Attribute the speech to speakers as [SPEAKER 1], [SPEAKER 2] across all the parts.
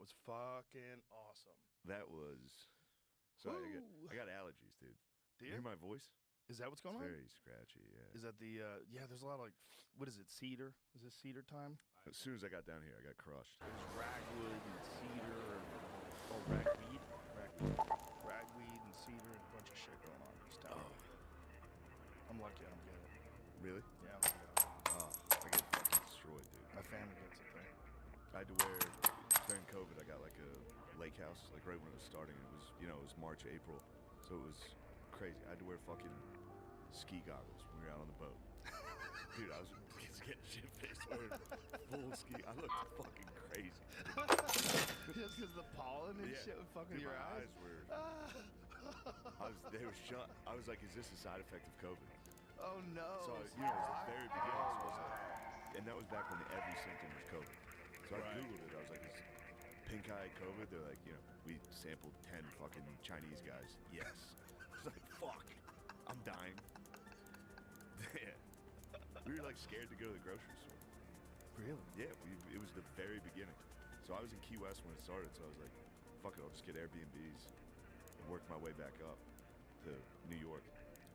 [SPEAKER 1] was fucking awesome.
[SPEAKER 2] That was. So I got allergies, dude.
[SPEAKER 1] Do
[SPEAKER 2] You
[SPEAKER 1] you?
[SPEAKER 2] hear my voice?
[SPEAKER 1] Is that what's going
[SPEAKER 2] It's
[SPEAKER 1] on?
[SPEAKER 2] very scratchy, yeah.
[SPEAKER 1] Is that the, there's a lot of like, what is it, cedar? Is this cedar time?
[SPEAKER 2] As soon as I got down here, I got crushed.
[SPEAKER 1] There's ragwood and cedar and, ragweed? Ragweed and cedar and a bunch of shit going on in this town. I'm lucky I don't get it.
[SPEAKER 2] Really?
[SPEAKER 1] Yeah, I'm lucky.
[SPEAKER 2] Oh, I get fucking destroyed, dude.
[SPEAKER 1] My family gets it though.
[SPEAKER 2] I had to wear, during COVID, I got like a lake house, like right when it was starting. It was, it was March, April. So it was crazy. I had to wear fucking ski goggles when we were out on the boat. Dude, I was getting shit-faced wearing full ski. I looked fucking crazy.
[SPEAKER 1] Just because the pollen and shit would fuck with your
[SPEAKER 2] my
[SPEAKER 1] eyes?
[SPEAKER 2] were... they were shut. I was like, is this a side effect of COVID?
[SPEAKER 1] Oh no.
[SPEAKER 2] So, it was the very beginning. So I was like, and that was back when every symptom was COVID. So I Googled it. I was like, is pink eye COVID? They're like, we sampled 10 fucking Chinese guys. Yes. It's like, fuck. I'm dying. Yeah. We were like scared to go to the grocery store.
[SPEAKER 1] Really?
[SPEAKER 2] Yeah, it was the very beginning. So I was in Key West when it started, so I was like, fuck it, I'll just get Airbnbs and work my way back up to New York.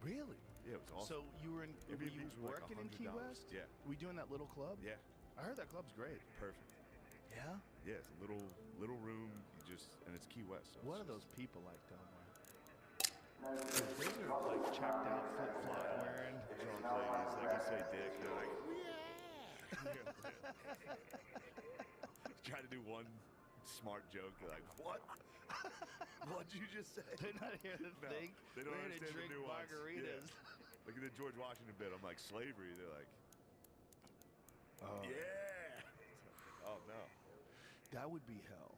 [SPEAKER 1] Really?
[SPEAKER 2] Yeah, it was awesome.
[SPEAKER 1] So you were
[SPEAKER 2] Airbnbs were like
[SPEAKER 1] working in Key
[SPEAKER 2] $100.
[SPEAKER 1] West?
[SPEAKER 2] Yeah.
[SPEAKER 1] Were you doing that little club?
[SPEAKER 2] Yeah,
[SPEAKER 1] I heard that club's great.
[SPEAKER 2] perfect.
[SPEAKER 1] Yeah?
[SPEAKER 2] Yeah, it's a little room, and it's Key West. So
[SPEAKER 1] What are
[SPEAKER 2] it's
[SPEAKER 1] those people like down there? They are like checked out, flip-flop wearing.
[SPEAKER 2] drunk ladies, like you say dick, they're like, try to do one smart joke, they're like, what? What'd you just say?
[SPEAKER 1] They're not here to
[SPEAKER 2] No,
[SPEAKER 1] think.
[SPEAKER 2] they don't
[SPEAKER 1] We're here to
[SPEAKER 2] understand the
[SPEAKER 1] drink
[SPEAKER 2] nuance.
[SPEAKER 1] margaritas.
[SPEAKER 2] Yeah. Look at the George Washington bit. I'm like, slavery. They're like,
[SPEAKER 1] Oh,
[SPEAKER 2] yeah. Oh, no.
[SPEAKER 1] that would be hell.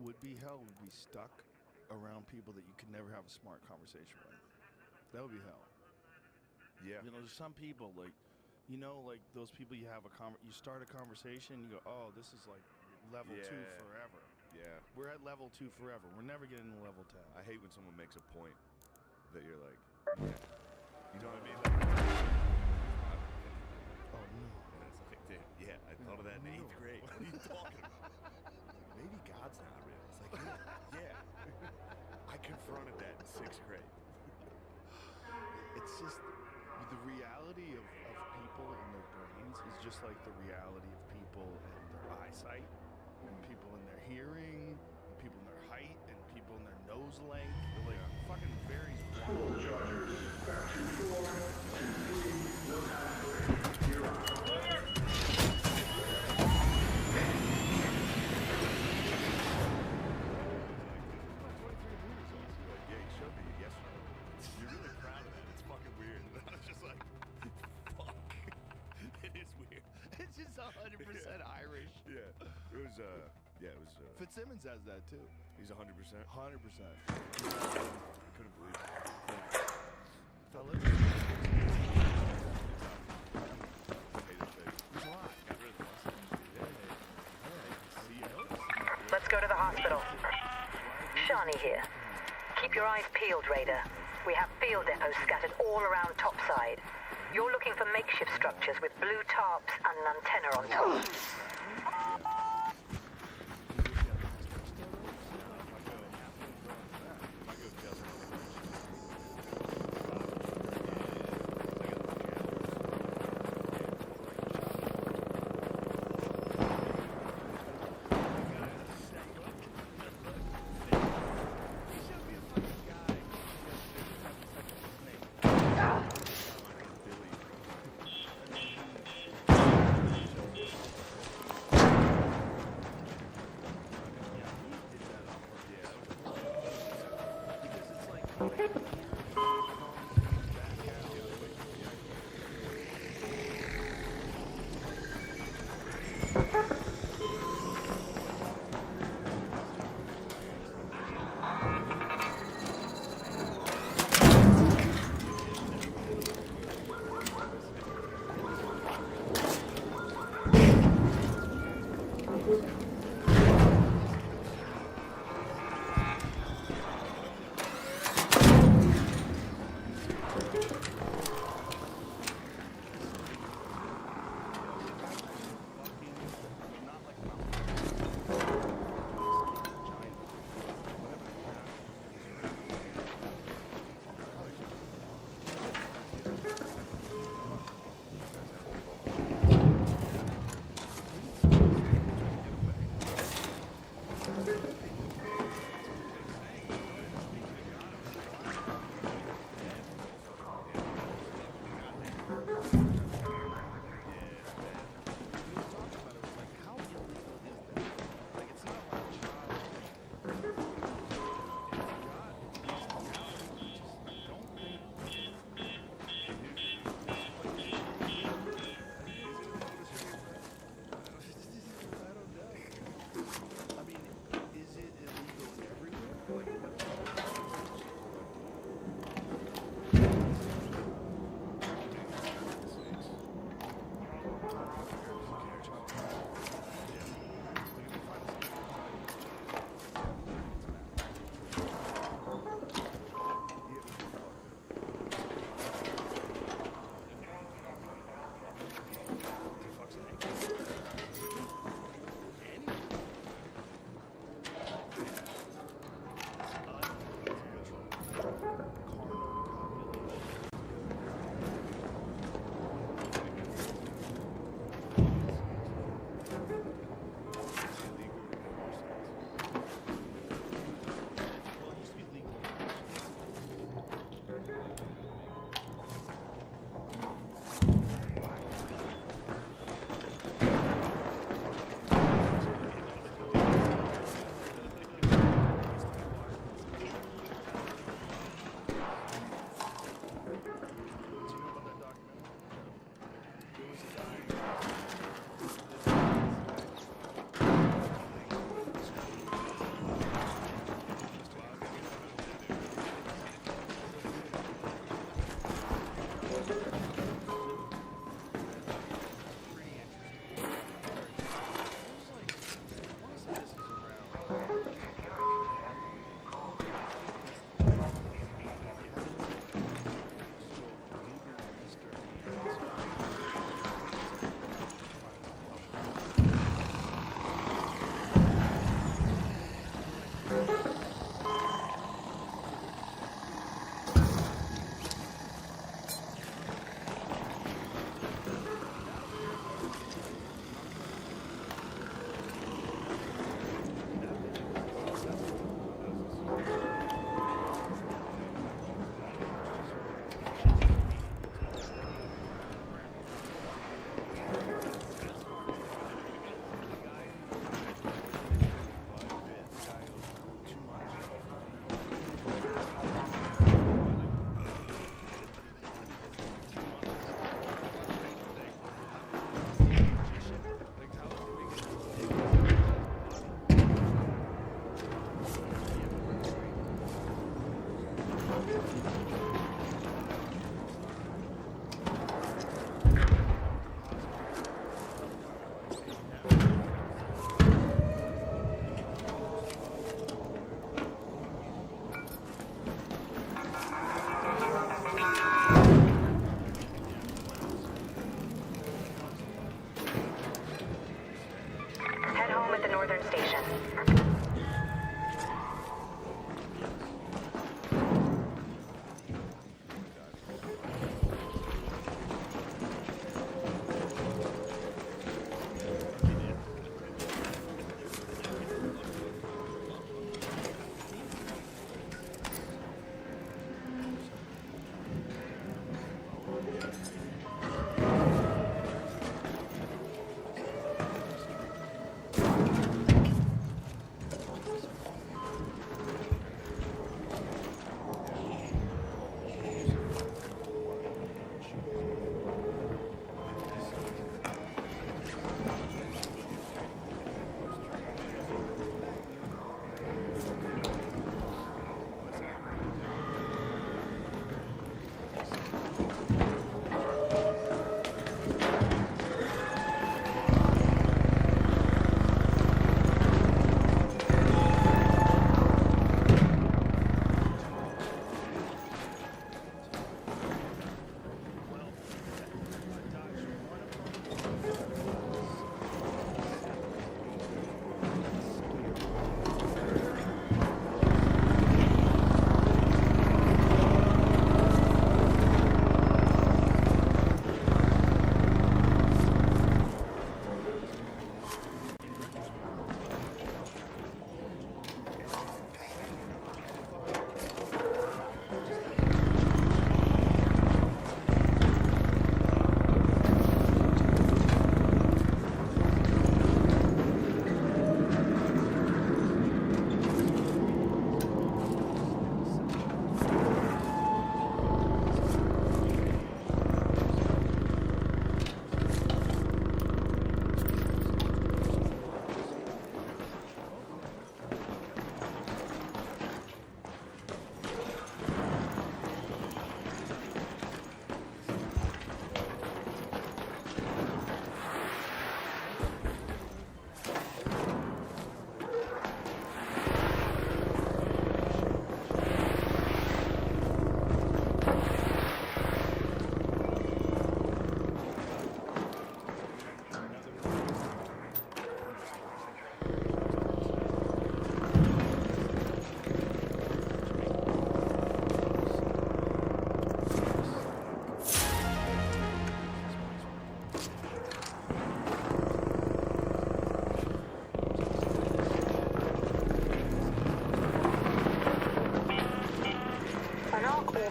[SPEAKER 1] Would be hell would be stuck around people that you could never have a smart conversation with. That would be hell.
[SPEAKER 2] Yeah.
[SPEAKER 1] There's some people like those people you have you start a conversation, you go, oh, this is like level 2 forever.
[SPEAKER 2] Yeah.
[SPEAKER 1] We're at level 2 forever. We're never getting to level 10.
[SPEAKER 2] I hate when someone makes a point that you're like, you know what I mean? Like,
[SPEAKER 1] Oh no.
[SPEAKER 2] and it's like, dude, yeah, I thought of that in 8th grade. What are you talking about? Maybe God's not real. It's like, yeah. I confronted that in 6th grade.
[SPEAKER 1] It's just the reality of people and their brains is just like the reality of people and their eyesight, and people in their hearing, and people in their height, and people in their nose length. It like fucking varies.
[SPEAKER 2] Yeah, you showed me yesterday. You're really proud of that. It's fucking weird. I was just like, fuck. It is weird.
[SPEAKER 1] It's just 100% Irish.
[SPEAKER 2] Yeah. It was,
[SPEAKER 1] Fitzsimmons has that too.
[SPEAKER 2] he's 100%.
[SPEAKER 1] 100%.
[SPEAKER 2] Couldn't believe it.
[SPEAKER 1] Fellas,
[SPEAKER 2] Hate his face.
[SPEAKER 1] there's a lot.
[SPEAKER 2] Got rid of the mustache.
[SPEAKER 3] Let's go to the hospital. Shani here. Keep your eyes peeled, Raider. We have field depots scattered all around topside. You're looking for makeshift structures with blue tarps and an antenna on top.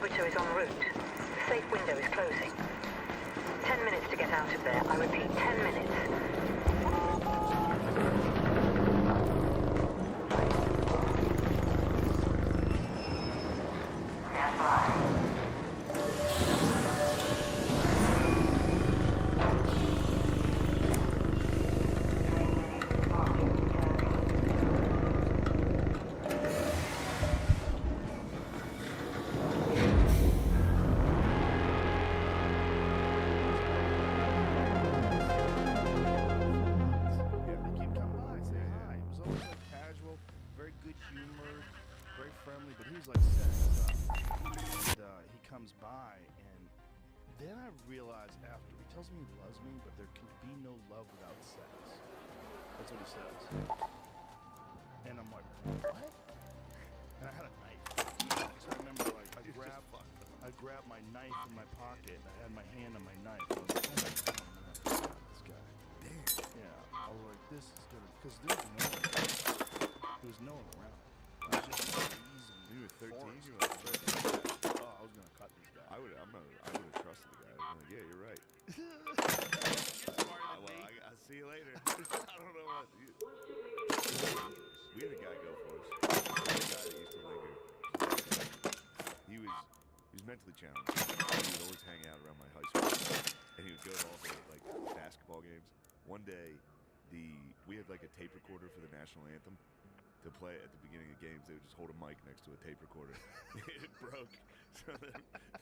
[SPEAKER 3] orbiter is en route. The safe window is closing. 10 minutes to get out of there. I repeat, 10 minutes.
[SPEAKER 1] By, and then I realize after he tells me he loves me, but there can be no love without sex. That's what he says. And I'm like, what? And I had a knife. So I remember, like, I grabbed my knife in my pocket. I had my hand on my knife. I was like, oh my God, this guy. Damn. Yeah. I was like, this is gonna, because there was no one around. I was just easy.
[SPEAKER 2] You were 13. You were 13.
[SPEAKER 1] I was gonna cut this guy.
[SPEAKER 2] I would have trusted the guy. I'm like, yeah, you're right. I'll see you later. I don't know what. We had a guy go for us. A guy that used to linger. He was mentally challenged. He would always hang out around my high school, and he would go to all the like basketball games. One day, we had like a tape recorder for the national anthem to play at the beginning of games. They would just hold a mic next to a tape recorder. It broke. So the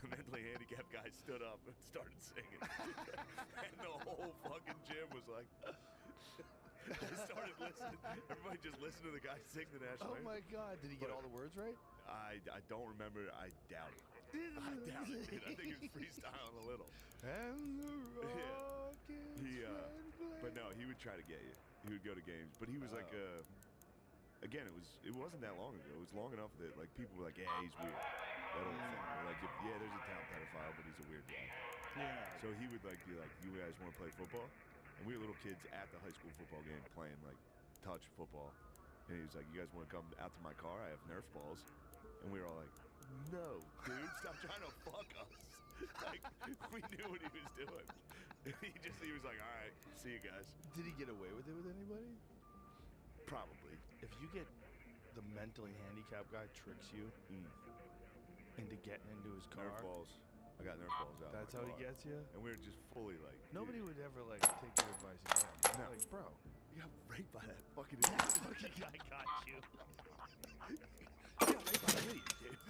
[SPEAKER 2] mentally handicapped guy stood up and started singing. And the whole fucking gym was like, they started listening. Everybody just listened to the guy sing the national anthem.
[SPEAKER 1] Oh my God, did he get all the words right?
[SPEAKER 2] I don't remember. I doubt it. I doubt it, dude. I think he was freestyling a little.
[SPEAKER 1] And the rockets
[SPEAKER 2] But no, he would try to get you. He would go to games. But he was like again, it wasn't that long ago. It was long enough that like people were like, yeah, he's weird. That old thing. They're like, yeah, there's a town pedophile, but he's a weird guy.
[SPEAKER 1] Yeah.
[SPEAKER 2] So he would like be like, you guys want to play football? And we were little kids at the high school football game playing like touch football. And he was like, you guys want to come out to my car? I have Nerf balls. And we were all like, no, dude, stop trying to fuck us. Like, we knew what he was doing. He was like, all right, see you guys.
[SPEAKER 1] Did he get away with it with anybody?
[SPEAKER 2] Probably.
[SPEAKER 1] If you get the mentally handicapped guy tricks you into getting into his car.
[SPEAKER 2] Nerf balls. I got Nerf balls out.
[SPEAKER 1] That's how he gets you?
[SPEAKER 2] And we were just fully like...
[SPEAKER 1] Nobody would ever like take your advice again.
[SPEAKER 2] No.
[SPEAKER 1] Like, bro.
[SPEAKER 2] You got raped by that fucking idiot.
[SPEAKER 1] Fucking guy got you.
[SPEAKER 2] You got raped by an idiot, dude.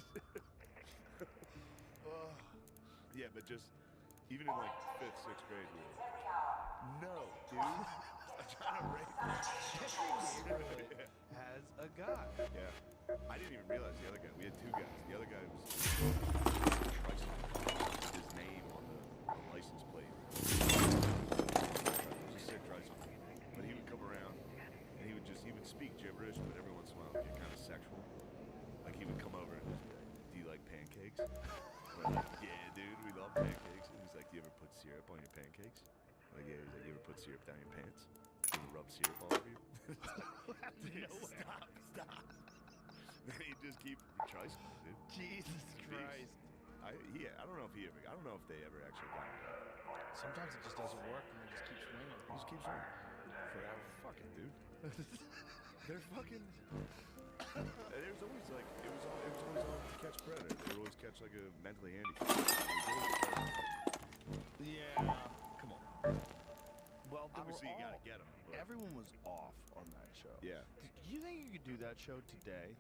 [SPEAKER 2] Yeah, but just... Even in like 5th, 6th grade, we were like, no, dude. I'm trying to rape you.
[SPEAKER 1] Has a guy.
[SPEAKER 2] Yeah. I didn't even realize the other guy. We had 2 guys. The other guy was his name on the license plate. Just said tricycle. But he would come around and he would speak gibberish, but every once in a while it would get kind of sexual. Like he would come over and just be like, do you like pancakes? We're like, yeah, dude, we love pancakes. And he's like, do you ever put syrup on your pancakes? Like, yeah, he's like, you ever put syrup down your pants? Do you rub syrup all over you? Dude, stop. Then he'd just keep tricycling, dude.
[SPEAKER 1] Jesus Christ.
[SPEAKER 2] I don't know if they ever actually got it.
[SPEAKER 1] Sometimes it just doesn't work and they just keep swinging.
[SPEAKER 2] Just keep swinging.
[SPEAKER 1] Forever.
[SPEAKER 2] Fuck it, dude. They're fucking... There's always like, it was always on to catch predator. They would always catch like a mentally handicapped.
[SPEAKER 1] Yeah.
[SPEAKER 2] Come on.
[SPEAKER 1] Well,
[SPEAKER 2] Obviously you gotta get them.
[SPEAKER 1] Everyone was off on that show.
[SPEAKER 2] Yeah.
[SPEAKER 1] Do you think you could do that show today?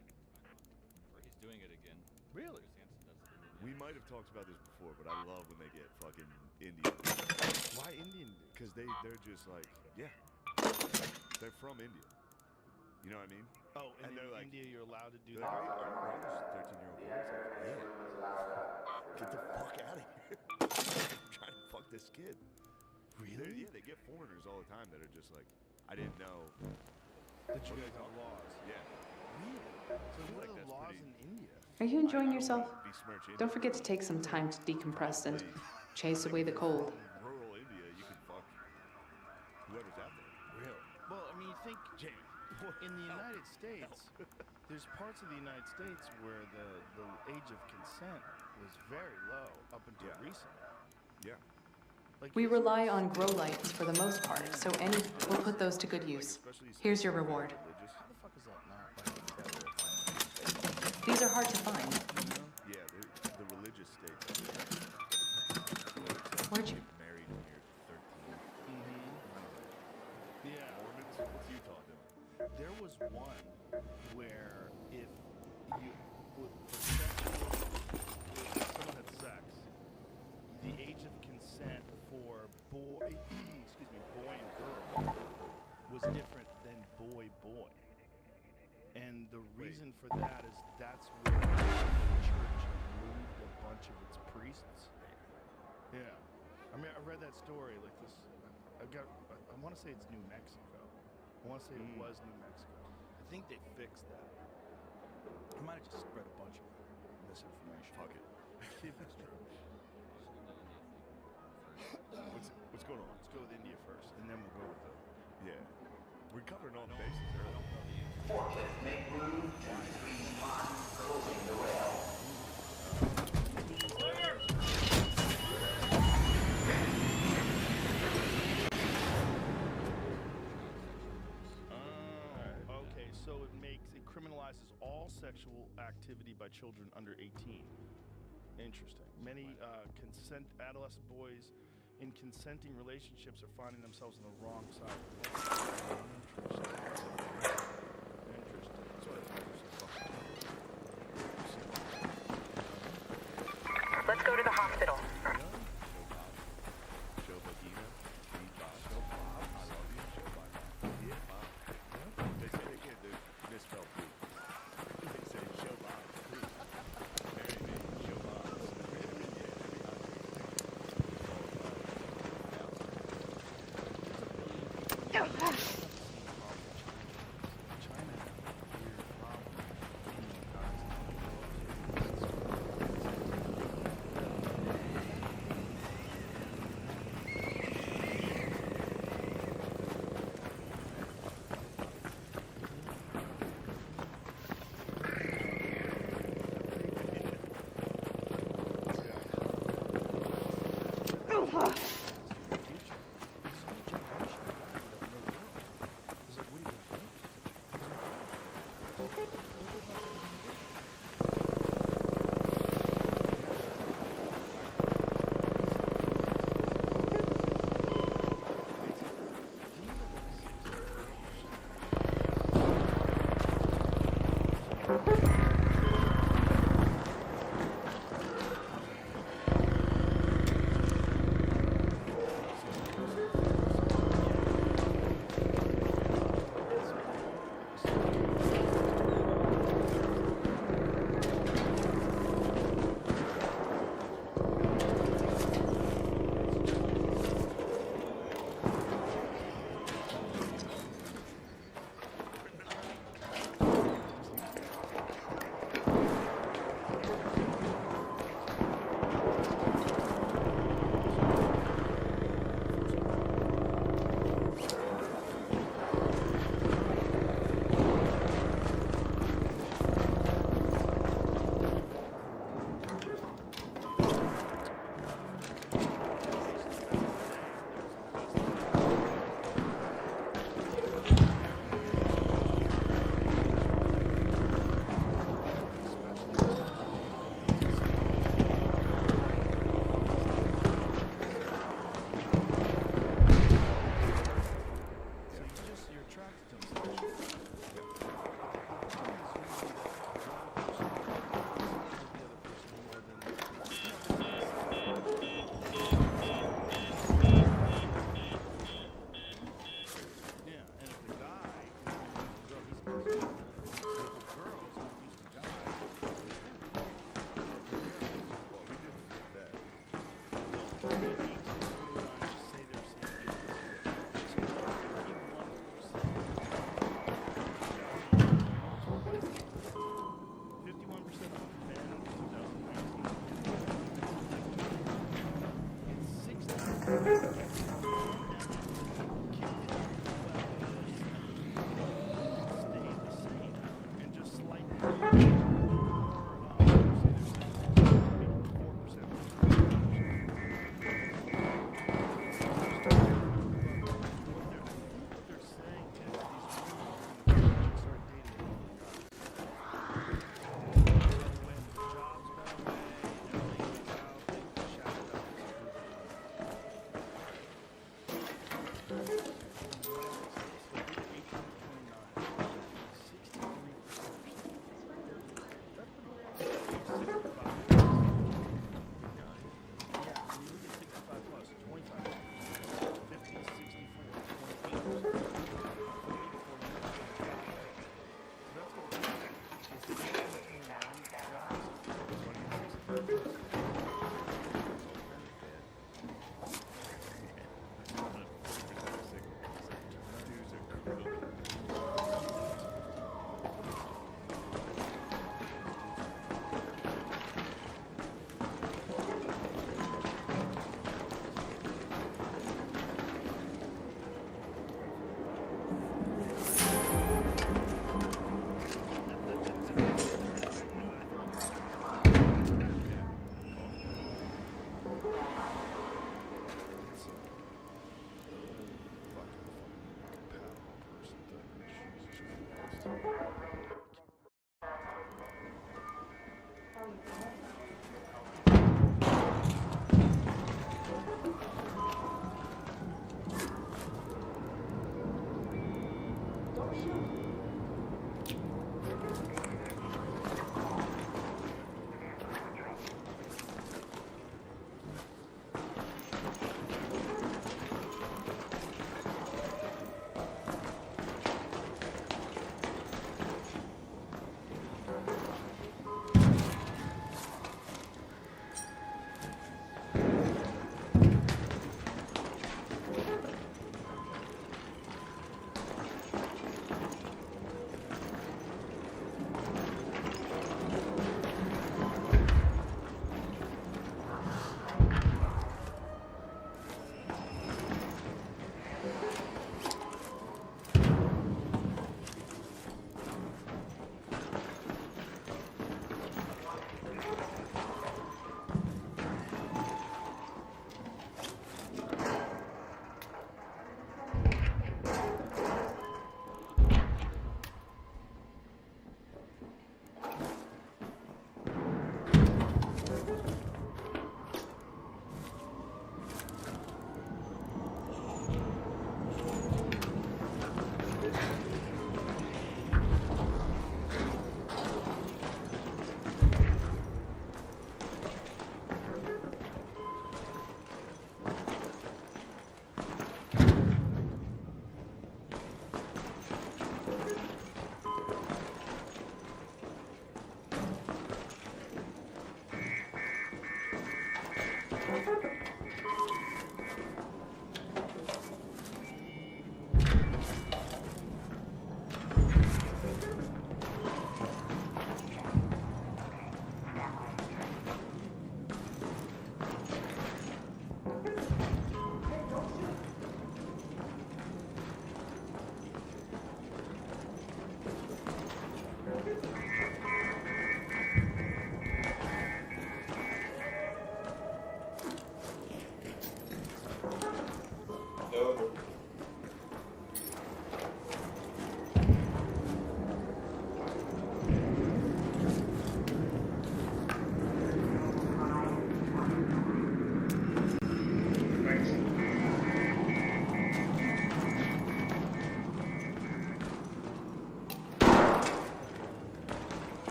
[SPEAKER 4] He's doing it again.
[SPEAKER 1] Really?
[SPEAKER 4] Chris Hansen does it again.
[SPEAKER 2] We might have talked about this before, but I love when they get fucking Indian.
[SPEAKER 1] Why Indian?
[SPEAKER 2] Because they're just like, yeah. They're from India. You know what I mean?
[SPEAKER 1] Oh, and
[SPEAKER 2] they're
[SPEAKER 1] in
[SPEAKER 2] like,
[SPEAKER 1] India you're allowed to do
[SPEAKER 2] they're
[SPEAKER 1] that?
[SPEAKER 2] like, are you this 13-year-old boy? It's like, yeah. Get the fuck out of here. I'm trying to fuck this kid.
[SPEAKER 1] Really?
[SPEAKER 2] Yeah, they get foreigners all the time that are just like, I didn't know.
[SPEAKER 1] That you guys have laws.
[SPEAKER 2] Yeah.
[SPEAKER 1] Really? So what
[SPEAKER 2] like
[SPEAKER 1] are the
[SPEAKER 2] that's
[SPEAKER 1] laws
[SPEAKER 2] pretty-
[SPEAKER 1] in India?
[SPEAKER 5] Are you enjoying yourself?
[SPEAKER 2] Besmirch India.
[SPEAKER 5] Don't forget to take some time to decompress and chase away the cold.
[SPEAKER 2] Rural India, you can fuck whoever's out there.
[SPEAKER 1] Really? Well, I mean, you think, Jamie, in the United States, there's parts of the United States where the age of consent was very low up until
[SPEAKER 2] Yeah.
[SPEAKER 1] recently.
[SPEAKER 2] Yeah.
[SPEAKER 1] Like,
[SPEAKER 5] We rely on grow lights for the most part, so we'll put those to good use. Here's your reward.
[SPEAKER 2] Religious.
[SPEAKER 1] How the fuck is that not like together?
[SPEAKER 5] These are hard to find.
[SPEAKER 2] Yeah, the religious states.
[SPEAKER 5] Where'd you...
[SPEAKER 2] Married when you're 13.
[SPEAKER 1] Yeah.
[SPEAKER 2] Mormons? What's Utah doing?
[SPEAKER 1] There was one where if you, for sexual, if someone had sex, the age of consent for boy, excuse me, boy and girl was different than boy. And the reason for that is that's where the church moved a bunch of its priests. Yeah. I mean, I read that story like this. I want to say it's New Mexico. I want to say it was New Mexico. I think they fixed that. I might have just spread a bunch of misinformation.
[SPEAKER 2] Fuck it.
[SPEAKER 1] Keep this true.
[SPEAKER 2] What's going on?
[SPEAKER 1] Let's go with India first, and then we'll go with the...
[SPEAKER 2] Yeah. We're covering all the bases early.
[SPEAKER 1] Okay, so it criminalizes all sexual activity by children under 18. Interesting. Many adolescent boys in consenting relationships are finding themselves on the wrong side of the law.
[SPEAKER 3] Let's go to the hospital.
[SPEAKER 2] Joe Bagina. Joe Bob. I love you. Joe Bob. Yeah, Bob. They say they can't do misspelled too. They say Joe Bob. Marry me. Joe Bob.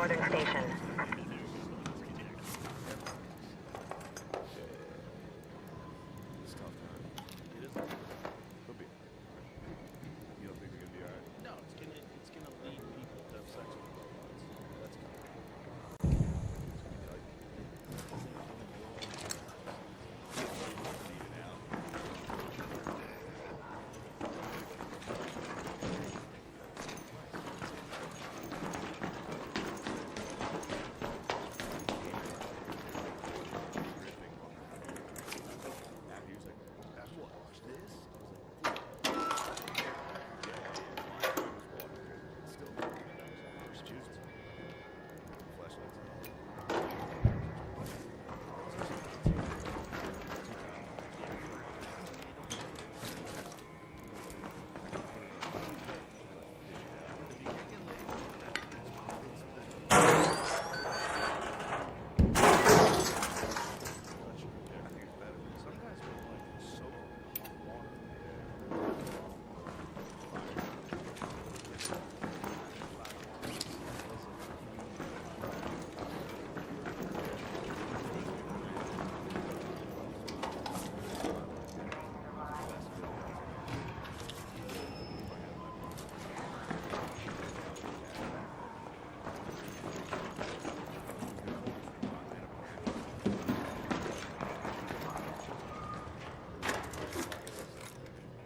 [SPEAKER 3] northern station.
[SPEAKER 2] It's tough, man.
[SPEAKER 1] It is.
[SPEAKER 2] Could be. You don't think they're gonna be alright?
[SPEAKER 1] No, it's gonna lead people to have sex with robots. That's coming.
[SPEAKER 2] He was like, after I watched this, still, that was the first choose. Flashlights.
[SPEAKER 1] Some guys will like soak water.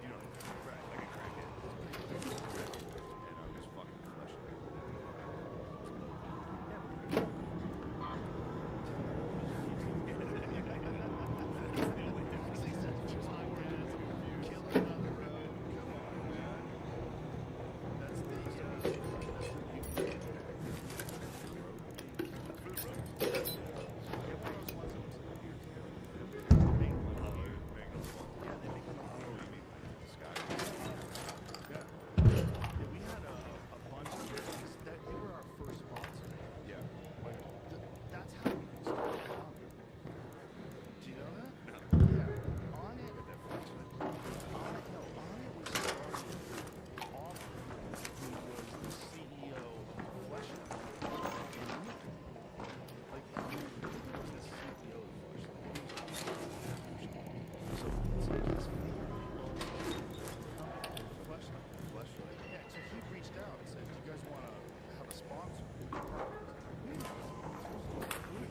[SPEAKER 2] You know, crack, like a crackhead. And I was just fucking flashlight.
[SPEAKER 1] We had a bunch of guys that they were our first sponsor.
[SPEAKER 2] Yeah.
[SPEAKER 1] Like, that's how we started out. Do you know that? Yeah. On it, was started off who was the CEO of Fleshlight. Like, he was the CEO of Fleshlight. So this Fleshlight. Yeah, so he reached out and said, "Do you guys want to have a sponsor?"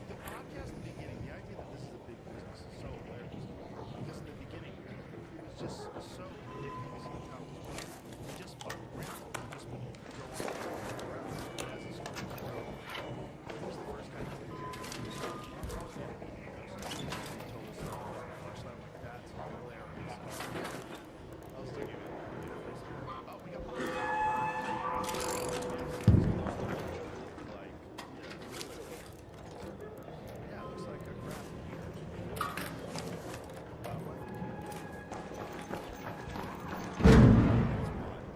[SPEAKER 1] The podcast in the beginning, the idea that this is a big business is so hilarious. Because in the beginning, it was just so ridiculous how we just fucking ramble. We just go on as a school. He was the first guy to do it. He told us Fleshlight like that's hilarious. I was thinking, oh, we got yeah, it looks like a graphic.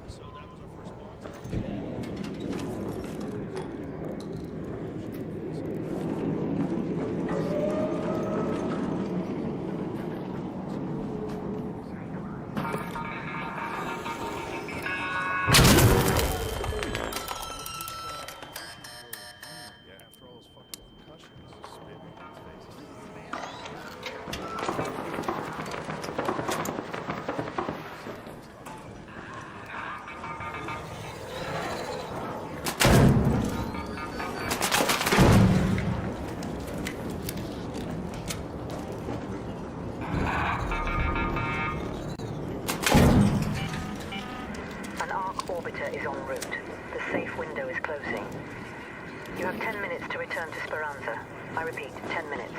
[SPEAKER 1] So that was our first sponsor. After all those fucking concussions, spit in his face.
[SPEAKER 3] An arc orbiter is en route. The safe window is closing. You have 10 minutes to return to Speranza. I repeat, 10 minutes.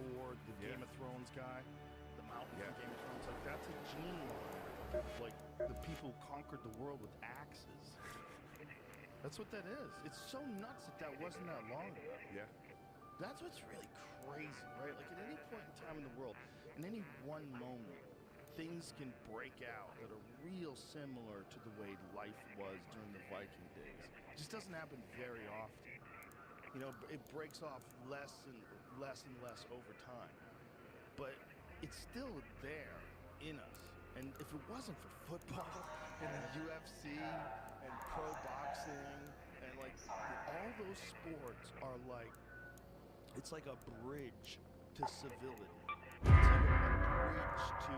[SPEAKER 1] Thor, the
[SPEAKER 2] Yeah.
[SPEAKER 1] Game of Thrones guy, the mountain
[SPEAKER 2] Yeah.
[SPEAKER 1] from Game of Thrones. Like that's a gene line. Like the people who conquered the world with axes. That's what that is. It's so nuts that wasn't that long ago.
[SPEAKER 2] Yeah.
[SPEAKER 1] That's what's really crazy, right? Like at any point in time in the world, in any one moment, things can break out that are real similar to the way life was during the Viking days. It just doesn't happen very often. You know, it breaks off less and less over time. But it's still there in us. And if it wasn't for football and the UFC and pro boxing and like all those sports are like, it's like a bridge to civility. It's like a bridge to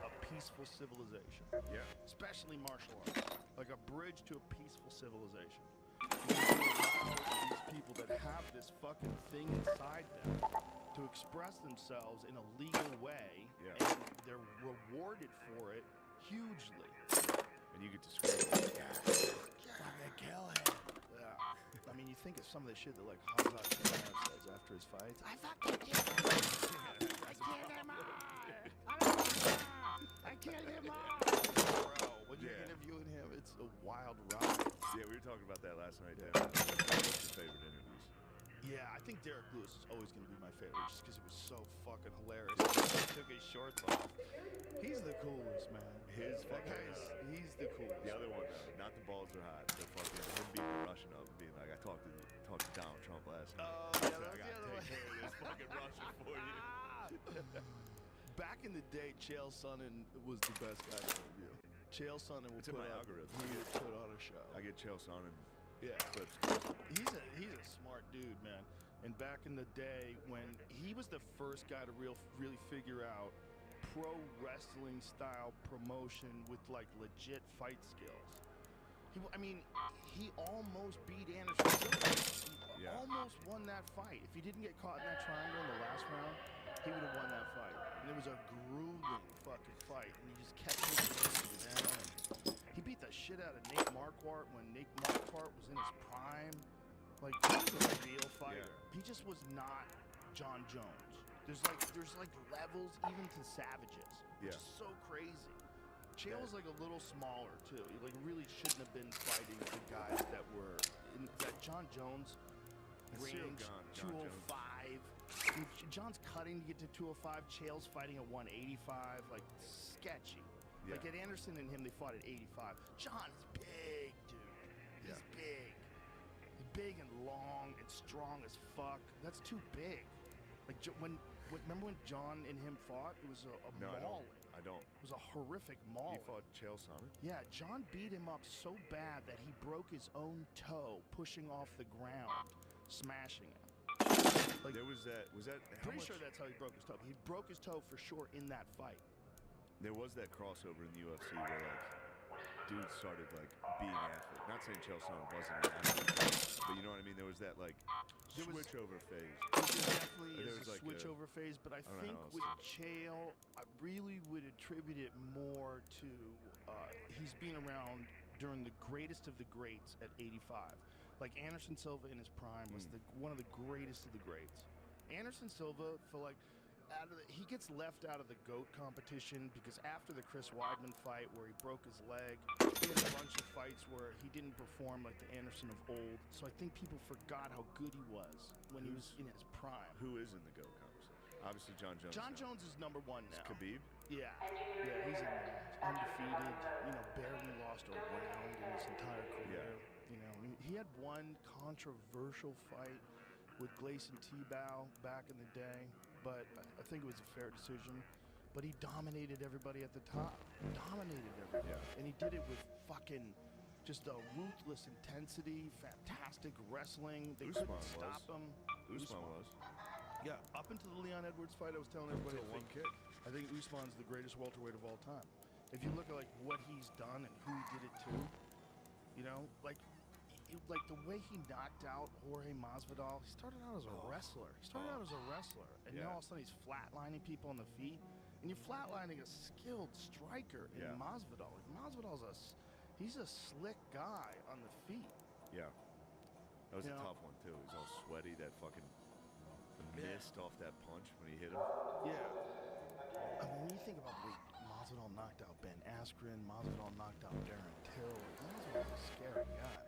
[SPEAKER 1] a peaceful civilization.
[SPEAKER 2] Yeah.
[SPEAKER 1] Especially martial arts. Like a bridge to a peaceful civilization. You allow these people that have this fucking thing inside them to express themselves in a legal way,
[SPEAKER 2] Yeah.
[SPEAKER 1] and they're rewarded for it hugely.
[SPEAKER 2] And you get to scream.
[SPEAKER 1] Fucking kill him. Yeah. I mean, you think of some of the shit that like Hamza says after his fights. I fucking killed him. I killed him all. I killed him all. Bro, when you're interviewing him, it's a wild ride.
[SPEAKER 2] Yeah, we were talking about that last night.
[SPEAKER 1] Yeah.
[SPEAKER 2] What's your favorite interviews?
[SPEAKER 1] Yeah, I think Derek Lewis is always going to be my favorite just because it was so fucking hilarious. He took his shorts off. He's the coolest, man. That guy's, he's the coolest.
[SPEAKER 2] The other one, not the balls are hot. The fucking him beating the Russian up and being like, I talked to Donald Trump last night.
[SPEAKER 1] Oh,
[SPEAKER 2] I
[SPEAKER 1] yeah,
[SPEAKER 2] said,
[SPEAKER 1] that was
[SPEAKER 2] I
[SPEAKER 1] the
[SPEAKER 2] gotta
[SPEAKER 1] other
[SPEAKER 2] take
[SPEAKER 1] one.
[SPEAKER 2] care of this fucking Russian for you.
[SPEAKER 1] Back in the day, Chael Sonnen was the best guy to interview. Chael Sonnen will
[SPEAKER 2] It's in
[SPEAKER 1] put
[SPEAKER 2] my
[SPEAKER 1] on,
[SPEAKER 2] algorithm.
[SPEAKER 1] he would put on a show.
[SPEAKER 2] I get Chelsea on and
[SPEAKER 1] Yeah.
[SPEAKER 2] clips.
[SPEAKER 1] He's a smart dude, man. And back in the day when he was the first guy to really figure out pro wrestling style promotion with like legit fight skills. He almost beat Anderson Silva. He
[SPEAKER 2] Yeah.
[SPEAKER 1] almost won that fight. If he didn't get caught in that triangle in the last round, he would have won that fight. And it was a grueling fucking fight. And he just kept taking it down. He beat the shit out of Nate Marquardt when Nate Marquardt was in his prime. Like, he was a real fighter.
[SPEAKER 2] Yeah.
[SPEAKER 1] He just was not John Jones. There's like levels even to savages, which
[SPEAKER 2] Yeah.
[SPEAKER 1] is so crazy. Chael was like a little smaller too. He like really shouldn't have been fighting the guys that were in that John Jones range,
[SPEAKER 2] John
[SPEAKER 1] 205. John's cutting to get to 205. Chael's fighting at 185. Like sketchy.
[SPEAKER 2] Yeah.
[SPEAKER 1] Like at Anderson and him, they fought at 85. John is big, dude. He's
[SPEAKER 2] Yeah.
[SPEAKER 1] big. He's big and long and strong as fuck. That's too big. Like remember when John and him fought? It was a
[SPEAKER 2] No,
[SPEAKER 1] mauling.
[SPEAKER 2] I don't.
[SPEAKER 1] It was a horrific
[SPEAKER 2] He
[SPEAKER 1] mauling.
[SPEAKER 2] fought Chelsea on it?
[SPEAKER 1] Yeah, John beat him up so bad that he broke his own toe pushing off the ground, smashing him. Like,
[SPEAKER 2] There was that. Was that? How
[SPEAKER 1] pretty
[SPEAKER 2] much,
[SPEAKER 1] sure that's how he broke his toe. He broke his toe for sure in that fight.
[SPEAKER 2] There was that crossover in the UFC where like dudes started like being athletes. Not saying Chelsea wasn't an athlete, but you know what I mean. There was that like
[SPEAKER 1] There was-
[SPEAKER 2] switchover phase.
[SPEAKER 1] There definitely
[SPEAKER 2] There
[SPEAKER 1] is
[SPEAKER 2] was
[SPEAKER 1] a
[SPEAKER 2] like
[SPEAKER 1] switchover phase, but I
[SPEAKER 2] don't know
[SPEAKER 1] think
[SPEAKER 2] how else
[SPEAKER 1] with
[SPEAKER 2] to-
[SPEAKER 1] Chael, I really would attribute it more to he's been around during the greatest of the greats at 85. Like Anderson Silva in his prime was one of the greatest of the greats. Anderson Silva, for like, he gets left out of the GOAT competition because after the Chris Weidman fight where he broke his leg, he had a bunch of fights where he didn't perform like the Anderson of old. So I think people forgot how good he was when he was in his prime.
[SPEAKER 2] Who is in the GOAT conversation? Obviously John Jones.
[SPEAKER 1] John
[SPEAKER 2] now.
[SPEAKER 1] Jones is number one now.
[SPEAKER 2] Khabib.
[SPEAKER 1] Yeah, he's in there. Undefeated, barely lost a round in his entire career. He had one controversial fight with Gleison Tebow back in the day, but I think it was a fair decision. But he dominated everybody at the top. Dominated everybody.
[SPEAKER 2] Yeah.
[SPEAKER 1] And he did it with fucking just a ruthless intensity, fantastic wrestling. They
[SPEAKER 2] Usman
[SPEAKER 1] couldn't
[SPEAKER 2] was.
[SPEAKER 1] stop him.
[SPEAKER 2] Usman was.
[SPEAKER 1] Yeah, up until the Leon Edwards fight, I was telling everybody
[SPEAKER 2] Until
[SPEAKER 1] I
[SPEAKER 2] one
[SPEAKER 1] think,
[SPEAKER 2] kick.
[SPEAKER 1] I think Usman's the greatest welterweight of all time. If you look at like what he's done and who he did it to, like the way he knocked out Jorge Masvidal, he started out as a wrestler. And
[SPEAKER 2] Yeah.
[SPEAKER 1] now all of a sudden he's flatlining people on the feet, and you're flatlining a skilled striker in
[SPEAKER 2] Yeah.
[SPEAKER 1] Masvidal. Like, Masvidal's he's a slick guy on the feet.
[SPEAKER 2] Yeah. That was
[SPEAKER 1] You
[SPEAKER 2] a
[SPEAKER 1] know-
[SPEAKER 2] tough one too. He's all sweaty. That fucking missed off that punch when he hit him.
[SPEAKER 1] Yeah. I mean, when you think about the way Masvidal knocked out Ben Askren, Masvidal knocked out Darren Till, Masvidal's a scary guy.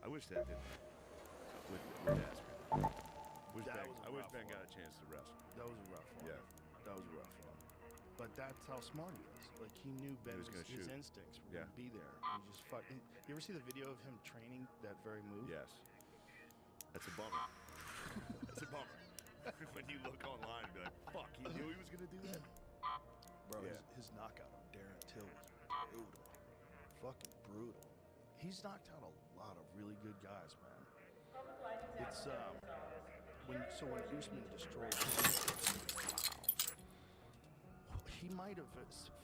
[SPEAKER 2] I wish that didn't happen with Askren. I wish Ben got a chance to wrestle.
[SPEAKER 1] That was a rough one.
[SPEAKER 2] Yeah.
[SPEAKER 1] That was a rough one. But that's how smart he is. Like, he knew Ben
[SPEAKER 2] was gonna
[SPEAKER 1] his
[SPEAKER 2] shoot.
[SPEAKER 1] instincts were going to be there. He just fucking... You ever see the video of him training that very move?
[SPEAKER 2] Yes. That's a bummer. That's a bummer. When you look online and be like, fuck, he knew he was going to do that?
[SPEAKER 1] Bro,
[SPEAKER 2] Yeah.
[SPEAKER 1] his knockout on Darren Till was brutal. Fucking brutal. He's knocked out a lot of really good guys, man. It's, when Usman destroyed him, he might have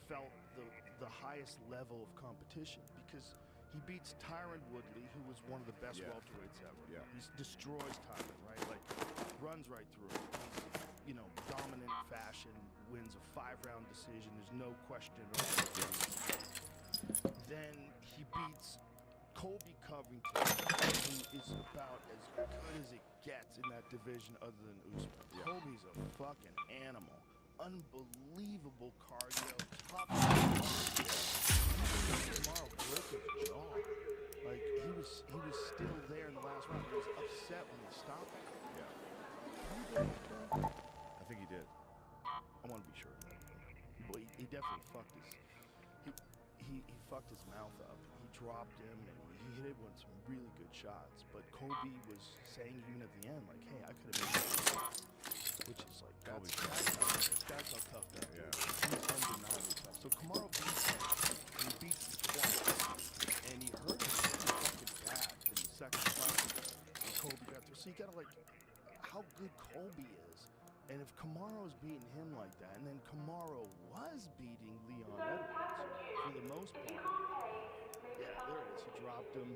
[SPEAKER 1] felt the highest level of competition because he beats Tyron Woodley, who was one of the best welterweights ever.
[SPEAKER 2] Yeah.
[SPEAKER 1] He destroys Tyron, right? Like, runs right through him. He's, dominant fashion, wins a 5-round decision. There's no question at all. Then he beats Colby Covington, who is about as good as it gets in that division other than Usman.
[SPEAKER 2] Yeah.
[SPEAKER 1] Colby's a fucking animal. Unbelievable cardio, tough. Tomorrow broke his jaw. Like, he was still there in the last round. He was upset when they stopped him.
[SPEAKER 2] Yeah. I think he did.
[SPEAKER 1] I want to be sure. But he definitely fucked his... He fucked his mouth up. He dropped him, and he hit it with some really good shots. But Colby was saying even at the end, like, hey, I could have made it. Which is like, that's how tough that is.
[SPEAKER 2] Yeah.
[SPEAKER 1] He's undeniably tough. So Kamaru beats him, and he beats him twice. And he hurt him pretty fucking bad in the second fight. And Colby got through. So you gotta, like, how good Colby is. And if Kamaru's beating him like that, and then Kamaru was beating Leon Edwards for the most part. Yeah, there it is. He dropped him.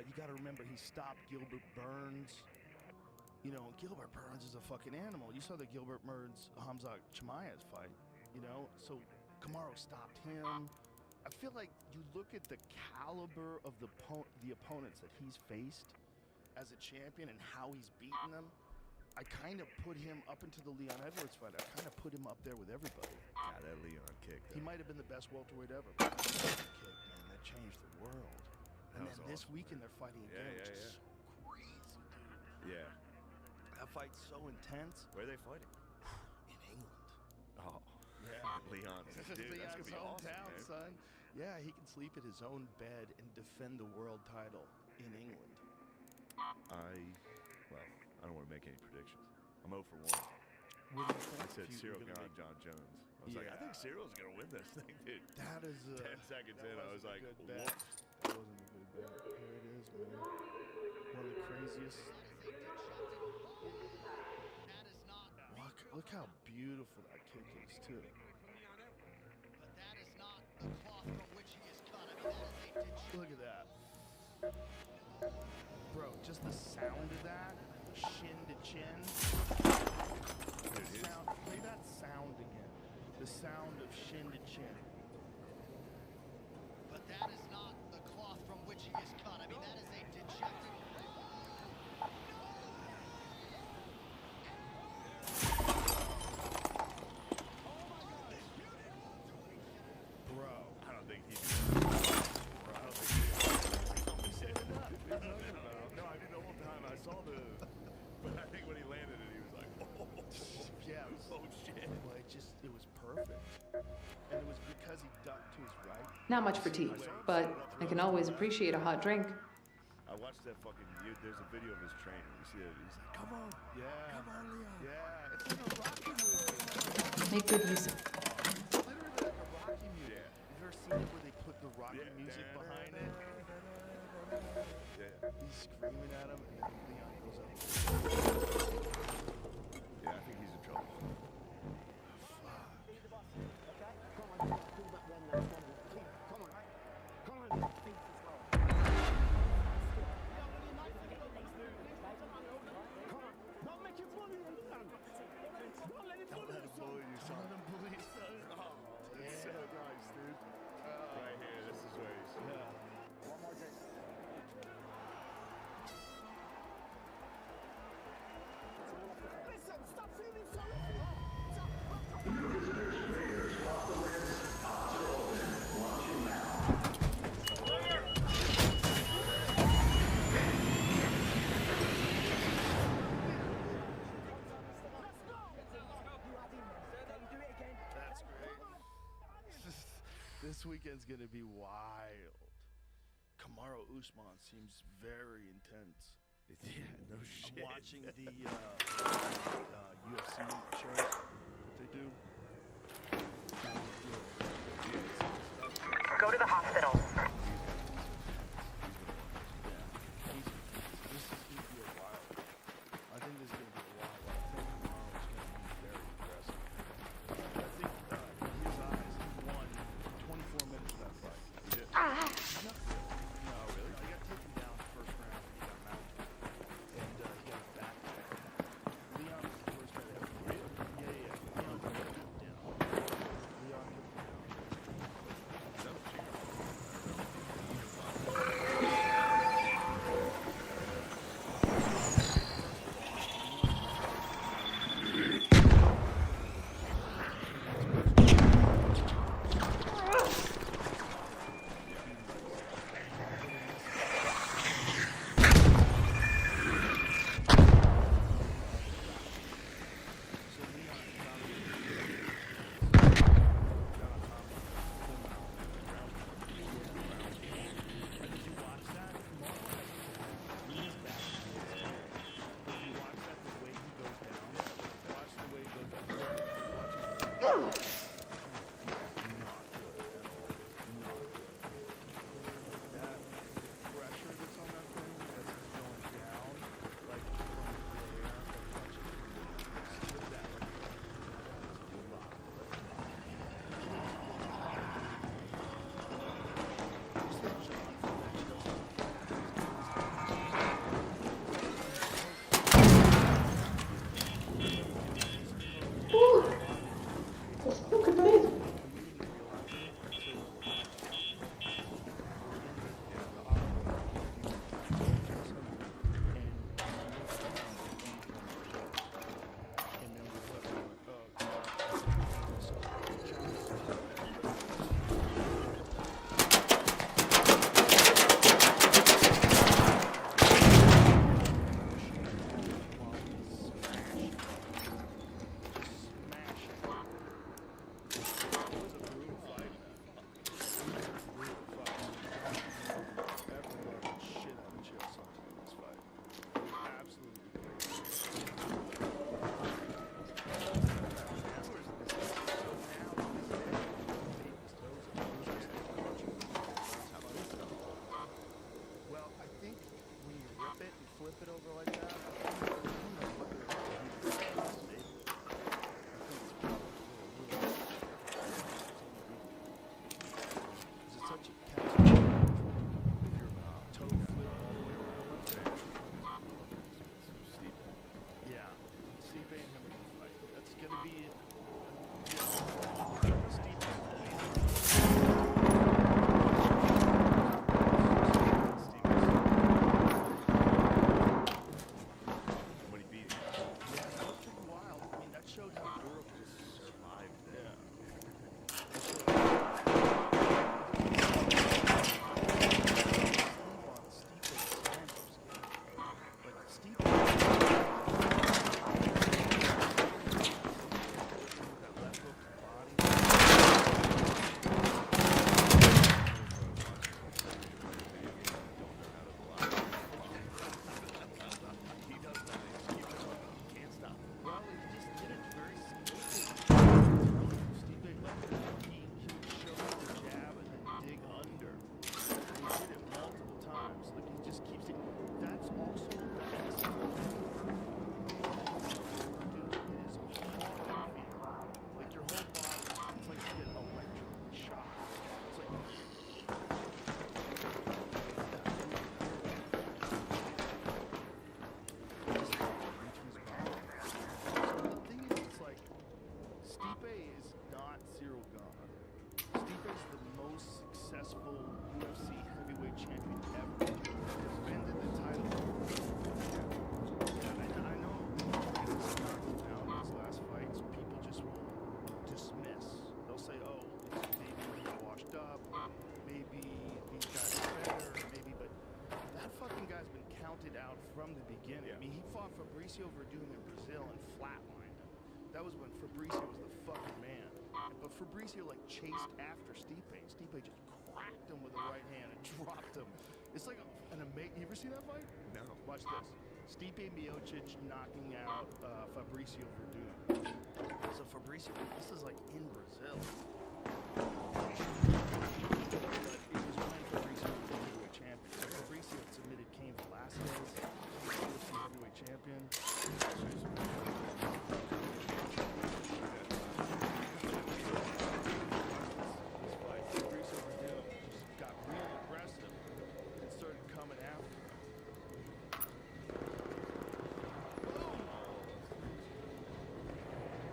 [SPEAKER 1] You got to remember, he stopped Gilbert Burns. Gilbert Burns is a fucking animal. You saw the Gilbert Burns Hamza Chimaev fight. So Kamaru stopped him. I feel like you look at the caliber of the opponents that he's faced as a champion and how he's beaten them. I kind of put him up into the Leon Edwards fight. I kind of put him up there with everybody.
[SPEAKER 2] God, that Leon kick.
[SPEAKER 1] He might have been the best welterweight ever. But that kick, man, that changed the world. And then this weekend they're fighting again, which is so crazy, dude.
[SPEAKER 2] Yeah.
[SPEAKER 1] That fight's so intense.
[SPEAKER 2] Where are they fighting?
[SPEAKER 1] In England.
[SPEAKER 2] Oh.
[SPEAKER 1] Yeah.
[SPEAKER 2] Leon. Dude, that's going to be awesome, man.
[SPEAKER 1] son. Yeah, he can sleep in his own bed and defend the world title in England.
[SPEAKER 2] I don't want to make any predictions. I'm 0 for 1.
[SPEAKER 1] What do you think?
[SPEAKER 2] I said
[SPEAKER 1] If you
[SPEAKER 2] Cyril
[SPEAKER 1] were gonna
[SPEAKER 2] Gane,
[SPEAKER 1] make-
[SPEAKER 2] John Jones. I was like, I think Cyril's going to win this thing, dude.
[SPEAKER 1] That is
[SPEAKER 2] 10 seconds in, I was like,
[SPEAKER 1] good
[SPEAKER 2] what?
[SPEAKER 1] bet. That wasn't a good bet. Here it is, man. One of the craziest. Look how beautiful that kick is, too. Look at that. Bro, just the sound of that, shin to chin. Play that sound again. The sound of shin to chin.
[SPEAKER 6] But that is not the cloth from which he is cut. I mean, that is a dejected...
[SPEAKER 1] Bro.
[SPEAKER 2] I don't think he did.
[SPEAKER 1] He said it up.
[SPEAKER 2] No, I mean, the whole time I saw the... But I think when he landed it, he was like, oh.
[SPEAKER 1] Yeah, it was,
[SPEAKER 2] Oh, shit.
[SPEAKER 1] well, it was perfect. And it was because he ducked to his right.
[SPEAKER 5] Not much for tea, but I can always appreciate a hot drink.
[SPEAKER 2] I watched that fucking... There's a video of his trainer. You see it? He's like, come on.
[SPEAKER 1] Yeah.
[SPEAKER 2] Come on, Leon.
[SPEAKER 1] Yeah. It's like a Rocky movie.
[SPEAKER 5] Make good use of it.
[SPEAKER 1] It's literally like a Rocky movie.
[SPEAKER 2] Yeah.
[SPEAKER 1] You've ever seen it where they put the Rocky
[SPEAKER 2] Yeah.
[SPEAKER 1] music behind it?
[SPEAKER 2] Yeah.
[SPEAKER 1] He's screaming at him, and then Leon goes up.
[SPEAKER 2] Yeah, I think he's in trouble. Don't let him bully you, son.
[SPEAKER 1] Let him bully his son.
[SPEAKER 2] Oh, that's so nice, dude. Right here, this is where he's...
[SPEAKER 1] Yeah. weekend's gonna be wild. Kamaru Usman seems very intense.
[SPEAKER 2] Yeah, no shit.
[SPEAKER 1] I'm watching the UFC shows that they do.
[SPEAKER 3] Go to the hospital.
[SPEAKER 1] This is gonna be a wild. I think this is gonna be a wild. I think tomorrow's gonna be very impressive. I think in his eyes, he won 24 minutes of that fight.
[SPEAKER 2] He did.
[SPEAKER 1] No, really? He got taken down the first round. He got mounted, and he got his back. Leon was the first guy to ever hit him. Yeah. Leon took him down. Leon took him down.
[SPEAKER 2] Another chick.
[SPEAKER 1] So Leon got him. Did you watch that? Lean's back. Did you watch that? The way he goes down. Watch the way he goes down. Watch it. Not good at all. Not good. That pressure that's on that thing, that's just going down, like from there. Watch it. Slip that right there. That's a lot. Well, I think when you rip it and flip it over like that, I don't know whether it's a heat or stable. I think it's probably a little bit. Is it such a catch? If your toe flip all the way around. Yeah. Stipe and him are gonna fight. That's gonna be
[SPEAKER 2] When he beat him.
[SPEAKER 1] Yeah, that was pretty wild. I mean, that showed how durable this survived. Yeah. That showed how he does that. He keeps it up. He can't stop. Well, he just did it very skillfully. Stipe left it out. He would show the jab and then dig under. He did it multiple times. Like, he just keeps it. That's also the best. Dude, it is a haunting feeling. Like, your whole body, it's like you get electric shock. It's like... The thing is, it's like Stipe is not Cyril Gane. Stipe is the most successful UFC heavyweight champion ever. Defended the title. I know now in his last fights, people just will dismiss. They'll say, "Oh, maybe he's washed up. Maybe these guys are better. Maybe," but that fucking guy's been counted out from the beginning. I mean, he fought Fabricio Verdum in Brazil and flatlined him. That was when Fabricio was the fucking man. But Fabricio like chased after Stipe. Stipe just cracked him with the right hand and dropped him. It's like an amazing. You ever see that fight?
[SPEAKER 2] No.
[SPEAKER 1] Watch this. Stipe Miocic knocking out Fabricio Verdun. So Fabricio, this is like in Brazil. But it was when Fabricio was the heavyweight champion. So Fabricio had submitted Cain Velasquez, UFC heavyweight champion. Fabricio Verdun just got real aggressive and started coming after him.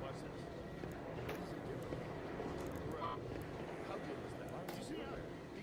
[SPEAKER 1] Watch this. Bro, how good was that? Did you see that? He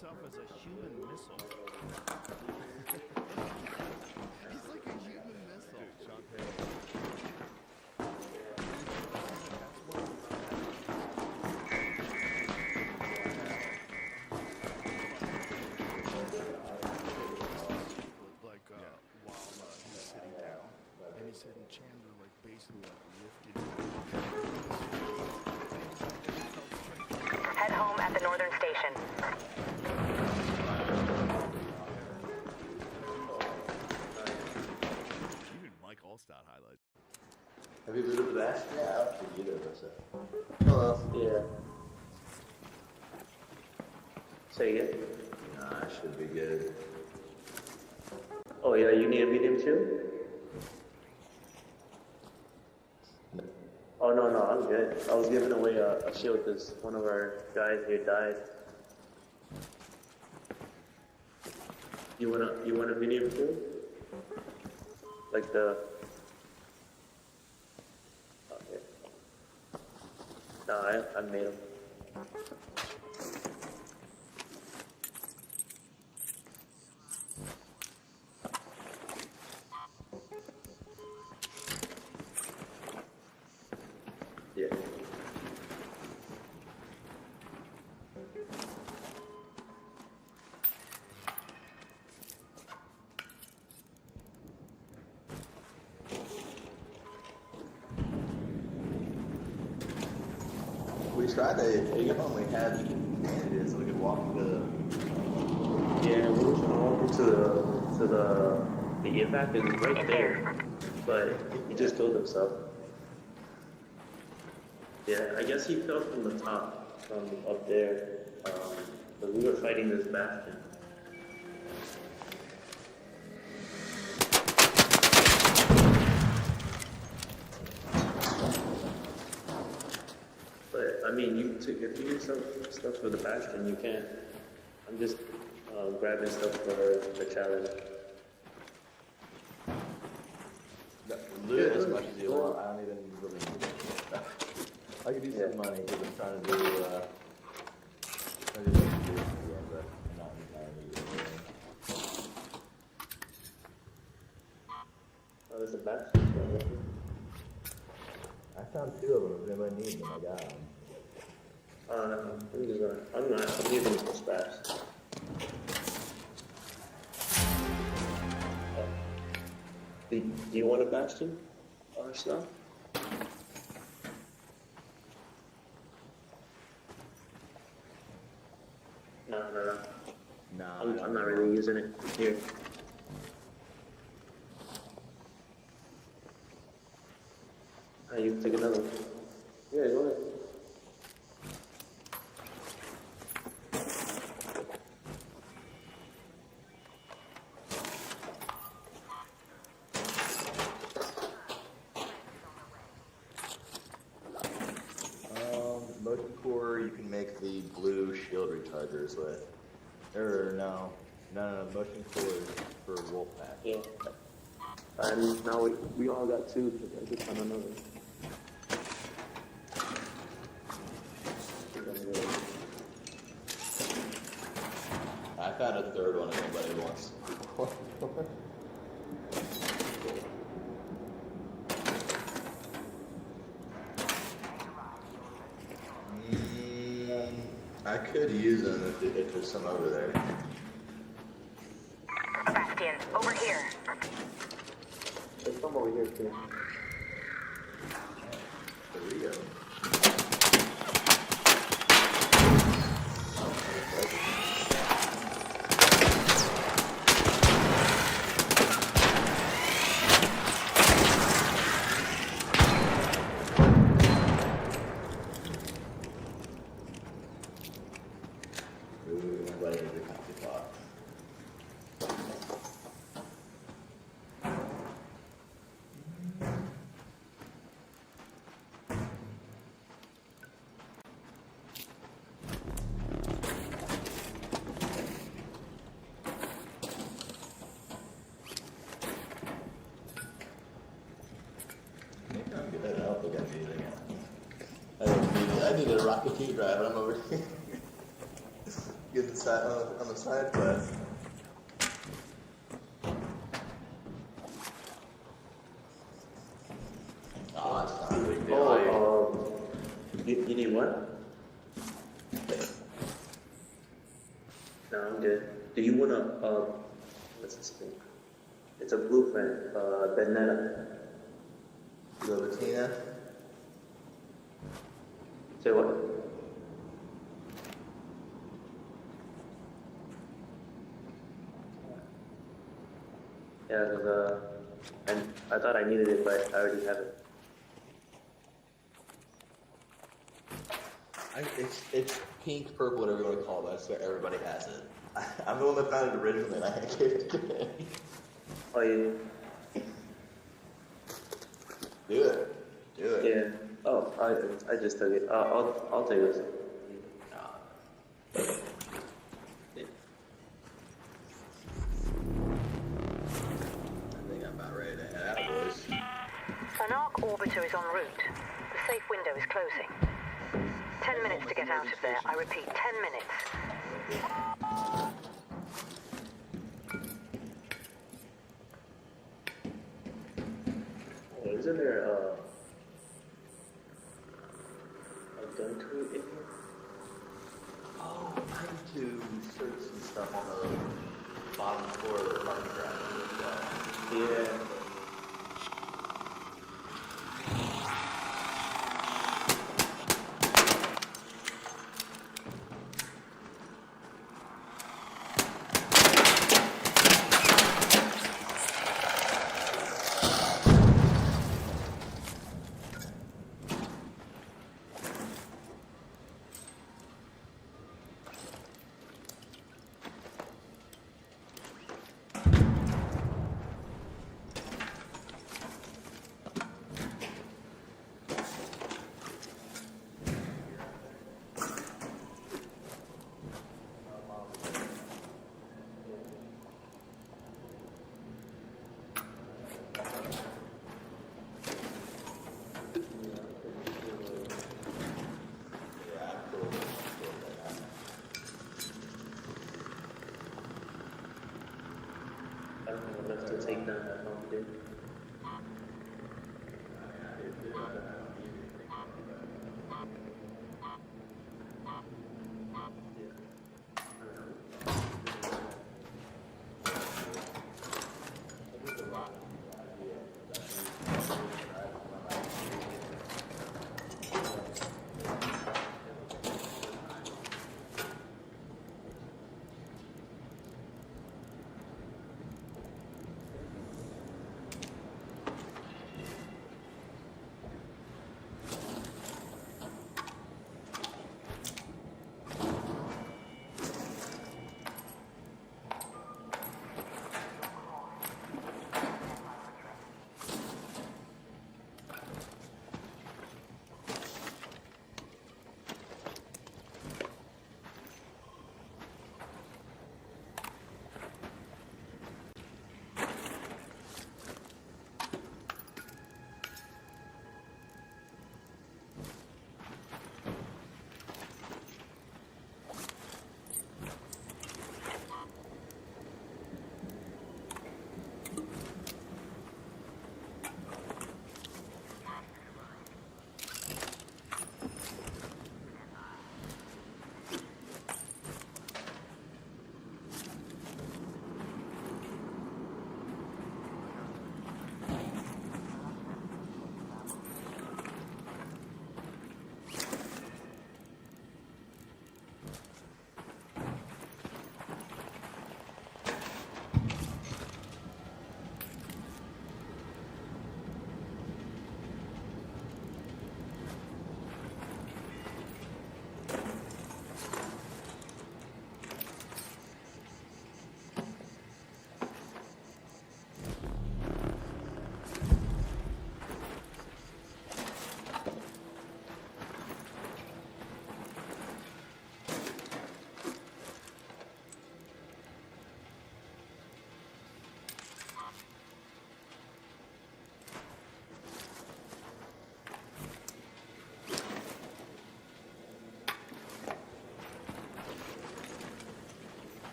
[SPEAKER 1] himself as a human missile. He's like a human missile.
[SPEAKER 2] Dude, Sean Penn.
[SPEAKER 1] Like while he was sitting down, and he said, and Chandler like basically like lifted him.
[SPEAKER 3] Head home at the northern station.
[SPEAKER 2] Even Mike Allstott highlights.
[SPEAKER 7] Have you visited that?
[SPEAKER 8] Yeah, I don't think either of us have.
[SPEAKER 7] Hello.
[SPEAKER 8] Yeah. Say again?
[SPEAKER 7] Nah, it should be good.
[SPEAKER 8] Oh yeah, you need a medium too? Oh no, I'm good. I was giving away a shield because one of our guys here died. You want a medium too? Like the... Okay. No, I made them. Yeah.
[SPEAKER 7] We tried to pick up when we had bandages so we could walk to the...
[SPEAKER 8] Yeah, we were trying to walk into the evac is right there, but he just killed himself. Yeah, I guess he fell from the top, from up there, but we were fighting this bastion. But, I mean, if you need some stuff for the bastion, you can. I'm just grabbing stuff for the challenge.
[SPEAKER 7] Loot as much as you want. I don't even really need it. I could use some money because I'm trying to do, I just need to do this again, but I'm not entirely using it.
[SPEAKER 8] Oh, there's a bastion.
[SPEAKER 7] I found 2 of them. If anybody needs them, I got them.
[SPEAKER 8] I'm using some scraps. Do you want a bastion or stuff? No.
[SPEAKER 7] Nah,
[SPEAKER 8] I'm not really using it here. You can take another one. Yeah, go ahead.
[SPEAKER 7] Motion core you can make the blue shield rechargers with. Or no, motion core is for Wolfpack.
[SPEAKER 8] Yeah. And now we all got 2, because I just found another.
[SPEAKER 7] I found a 3rd one if anybody wants. I could use them if there's some over there.
[SPEAKER 3] Bastion, over here.
[SPEAKER 8] There's some over here too.
[SPEAKER 7] There we go. I need a rocket key drive. I'm over here. get the side on the side quest. Oh, that's not a big deal.
[SPEAKER 8] You need what? No, I'm good. Do you wanna, what's this thing? It's a blueprint, Benetta.
[SPEAKER 7] Libatina.
[SPEAKER 8] Say what? Yeah, and I thought I needed it, but I already have it.
[SPEAKER 7] It's pink, purple, whatever you want to call it. I swear everybody has it. I'm the one that found it originally, and I gave it to him.
[SPEAKER 8] Oh, yeah.
[SPEAKER 7] Do it. Do it.
[SPEAKER 8] Yeah. Oh, I just took it. I'll take this.
[SPEAKER 7] I think I'm about ready to head out, boys.
[SPEAKER 3] An arc orbiter is en route. The safe window is closing. 10 minutes to get out of there. I repeat, 10 minutes.
[SPEAKER 8] Oh, isn't there a gun tool in here?
[SPEAKER 7] Oh, I need to search some stuff on the bottom floor of the parking garage as well.
[SPEAKER 8] Yeah. I don't have enough to take down that home, dude.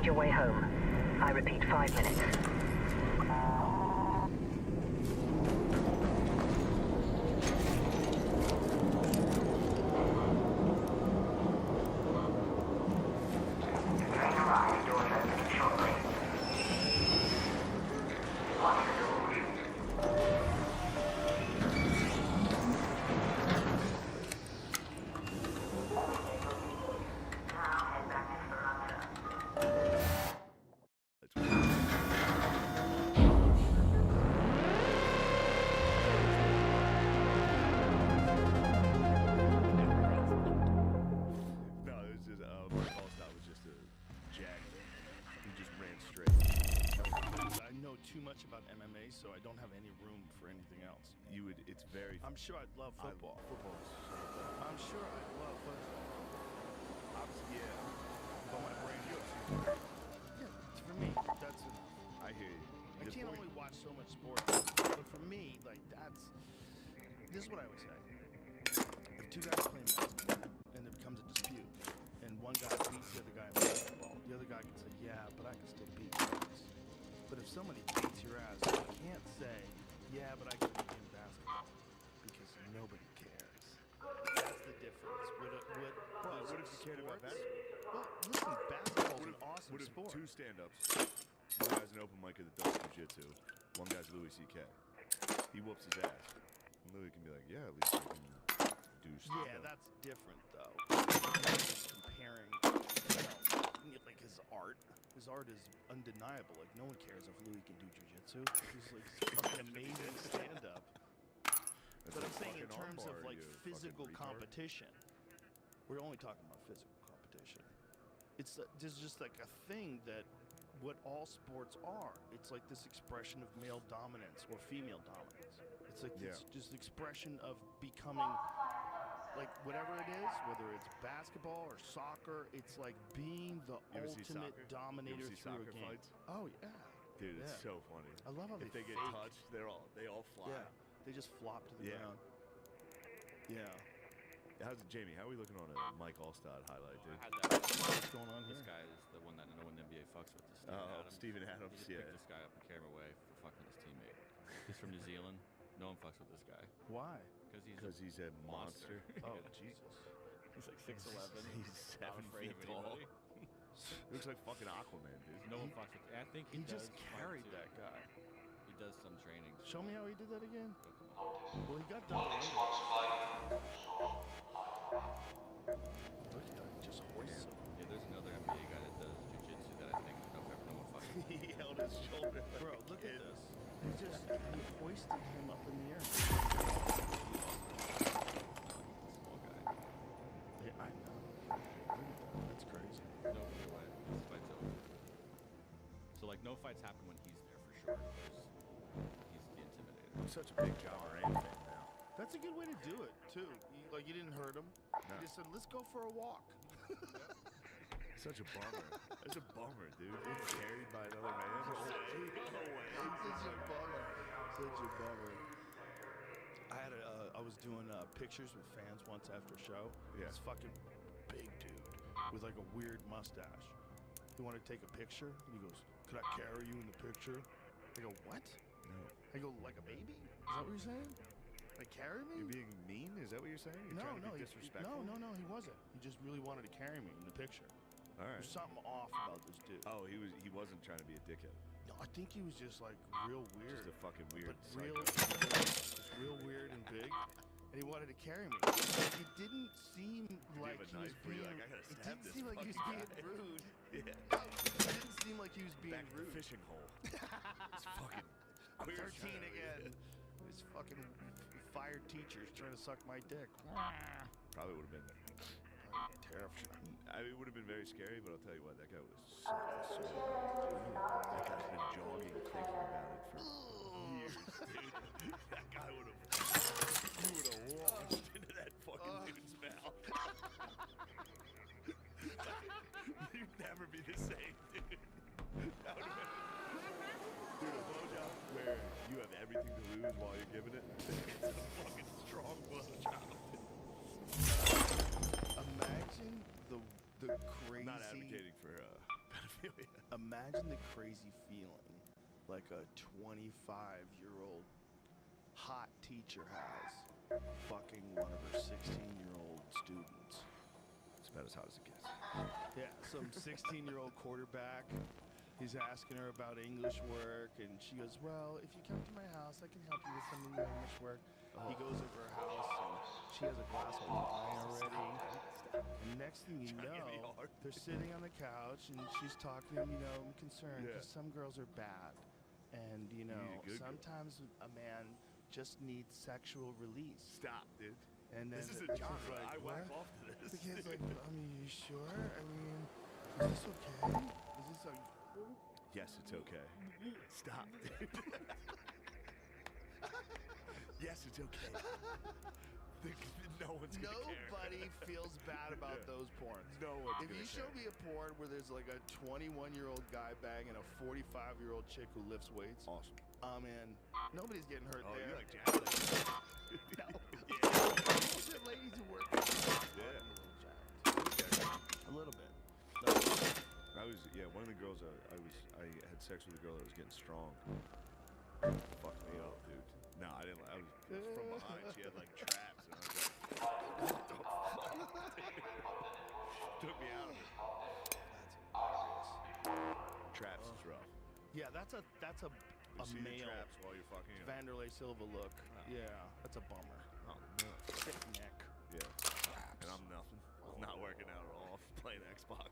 [SPEAKER 3] your way home. I repeat, 5 minutes.
[SPEAKER 2] No, it was just Mike Allstott was just a jack. He just ran straight.
[SPEAKER 1] I know too much about MMA, so I don't have any room for anything else.
[SPEAKER 2] You would. It's very.
[SPEAKER 1] I'm sure I'd love football.
[SPEAKER 2] Football.
[SPEAKER 1] I'm sure I'd love football. Obviously, yeah. But my brain goes. Yeah, for me, that's enough.
[SPEAKER 2] I hear you.
[SPEAKER 1] I
[SPEAKER 2] The
[SPEAKER 1] can't
[SPEAKER 2] point-
[SPEAKER 1] only watch so much sport, but for me, like that's. This is what I always say. If two guys play basketball and there becomes a dispute, and one guy beats the other guy in basketball, the other guy can say, "Yeah, but I can still beat you." But if somebody beats your ass, you can't say, "Yeah, but I can beat you in basketball," because nobody cares. That's the difference.
[SPEAKER 2] What if you cared about
[SPEAKER 1] sports-
[SPEAKER 2] basketball?
[SPEAKER 1] Well, listen, basketball's an awesome
[SPEAKER 2] What if
[SPEAKER 1] sport.
[SPEAKER 2] two stand-ups? One guy's an open micer that does jiu-jitsu. One guy's Louis C.K. He whoops his ass. And Louis can be like, yeah, at least I can do stuff.
[SPEAKER 1] Yeah, that's different though. Comparing, like his art. His art is undeniable. Like no one cares if Louis can do jujitsu. He's like fucking amazing stand-up. But I'm saying in terms of like physical competition, we're only talking about physical competition. It's there's just like a thing that what all sports are. It's like this expression of male dominance or female dominance. It's like it's just expression of becoming like whatever it is, whether it's basketball or soccer, it's like being the
[SPEAKER 2] You ever see
[SPEAKER 1] ultimate
[SPEAKER 2] soccer?
[SPEAKER 1] dominator
[SPEAKER 2] You ever see
[SPEAKER 1] through a
[SPEAKER 2] soccer
[SPEAKER 1] game.
[SPEAKER 2] fights?
[SPEAKER 1] Oh yeah.
[SPEAKER 2] Dude, it's
[SPEAKER 1] Yeah.
[SPEAKER 2] so funny.
[SPEAKER 1] I love how
[SPEAKER 2] if
[SPEAKER 1] they
[SPEAKER 2] get
[SPEAKER 1] fake.
[SPEAKER 2] touched, they all fly.
[SPEAKER 1] Yeah. They just flop to the
[SPEAKER 2] Yeah.
[SPEAKER 1] ground. Yeah.
[SPEAKER 2] How's it, Jamie? How are we looking on a Mike Allstott highlight,
[SPEAKER 4] I
[SPEAKER 2] dude?
[SPEAKER 4] had that.
[SPEAKER 1] What's going on
[SPEAKER 4] This
[SPEAKER 1] here?
[SPEAKER 4] guy is the one that no one in the NBA fucks with. This
[SPEAKER 2] Steven Adams,
[SPEAKER 4] He just
[SPEAKER 2] yeah.
[SPEAKER 4] picked this guy up and carried him away for fucking his teammate. He's from New Zealand. No one fucks with this guy
[SPEAKER 1] Why?
[SPEAKER 4] because
[SPEAKER 2] Because he's a monster.
[SPEAKER 1] Oh
[SPEAKER 4] Yeah.
[SPEAKER 1] Jesus.
[SPEAKER 4] He's like 6'11".
[SPEAKER 2] He's
[SPEAKER 4] not
[SPEAKER 2] 7
[SPEAKER 4] afraid
[SPEAKER 2] feet
[SPEAKER 4] of
[SPEAKER 2] tall.
[SPEAKER 4] anybody.
[SPEAKER 2] Looks like fucking Aquaman, dude.
[SPEAKER 4] No one fucks with. I think
[SPEAKER 1] He
[SPEAKER 4] does
[SPEAKER 1] just
[SPEAKER 4] fight
[SPEAKER 1] carried
[SPEAKER 4] too.
[SPEAKER 1] that guy.
[SPEAKER 4] He does some training.
[SPEAKER 1] Show me how he did that again.
[SPEAKER 4] Oh, come on.
[SPEAKER 1] Well, he got double under. Look at that, just hoists him.
[SPEAKER 4] Yeah, there's another NBA guy that does jiu-jitsu that I think no one fucks with.
[SPEAKER 2] He held his shoulder.
[SPEAKER 1] Bro, look at this. He hoisted him up in the air.
[SPEAKER 4] Small guy.
[SPEAKER 1] Yeah, I know. That's crazy.
[SPEAKER 4] No way. This fight's over. So like no fights happen when he's there for sure. He's the intimidator.
[SPEAKER 2] I'm such a big John Moran fan now.
[SPEAKER 1] That's a good way to do it too. You didn't hurt him.
[SPEAKER 2] No.
[SPEAKER 1] You just said, "Let's go for a walk."
[SPEAKER 2] Such a bummer. That's a bummer, dude. Being carried by another man. No way.
[SPEAKER 1] Such a bummer. Such a bummer. I was doing pictures with fans once after a show.
[SPEAKER 2] Yeah.
[SPEAKER 1] This fucking big dude with like a weird mustache. He wanted to take a picture, and he goes, "Could I carry you in the picture?" I go, "What?"
[SPEAKER 2] No.
[SPEAKER 1] I go, "Like a baby?" Is that what you're saying? Like carry me?
[SPEAKER 2] You're being mean? Is that what you're saying? You're trying to be disrespectful?
[SPEAKER 1] No, he wasn't. He just really wanted to carry me in the picture.
[SPEAKER 2] All right.
[SPEAKER 1] There's something off about this dude.
[SPEAKER 2] Oh, he wasn't trying to be a dickhead.
[SPEAKER 1] No, I think he was just like real weird.
[SPEAKER 2] Just a fucking weird
[SPEAKER 1] But real,
[SPEAKER 2] psycho.
[SPEAKER 1] just real weird and big. And he wanted to carry me. It didn't seem like
[SPEAKER 2] have a
[SPEAKER 1] he was
[SPEAKER 2] knife where
[SPEAKER 1] being.
[SPEAKER 2] you're like, "I gotta
[SPEAKER 1] It
[SPEAKER 2] stab
[SPEAKER 1] didn't
[SPEAKER 2] this
[SPEAKER 1] seem like he was
[SPEAKER 2] fucking
[SPEAKER 1] being
[SPEAKER 2] guy."
[SPEAKER 1] rude.
[SPEAKER 2] Yeah.
[SPEAKER 1] It didn't seem like he was being
[SPEAKER 2] Back to the
[SPEAKER 1] rude.
[SPEAKER 2] fishing hole. It's fucking
[SPEAKER 1] I'm
[SPEAKER 2] queer
[SPEAKER 1] 13
[SPEAKER 2] shadow,
[SPEAKER 1] again.
[SPEAKER 2] yeah.
[SPEAKER 1] This fucking fired teacher's trying to suck my dick.
[SPEAKER 2] Probably would have been.
[SPEAKER 1] Terrifying.
[SPEAKER 2] I mean, it would have been very scary, but I'll tell you what, that guy would have sucked the soul. That guy's been jogging thinking about it for years, dude. That guy would have. You would have launched into that fucking dude's mouth. You'd never be the same, dude. That would have been. Dude, a blowjob where you have everything to lose while you're giving it. It's a fucking strong blowjob.
[SPEAKER 1] Imagine the crazy.
[SPEAKER 2] I'm not advocating for pedophilia.
[SPEAKER 1] imagine the crazy feeling like a 25-year-old hot teacher has fucking one of her 16-year-old students.
[SPEAKER 2] It's about as hot as it gets.
[SPEAKER 1] Yeah, some 16-year-old quarterback. He's asking her about English work, and she goes, well, if you come to my house, I can help you with some of your English work. He goes over her house, and she has a glass of wine already. And next thing you know, they're sitting on the couch, and she's talking to him, I'm concerned, because some girls are bad. And, sometimes a man just needs sexual release.
[SPEAKER 2] Stop, dude.
[SPEAKER 1] And then
[SPEAKER 2] This is
[SPEAKER 1] the
[SPEAKER 2] a
[SPEAKER 1] kid's
[SPEAKER 2] genre.
[SPEAKER 1] like,
[SPEAKER 2] I whack
[SPEAKER 1] "What?"
[SPEAKER 2] off to this.
[SPEAKER 1] The kid's like, you sure? I mean, is this okay? Is this a...
[SPEAKER 2] Yes, it's okay. Stop, dude. Yes, it's okay. No one's gonna care.
[SPEAKER 1] Nobody feels bad about those porns.
[SPEAKER 2] No one's
[SPEAKER 1] If
[SPEAKER 2] gonna
[SPEAKER 1] you show
[SPEAKER 2] care.
[SPEAKER 1] me a porn where there's like a 21-year-old guy banging a 45-year-old chick who lifts weights,
[SPEAKER 2] Awesome.
[SPEAKER 1] I'm in. Nobody's getting hurt
[SPEAKER 2] Oh,
[SPEAKER 1] there.
[SPEAKER 2] you like Jack?
[SPEAKER 1] No. The ladies who work there
[SPEAKER 2] Yeah.
[SPEAKER 1] a little bit.
[SPEAKER 2] One of the girls I had sex with a girl that was getting strong. Fucked me up, dude. No, I didn't. I was from behind. She had like traps, and I was like, what the fuck? Took me out of it. Traps is rough.
[SPEAKER 1] Yeah, that's a
[SPEAKER 2] You see the
[SPEAKER 1] male
[SPEAKER 2] traps while you're fucking.
[SPEAKER 1] Vanderlei Silva look. Yeah, that's a bummer.
[SPEAKER 2] Oh no.
[SPEAKER 1] Thick neck.
[SPEAKER 2] Yeah. And I'm nothing. Not working out at all. Playing Xbox.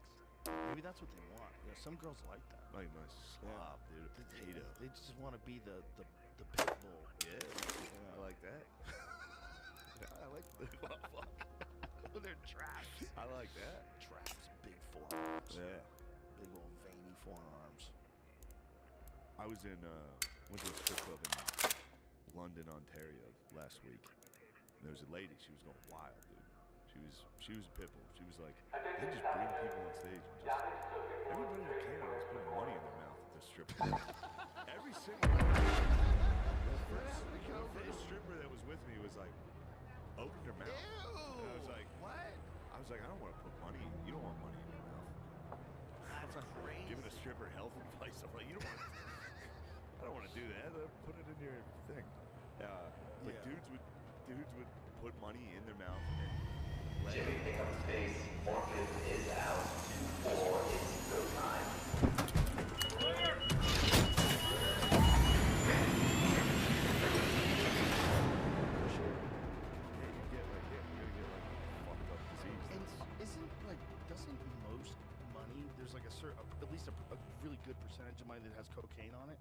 [SPEAKER 1] Maybe that's what they want. Some girls like that.
[SPEAKER 2] Like nice slob, dude. A potato.
[SPEAKER 1] They just want to be the pit bull.
[SPEAKER 2] Yeah. I like that. I like the fuck.
[SPEAKER 1] They're traps.
[SPEAKER 2] I like that.
[SPEAKER 1] Traps, big forearms.
[SPEAKER 2] Yeah.
[SPEAKER 1] Big old veiny forearms.
[SPEAKER 2] I was in went to a strip club in London, Ontario last week. And there was a lady. She was going wild, dude. She was a pit bull. She was like, they just bring people on stage and just everybody in Canada was putting money in their mouth at the strip club. Every single the first stripper that was with me was like, open your mouth.
[SPEAKER 1] Ew.
[SPEAKER 2] And I was like,
[SPEAKER 1] What?
[SPEAKER 2] I was like, I don't want to put money in. You don't want money in your mouth.
[SPEAKER 1] That's crazy.
[SPEAKER 2] Giving a stripper health advice. I'm like, you don't want to. I don't want to do that. Put it in your thing. But
[SPEAKER 1] Yeah.
[SPEAKER 2] dudes would put money in their mouth and let
[SPEAKER 9] Jimmy, pick up space. Orchid is out. 4, it's go time.
[SPEAKER 2] fucked up disease.
[SPEAKER 1] And isn't doesn't most money, there's like a certain, at least a really good percentage of money that has cocaine on it?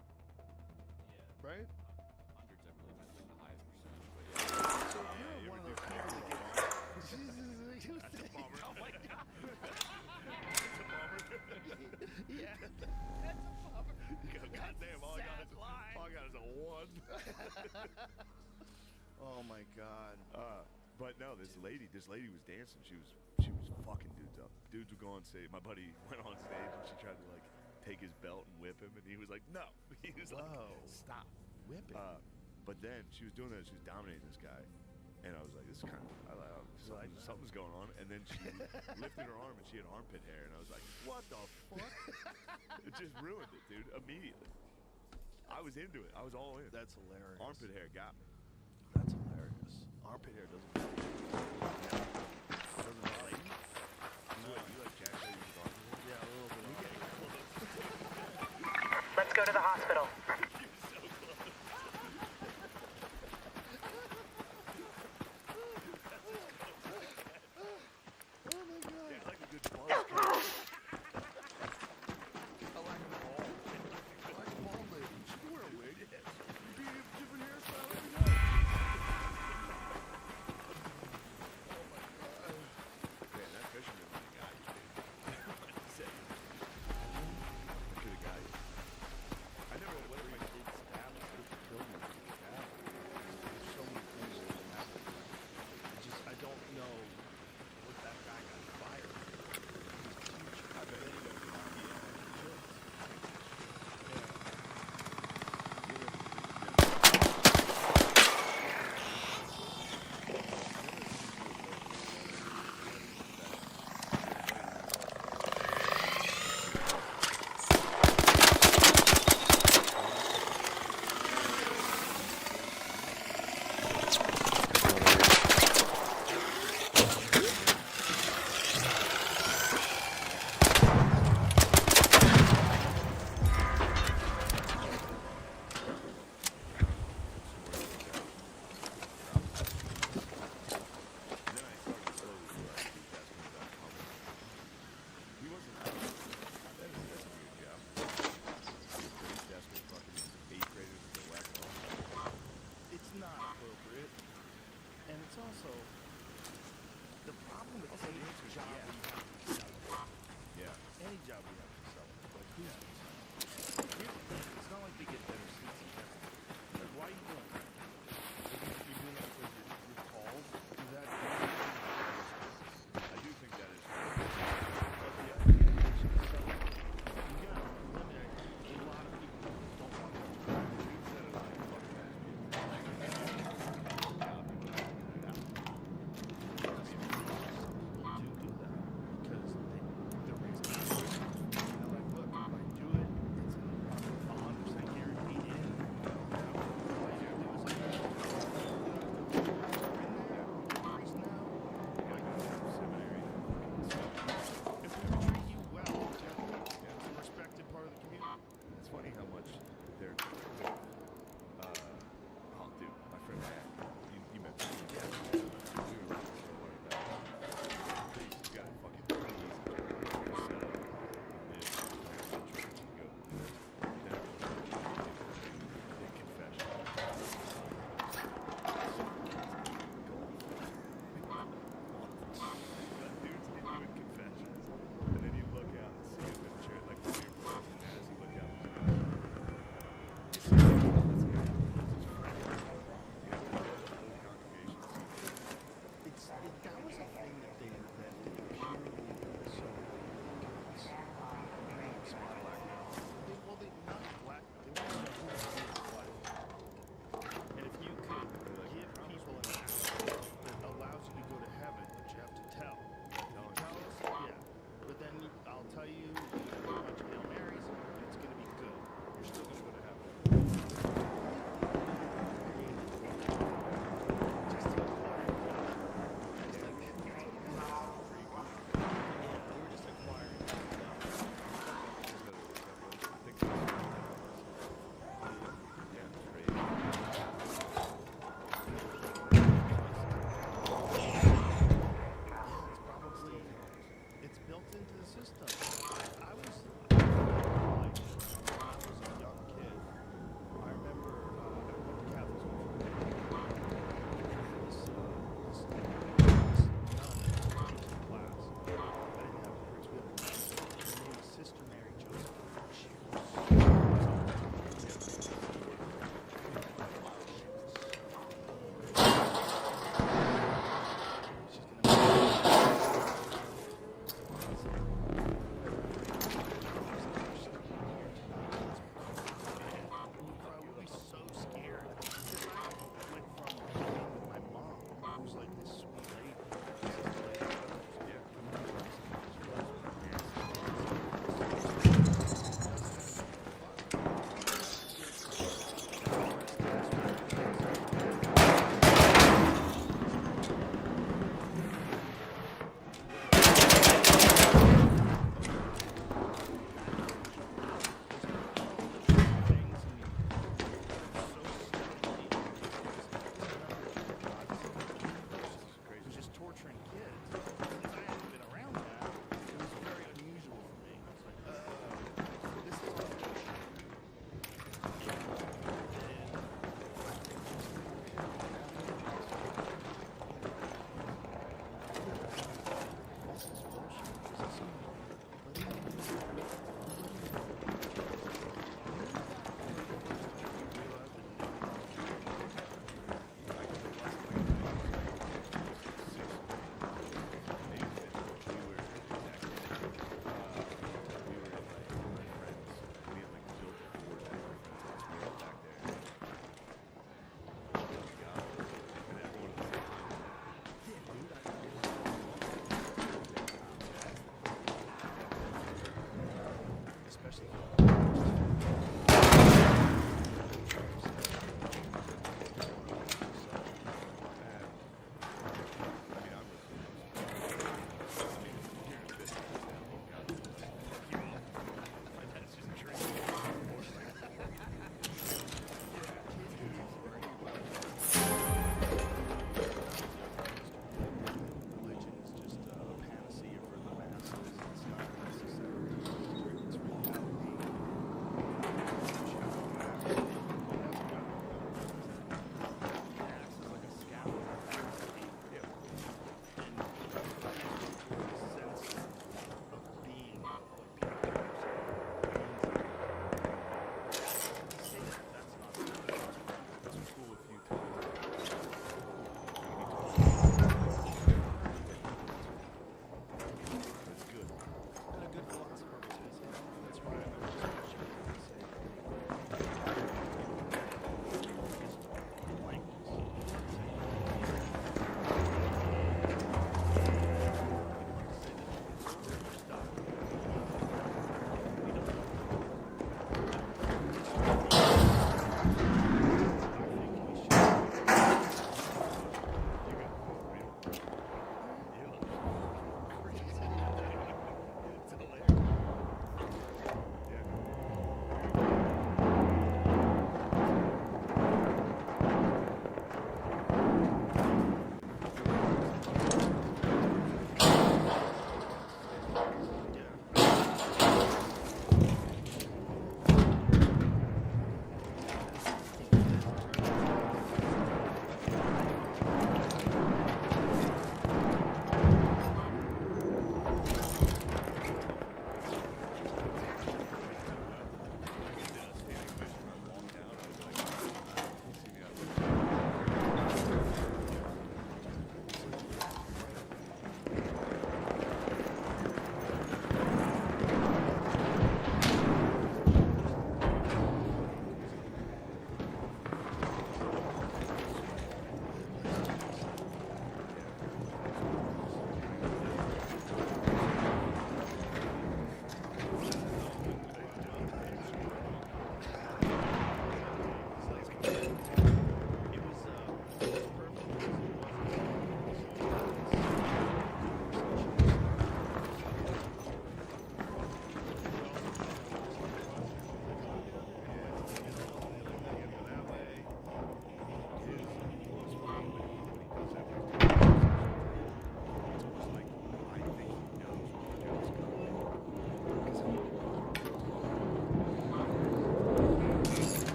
[SPEAKER 4] Yeah.
[SPEAKER 1] Right?
[SPEAKER 4] Hundreds, I believe, that's like the highest percentage. But yeah.
[SPEAKER 1] So if you're
[SPEAKER 2] you
[SPEAKER 1] one of
[SPEAKER 2] ever
[SPEAKER 1] those
[SPEAKER 2] do
[SPEAKER 1] people that
[SPEAKER 2] cocaine?
[SPEAKER 1] That's a bummer. Oh my god. Yeah. That's a bummer.
[SPEAKER 2] Goddamn, all I got is a 1.
[SPEAKER 1] Oh my god.
[SPEAKER 2] But no, this lady was dancing. She was fucking dudes up. Dudes would go on stage. My buddy went on stage and she tried to like take his belt and whip him, and he was like, no. He was like, stop.
[SPEAKER 1] Whip it.
[SPEAKER 2] But then she was doing that. She was dominating this guy, and I was like, this is kind of something's going on. And then she lifted her arm, and she had armpit hair, and I was like, what the fuck? It just ruined it, dude. Immediately. I was into it. I was all in.
[SPEAKER 1] That's hilarious.
[SPEAKER 2] Armpit hair got me.
[SPEAKER 1] That's hilarious. Armpit hair doesn't bother me. Doesn't bother me.
[SPEAKER 2] You like Jack?
[SPEAKER 1] Yeah, a little bit.
[SPEAKER 3] Let's go to the hospital.
[SPEAKER 1] Oh my god.
[SPEAKER 2] Yeah, I like a good buzz.
[SPEAKER 1] I like a ball. I like a ball lady. She can wear a wig. Be a different hairstyle every night. Oh my god.
[SPEAKER 2] Man, that fisherman would have got you, dude. Could have got you. I never went away from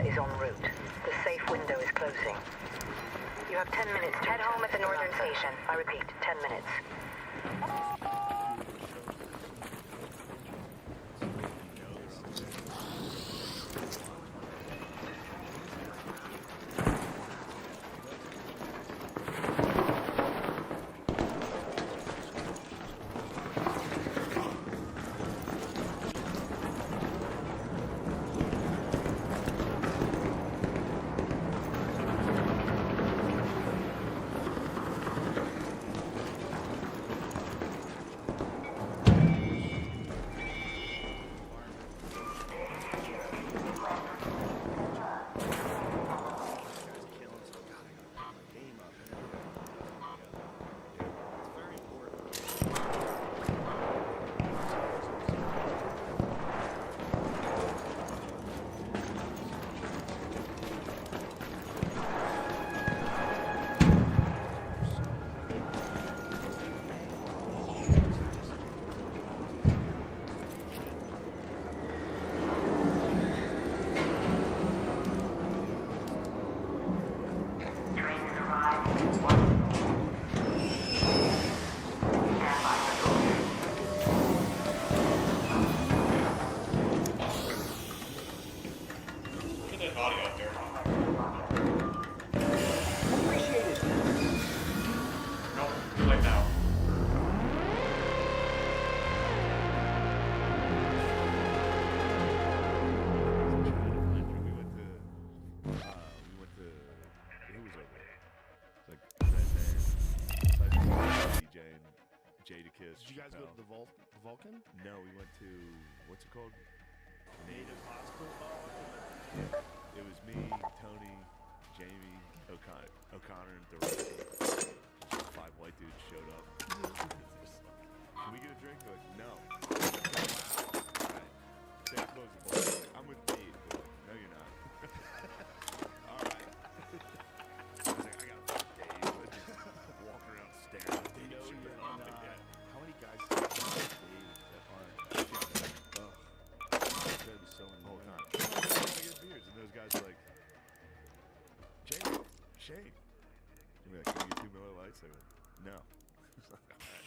[SPEAKER 3] is en route. The safe window is closing. You have 10 minutes to
[SPEAKER 10] Head home at the northern station.
[SPEAKER 3] I repeat, 10 minutes.
[SPEAKER 1] Did you guys go to the Vulcan?
[SPEAKER 2] No, we went to, what's it called?
[SPEAKER 1] Native Hospital?
[SPEAKER 2] It was me, Tony, Jamie, O'Connor, and Durant. 5 white dudes showed up. Can we get a drink? They're like, no. Alright. They closed the bar. Like, I'm with Dave. They're like, no, you're not. Alright. I was like, I gotta fuck Dave. I just walk around staring at Dave.
[SPEAKER 1] How many guys have Dave that aren't? Ugh. It's gotta be so
[SPEAKER 2] Whole
[SPEAKER 1] annoying.
[SPEAKER 2] time. I want to get beers. And those guys are like, Jamie, Shane. And we're like, can we get 2 Miller Lights? They were like, no. Alright.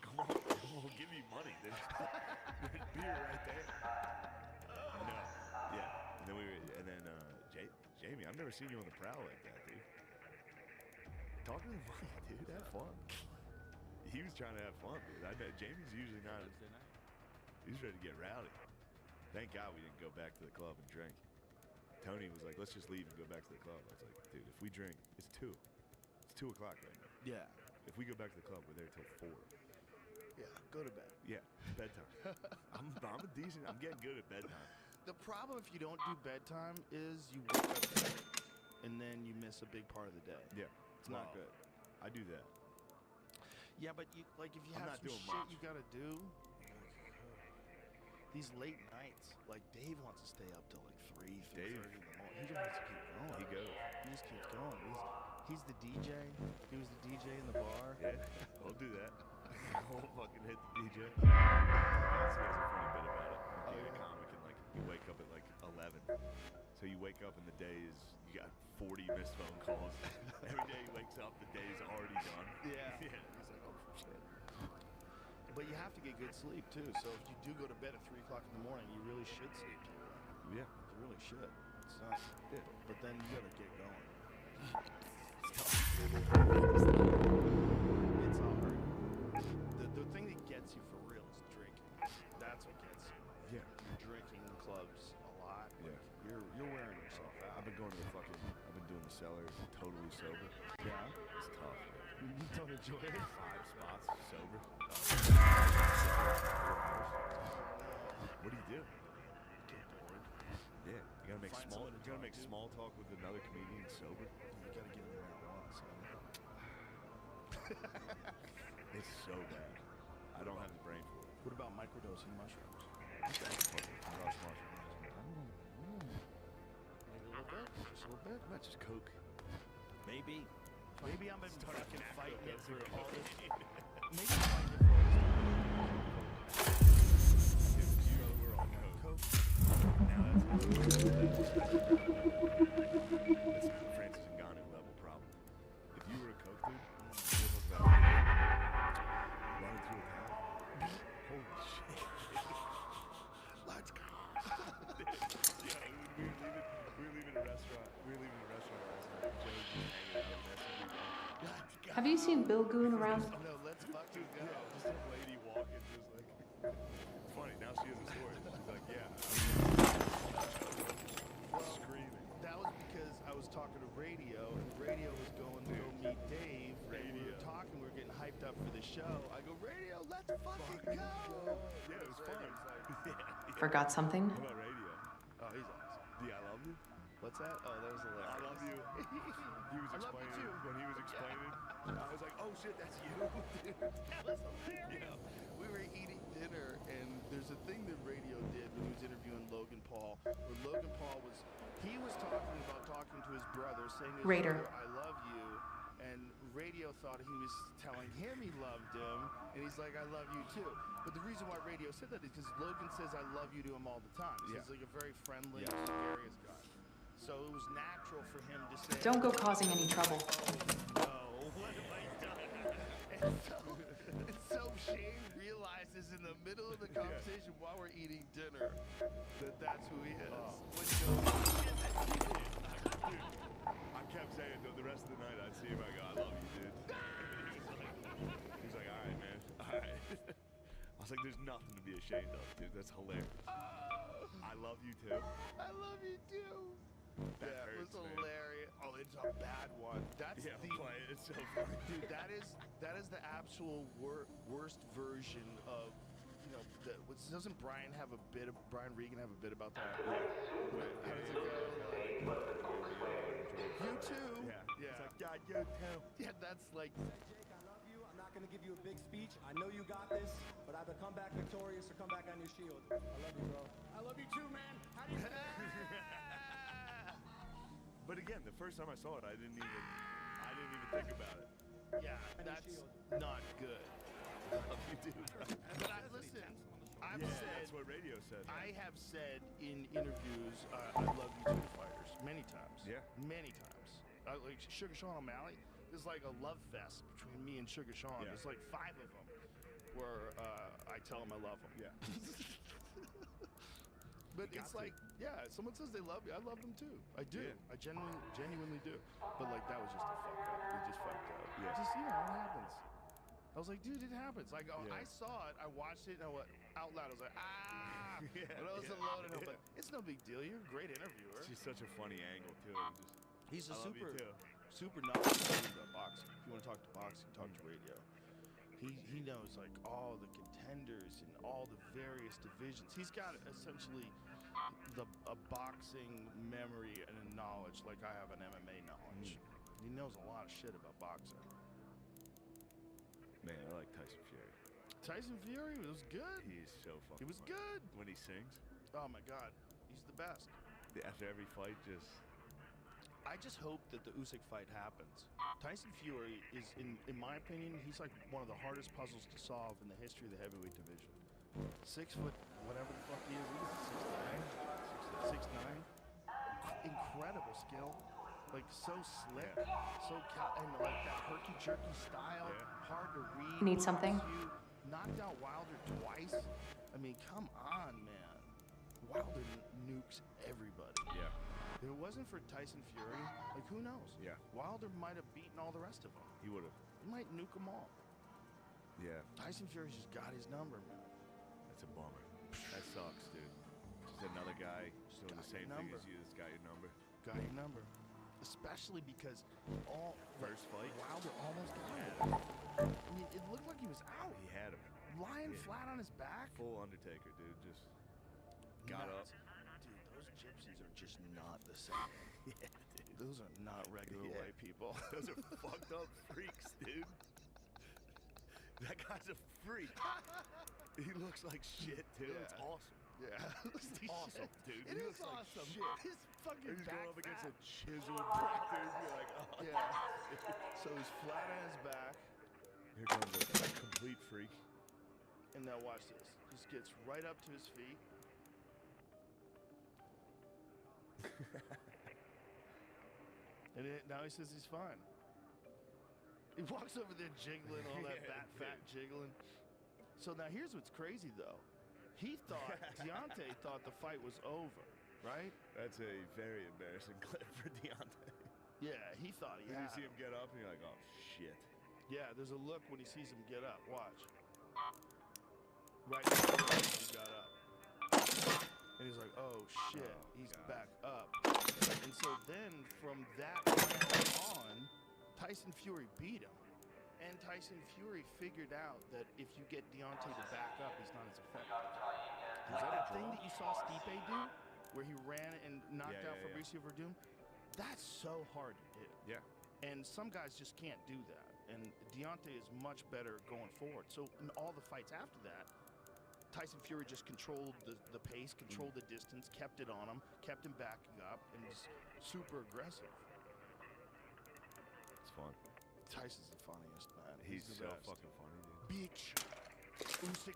[SPEAKER 2] Come on, give me money. There's beer right there. No. Yeah. And then Jamie, I've never seen you on the prowl like that, dude. Talk to the mic, dude. Have fun. He was trying to have fun, dude. I know Jamie's usually not.
[SPEAKER 4] Wednesday night.
[SPEAKER 2] He's ready to get rowdy. Thank God we didn't go back to the club and drink. Tony was like, let's just leave and go back to the club. I was like, dude, if we drink, it's 2. It's 2 o'clock right now.
[SPEAKER 1] Yeah.
[SPEAKER 2] If we go back to the club, we're there till 4.
[SPEAKER 1] Yeah. Go to bed.
[SPEAKER 2] Yeah, bedtime. I'm getting good at bedtime.
[SPEAKER 1] The problem if you don't do bedtime is you wake up late, and then you miss a big part of the day.
[SPEAKER 2] Yeah.
[SPEAKER 1] It's not good.
[SPEAKER 2] I do that.
[SPEAKER 1] Yeah, but you if you
[SPEAKER 2] I'm
[SPEAKER 1] have
[SPEAKER 2] not
[SPEAKER 1] some
[SPEAKER 2] doing
[SPEAKER 1] shit
[SPEAKER 2] much.
[SPEAKER 1] you gotta do, these late nights, like Dave wants to stay up till like 3:30 in the morning. He just wants to keep going.
[SPEAKER 2] He goes.
[SPEAKER 1] He just keeps going. He's the DJ. He was the DJ in the bar.
[SPEAKER 2] Yeah, we'll do that. We'll fucking hit the DJ. He has a funny bit about it. Being a comic and like you wake up at like 11. So you wake up and the day is, you got 40 missed phone calls. Every day he wakes up, the day's already done.
[SPEAKER 1] Yeah.
[SPEAKER 2] Yeah. He's like, oh shit.
[SPEAKER 1] But you have to get good sleep too. So if you do go to bed at 3 o'clock in the morning, you really should sleep till then.
[SPEAKER 2] Yeah.
[SPEAKER 1] You really should. It's not.
[SPEAKER 2] Yeah.
[SPEAKER 1] But then you gotta get going. It's hard. The thing that gets you for real is drinking. That's what gets you.
[SPEAKER 2] Yeah.
[SPEAKER 1] You're drinking in clubs a lot.
[SPEAKER 2] Yeah.
[SPEAKER 1] You're wearing yourself out.
[SPEAKER 2] I've been going to the fucking, I've been doing the cellar totally sober.
[SPEAKER 1] Yeah.
[SPEAKER 2] It's tough, man.
[SPEAKER 1] You don't enjoy it?
[SPEAKER 2] 5 spots sober. What do you do?
[SPEAKER 1] Get bored.
[SPEAKER 2] Yeah, you gotta make
[SPEAKER 1] Find
[SPEAKER 2] small.
[SPEAKER 1] someone to
[SPEAKER 2] You gotta
[SPEAKER 1] talk
[SPEAKER 2] make
[SPEAKER 1] to.
[SPEAKER 2] small talk with another comedian sober.
[SPEAKER 1] You gotta get in there at once.
[SPEAKER 2] It's so bad. I don't have the brain for it.
[SPEAKER 1] What about microdosing mushrooms?
[SPEAKER 2] Crush mushrooms.
[SPEAKER 1] Maybe a little bit. Just a little bit.
[SPEAKER 2] Not just coke.
[SPEAKER 1] Maybe. Maybe I've been fucking fighting it for all this. Maybe
[SPEAKER 2] Dude,
[SPEAKER 1] fighting it for all this.
[SPEAKER 2] we're on coke.
[SPEAKER 1] Coke.
[SPEAKER 2] Now that's
[SPEAKER 5] Have you seen Bill Goon around?
[SPEAKER 1] Oh no, let's fucking go.
[SPEAKER 2] Yeah, just some lady walking, just like. Funny, now she has a story. She's like, yeah. Screaming.
[SPEAKER 1] That was because I was talking to Radio, and Radio was going to go meet Dave. And we were talking, we were getting hyped up for the show. I go, Radio, let's fucking go.
[SPEAKER 2] Yeah, it was fun.
[SPEAKER 5] Forgot something?
[SPEAKER 2] How about Radio?
[SPEAKER 1] Oh, he's awesome.
[SPEAKER 2] The I love you?
[SPEAKER 1] What's that? Oh, that was hilarious.
[SPEAKER 2] I love you. He was
[SPEAKER 1] I love you
[SPEAKER 2] explaining
[SPEAKER 1] too.
[SPEAKER 2] when he was explaining. I was like, oh shit, that's you.
[SPEAKER 1] That was hilarious. We were eating dinner, and there's a thing that Radio did when he was interviewing Logan Paul, where Logan Paul was talking about talking to his brother, saying to his
[SPEAKER 5] Raider.
[SPEAKER 1] brother, I love you, and Radio thought he was telling him he loved him, and he's like, I love you too. But the reason why Radio said that is because Logan says I love you to him all the time. He's like a very friendly, gregarious guy. So it was natural for him to say,
[SPEAKER 5] Don't go causing any trouble.
[SPEAKER 1] no, what have I done? And so Shane realizes in the middle of the conversation while we're eating dinner that that's who he is.
[SPEAKER 2] I kept saying though, the rest of the night I'd see him, I go, I love you, dude. He's like, all right, man, all right. I was like, there's nothing to be ashamed of, dude. That's hilarious. I love you too.
[SPEAKER 1] I love you too.
[SPEAKER 2] That
[SPEAKER 1] That was
[SPEAKER 2] hurts, man.
[SPEAKER 1] hilarious. Oh, it's a bad one. That's
[SPEAKER 2] Yeah,
[SPEAKER 1] the
[SPEAKER 2] play it. It's so funny.
[SPEAKER 1] dude. That is the actual worst version of doesn't Brian have a bit of Brian Regan have a bit about that? How does it go? You too.
[SPEAKER 2] Yeah. It's like, God, you too.
[SPEAKER 1] Yeah, that's like.
[SPEAKER 10] Jake, I love you. I'm not going to give you a big speech. I know you got this, but either come back victorious or come back on your shield. I love you, bro. I love you too, man. How do you
[SPEAKER 2] But again, the first time I saw it, I didn't even think about it.
[SPEAKER 1] Yeah, that's not good. I love you too. But I've said.
[SPEAKER 2] That's what Radio said.
[SPEAKER 1] I have said in interviews, I love you too to fighters many times.
[SPEAKER 2] Yeah.
[SPEAKER 1] Many times. Like Sugar Sean O'Malley, there's like a love fest between me and Sugar Sean.
[SPEAKER 2] Yeah.
[SPEAKER 1] There's like 5 of them where I tell him I love him.
[SPEAKER 2] Yeah.
[SPEAKER 1] But
[SPEAKER 2] You
[SPEAKER 1] it's
[SPEAKER 2] got
[SPEAKER 1] like, yeah, someone says they love you, I love them too. I do.
[SPEAKER 2] Yeah.
[SPEAKER 1] I genuinely do. But like that was just a fuck up. It just fucked up.
[SPEAKER 2] Yeah.
[SPEAKER 1] Just, it happens. I was like, dude, it happens. Like,
[SPEAKER 2] Yeah.
[SPEAKER 1] I saw it, I watched it, and I went out loud. I was like, ah!
[SPEAKER 2] Yeah,
[SPEAKER 1] But I was
[SPEAKER 2] yeah,
[SPEAKER 1] alone, and I'm
[SPEAKER 2] yeah.
[SPEAKER 1] like, it's no big deal. You're a great interviewer.
[SPEAKER 2] It's just such a funny angle too.
[SPEAKER 1] He's a
[SPEAKER 2] I love you
[SPEAKER 1] super
[SPEAKER 2] too.
[SPEAKER 1] knowledgeable about boxing. If you want to talk to boxing, talk to Radio. He knows like all the contenders and all the various divisions. He's got essentially a boxing memory and a knowledge like I have an MMA knowledge. He knows a lot of shit about boxing.
[SPEAKER 2] Man, I like Tyson Fury.
[SPEAKER 1] Tyson Fury was good.
[SPEAKER 2] He's so fucking.
[SPEAKER 1] He was
[SPEAKER 2] funny.
[SPEAKER 1] good.
[SPEAKER 2] When he sings.
[SPEAKER 1] Oh my God, he's the best.
[SPEAKER 2] After every fight,
[SPEAKER 1] I just hope that the Usyk fight happens. Tyson Fury is, in my opinion, he's like one of the hardest puzzles to solve in the history of the heavyweight division. 6 foot, whatever the fuck he is, what is it, 6'9"? 6'9"? Incredible skill. Like so slick, and like that herky-jerky style, hard to read.
[SPEAKER 5] Need something?
[SPEAKER 1] You knocked out Wilder twice. I mean, come on, man. Wilder nukes everybody.
[SPEAKER 2] Yeah.
[SPEAKER 1] If it wasn't for Tyson Fury, like who knows?
[SPEAKER 2] Yeah.
[SPEAKER 1] Wilder might have beaten all the rest of them.
[SPEAKER 2] He would have.
[SPEAKER 1] He might nuke them all.
[SPEAKER 2] Yeah.
[SPEAKER 1] Tyson Fury's just got his number, man.
[SPEAKER 2] That's a bummer. That sucks, dude. Just another guy just doing
[SPEAKER 1] Got
[SPEAKER 2] the same
[SPEAKER 1] your
[SPEAKER 2] thing
[SPEAKER 1] number.
[SPEAKER 2] as you that's got your number.
[SPEAKER 1] Got your number. Especially because
[SPEAKER 2] First fight.
[SPEAKER 1] Wilder almost got him. I mean, it looked like he was out.
[SPEAKER 2] He had him.
[SPEAKER 1] Lying
[SPEAKER 2] Yeah.
[SPEAKER 1] flat on his back.
[SPEAKER 2] Full Undertaker, dude. Just got
[SPEAKER 1] Nuts.
[SPEAKER 2] up.
[SPEAKER 1] Dude, those gypsies are just not the same.
[SPEAKER 2] Yeah, dude.
[SPEAKER 1] Those are not regular
[SPEAKER 2] Yeah.
[SPEAKER 1] white people.
[SPEAKER 2] Those are fucked up freaks, dude. That guy's a freak. He looks like shit, too. It's
[SPEAKER 1] Yeah.
[SPEAKER 2] awesome.
[SPEAKER 1] Yeah.
[SPEAKER 2] It's awesome, dude.
[SPEAKER 1] It
[SPEAKER 2] He
[SPEAKER 1] is
[SPEAKER 2] looks like
[SPEAKER 1] awesome.
[SPEAKER 2] shit.
[SPEAKER 1] His fucking
[SPEAKER 2] And he's
[SPEAKER 1] back
[SPEAKER 2] going up against
[SPEAKER 1] fat.
[SPEAKER 2] a chiseled brick, dude. You're like, oh.
[SPEAKER 1] Yeah. So he's flat on his back.
[SPEAKER 2] Here comes a complete freak.
[SPEAKER 1] And now watch this. Just gets right up to his feet. And now he says he's fine. He walks over there jiggling, all that fat jiggling. So now here's what's crazy though. He thought, Deontay thought the fight was over, right?
[SPEAKER 2] That's a very embarrassing clip for Deontay.
[SPEAKER 1] Yeah, he thought he
[SPEAKER 2] Then you
[SPEAKER 1] had
[SPEAKER 2] see
[SPEAKER 1] him.
[SPEAKER 2] him get up and you're like, oh, shit.
[SPEAKER 1] Yeah, there's a look when he sees him get up. Watch. Right before he got up. And he's like, oh shit, he's back up. And so then from that round on, Tyson Fury beat him. And Tyson Fury figured out that if you get Deontay to back up, he's not as effective. Is that a thing that you saw Stipe do? Where he ran and knocked out Fabricio Verdum? That's so hard to do.
[SPEAKER 2] Yeah.
[SPEAKER 1] And some guys just can't do that. And Deontay is much better going forward. So in all the fights after that, Tyson Fury just controlled the pace, controlled the distance, kept it on him, kept him backing up, and was super aggressive.
[SPEAKER 2] It's fun.
[SPEAKER 1] Tyson's the funniest, man.
[SPEAKER 2] He's
[SPEAKER 1] the
[SPEAKER 2] so
[SPEAKER 1] best.
[SPEAKER 2] fucking funny, dude.
[SPEAKER 1] Bitch. Usyk.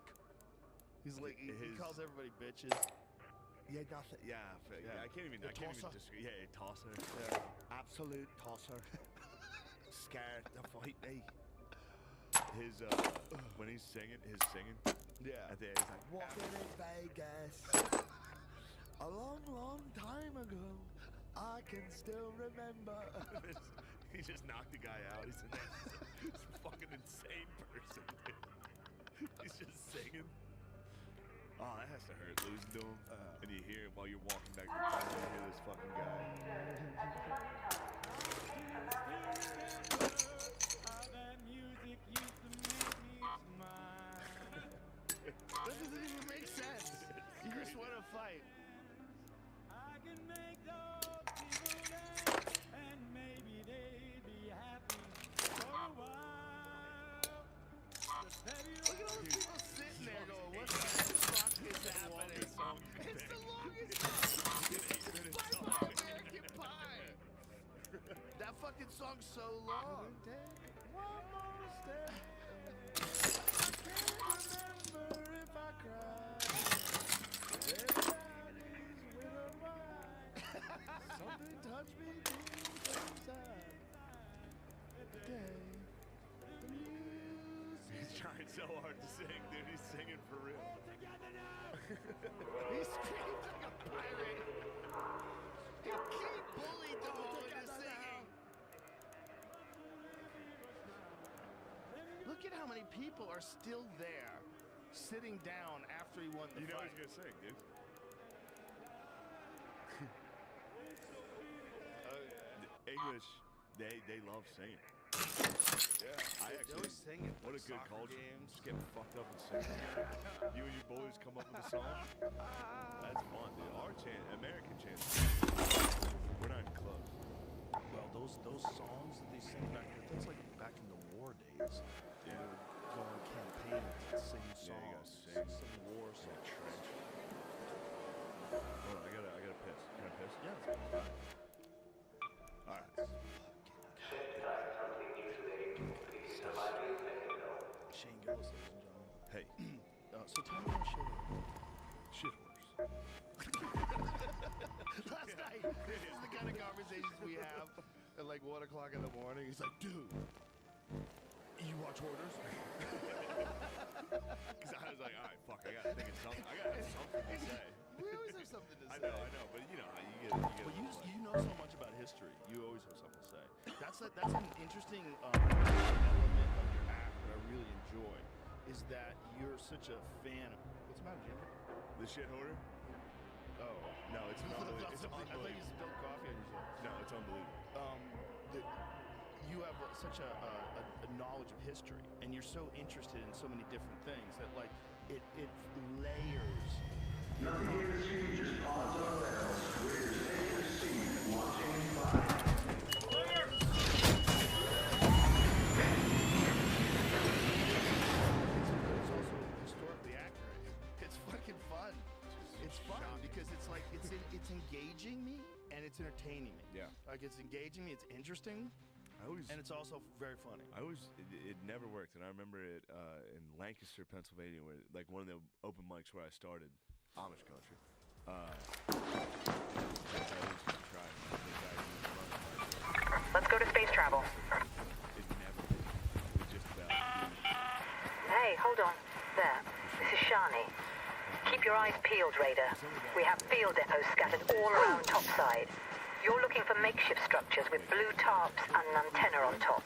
[SPEAKER 1] He's like, he calls everybody bitches.
[SPEAKER 2] Yeah, that's it. Yeah, I can't even disagree. Yeah, tosser.
[SPEAKER 1] Yeah.
[SPEAKER 2] Absolute tosser. Scared to fight me. His when he's singing,
[SPEAKER 1] Yeah.
[SPEAKER 2] at the end he's like, walking in Vegas a long, long time ago. I can still remember. He just knocked the guy out. He's a fucking insane person, dude. He's just singing. Oh, that has to hurt losing to him. And you hear it while you're walking back to the car. You hear this fucking guy.
[SPEAKER 1] That doesn't even make sense. You just want to fight.
[SPEAKER 10] I can make those people dance, and maybe they'd be happy for a while.
[SPEAKER 1] Look at all those people sitting there going, what the fuck is happening? It's the longest song. It's by far American Pie. That fucking song's so long.
[SPEAKER 10] One more step. I can't remember if I cried. Everybody's with a wine. Something touched me deep inside. Today, the music.
[SPEAKER 2] He's trying so hard to sing, dude. He's singing for real.
[SPEAKER 10] Together now.
[SPEAKER 1] He screams like a pirate. He bullied them all into singing. Look at how many people are still there, sitting down after he won the
[SPEAKER 2] You know
[SPEAKER 1] fight.
[SPEAKER 2] he's gonna sing, dude. English, they love singing.
[SPEAKER 1] Yeah,
[SPEAKER 2] I
[SPEAKER 1] they
[SPEAKER 2] actually
[SPEAKER 1] always sing it.
[SPEAKER 2] What a good
[SPEAKER 1] soccer
[SPEAKER 2] culture.
[SPEAKER 1] games.
[SPEAKER 2] Just getting fucked up and singing. You and your boys come up with a song. That's fun, dude. Our chant, American chant. We're not even close.
[SPEAKER 1] Well, those songs that they sing that's like back in the war days.
[SPEAKER 2] Yeah.
[SPEAKER 1] They would go on campaign and sing songs.
[SPEAKER 2] Yeah, you gotta sing.
[SPEAKER 1] war songs.
[SPEAKER 2] Hold on, I gotta piss. Can I piss?
[SPEAKER 1] Yeah, that's good.
[SPEAKER 2] All right.
[SPEAKER 1] Shane Gillis, ladies and gentlemen.
[SPEAKER 2] Hey,
[SPEAKER 1] So tell me about
[SPEAKER 2] shit horse.
[SPEAKER 1] Last night, this is the kind of conversations we have at like 1 o'clock in the morning. He's like, dude, you watch Hoarders?
[SPEAKER 2] Because I was like, all right, fuck, I gotta think of something. I gotta have something to say.
[SPEAKER 1] We always have something to say.
[SPEAKER 2] I know, but you know how you get.
[SPEAKER 1] But you know so much about history. You always have something to say. That's an interesting element of your act that I really enjoy. Is that you're such a fan of... What's the matter, Jimmy?
[SPEAKER 2] The shit hoarder?
[SPEAKER 1] Oh.
[SPEAKER 2] No, it's unbelievable. It's
[SPEAKER 1] I thought you
[SPEAKER 2] unbelievable.
[SPEAKER 1] spilled coffee on yourself.
[SPEAKER 2] No, it's unbelievable.
[SPEAKER 1] You have such a knowledge of history, and you're so interested in so many different things that like it layers.
[SPEAKER 11] Nothing here is huge as pods or rails. We're safe to see, watching and flying.
[SPEAKER 1] It's also historically accurate. It's fucking fun. It's fun because it's like it's engaging me and it's entertaining me.
[SPEAKER 2] Yeah.
[SPEAKER 1] Like it's engaging me. It's interesting. And it's also very funny.
[SPEAKER 2] It never worked, and I remember it in Lancaster, Pennsylvania, where like one of the open mics where I started, Amish country.
[SPEAKER 3] Let's go to space travel.
[SPEAKER 2] It never did. It was just about.
[SPEAKER 3] Hey, hold on. There. This is Shani. Keep your eyes peeled, Raider. We have field depots scattered all around topside. You're looking for makeshift structures with blue tarps and an antenna on top.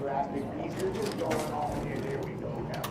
[SPEAKER 11] graphic pieces is going on here. There we go now.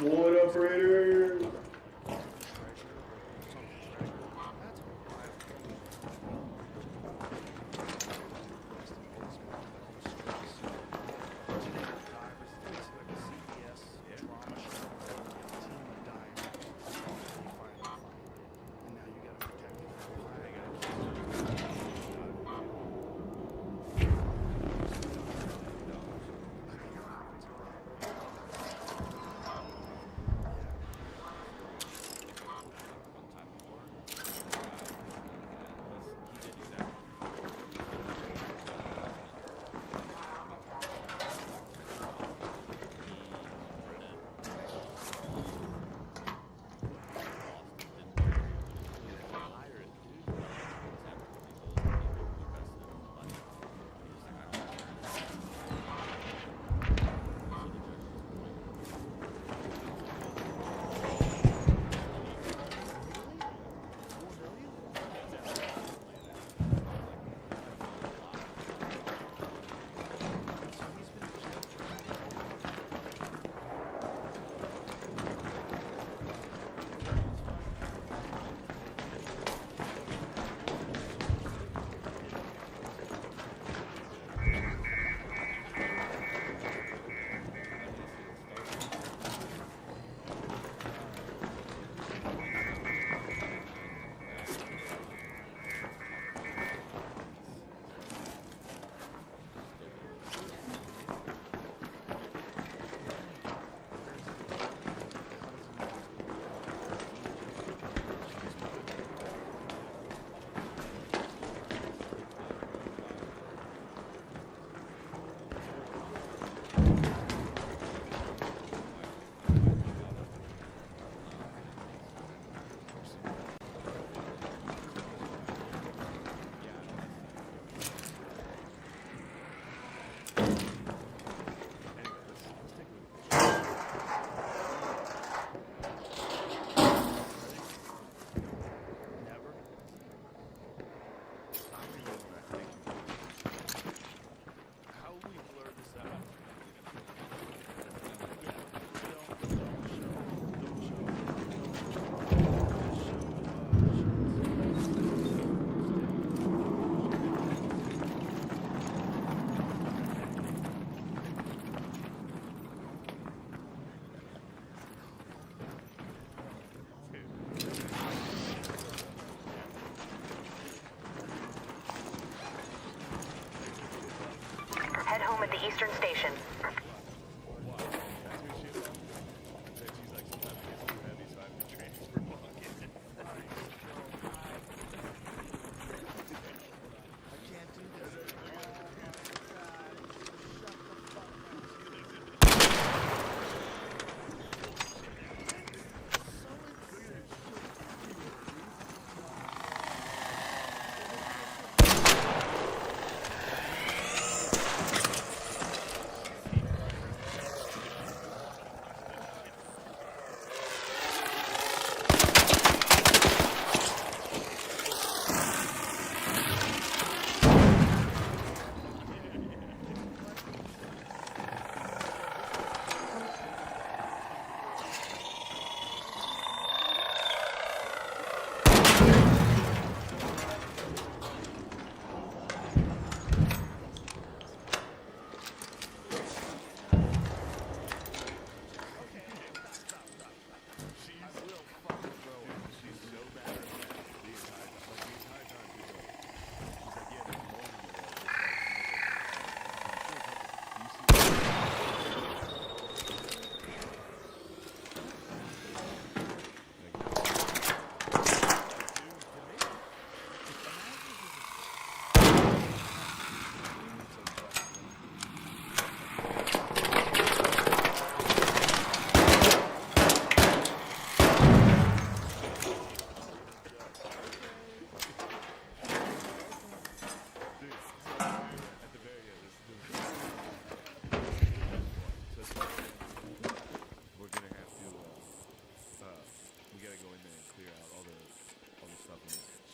[SPEAKER 8] What up, Raider?
[SPEAKER 3] Head home at the Eastern Station.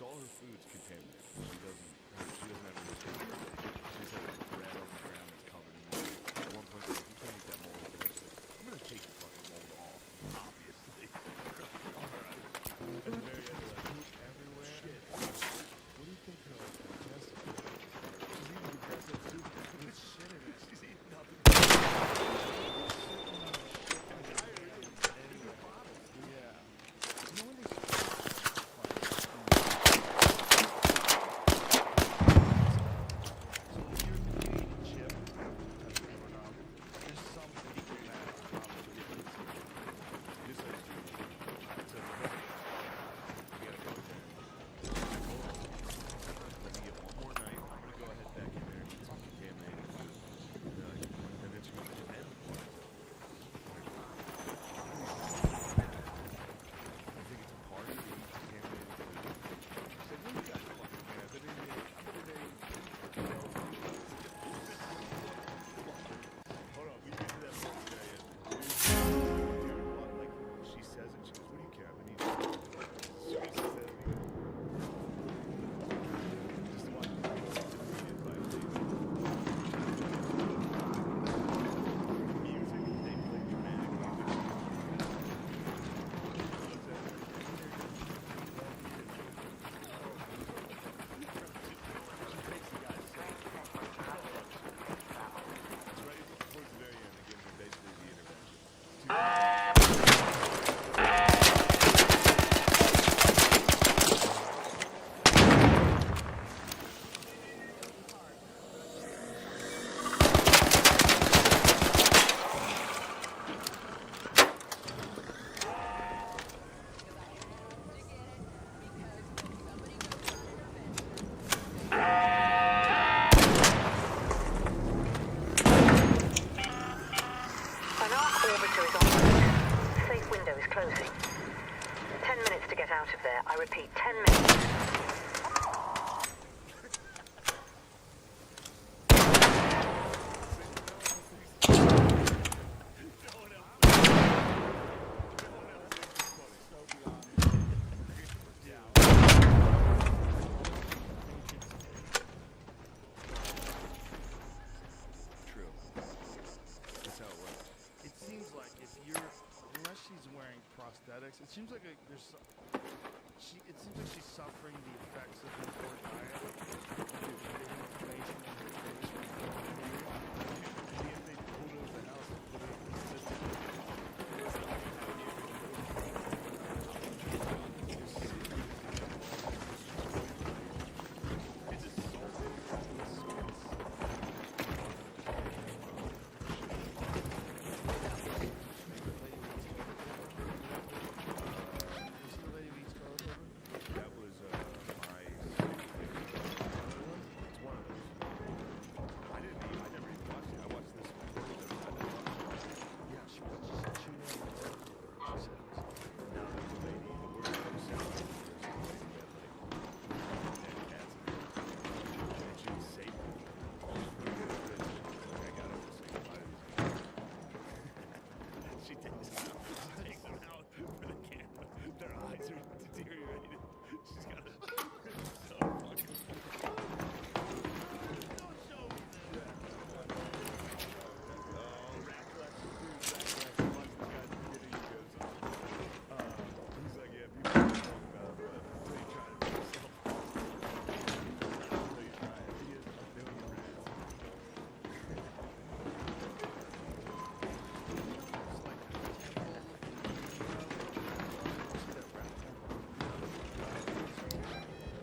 [SPEAKER 2] So all her food's contaminated. She doesn't have any food. She's like bread on the ground that's covered in mold. At one point, she's like, you can't eat that mold. And I was like, I'm gonna take the fucking mold off.
[SPEAKER 3] closing. 10 minutes to get out of there. I repeat, 10 minutes.
[SPEAKER 2] True. That's how it works.
[SPEAKER 1] It seems like if you're, unless she's wearing prosthetics, it seems like there's it seems like she's suffering the effects of the poor diet. Dude, the inflammation in her face from the maybe if they pulled her out of the house and put her in the system. It's just
[SPEAKER 2] That was my. It's one of those. I never even watched it. I watched this one.
[SPEAKER 1] yeah, she watches Chillin. She said
[SPEAKER 2] Now there's a lady, the word comes out. There's a lady that like dead cats in there. And she was safe. She's pretty good at this. Like, I gotta just say goodbye to these guys. She takes them out. She takes them out for the camera. Their eyes are deteriorated. She's got it. So fucking. He's like, yeah, people don't talk about it, but until you try it for yourself. Until you try it. He is a million rats.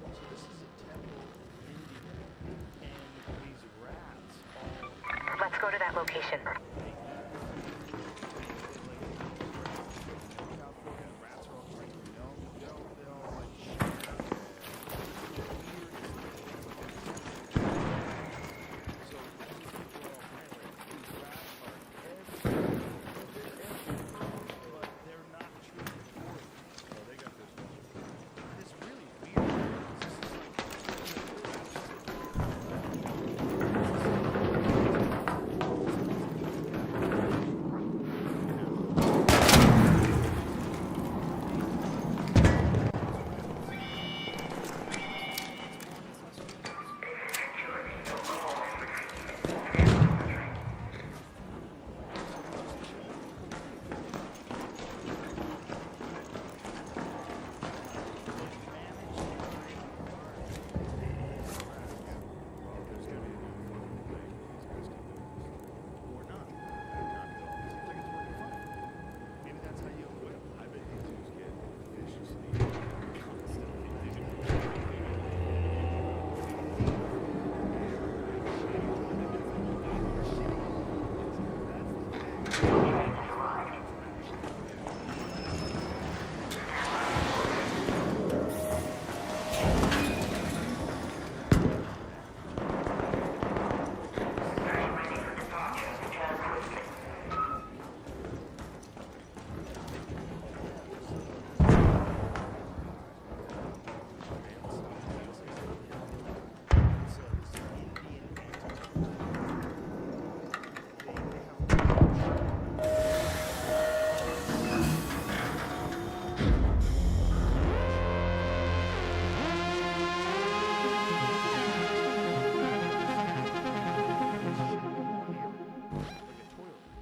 [SPEAKER 1] So this is a temple in India, and these rats all
[SPEAKER 3] Let's go to that location.
[SPEAKER 1] California rats are all drinking milk. They all like share. So these people are all pirates. These rats are everywhere. But they're not treated poorly.
[SPEAKER 2] Oh, they got this one.
[SPEAKER 1] It's really weird. This is or not. Seems like it's working fine. Maybe that's how you avoid them.
[SPEAKER 2] I bet these dudes get viciously constantly.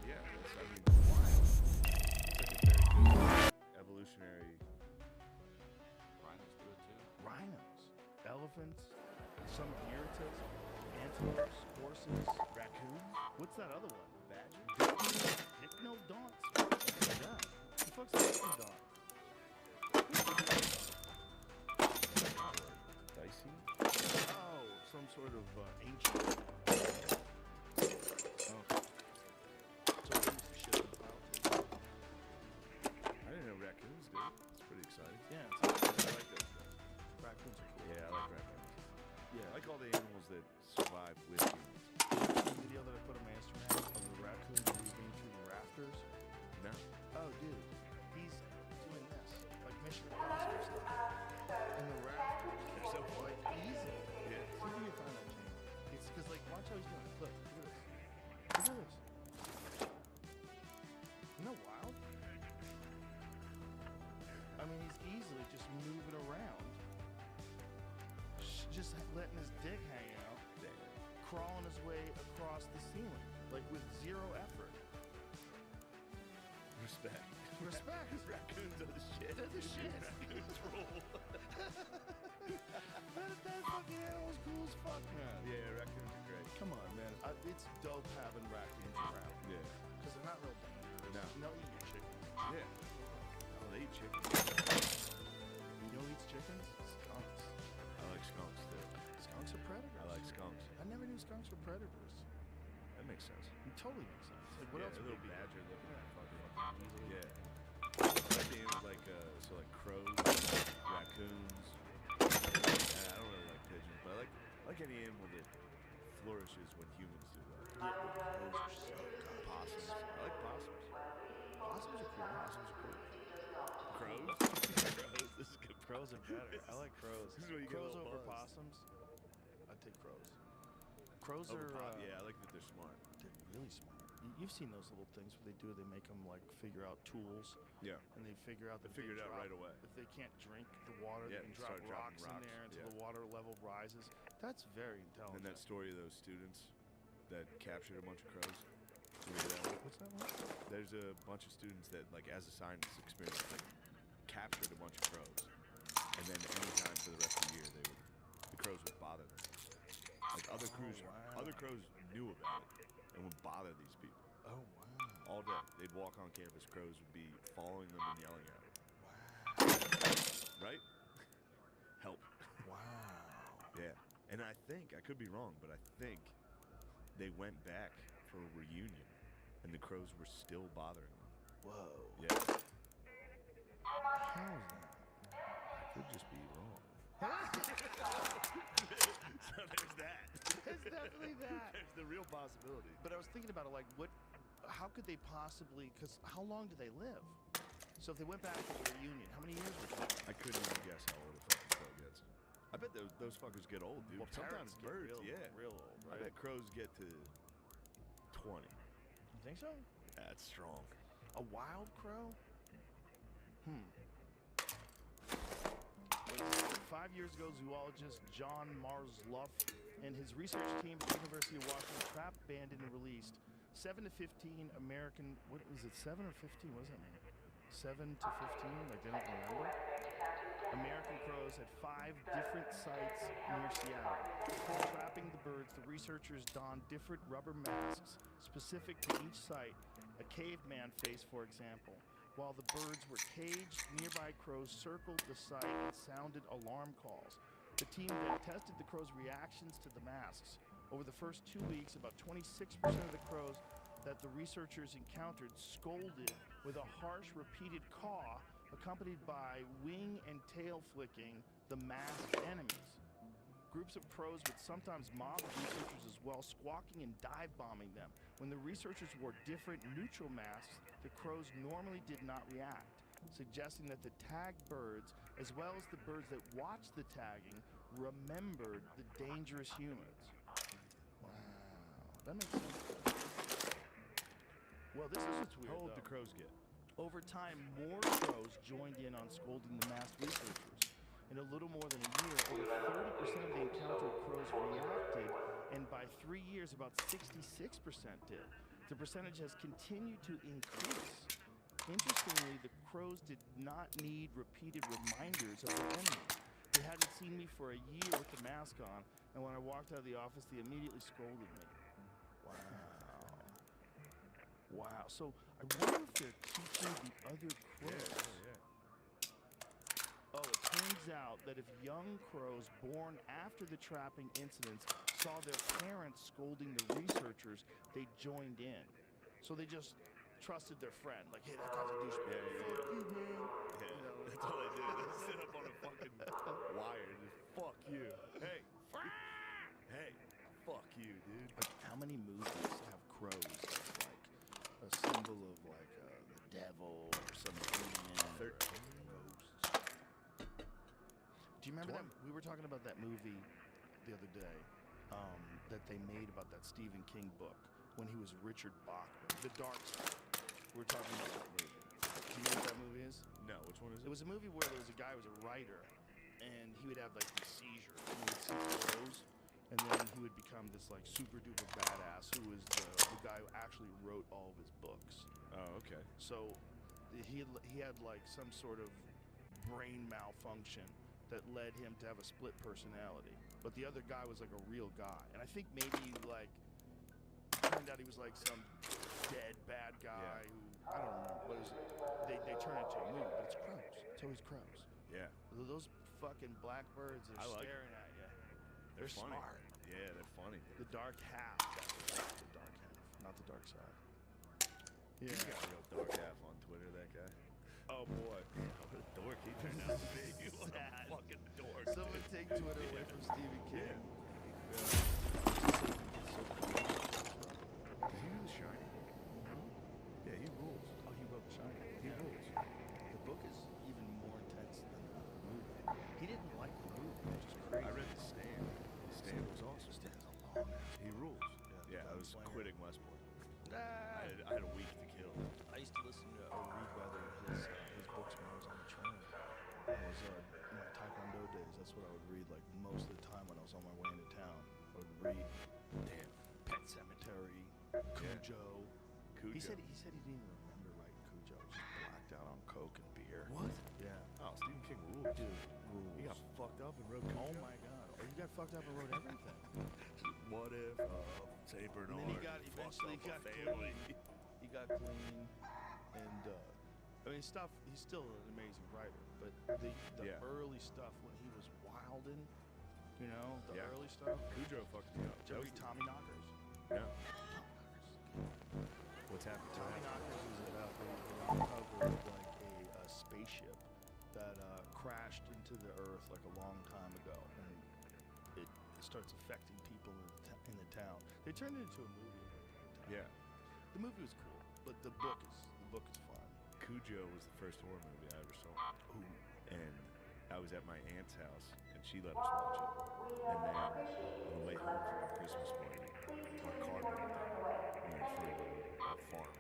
[SPEAKER 2] Yeah, that's, I mean, wild. It's like a very good evolutionary.
[SPEAKER 4] Rhinos do it too.
[SPEAKER 1] Rhinos, elephants, some irritants, antelopes, horses, raccoons. What's that other one? Badger? Hypnodonts? What's that? Who the fuck's a hypnodont?
[SPEAKER 2] Dicey?
[SPEAKER 1] Oh, some sort of ancient. Oh. So they used to ship them out.
[SPEAKER 2] I didn't know raccoons did. It's pretty exciting.
[SPEAKER 1] Yeah,
[SPEAKER 2] I like those guys.
[SPEAKER 1] raccoons are cool.
[SPEAKER 2] Yeah, I like raccoons.
[SPEAKER 1] Yeah.
[SPEAKER 2] I like all the animals that survive with humans.
[SPEAKER 1] The video that I put on my Instagram of the raccoon leaping through the rafters.
[SPEAKER 2] No?
[SPEAKER 1] Oh, dude, he's Mission Impossible stuff. And the rafters,
[SPEAKER 2] They're so
[SPEAKER 1] like easy.
[SPEAKER 2] Yeah.
[SPEAKER 1] See if you can find that chain. It's because like watch how he's doing it. Look at this. Look at this. Isn't that wild? I mean, he's easily just moving around. Just letting his dick hang out. Crawling his way across the ceiling. Like with zero effort.
[SPEAKER 2] Respect.
[SPEAKER 1] Respect.
[SPEAKER 2] Raccoons are the shit.
[SPEAKER 1] They're the shit.
[SPEAKER 2] Raccoons rule.
[SPEAKER 1] that fucking animal's cool as fuck, man.
[SPEAKER 2] Yeah, raccoons are great.
[SPEAKER 1] Come on, man. It's dope having raccoons around.
[SPEAKER 2] Yeah.
[SPEAKER 1] Because they're not real dangerous.
[SPEAKER 2] No.
[SPEAKER 1] They'll eat your chickens.
[SPEAKER 2] Yeah. Oh, they eat chicken.
[SPEAKER 1] You know who eats chickens? Skunks.
[SPEAKER 2] I like skunks too.
[SPEAKER 1] Skunks are predators.
[SPEAKER 2] I like skunks.
[SPEAKER 1] I never knew skunks were predators.
[SPEAKER 2] That makes sense.
[SPEAKER 1] It totally makes sense. Like, what
[SPEAKER 2] Yeah,
[SPEAKER 1] else
[SPEAKER 2] a
[SPEAKER 1] would
[SPEAKER 2] little
[SPEAKER 1] they be?
[SPEAKER 2] badger looking
[SPEAKER 1] Yeah.
[SPEAKER 2] fucking.
[SPEAKER 1] Easily.
[SPEAKER 2] Yeah. Like the animals like crows, raccoons. I don't really like pigeons, but I like any animal that flourishes when humans do that.
[SPEAKER 1] Yeah, but crows are so good.
[SPEAKER 2] Possums. I like possums.
[SPEAKER 1] Possums are cool.
[SPEAKER 2] Possums are cool. Crows? Crows. This is good.
[SPEAKER 1] Crows are better. I like crows.
[SPEAKER 2] This is where you get a
[SPEAKER 1] Crows
[SPEAKER 2] little
[SPEAKER 1] over
[SPEAKER 2] buzz.
[SPEAKER 1] possums. I'd take crows. Crows
[SPEAKER 2] Over
[SPEAKER 1] are.
[SPEAKER 2] yeah, I like that they're smart.
[SPEAKER 1] They're really smart. You've seen those little things where they do. They make them like figure out tools,
[SPEAKER 2] Yeah.
[SPEAKER 1] and they figure out
[SPEAKER 2] They
[SPEAKER 1] that
[SPEAKER 2] figure it out
[SPEAKER 1] drop-
[SPEAKER 2] right away.
[SPEAKER 1] If they can't drink the water,
[SPEAKER 2] Yeah,
[SPEAKER 1] they can
[SPEAKER 2] they
[SPEAKER 1] drop
[SPEAKER 2] start dropping
[SPEAKER 1] rocks in
[SPEAKER 2] rocks,
[SPEAKER 1] there until
[SPEAKER 2] yeah.
[SPEAKER 1] the water level rises. That's very intelligent.
[SPEAKER 2] And that story of those students that captured a bunch of crows. You remember that one?
[SPEAKER 1] What's that one?
[SPEAKER 2] There's a bunch of students that, like, as a science experiment, like, captured a bunch of crows, and then anytime for the rest of the year, the crows would bother them. Like other crows knew about it and would bother these people.
[SPEAKER 1] Oh wow!
[SPEAKER 2] All day, they'd walk on campus. Crows would be following them and yelling at them.
[SPEAKER 1] Wow!
[SPEAKER 2] Right? Help.
[SPEAKER 1] Wow!
[SPEAKER 2] Yeah. And I could be wrong, but I think they went back for a reunion, and the crows were still bothering them.
[SPEAKER 1] Whoa!
[SPEAKER 2] Yeah.
[SPEAKER 1] How is that?
[SPEAKER 2] I could just be wrong. So there's that.
[SPEAKER 1] It's definitely that.
[SPEAKER 2] There's the real possibility.
[SPEAKER 1] But I was thinking about it, like, how could they possibly? Because how long do they live? So if they went back for the reunion, how many years would they?
[SPEAKER 2] I couldn't even guess how old a fucking crow gets. I bet those fuckers get old, dude.
[SPEAKER 1] Well,
[SPEAKER 2] Sometimes
[SPEAKER 1] parrots get
[SPEAKER 2] birds,
[SPEAKER 1] real old,
[SPEAKER 2] I
[SPEAKER 1] right?
[SPEAKER 2] bet crows get to 20.
[SPEAKER 1] You think so?
[SPEAKER 2] That's strong.
[SPEAKER 1] A wild crow? 5 years ago, zoologist John Marsluff and his research team at the University of Washington trapped, banded, and released 7 to 15 American. What was it? 7 or 15? What does that mean? 7 to 15? Like they don't remember? American crows at 5 different sites near Seattle. Before trapping the birds, the researchers donned different rubber masks specific to each site. A caveman face, for example. While the birds were caged, nearby crows circled the site and sounded alarm calls. The team then tested the crows' reactions to the masks. Over the first 2 weeks, about 26% of the crows that the researchers encountered scolded with a harsh, repeated caw, accompanied by wing and tail flicking the masked enemies. Groups of crows would sometimes mob the researchers as well, squawking and dive bombing them. When the researchers wore different neutral masks, the crows normally did not react, suggesting that the tagged birds, as well as the birds that watched the tagging, remembered the dangerous humans. Wow, that makes sense. Well, this is what's weird.
[SPEAKER 2] How old
[SPEAKER 1] though.
[SPEAKER 2] do crows get?
[SPEAKER 1] Over time, more crows joined in on scolding the masked researchers. In a little more than a year, over 30% of the encountered crows reacted, and by 3 years, about 66% did. The percentage has continued to increase. Interestingly, the crows did not need repeated reminders of their enemy. They hadn't seen me for a year with the mask on, and when I walked out of the office, they immediately scolded me. Wow. Wow. So I wonder if they're teaching the other crows. Oh, it turns out that if young crows born after the trapping incidents saw their parents scolding the researchers, they joined in. So they just trusted their friend. Like, hey, that guy's a douchebag. Fuck you, man.
[SPEAKER 2] Yeah, that's all they do. They sit up on a fucking wire and just fuck you. Hey, hey, fuck you, dude.
[SPEAKER 1] Like, how many movies have crows as like a symbol of like the devil or some demon or
[SPEAKER 2] 13.
[SPEAKER 1] ghosts? Do you remember that? We were talking about that movie the other day that they made about that Stephen King book when he was Richard Bachman, The Dark Side. We were talking about that movie. Do you know what that movie is?
[SPEAKER 2] No, which one is
[SPEAKER 1] It
[SPEAKER 2] it?
[SPEAKER 1] was a movie where there was a guy who was a writer, and he would have like these seizures, and he would see photos, and then he would become this like super duper badass who was the guy who actually wrote all of his books.
[SPEAKER 2] Oh, okay.
[SPEAKER 1] So he had like some sort of brain malfunction that led him to have a split personality. But the other guy was like a real guy. And I think maybe like turned out he was like some dead bad guy who I don't remember. But they turned it into a movie. But it's crows. It's always crows.
[SPEAKER 2] Yeah.
[SPEAKER 1] Those fucking blackbirds are
[SPEAKER 2] I like
[SPEAKER 1] staring at you.
[SPEAKER 2] They're funny.
[SPEAKER 1] Smart.
[SPEAKER 2] Yeah, they're funny.
[SPEAKER 1] The dark half. That's the dark half, not the dark side. Yeah.
[SPEAKER 2] He's got a real dark half on Twitter, that guy.
[SPEAKER 1] Oh boy.
[SPEAKER 2] What a dork he turned out to be. What a
[SPEAKER 1] Sad.
[SPEAKER 2] fucking dork.
[SPEAKER 1] Someone
[SPEAKER 2] dude.
[SPEAKER 1] take Twitter away from Stephen King.
[SPEAKER 2] Did he do The Shining? Yeah, he rules.
[SPEAKER 1] Oh, he wrote The Shining.
[SPEAKER 2] He rules.
[SPEAKER 1] The book is even more intense than the movie. He didn't like the movie, which is crazy.
[SPEAKER 2] I read The Stand. The Stand was awesome.
[SPEAKER 1] Stan's a long ass.
[SPEAKER 2] He rules.
[SPEAKER 1] Yeah,
[SPEAKER 2] Yeah, I was
[SPEAKER 1] gunslinger.
[SPEAKER 2] quitting Westport.
[SPEAKER 1] Ah,
[SPEAKER 2] I had a week to kill.
[SPEAKER 1] I used to listen to or read rather his books when I was on the train. I was in my Taekwondo days. That's what I would read like most of the time when I was on my way into town. I would read, damn, Pet Cemetery, Cujo.
[SPEAKER 2] Cujo.
[SPEAKER 1] He said he didn't even remember writing Cujo. He just blacked out on coke and beer.
[SPEAKER 2] What?
[SPEAKER 1] Yeah.
[SPEAKER 2] Oh, Stephen King rules.
[SPEAKER 1] Dude, rules.
[SPEAKER 2] He got fucked up and wrote Cujo.
[SPEAKER 1] Oh my god. Oh, you got fucked up and wrote everything.
[SPEAKER 2] What if Saint Bernard
[SPEAKER 1] And then he got eventually
[SPEAKER 2] fucked up
[SPEAKER 1] got
[SPEAKER 2] a family?
[SPEAKER 1] clean. He got clean, and I mean stuff. He's still an amazing writer, but the
[SPEAKER 2] Yeah.
[SPEAKER 1] early stuff when he was wildin', you know, the
[SPEAKER 2] Yeah.
[SPEAKER 1] early stuff.
[SPEAKER 2] Cujo fucked me up.
[SPEAKER 1] Did you ever read Tommy Knockers?
[SPEAKER 2] No.
[SPEAKER 1] Tommy Knockers.
[SPEAKER 2] What's happened?
[SPEAKER 1] Tommy Knockers is about they uncovered like a spaceship that crashed into the Earth like a long time ago, and it starts affecting people in the town. They turned it into a movie.
[SPEAKER 2] Yeah.
[SPEAKER 1] The movie was cool, but the book is fun.
[SPEAKER 2] Cujo was the first horror movie I ever saw.
[SPEAKER 1] Ooh.
[SPEAKER 2] And I was at my aunt's house, and she let us watch it. And then on the way home from our Christmas party, our car broke down. We were in front of a farm,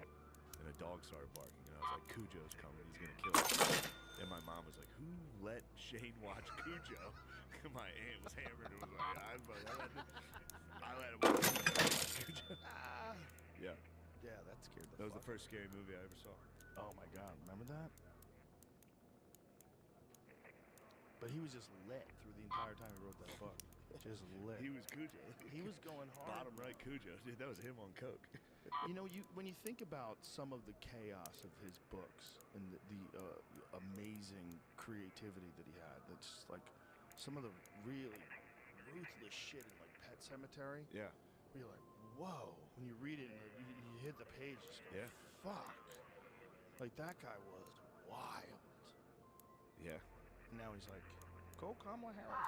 [SPEAKER 2] and a dog started barking. And I was like, Cujo's coming, he's gonna kill us. And my mom was like, who let Shane watch Cujo? And my aunt was hammered and was like, I let him watch Cujo. Yeah.
[SPEAKER 1] Yeah, that scared the
[SPEAKER 2] That was the
[SPEAKER 1] fuck.
[SPEAKER 2] first scary movie I ever saw.
[SPEAKER 1] Oh my god, remember that? But he was just lit through the entire time he wrote that book. Just lit.
[SPEAKER 2] He was Cujo.
[SPEAKER 1] He was going hard.
[SPEAKER 2] Bottom right Cujo. Dude, that was him on coke.
[SPEAKER 1] You know, when you think about some of the chaos of his books and the amazing creativity that he had, that's like some of the really ruthless shit in like Pet Cemetery.
[SPEAKER 2] Yeah.
[SPEAKER 1] Where you're like, whoa! When you read it, and you hit the page, just go,
[SPEAKER 2] Yeah.
[SPEAKER 1] fuck! Like that guy was wild.
[SPEAKER 2] Yeah.
[SPEAKER 1] And now he's like, go Kamala Harris.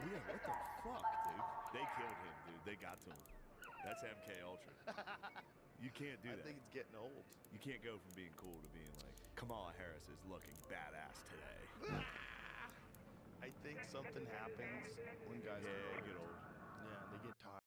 [SPEAKER 2] Yeah, what the fuck, dude? They killed him, dude. They got to him. That's MK Ultra. You can't do
[SPEAKER 1] I
[SPEAKER 2] that.
[SPEAKER 1] think it's getting old.
[SPEAKER 2] You can't go from being cool to being like, Kamala Harris is looking badass today.
[SPEAKER 1] I think something happens when guys
[SPEAKER 2] Yeah, get old.
[SPEAKER 1] Yeah, they get tired.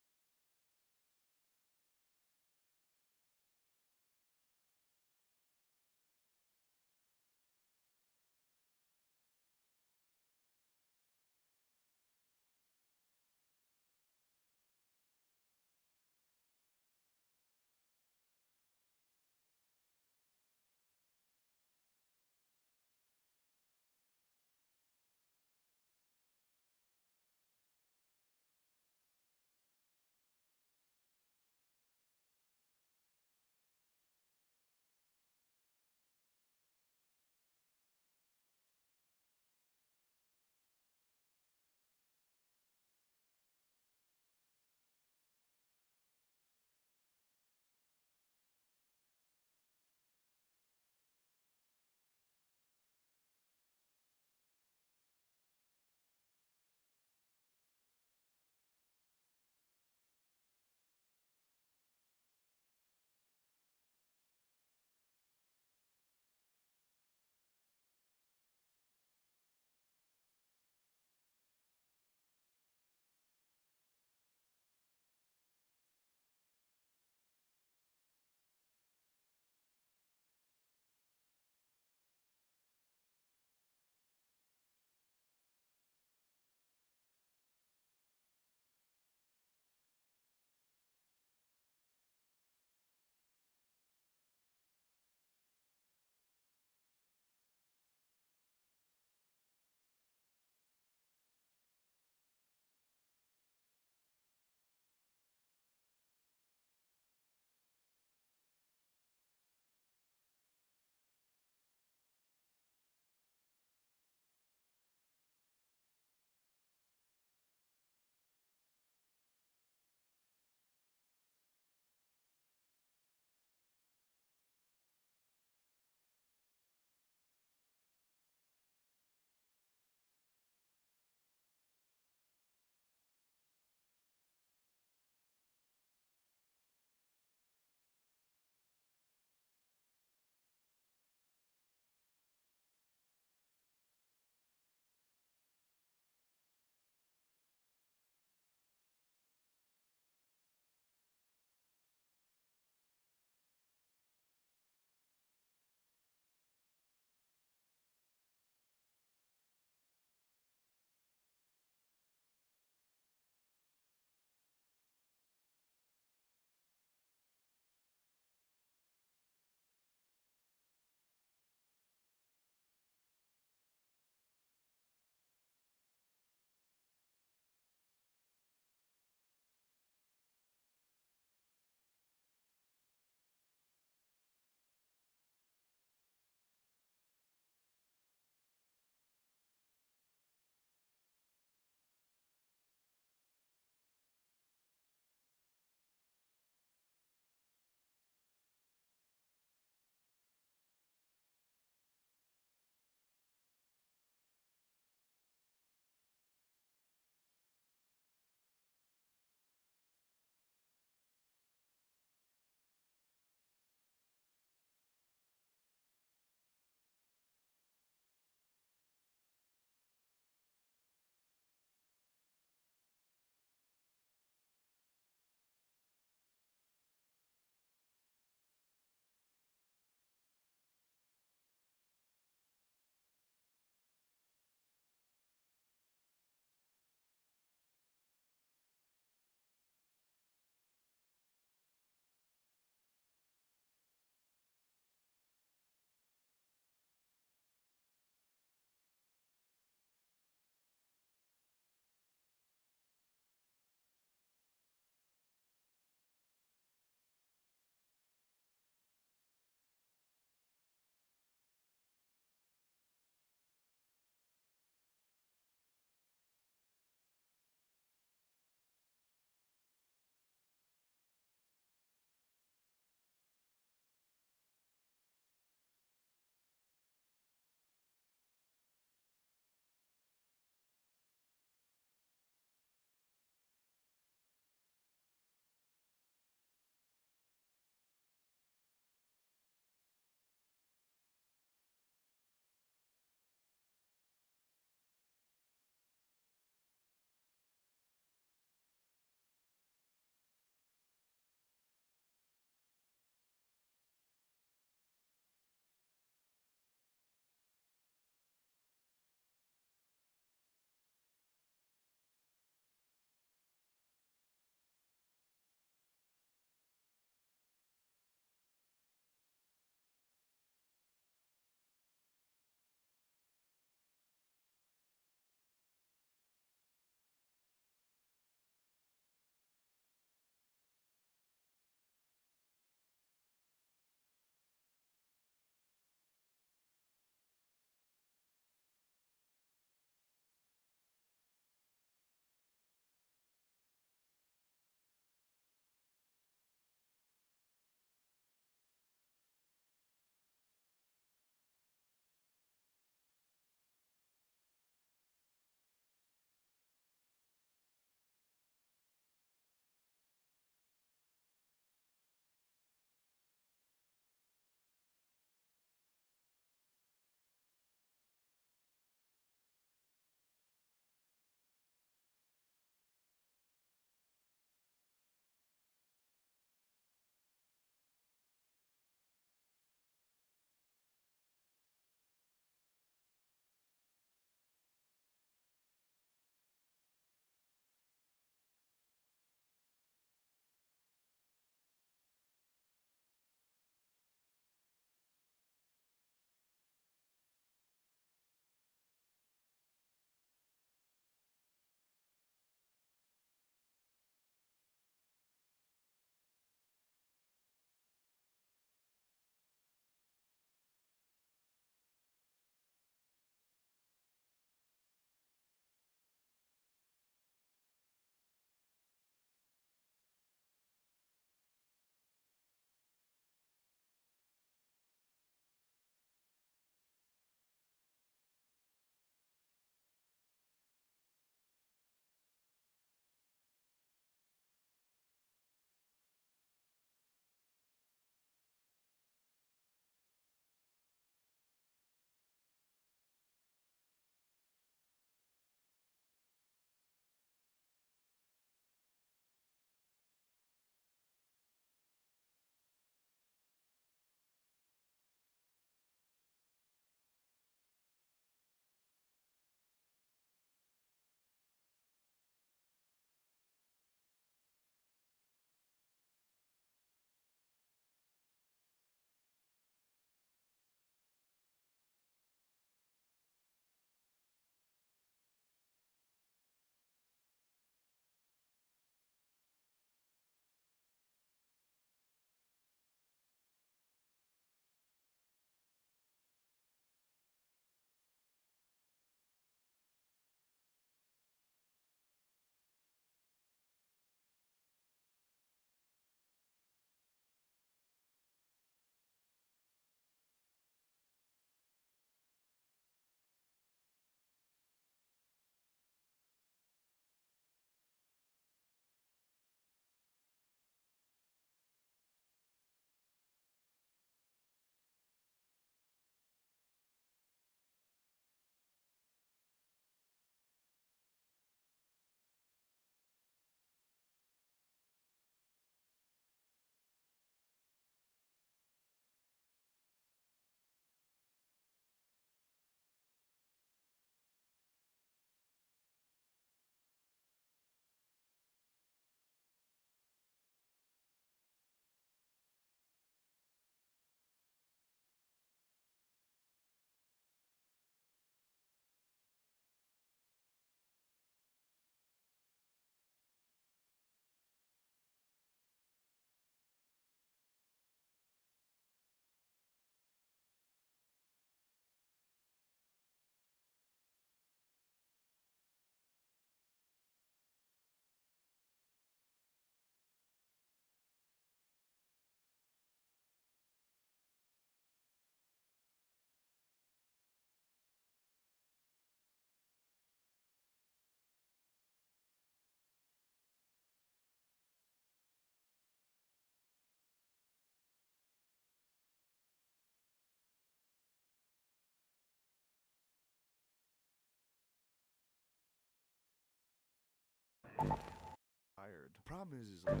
[SPEAKER 2] problem is like,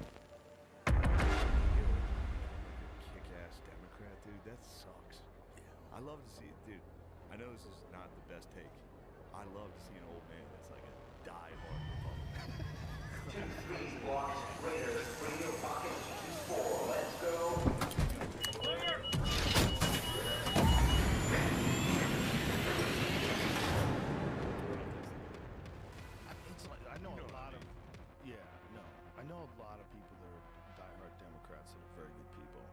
[SPEAKER 2] kick-ass Democrat, dude. That sucks. I love to see it, dude. I know this is not the best take. I love to see an old man that's like a die-hard Republican.
[SPEAKER 9] 2-3 blocks, Raiders, radio pocket 2-4. Let's go.
[SPEAKER 1] It's like, I know a lot of, I know a lot of people that are diehard Democrats that are very good people.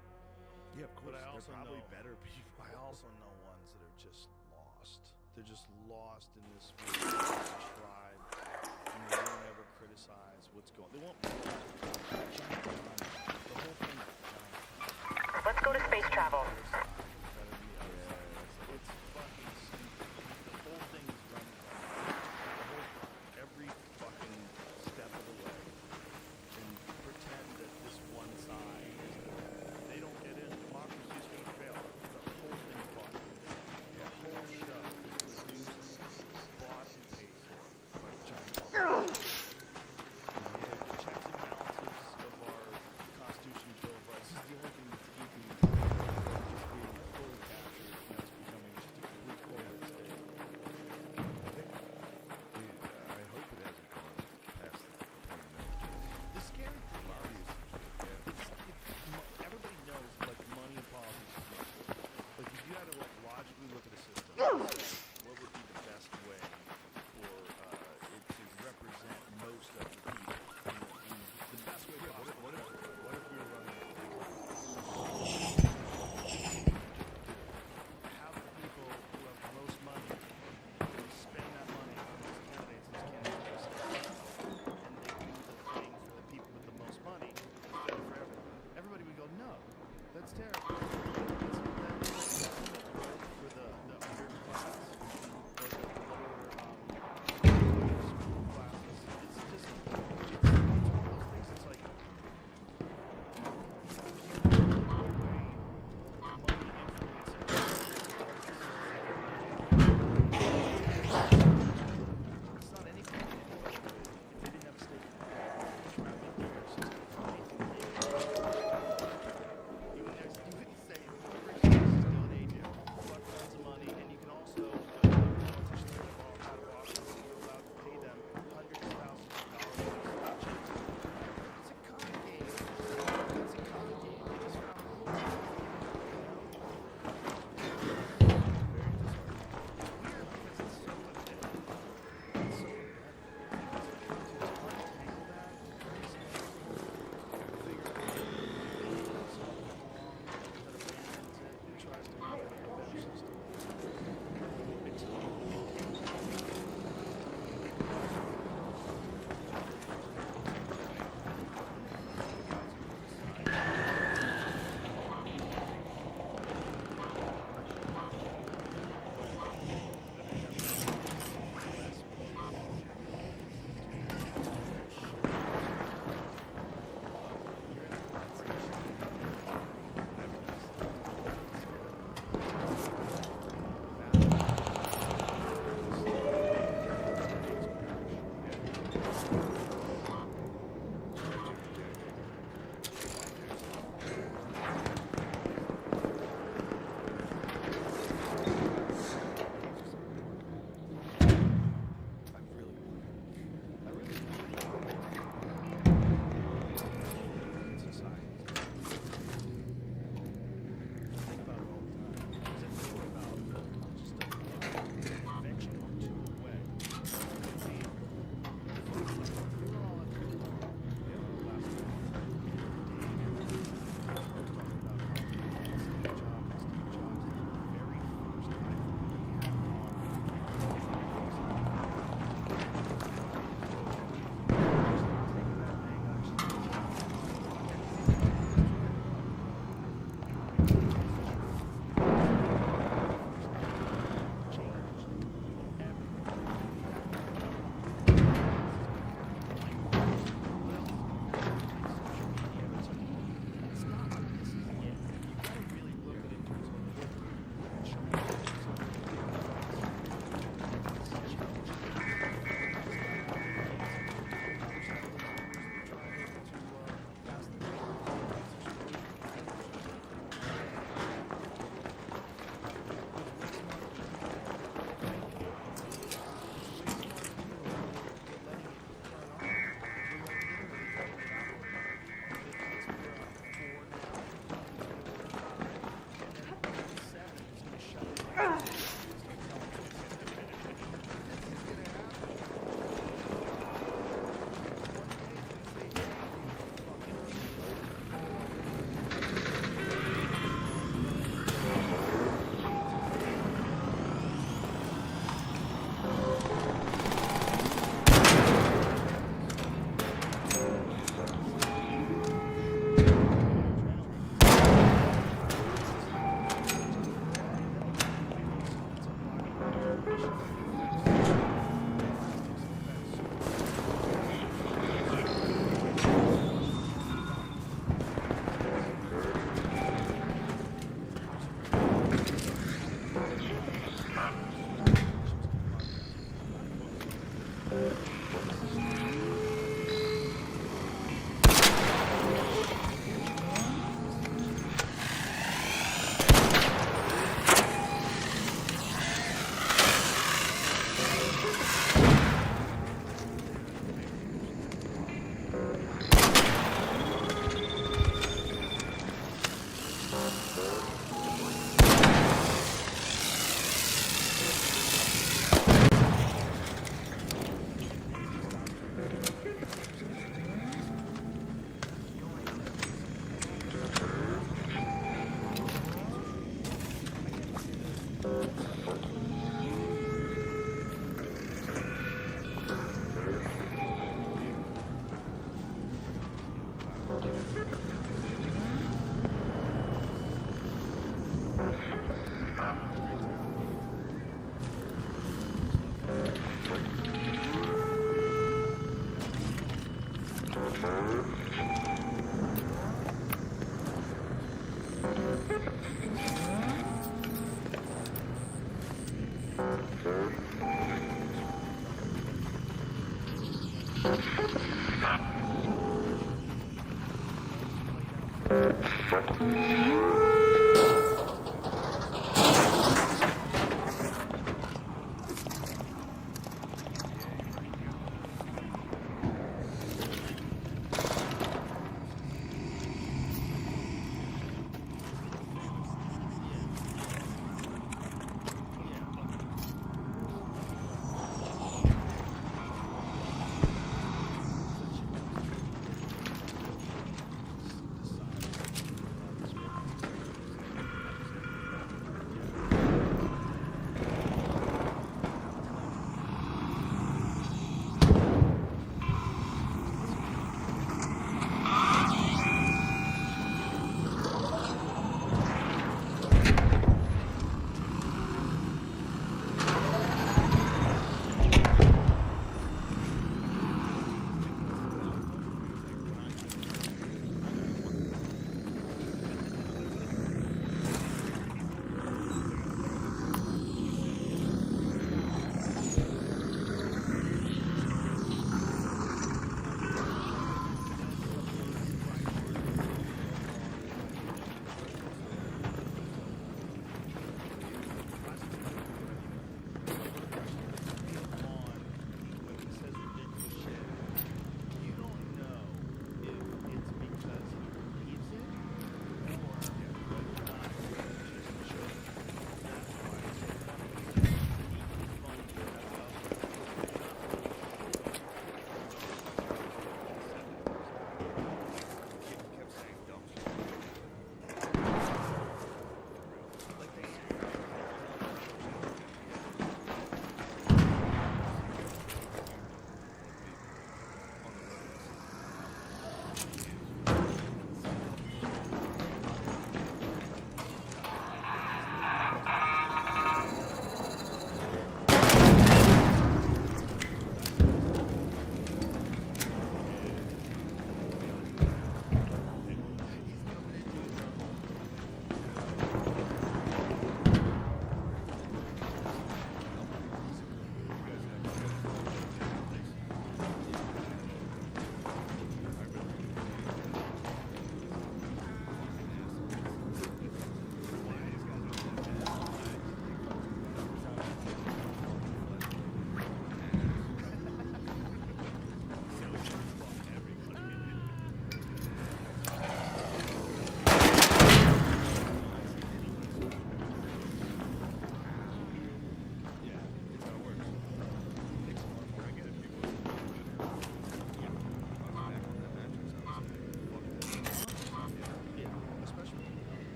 [SPEAKER 2] Yeah, of course.
[SPEAKER 1] But I also
[SPEAKER 2] they're probably
[SPEAKER 1] know
[SPEAKER 2] better people.
[SPEAKER 1] I also know ones that are just lost. They're just lost in this weird tribe, and they don't ever criticize what's going. They won't. The whole thing.
[SPEAKER 3] Let's go to space travel.
[SPEAKER 1] It's fucking stupid. The whole thing is run every fucking step of the way, and pretend that this one side is they don't get in. Democracy is going to fail. The whole thing fucked. The whole show is produced, bought, and paid for by the Chinese. The checks and balances of our Constitution and Bill of Rights is the only thing that's keeping just being fully captured, and that's becoming just a complete corporate state.
[SPEAKER 2] I hope it hasn't gone past the point of no return.
[SPEAKER 1] The scary thing is, everybody knows like money and politics is mixed. Like if you had to like logically look at a system, and say, what would be the best way for it to represent most of the people? The best way possible. What if we were running have the people who have the most money spend that money on those candidates and those candidates and they do the thing for the people with the most money instead of for everyone. Everybody would go, no, that's terrible. That's for the underclass or the lower school classes. It's just it's one of those things. It's like it's not anything. If they didn't have a stake in their system, you would say, just donate here, fuck tons of money, and you can also, politicians that are all out of office, you're allowed to pay them hundreds of thousands of dollars. It's a con game. It's a con game. They just found a whole weird because it's so embedded. It's so embedded. To untangle that is figure out so long that abandons it and tries to make it a better system.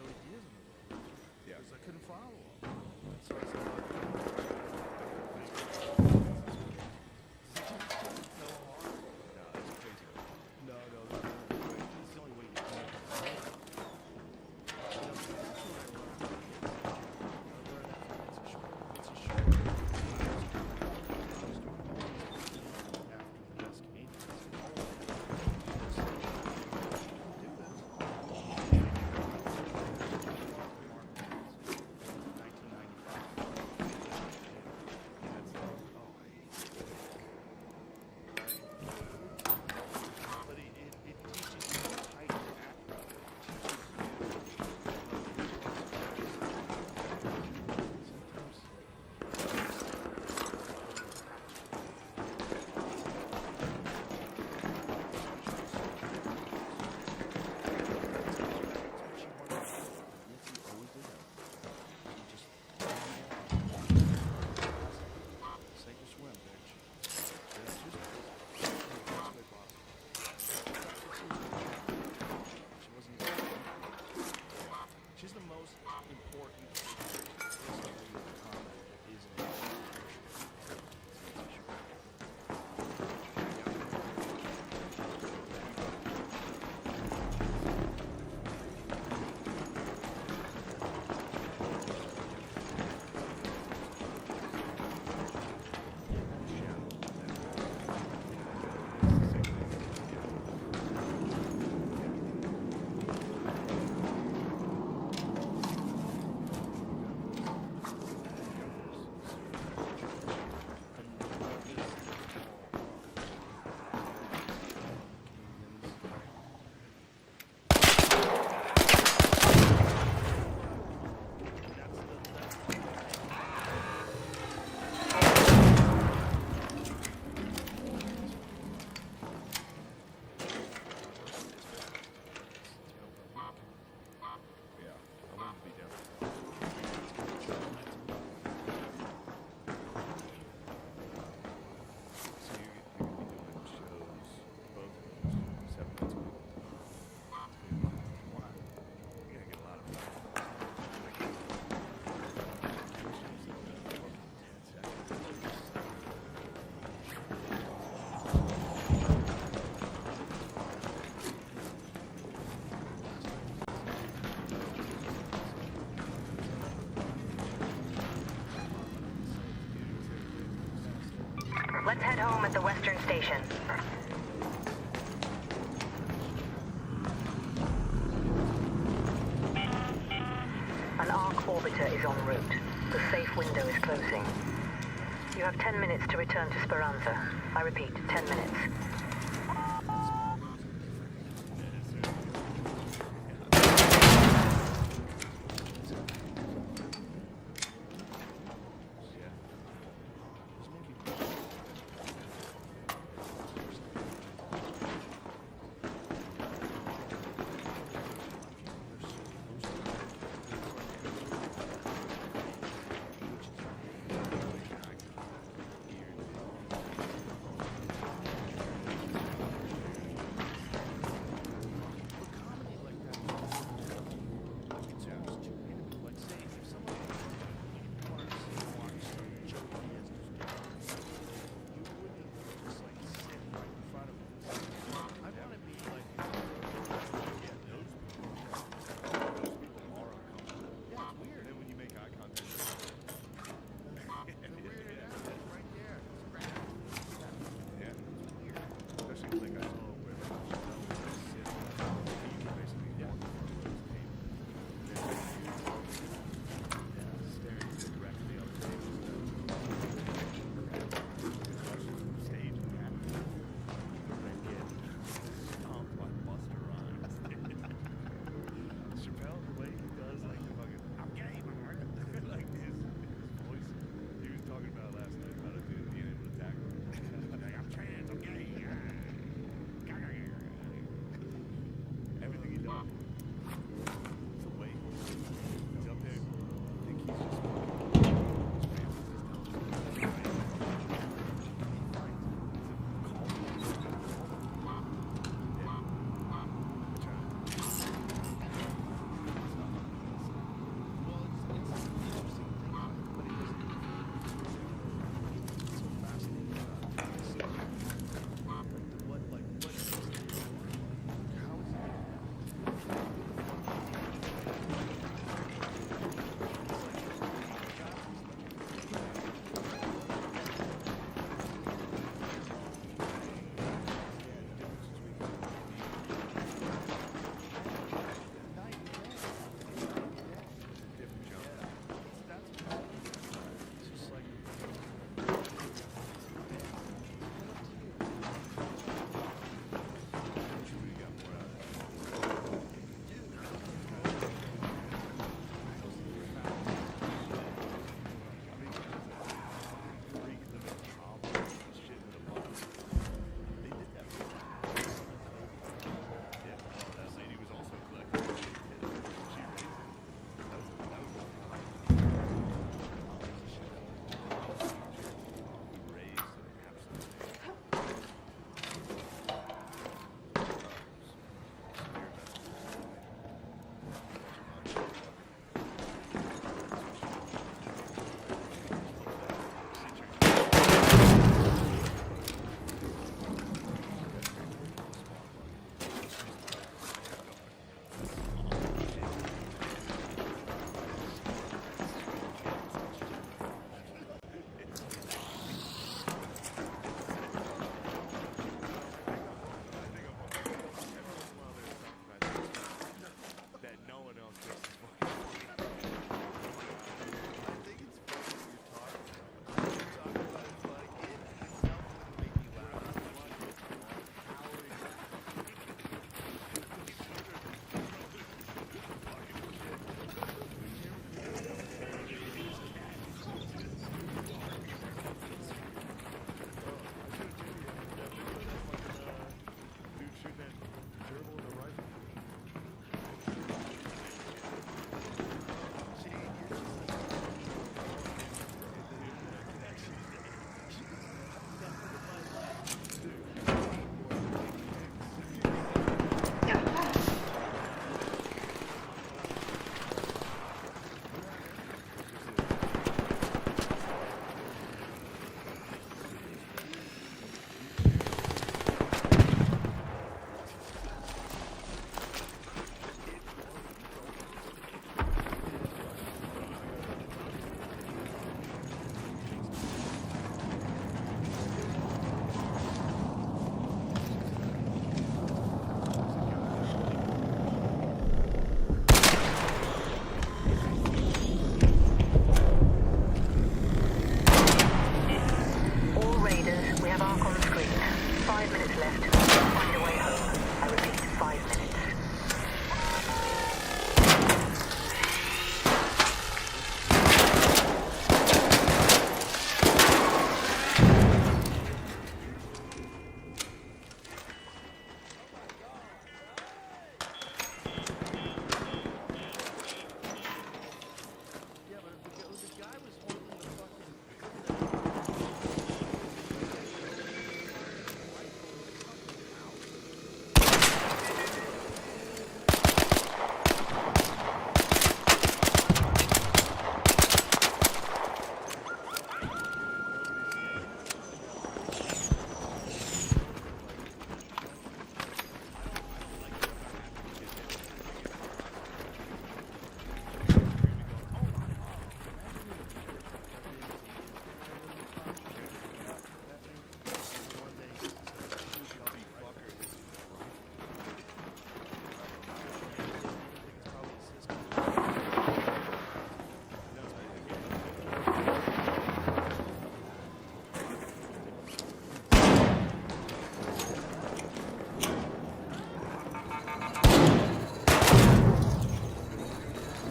[SPEAKER 1] so he is in the road.
[SPEAKER 2] Yeah.
[SPEAKER 1] Because I couldn't follow him. So I said, "Look,
[SPEAKER 2] No, that's crazy.
[SPEAKER 1] no, it's the only way you can. It's a short. After the But it teaches you how to act. Sink or swim, bitch. Just the best way possible. She wasn't even. She's the most important person in the comic that isn't.
[SPEAKER 2] Yeah, I wanted to be down. So you're gonna be doing shows, both of those, 7 nights a week. Why? You're gonna get a lot of
[SPEAKER 3] Let's head home at the Western Station. An arc orbiter is en route. The safe window is closing. You have 10 minutes to return to Speranza. I repeat, 10 minutes.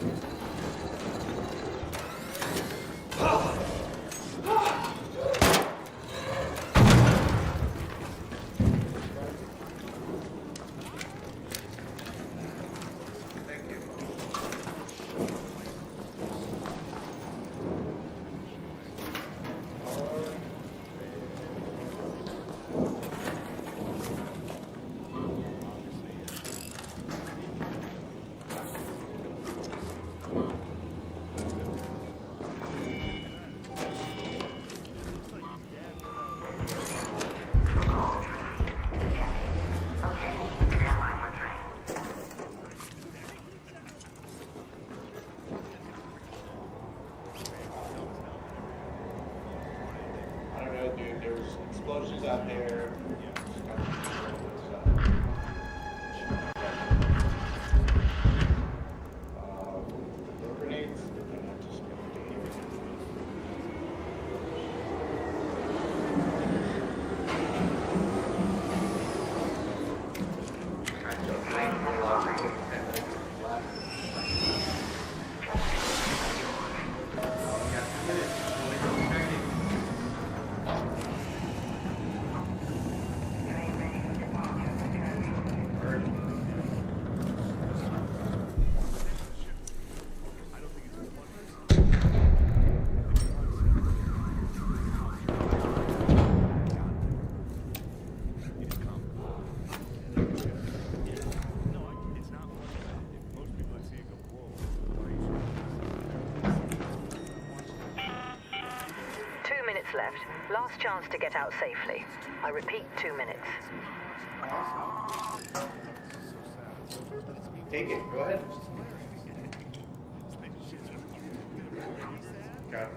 [SPEAKER 12] I don't know, dude. There was explosions out there. Grenades.
[SPEAKER 3] Left. Last chance to get out safely. I repeat, 2 minutes.
[SPEAKER 12] Take it. Go ahead. Got it.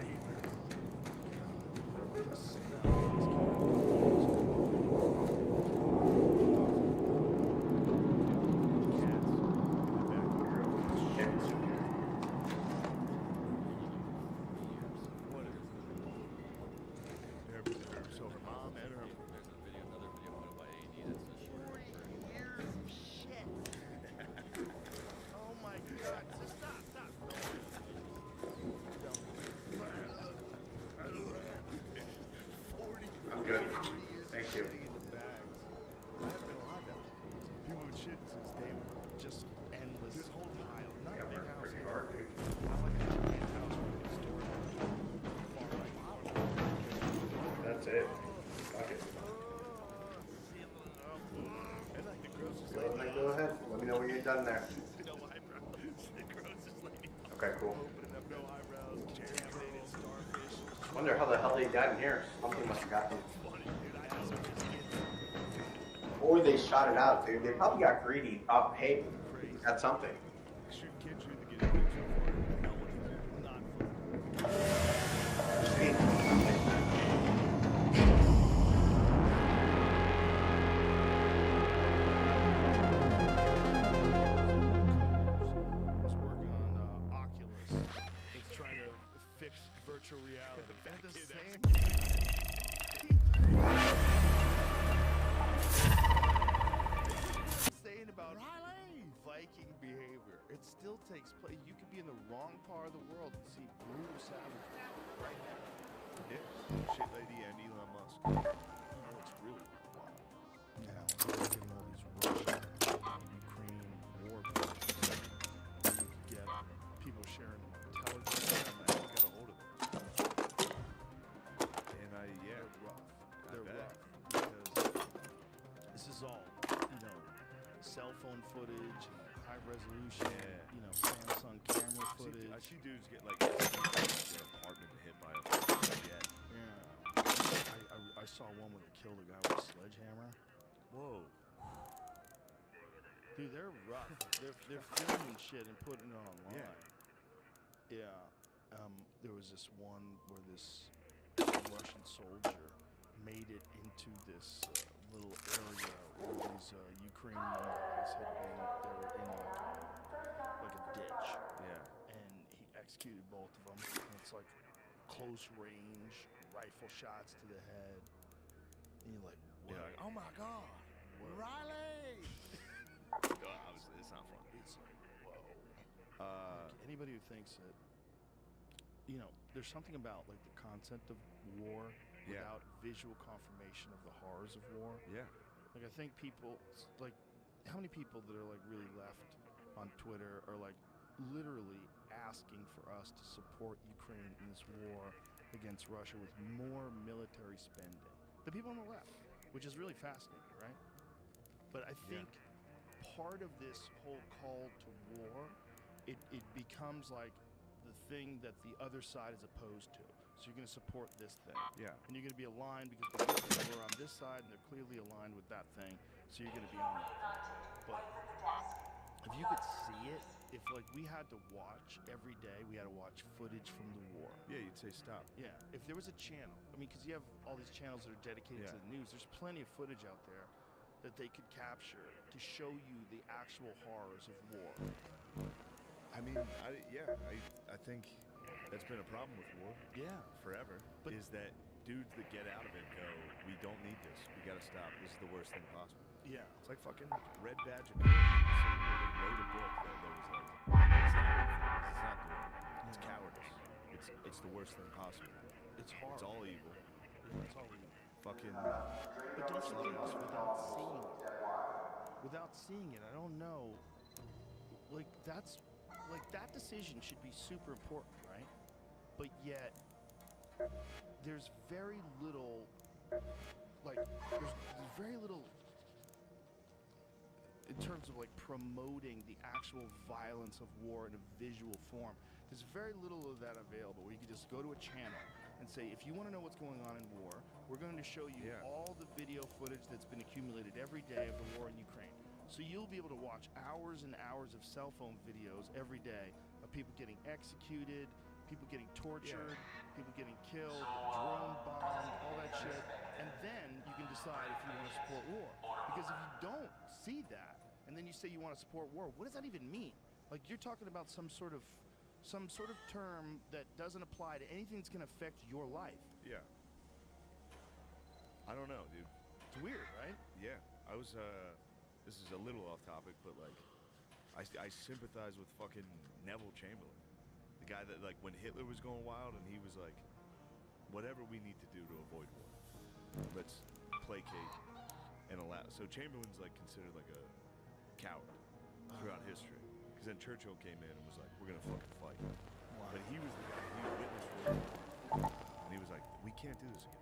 [SPEAKER 2] So her mom and her.
[SPEAKER 4] There's a video, another video put up by AD that says shorter version.
[SPEAKER 1] Shit. Oh my god. Just stop.
[SPEAKER 12] I'm good. Thank you.
[SPEAKER 1] People would shit since day one. Just endless. This whole pile. Not
[SPEAKER 12] Yeah,
[SPEAKER 1] a big
[SPEAKER 12] worked
[SPEAKER 1] house.
[SPEAKER 12] pretty hard, dude.
[SPEAKER 1] Not like a giant house with a store.
[SPEAKER 12] That's it. Fuck it.
[SPEAKER 1] And like the grossest
[SPEAKER 12] Go ahead. Let me know when you're done there.
[SPEAKER 1] no eyebrows. The grossest lady.
[SPEAKER 12] Okay, cool.
[SPEAKER 1] Opening up no eyebrows. Contaminated starfish.
[SPEAKER 12] Wonder how the hell they got in here. Something must have got them.
[SPEAKER 1] Funny, dude. I asked him just kids.
[SPEAKER 12] Or they shot it out, dude. They probably got greedy. Oh, hey, got something.
[SPEAKER 1] Shoot kids shoot to get a picture for it. No one not was working on Oculus. It's trying to fix virtual reality. That the same. Saying about Viking behavior. It still takes place. You could be in the wrong part of the world and see brutal savagery right now.
[SPEAKER 2] Yeah. Shit lady and Elon Musk.
[SPEAKER 1] Oh, it's really wild. Now, we're getting all these Russian, Ukraine war videos. You get people sharing them on Telegram.
[SPEAKER 2] I actually got a hold of it. And
[SPEAKER 1] They're rough. They're
[SPEAKER 2] bet.
[SPEAKER 1] rough because this is all, cell phone footage, and high resolution, Samsung camera footage.
[SPEAKER 2] I see dudes get like their apartment hit by a jet.
[SPEAKER 1] Yeah. I saw one where they killed a guy with a sledgehammer.
[SPEAKER 2] Whoa.
[SPEAKER 1] Dude, they're rough. They're filming shit and putting it online. Yeah. There was this one where this Russian soldier made it into this little area where these Ukrainian guys had been. They were in like a ditch.
[SPEAKER 2] Yeah.
[SPEAKER 1] And he executed both of them. And it's like close range rifle shots to the head. And you're like,
[SPEAKER 2] Yeah, like, oh my god.
[SPEAKER 1] Riley!
[SPEAKER 2] Obviously, it's not fun.
[SPEAKER 1] It's like, whoa.
[SPEAKER 2] And
[SPEAKER 1] anybody who thinks that, you know, there's something about like the concept of war without visual confirmation of the horrors of war.
[SPEAKER 2] Yeah.
[SPEAKER 1] Like I think people, like, how many people that are like really left on Twitter are like literally asking for us to support Ukraine in this war against Russia with more military spending? The people on the left, which is really fascinating, right? But I think part of this whole call to war, it becomes like the thing that the other side is opposed to. So you're going to support this thing.
[SPEAKER 2] Yeah.
[SPEAKER 1] And you're going to be aligned because the other people are on this side and they're clearly aligned with that thing. So you're going to be on that thing. But if you could see it, if like we had to watch every day, we had to watch footage from the war.
[SPEAKER 2] Yeah, you'd say stop.
[SPEAKER 1] Yeah, if there was a channel, I mean, because you have all these channels that are dedicated to the news, there's plenty of footage out there that they could capture to show you the actual horrors of war.
[SPEAKER 2] I mean, I think that's been a problem with war.
[SPEAKER 1] Yeah.
[SPEAKER 2] Forever.
[SPEAKER 1] But
[SPEAKER 2] is that dudes that get out of it go, we don't need this. We gotta stop. This is the worst thing possible.
[SPEAKER 1] Yeah.
[SPEAKER 2] It's like fucking Red Badge of Courage. They wrote a book that was like, it's not good. It's cowardice. It's the worst thing possible.
[SPEAKER 1] It's hard.
[SPEAKER 2] It's all evil.
[SPEAKER 1] Yeah, it's all evil.
[SPEAKER 2] Fucking.
[SPEAKER 1] But don't you think this without seeing it, I don't know. Like that decision should be super important, right? But yet, there's very little. Like, there's very little in terms of like promoting the actual violence of war in a visual form. There's very little of that available where you can just go to a channel and say, if you want to know what's going on in war, we're going to show you all the video footage that's been accumulated every day of the war in Ukraine. So you'll be able to watch hours and hours of cell phone videos every day of people getting executed, people getting tortured, people getting killed, drone bombed, all that shit. And then you can decide if you want to support war. Because if you don't see that, and then you say you want to support war, what does that even mean? Like, you're talking about some sort of term that doesn't apply to anything that's going to affect your life.
[SPEAKER 2] Yeah. I don't know, dude.
[SPEAKER 1] It's weird, right?
[SPEAKER 2] Yeah. I was, this is a little off topic, but like, I sympathize with fucking Neville Chamberlain. The guy that, like, when Hitler was going wild and he was like, whatever we need to do to avoid war, let's placate and allow. So Chamberlain's like considered like a coward throughout history. Because then Churchill came in and was like, we're gonna fucking fight. Wow. But he was the guy, he witnessed war. And he was like, we can't do this again.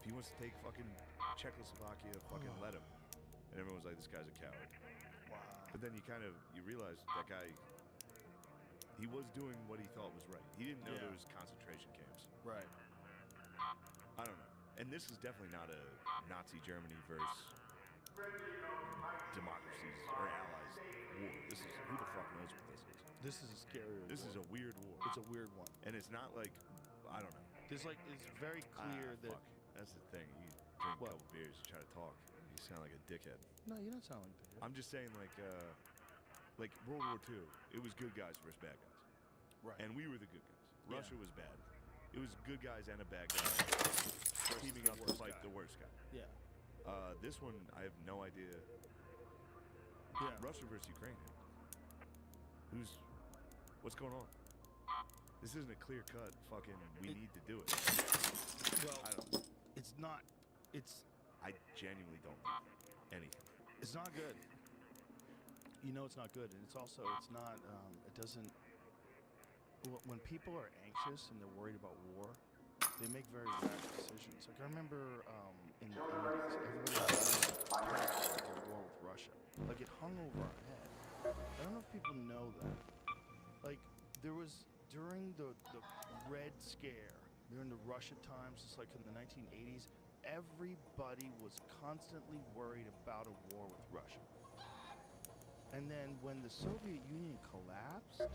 [SPEAKER 2] If he wants to take fucking Czechoslovakia, fucking let him. And everyone was like, this guy's a coward.
[SPEAKER 1] Wow.
[SPEAKER 2] But then you realize that guy, he was doing what he thought was right. He didn't know there was concentration camps.
[SPEAKER 1] Right.
[SPEAKER 2] I don't know. And this is definitely not a Nazi Germany versus democracies or allies war. This is, who the fuck knows what this is?
[SPEAKER 1] This is a scary war.
[SPEAKER 2] This is a weird war.
[SPEAKER 1] It's a weird one.
[SPEAKER 2] And it's not like, I don't know.
[SPEAKER 1] There's like, it's very clear that...
[SPEAKER 2] Fuck. That's the thing. You drink a couple beers, you try to talk. You sound like a dickhead.
[SPEAKER 1] No, you don't sound like that.
[SPEAKER 2] I'm just saying, like World War II, it was good guys versus bad guys.
[SPEAKER 1] Right.
[SPEAKER 2] And we were the good guys. Russia was bad. It was good guys and a bad guy teaming up to fight the worst guy.
[SPEAKER 1] Yeah.
[SPEAKER 2] This one, I have no idea.
[SPEAKER 1] Yeah.
[SPEAKER 2] Russia versus Ukraine. What's going on? This isn't a clear cut fucking, we need to do it.
[SPEAKER 1] Well,
[SPEAKER 2] I don't know.
[SPEAKER 1] It's not,
[SPEAKER 2] I genuinely don't know anything.
[SPEAKER 1] It's not good. You know it's not good, and it's also, it's not, it doesn't, when people are anxious and they're worried about war, they make very rash decisions. Like I remember in the 80s, everybody was at war with Russia. Like it hung over our head. I don't know if people know that. Like there was, during the Red Scare, during the Russia times, just like in the 1980s, everybody was constantly worried about a war with Russia. And then when the Soviet Union collapsed,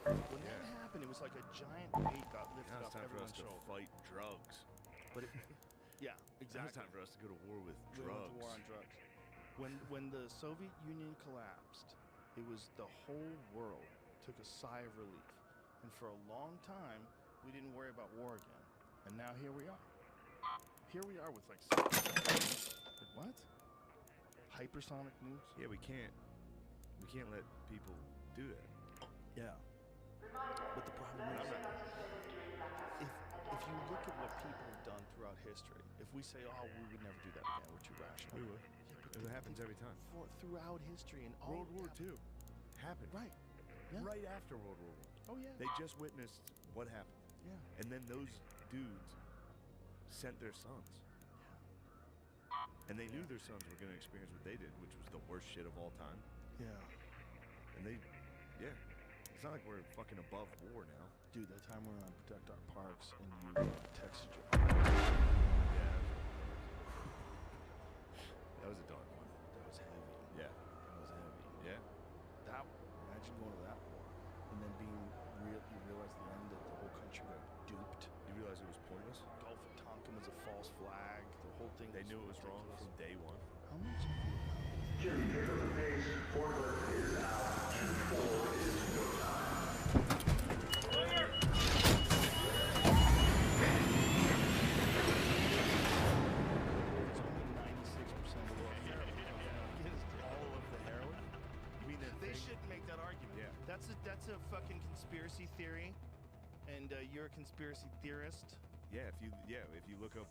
[SPEAKER 1] when that happened, it was like a giant weight got lifted off everyone's shoulder.
[SPEAKER 2] It's time for us to fight drugs.
[SPEAKER 1] But yeah, exactly.
[SPEAKER 2] It's time for us to go to war with
[SPEAKER 1] We went
[SPEAKER 2] drugs.
[SPEAKER 1] to war on drugs. When the Soviet Union collapsed, it was the whole world took a sigh of relief. And for a long time, we didn't worry about war again. And now here we are. Here we are with like what? Hypersonic moves?
[SPEAKER 2] Yeah, we can't let people do that.
[SPEAKER 1] Yeah. But the problem is, if you look at what people have done throughout history, if we say, oh, we would never do that again, we're too rational.
[SPEAKER 2] We would. Because it happens every time.
[SPEAKER 1] Throughout history and all
[SPEAKER 2] World War II happened.
[SPEAKER 1] Right. Yeah.
[SPEAKER 2] Right after World War I.
[SPEAKER 1] Oh, yeah.
[SPEAKER 2] They just witnessed what happened.
[SPEAKER 1] Yeah.
[SPEAKER 2] And then those dudes sent their sons. And they knew their sons were going to experience what they did, which was the worst shit of all time.
[SPEAKER 1] Yeah.
[SPEAKER 2] And yeah. It's not like we're fucking above war now.
[SPEAKER 1] Dude, that time we were on Protect Our Parks and you texted your
[SPEAKER 2] Yeah. That was a dark one.
[SPEAKER 1] That was heavy.
[SPEAKER 2] Yeah.
[SPEAKER 1] That was heavy.
[SPEAKER 2] Yeah.
[SPEAKER 1] That war. Imagine going to that war. And then you realize the end that the whole country got duped.
[SPEAKER 2] You realize it was pointless?
[SPEAKER 1] Gulf of Tonkin was a false flag. The whole thing
[SPEAKER 2] They knew it was wrong from day one.
[SPEAKER 1] How much of you
[SPEAKER 11] Jimmy, pick up the pace. Forklift is out. 2-4 is go time.
[SPEAKER 1] It's only 96% of the heroin. All of the heroin. They shouldn't make that argument.
[SPEAKER 2] Yeah.
[SPEAKER 1] That's a fucking conspiracy theory, and you're a conspiracy theorist.
[SPEAKER 2] Yeah, if you look up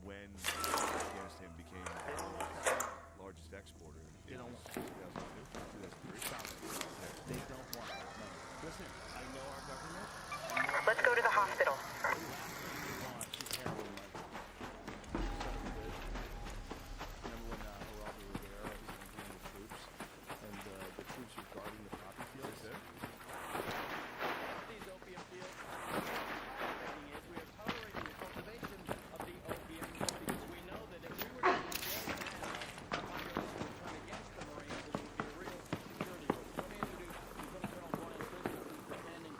[SPEAKER 2] when Afghanistan became the largest exporter,
[SPEAKER 1] They don't.
[SPEAKER 2] 2002, 2003.
[SPEAKER 1] Stop it. They don't want it. No. Listen, I know our government.
[SPEAKER 3] Let's go to the hospital.
[SPEAKER 1] They want is heroin money. Remember when Geraldo Rivera was interviewing the troops, and the troops were guarding the poppy fields?
[SPEAKER 10] These opium fields. We are tolerating the cultivation of the opium because we know that if we were to turn against the Marines, it would be a real security risk. Let me introduce Lieutenant Colonel Brian Christensen, who's commanding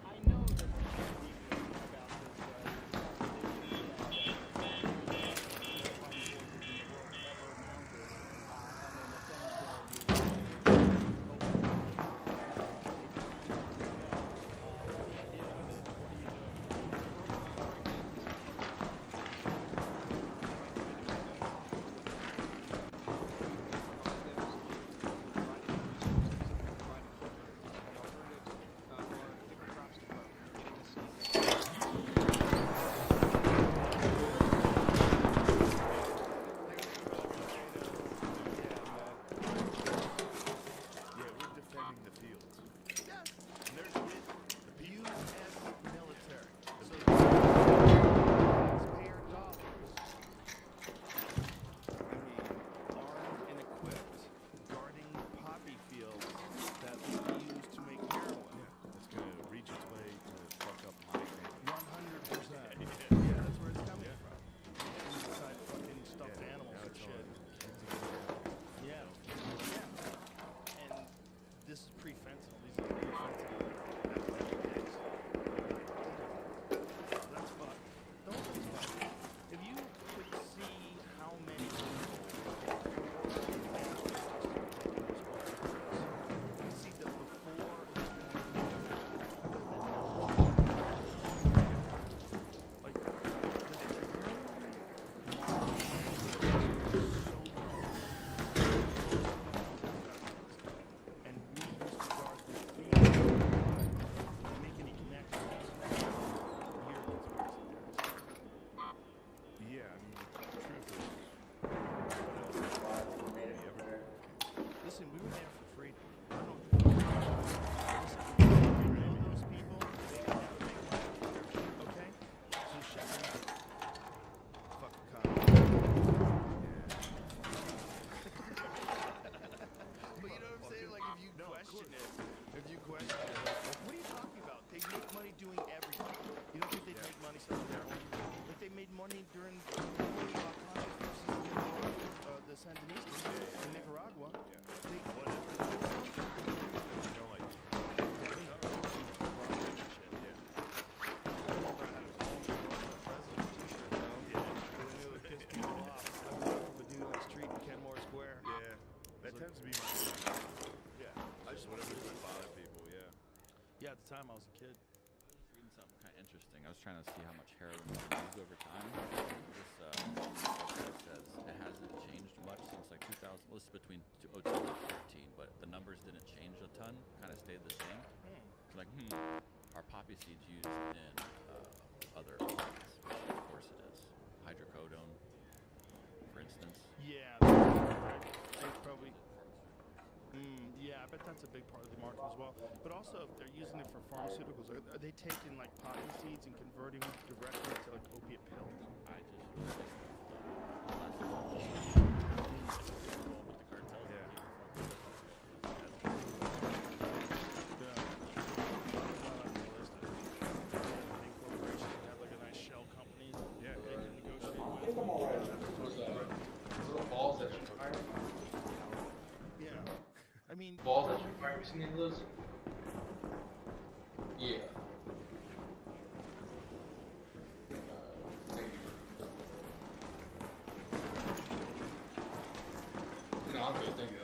[SPEAKER 10] I know that
[SPEAKER 1] money during the Sandinistas in Nicaragua.
[SPEAKER 2] That tends to be my
[SPEAKER 1] Yeah.
[SPEAKER 2] I just whatever doesn't bother people, yeah.
[SPEAKER 1] Yeah, at the time I was a kid.
[SPEAKER 4] Reading something, interesting. I was trying to see how much heroin is used over time. This website says it hasn't changed much since like 2000. Well, this is between 2002 and 2013, but the numbers didn't change a ton. Kind of stayed the same. It's like, are poppy seeds used in other things? Which of course it is. Hydrocodone, for instance.
[SPEAKER 1] Yeah, they probably. Yeah, I bet that's a big part of the market as well. But also, if they're using it for pharmaceuticals, are they taking like poppy seeds and converting them directly to like opiate pills?
[SPEAKER 4] I just
[SPEAKER 12] balls that you fire?
[SPEAKER 1] Yeah. I mean,
[SPEAKER 12] Balls that you fire, you seen any of those? Yeah. Thank you. No, I'm good, thank you.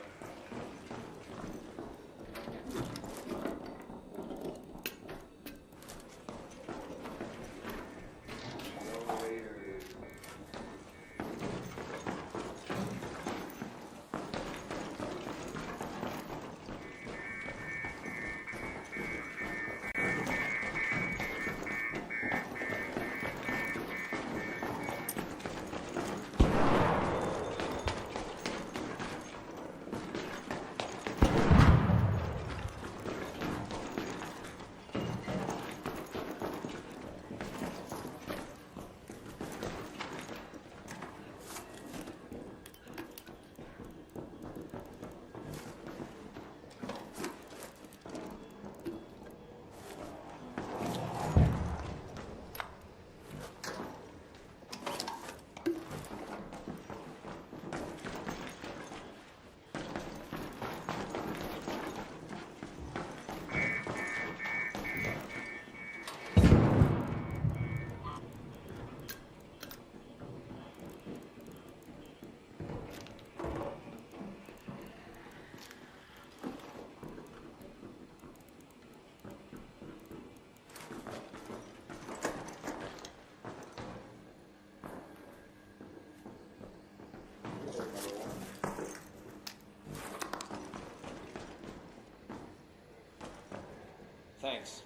[SPEAKER 12] Thanks.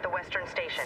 [SPEAKER 3] at the western station.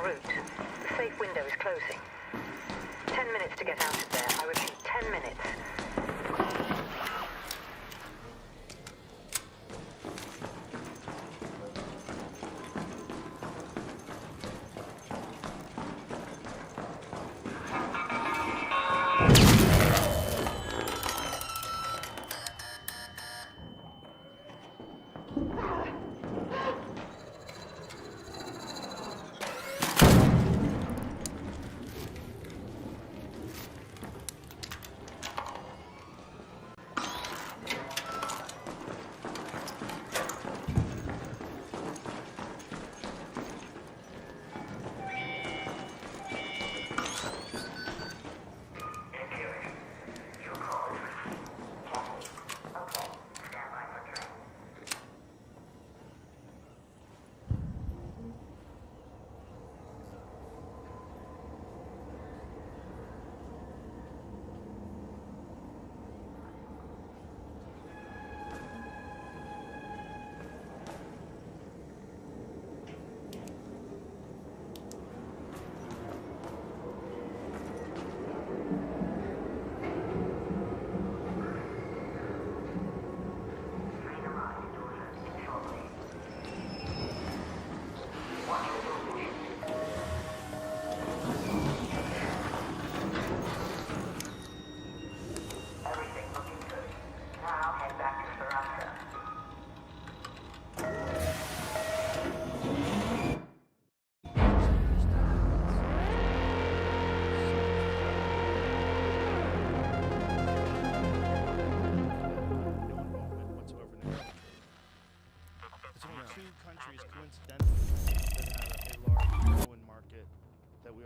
[SPEAKER 3] route. The safe window is closing. 10 minutes to get out of there. I repeat, 10 minutes.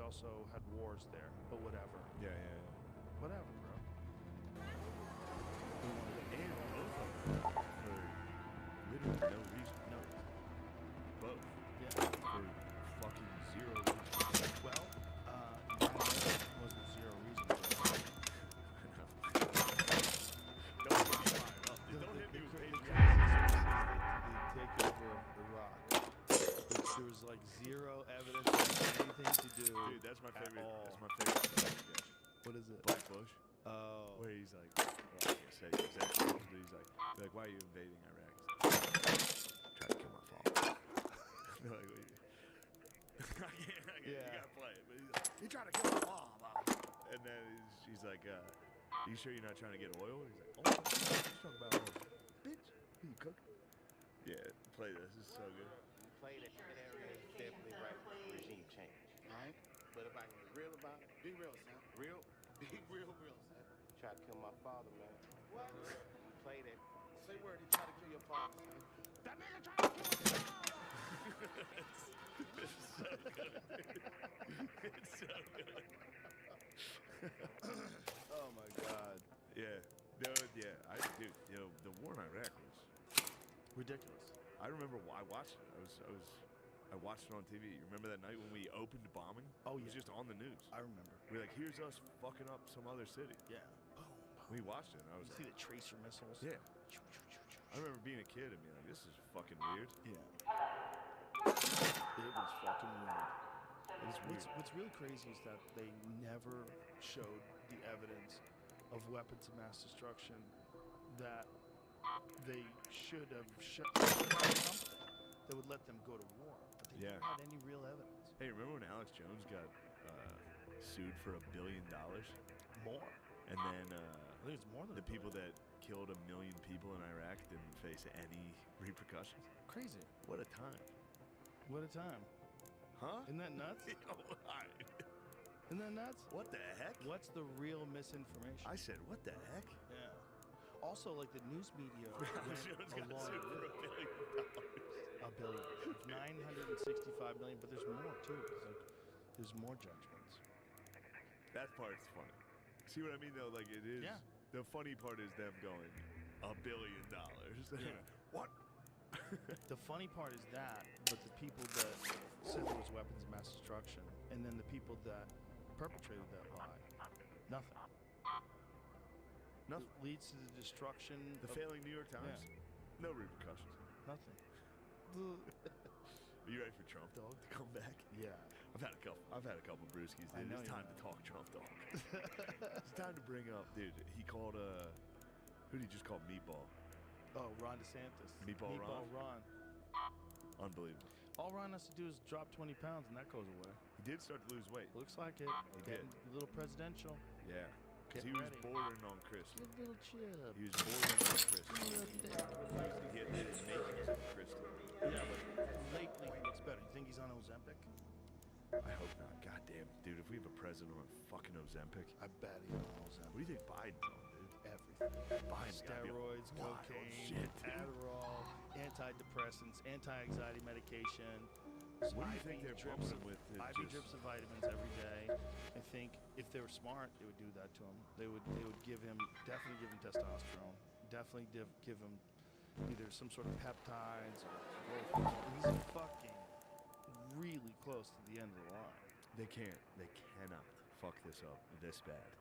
[SPEAKER 1] also had wars there, but whatever.
[SPEAKER 2] Yeah.
[SPEAKER 1] Whatever, bro.
[SPEAKER 2] We wanted to end both of them for literally no reason.
[SPEAKER 1] No.
[SPEAKER 2] Both.
[SPEAKER 1] Yeah.
[SPEAKER 2] For fucking zero reason.
[SPEAKER 1] Well, 9/11 wasn't zero reason.
[SPEAKER 2] Don't hit me fired up. Don't hit me with
[SPEAKER 1] The takeover of Iraq. There was like zero evidence of anything to do.
[SPEAKER 2] Dude, that's my favorite.
[SPEAKER 1] All.
[SPEAKER 2] That's my favorite sketch.
[SPEAKER 1] What is it?
[SPEAKER 2] Black Bush.
[SPEAKER 1] Oh.
[SPEAKER 2] Where he's like, well, I can't say the exact words, but he's like, why are you invading Iraq? Try to kill my father. They're like, wait. I can't, you gotta play it. But he's like, he tried to kill my father. And then she's like, you sure you're not trying to get oil? And he's like, oh, let's talk about oil. Bitch, who you cook? Yeah, play this. This is so good.
[SPEAKER 13] Play that area is definitely right for regime change. Alright? But if I can be real about it, be real, son. Real? Be real, son. Try to kill my father, man. What? Play that. Say word, he tried to kill your father, son. That nigga tried to kill my father!
[SPEAKER 2] It's so good. It's so good.
[SPEAKER 1] Oh my god.
[SPEAKER 2] Yeah. Dude, the war in Iraq was
[SPEAKER 1] Ridiculous.
[SPEAKER 2] I remember I watched it. I watched it on TV. You remember that night when we opened bombing?
[SPEAKER 1] Oh,
[SPEAKER 2] It was
[SPEAKER 1] yeah.
[SPEAKER 2] just on the news.
[SPEAKER 1] I remember.
[SPEAKER 2] We're like, here's us fucking up some other city.
[SPEAKER 1] Yeah.
[SPEAKER 2] We watched it and I was
[SPEAKER 1] See
[SPEAKER 2] like,
[SPEAKER 1] the tracer missiles?
[SPEAKER 2] yeah. I remember being a kid and being like, this is fucking weird.
[SPEAKER 1] Yeah. It was fucking weird.
[SPEAKER 2] It's weird.
[SPEAKER 1] What's really crazy is that they never showed the evidence of weapons of mass destruction that they should have shown something that would let them go to war. But they never had any real evidence.
[SPEAKER 2] Hey, remember when Alex Jones got sued for $1 billion?
[SPEAKER 1] More.
[SPEAKER 2] And then
[SPEAKER 1] I think it's more than
[SPEAKER 2] the people that killed 1 million people in Iraq didn't face any repercussions.
[SPEAKER 1] Crazy.
[SPEAKER 2] What a time.
[SPEAKER 1] What a time.
[SPEAKER 2] Huh?
[SPEAKER 1] Isn't that nuts? Isn't that nuts?
[SPEAKER 2] What the heck?
[SPEAKER 1] What's the real misinformation?
[SPEAKER 2] I said, what the heck?
[SPEAKER 1] Yeah. Also, like the news media
[SPEAKER 2] Alex Jones got sued for $1 billion.
[SPEAKER 1] $1 billion. There's 965 million, but there's more too. It's like there's more judgments.
[SPEAKER 2] That part's funny. See what I mean though? Like it is.
[SPEAKER 1] Yeah.
[SPEAKER 2] The funny part is them going $1 billion.
[SPEAKER 1] Yeah.
[SPEAKER 2] What?
[SPEAKER 1] The funny part is that, but the people that said there was weapons of mass destruction, and then the people that perpetrated that lie, nothing.
[SPEAKER 2] Nothing.
[SPEAKER 1] It leads to the destruction.
[SPEAKER 2] The failing New York Times.
[SPEAKER 1] Yeah.
[SPEAKER 2] No repercussions.
[SPEAKER 1] Nothing.
[SPEAKER 2] Are you ready for Trump dog to come back?
[SPEAKER 1] Yeah.
[SPEAKER 2] I've had a couple brewskis,
[SPEAKER 1] I
[SPEAKER 2] dude.
[SPEAKER 1] know
[SPEAKER 2] It's
[SPEAKER 1] you
[SPEAKER 2] time to talk Trump talk. It's time to bring up, dude. He called who did he just call Meatball?
[SPEAKER 1] Oh, Ron DeSantis.
[SPEAKER 2] Meatball
[SPEAKER 1] Ron.
[SPEAKER 2] Unbelievable.
[SPEAKER 1] All Ron has to do is drop 20 pounds and that goes away.
[SPEAKER 2] He did start to lose weight.
[SPEAKER 1] Looks like it.
[SPEAKER 2] He did.
[SPEAKER 1] Getting a little presidential.
[SPEAKER 2] Yeah. Because he
[SPEAKER 1] Getting
[SPEAKER 2] was
[SPEAKER 1] ready.
[SPEAKER 2] bordering on Chris.
[SPEAKER 1] Give a little chip.
[SPEAKER 2] He was bordering on Chris. Refused to get the makings of Crystal.
[SPEAKER 1] Yeah, but lately he looks better. You think he's on Ozempic?
[SPEAKER 2] I hope not. God damn, dude, if we have a president on fucking Ozempic.
[SPEAKER 1] I bet he's on Ozempic.
[SPEAKER 2] What do you think Biden's on, dude?
[SPEAKER 1] Everything.
[SPEAKER 2] Biden's gotta be on
[SPEAKER 1] Steroids,
[SPEAKER 2] wild
[SPEAKER 1] cocaine,
[SPEAKER 2] shit, dude.
[SPEAKER 1] Adderall, antidepressants, anti-anxiety medication.
[SPEAKER 2] What do you think they're pumping him with?
[SPEAKER 1] IV drips of vitamins every day. I think if they were smart, they would do that to him. They would definitely give him testosterone. Definitely give him either some sort of peptides or growth hormone. He's fucking really close to the end of the line.
[SPEAKER 2] They cannot fuck this up this bad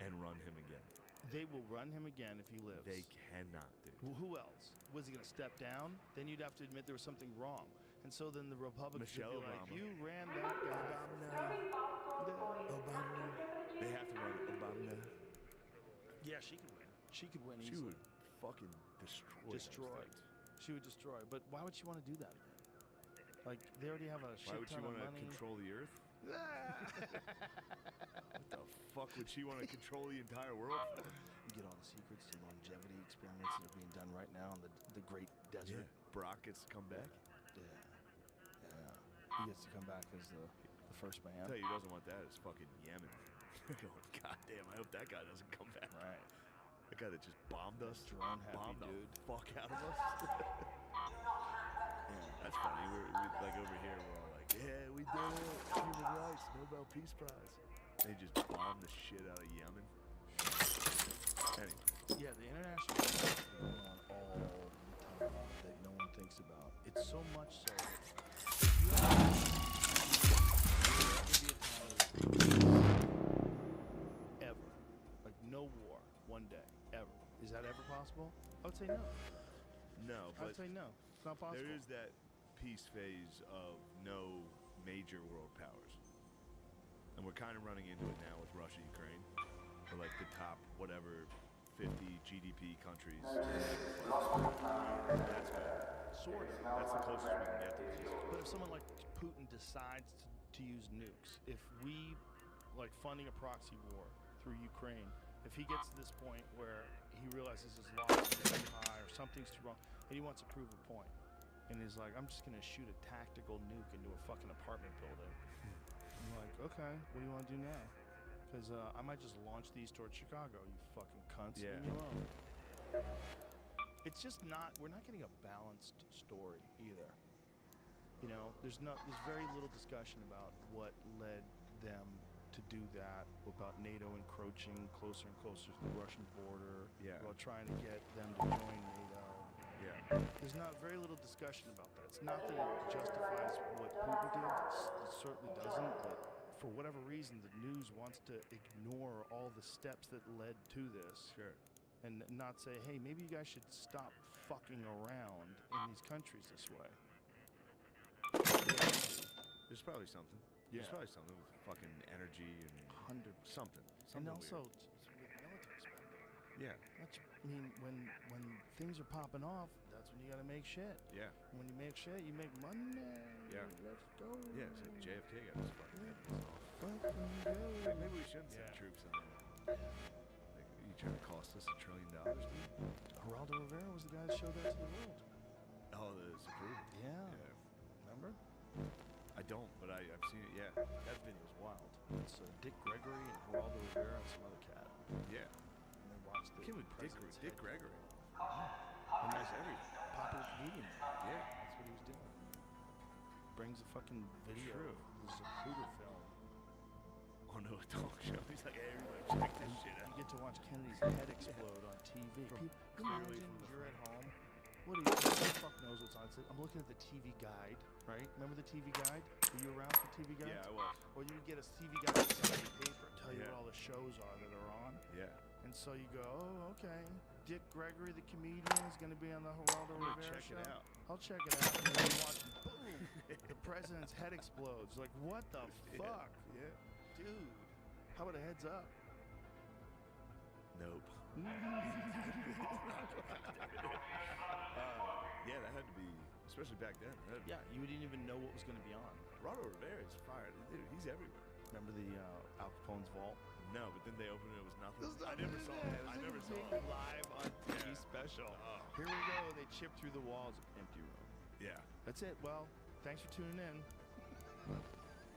[SPEAKER 2] and run him again.
[SPEAKER 1] They will run him again if he lives.
[SPEAKER 2] They cannot, dude.
[SPEAKER 1] Who else? Was he going to step down? Then you'd have to admit there was something wrong. And so then the Republicans
[SPEAKER 2] Michelle
[SPEAKER 1] would be like,
[SPEAKER 2] Obama.
[SPEAKER 1] you ran that guy.
[SPEAKER 2] Obama. They have to run Obama.
[SPEAKER 1] Yeah, she could win. She could win
[SPEAKER 2] She
[SPEAKER 1] easily.
[SPEAKER 2] would fucking destroy. those things.
[SPEAKER 1] She would destroy. But why would she want to do that again? Like, they already have a shit
[SPEAKER 2] Why would she
[SPEAKER 1] ton
[SPEAKER 2] want
[SPEAKER 1] of
[SPEAKER 2] to
[SPEAKER 1] money.
[SPEAKER 2] control the earth? What the fuck would she want to control the entire world for?
[SPEAKER 1] You get all the secrets to longevity experiments that are being done right now in the Great Desert.
[SPEAKER 2] Brock gets to come back.
[SPEAKER 1] Yeah. He gets to come back as the first man.
[SPEAKER 2] I'll tell you who doesn't want that is fucking Yemen. God damn, I hope that guy doesn't come back.
[SPEAKER 1] Right.
[SPEAKER 2] That guy that just bombed us.
[SPEAKER 1] Drone happy
[SPEAKER 2] bombed
[SPEAKER 1] dude.
[SPEAKER 2] the fuck out of us. That's funny. We like over here, we're all like, yeah, we did it. Human rights, Nobel Peace Prize. They just bombed the shit out of Yemen. Anyway.
[SPEAKER 1] Yeah, the international is going on all the time that no one thinks about. It's so much so that ever, like no war, one day, ever. Is that ever possible? I would say no.
[SPEAKER 2] No,
[SPEAKER 1] I
[SPEAKER 2] but
[SPEAKER 1] would say no. It's not possible.
[SPEAKER 2] there is that peace phase of no major world powers. And we're kind of running into it now with Russia, Ukraine. We're like the top, whatever, 50 GDP countries. That's bad.
[SPEAKER 1] Sort of.
[SPEAKER 2] That's the closest we can get to peace.
[SPEAKER 1] But if someone like Putin decides to use nukes, if we, like funding a proxy war through Ukraine, if he gets to this point where he realizes his loss is too high or something's too wrong, and he wants to prove a point, and he's like, I'm just going to shoot a tactical nuke into a fucking apartment building. I'm like, okay, what do you want to do now? Because I might just launch these towards Chicago, you fucking cunts.
[SPEAKER 2] Yeah.
[SPEAKER 1] Leave me alone. It's just not, we're not getting a balanced story either. You know, there's very little discussion about what led them to do that, about NATO encroaching closer and closer to the Russian border,
[SPEAKER 2] Yeah.
[SPEAKER 1] about trying to get them to join NATO.
[SPEAKER 2] Yeah.
[SPEAKER 1] There's not very little discussion about that. It's not that it justifies what Putin did. It certainly doesn't, but for whatever reason, the news wants to ignore all the steps that led to this.
[SPEAKER 2] Sure.
[SPEAKER 1] And not say, hey, maybe you guys should stop fucking around in these countries this way.
[SPEAKER 2] There's probably something.
[SPEAKER 1] Yeah.
[SPEAKER 2] There's probably something with fucking energy and
[SPEAKER 1] 100%.
[SPEAKER 2] something.
[SPEAKER 1] And
[SPEAKER 2] Something
[SPEAKER 1] also
[SPEAKER 2] weird.
[SPEAKER 1] with military spending.
[SPEAKER 2] Yeah.
[SPEAKER 1] I mean, when things are popping off, that's when you gotta make shit.
[SPEAKER 2] Yeah.
[SPEAKER 1] When you make shit, you make money.
[SPEAKER 2] Yeah.
[SPEAKER 1] Let's go.
[SPEAKER 2] Yeah, it's like JFK got his fucking head off.
[SPEAKER 1] Fucking go.
[SPEAKER 2] Like, maybe we shouldn't send
[SPEAKER 1] Yeah.
[SPEAKER 2] troops in there. Like, you trying to cost us $1 trillion, dude?
[SPEAKER 1] Geraldo Rivera was the guy that showed that to the world.
[SPEAKER 2] Oh, the Supreme.
[SPEAKER 1] Yeah. Remember?
[SPEAKER 2] I don't, but I've seen it, yeah.
[SPEAKER 1] That video's wild. It's Dick Gregory and Geraldo Rivera and some other cat.
[SPEAKER 2] Yeah.
[SPEAKER 1] And they watched the
[SPEAKER 2] Kid with
[SPEAKER 1] president's
[SPEAKER 2] Dick
[SPEAKER 1] head.
[SPEAKER 2] Gregory.
[SPEAKER 1] And that's everything. Popular comedian.
[SPEAKER 2] Yeah.
[SPEAKER 1] That's what he was doing. Brings a fucking video
[SPEAKER 2] True.
[SPEAKER 1] of the Zapruder film.
[SPEAKER 2] Onto a talk show. He's like, hey, everybody, check this shit out.
[SPEAKER 1] You get to watch Kennedy's head explode on TV.
[SPEAKER 2] clearly
[SPEAKER 1] Imagine
[SPEAKER 2] from the
[SPEAKER 1] you're at home. What do you who the fuck knows what's on? I'm looking at the TV guide, right? Remember the TV guide? Were you around for TV guide?
[SPEAKER 2] Yeah, I was.
[SPEAKER 1] Or you would get a TV guide inside the paper, tell you
[SPEAKER 2] Yeah.
[SPEAKER 1] what all the shows are that are on.
[SPEAKER 2] Yeah.
[SPEAKER 1] And so you go, oh, okay. Dick Gregory, the comedian, is going to be on the Geraldo
[SPEAKER 2] I'm gonna
[SPEAKER 1] Rivera
[SPEAKER 2] check
[SPEAKER 1] show.
[SPEAKER 2] it out.
[SPEAKER 1] I'll check it out. And then you watch, boom, the president's head explodes. Like, what the fuck?
[SPEAKER 2] Yeah.
[SPEAKER 1] Dude, how about a heads up?
[SPEAKER 2] Nope. Yeah, that had to be, especially back then.
[SPEAKER 1] Yeah, you didn't even know what was going to be on.
[SPEAKER 2] Geraldo Rivera is fired. Dude, he's everywhere.
[SPEAKER 1] Remember the Al Capone's vault?
[SPEAKER 2] No, but then they opened it. It was nothing. I never saw it. I never saw it.
[SPEAKER 1] Live on TV special. Here we go. They chip through the walls. Empty room.
[SPEAKER 2] Yeah.
[SPEAKER 1] That's it. Well, thanks for tuning in.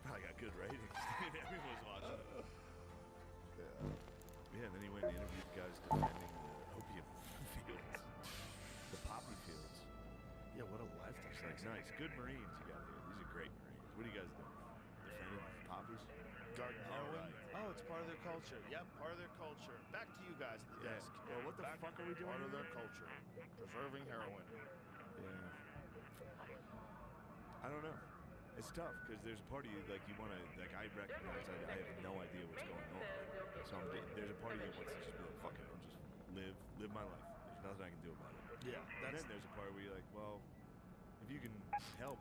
[SPEAKER 2] Probably got good ratings. Everyone was watching it. Yeah, then he went and interviewed guys defending the opium fields. The poppy fields.
[SPEAKER 1] Yeah, what a lifetime.
[SPEAKER 2] It's like, nice. Good Marines you got here. These are great Marines. What do you guys do? Defending poppies?
[SPEAKER 1] Garden heroin.
[SPEAKER 2] right.
[SPEAKER 1] Oh, it's part of their culture. Yep, part of their culture. Back to you guys at the
[SPEAKER 2] Yeah.
[SPEAKER 1] desk.
[SPEAKER 2] Well, what the fuck are we doing
[SPEAKER 1] Part of
[SPEAKER 2] here?
[SPEAKER 1] their culture. Preserving heroin.
[SPEAKER 2] Yeah. I don't know. It's tough because there's a part of you like you want to like I recognize I have no idea what's going on. So there's a part of you that wants to just be like fuck it, I'll just live my life. There's nothing I can do about it.
[SPEAKER 1] Yeah,
[SPEAKER 2] And then there's a part where you're like, well, if you can help,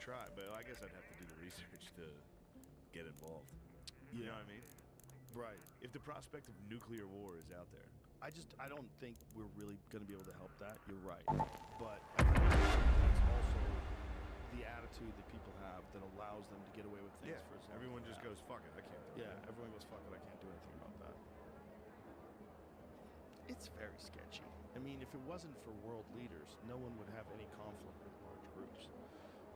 [SPEAKER 2] try. But I guess I'd have to do the research to get involved. You know what I mean?
[SPEAKER 1] Right.
[SPEAKER 2] If the prospect of nuclear war is out there,
[SPEAKER 1] I don't think we're really going to be able to help that. You're right. But I think it's also the attitude that people have that allows them to get away with things for as long
[SPEAKER 2] everyone
[SPEAKER 1] as
[SPEAKER 2] just
[SPEAKER 1] they have.
[SPEAKER 2] goes fuck it, I can't do
[SPEAKER 1] Yeah,
[SPEAKER 2] it.
[SPEAKER 1] everyone goes, fuck it, I can't do anything about that. It's very sketchy. I mean, if it wasn't for world leaders, no one would have any conflict with large groups.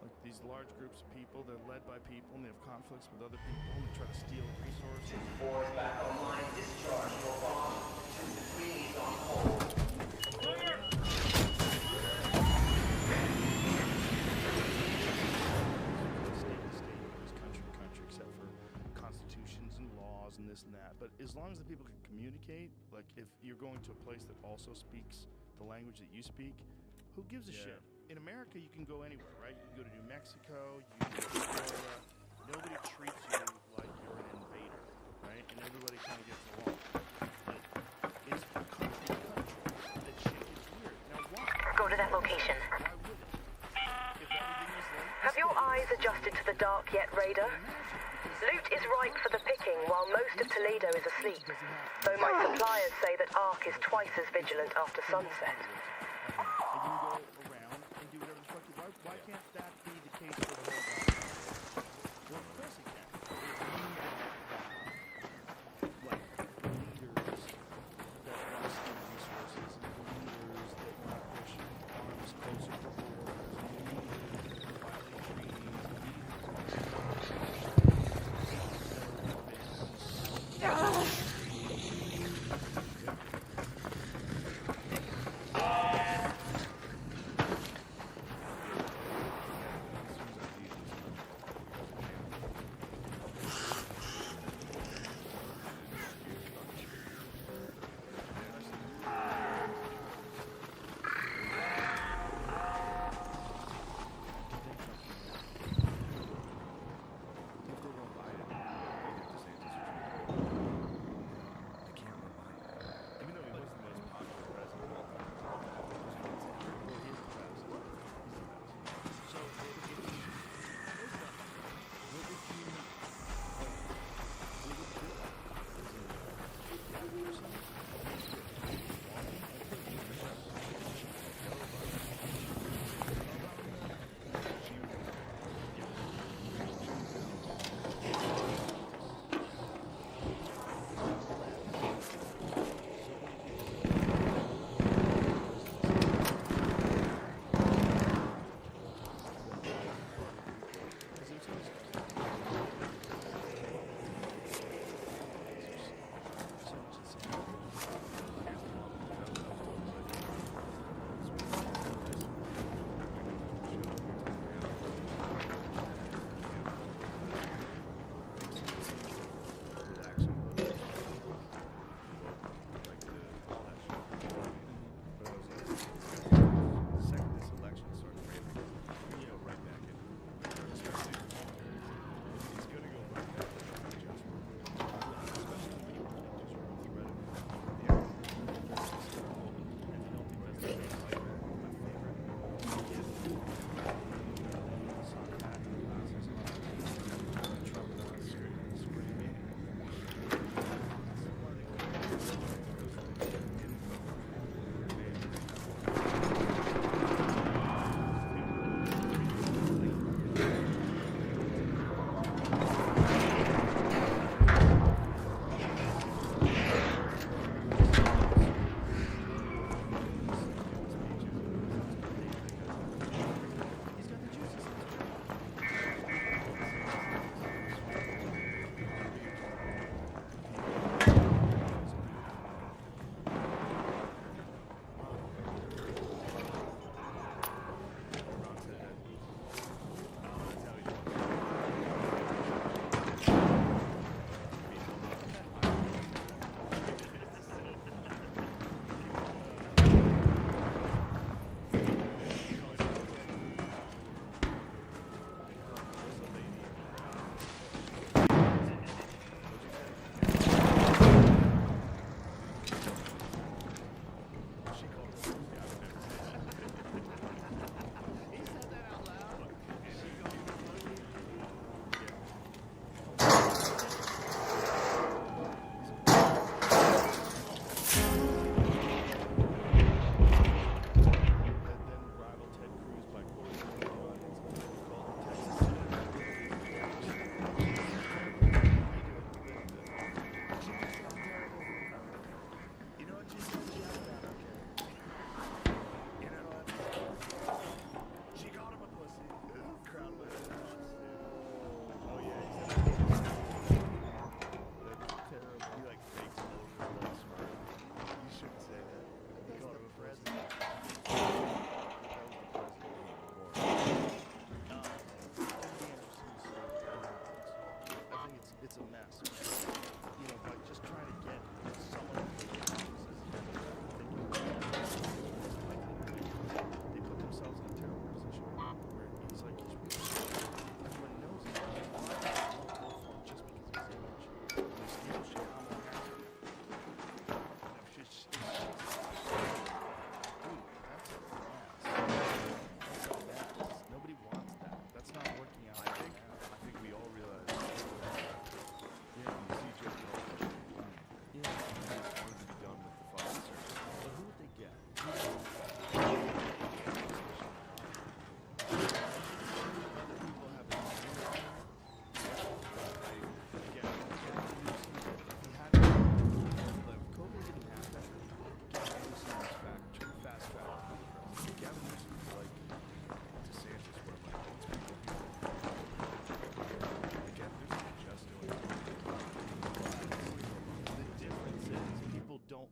[SPEAKER 1] Like these large groups of people, they're led by people and they have conflicts with other people and they try to steal resources.
[SPEAKER 9] Boys back online. Discharge your bomb. 2 3 on hold.
[SPEAKER 1] State, country, except for constitutions and laws and this and that. But as long as the people can communicate, like if you're going to a place that also speaks the language that you speak, who gives a shit? In America, you can go anywhere, right? You can go to New Mexico, you can go to Florida. Nobody treats you like you're an invader, right? And everybody kind of gets along. But it's from country to country that shit gets weird. Now, why?
[SPEAKER 3] Go to that location.
[SPEAKER 1] Why would it? If everything is like
[SPEAKER 3] Have your eyes adjusted to the dark yet, Raider? Loot is ripe for the picking while most of Toledo is asleep, though my suppliers say that Ark is twice as vigilant after sunset.
[SPEAKER 1] And you can go around and do whatever the fuck you want. Why can't that be the case for the whole guy? Well, of course it can. If you have, like, leaders that want to steal resources, leaders that want to push arms closer to borders, leaders that violate treaties,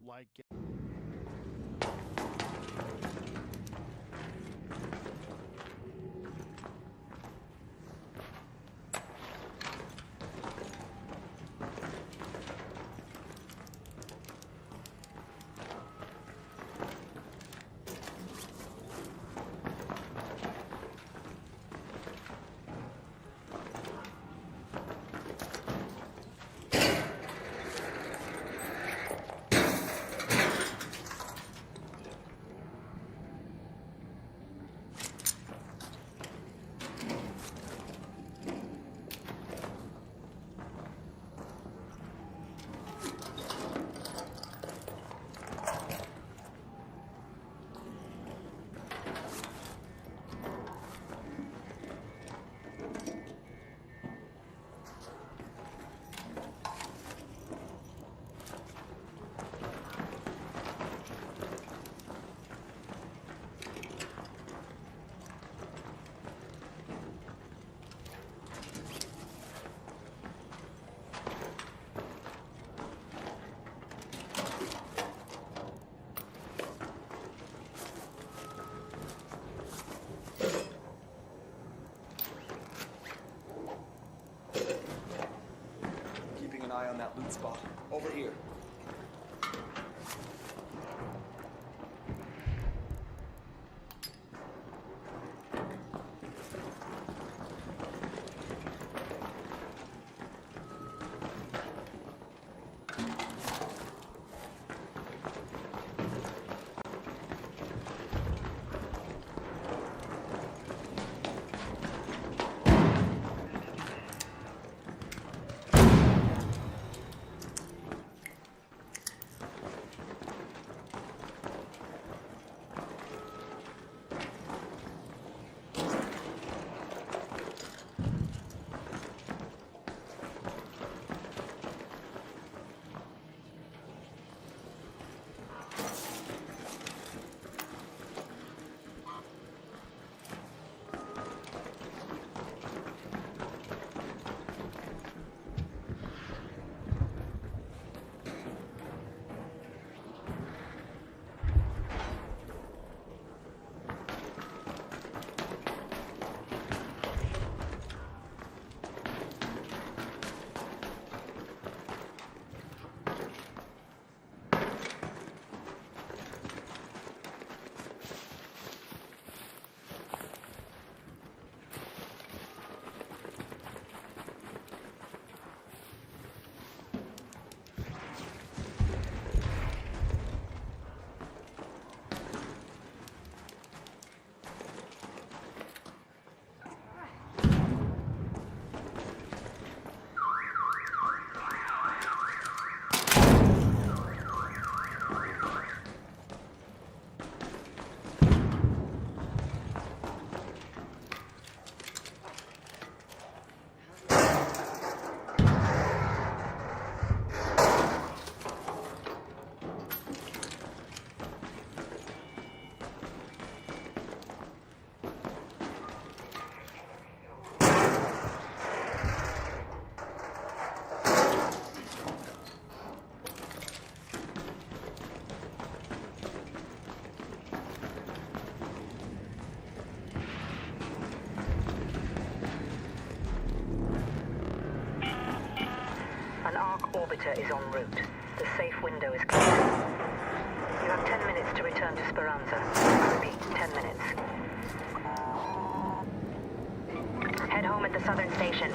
[SPEAKER 1] like
[SPEAKER 14] Keeping an eye on that loot spot. Over here.
[SPEAKER 3] orbiter is en route. The safe window is clear. You have 10 minutes to return to Speranza. I repeat, 10 minutes. Head home at the southern station.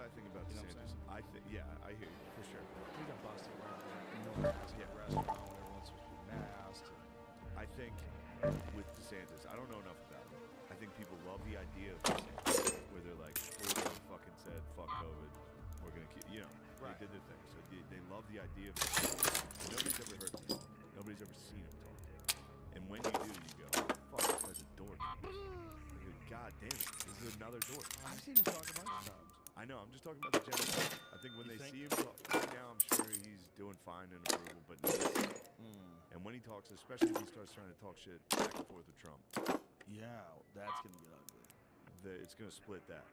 [SPEAKER 2] what I think about
[SPEAKER 1] You know what I'm
[SPEAKER 2] DeSantis. I think, yeah, I hear you for sure.
[SPEAKER 1] He got busted around no mask at a restaurant when everyone's supposed to be masked.
[SPEAKER 2] I think with DeSantis, I don't know enough about it. I think people love the idea of DeSantis, where they're like, Florida fucking said, fuck COVID, we're gonna keep, you know,
[SPEAKER 1] Right.
[SPEAKER 2] they did their thing. So they love the idea of DeSantis. Nobody's ever heard him talk. Nobody's ever seen him talk. And when you do, you go, fuck, this guy's a dork. You go, God damn it, this is another dork.
[SPEAKER 1] I've seen him talk a bunch of times.
[SPEAKER 2] I know, I'm just talking about the general public. I think when
[SPEAKER 1] You
[SPEAKER 2] they
[SPEAKER 1] think?
[SPEAKER 2] see him talk, right now, I'm sure he's doing fine and approval, but no. And when he talks, especially if he starts trying to talk shit back and forth with Trump,
[SPEAKER 1] Yeah, that's gonna get ugly.
[SPEAKER 2] it's going to split that.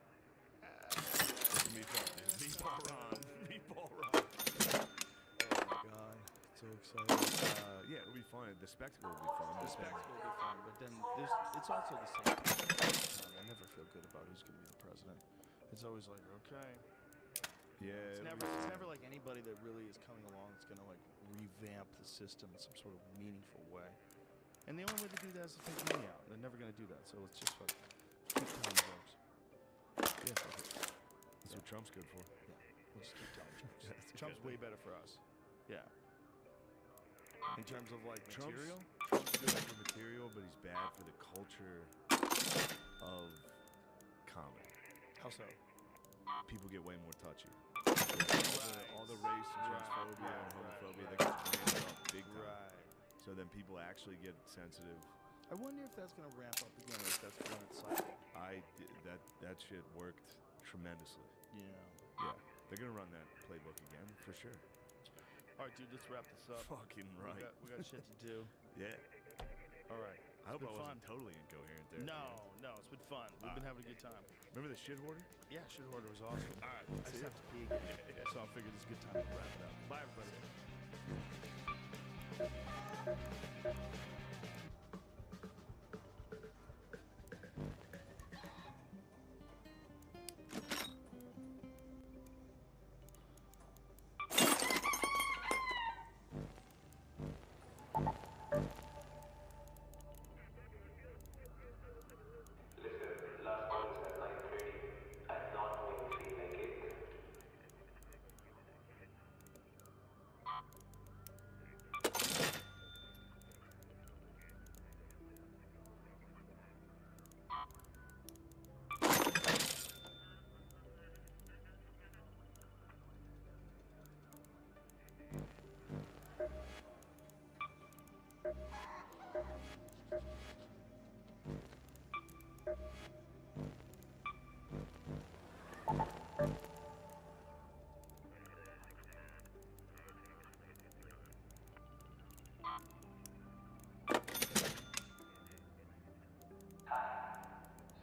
[SPEAKER 2] Meatball Ron. Meatball Ron.
[SPEAKER 1] Oh my god, so excited.
[SPEAKER 2] Yeah, it'll be fun. The spectacle will be fun.
[SPEAKER 1] The spectacle will be fun, but then it's also the same time. I never feel good about who's gonna be the president. It's always like, okay.
[SPEAKER 2] Yeah.
[SPEAKER 1] It's never like anybody that really is coming along that's gonna like revamp the system in some sort of meaningful way. And the only way to do that is to take money out. They're never gonna do that. So let's just fuck keep telling jokes. Yeah, fuck it.
[SPEAKER 2] That's what Trump's good for.
[SPEAKER 1] Yeah, we'll just keep telling jokes.
[SPEAKER 2] That's
[SPEAKER 1] Trump's
[SPEAKER 2] good.
[SPEAKER 1] way better for us. Yeah. In terms of like
[SPEAKER 2] Trump's
[SPEAKER 1] material.
[SPEAKER 2] good for material, but he's bad for the culture of comedy.
[SPEAKER 1] How so?
[SPEAKER 2] People get way more touchy. All the race and transphobia and homophobia that gets ramped up big time.
[SPEAKER 1] Right.
[SPEAKER 2] So then people actually get sensitive.
[SPEAKER 1] I wonder if that's gonna ramp up again, or if that's going its cycle.
[SPEAKER 2] That shit worked tremendously.
[SPEAKER 1] Yeah.
[SPEAKER 2] Yeah, they're gonna run that playbook again for sure.
[SPEAKER 1] All right, dude, let's wrap this up.
[SPEAKER 2] Fucking right.
[SPEAKER 1] We got shit to do.
[SPEAKER 2] Yeah.
[SPEAKER 1] All right.
[SPEAKER 2] I hope I
[SPEAKER 1] been
[SPEAKER 2] wasn't totally incoherent there.
[SPEAKER 1] No, it's been fun. We've been having a good time.
[SPEAKER 2] Remember the shit hoarder?
[SPEAKER 1] Yeah, shit order was awesome. All right, I just have to pee again, so I figured it's a good time to wrap it up. Bye, everybody.
[SPEAKER 9] Listen, last one is at 9:30. I'm not going to feel like it.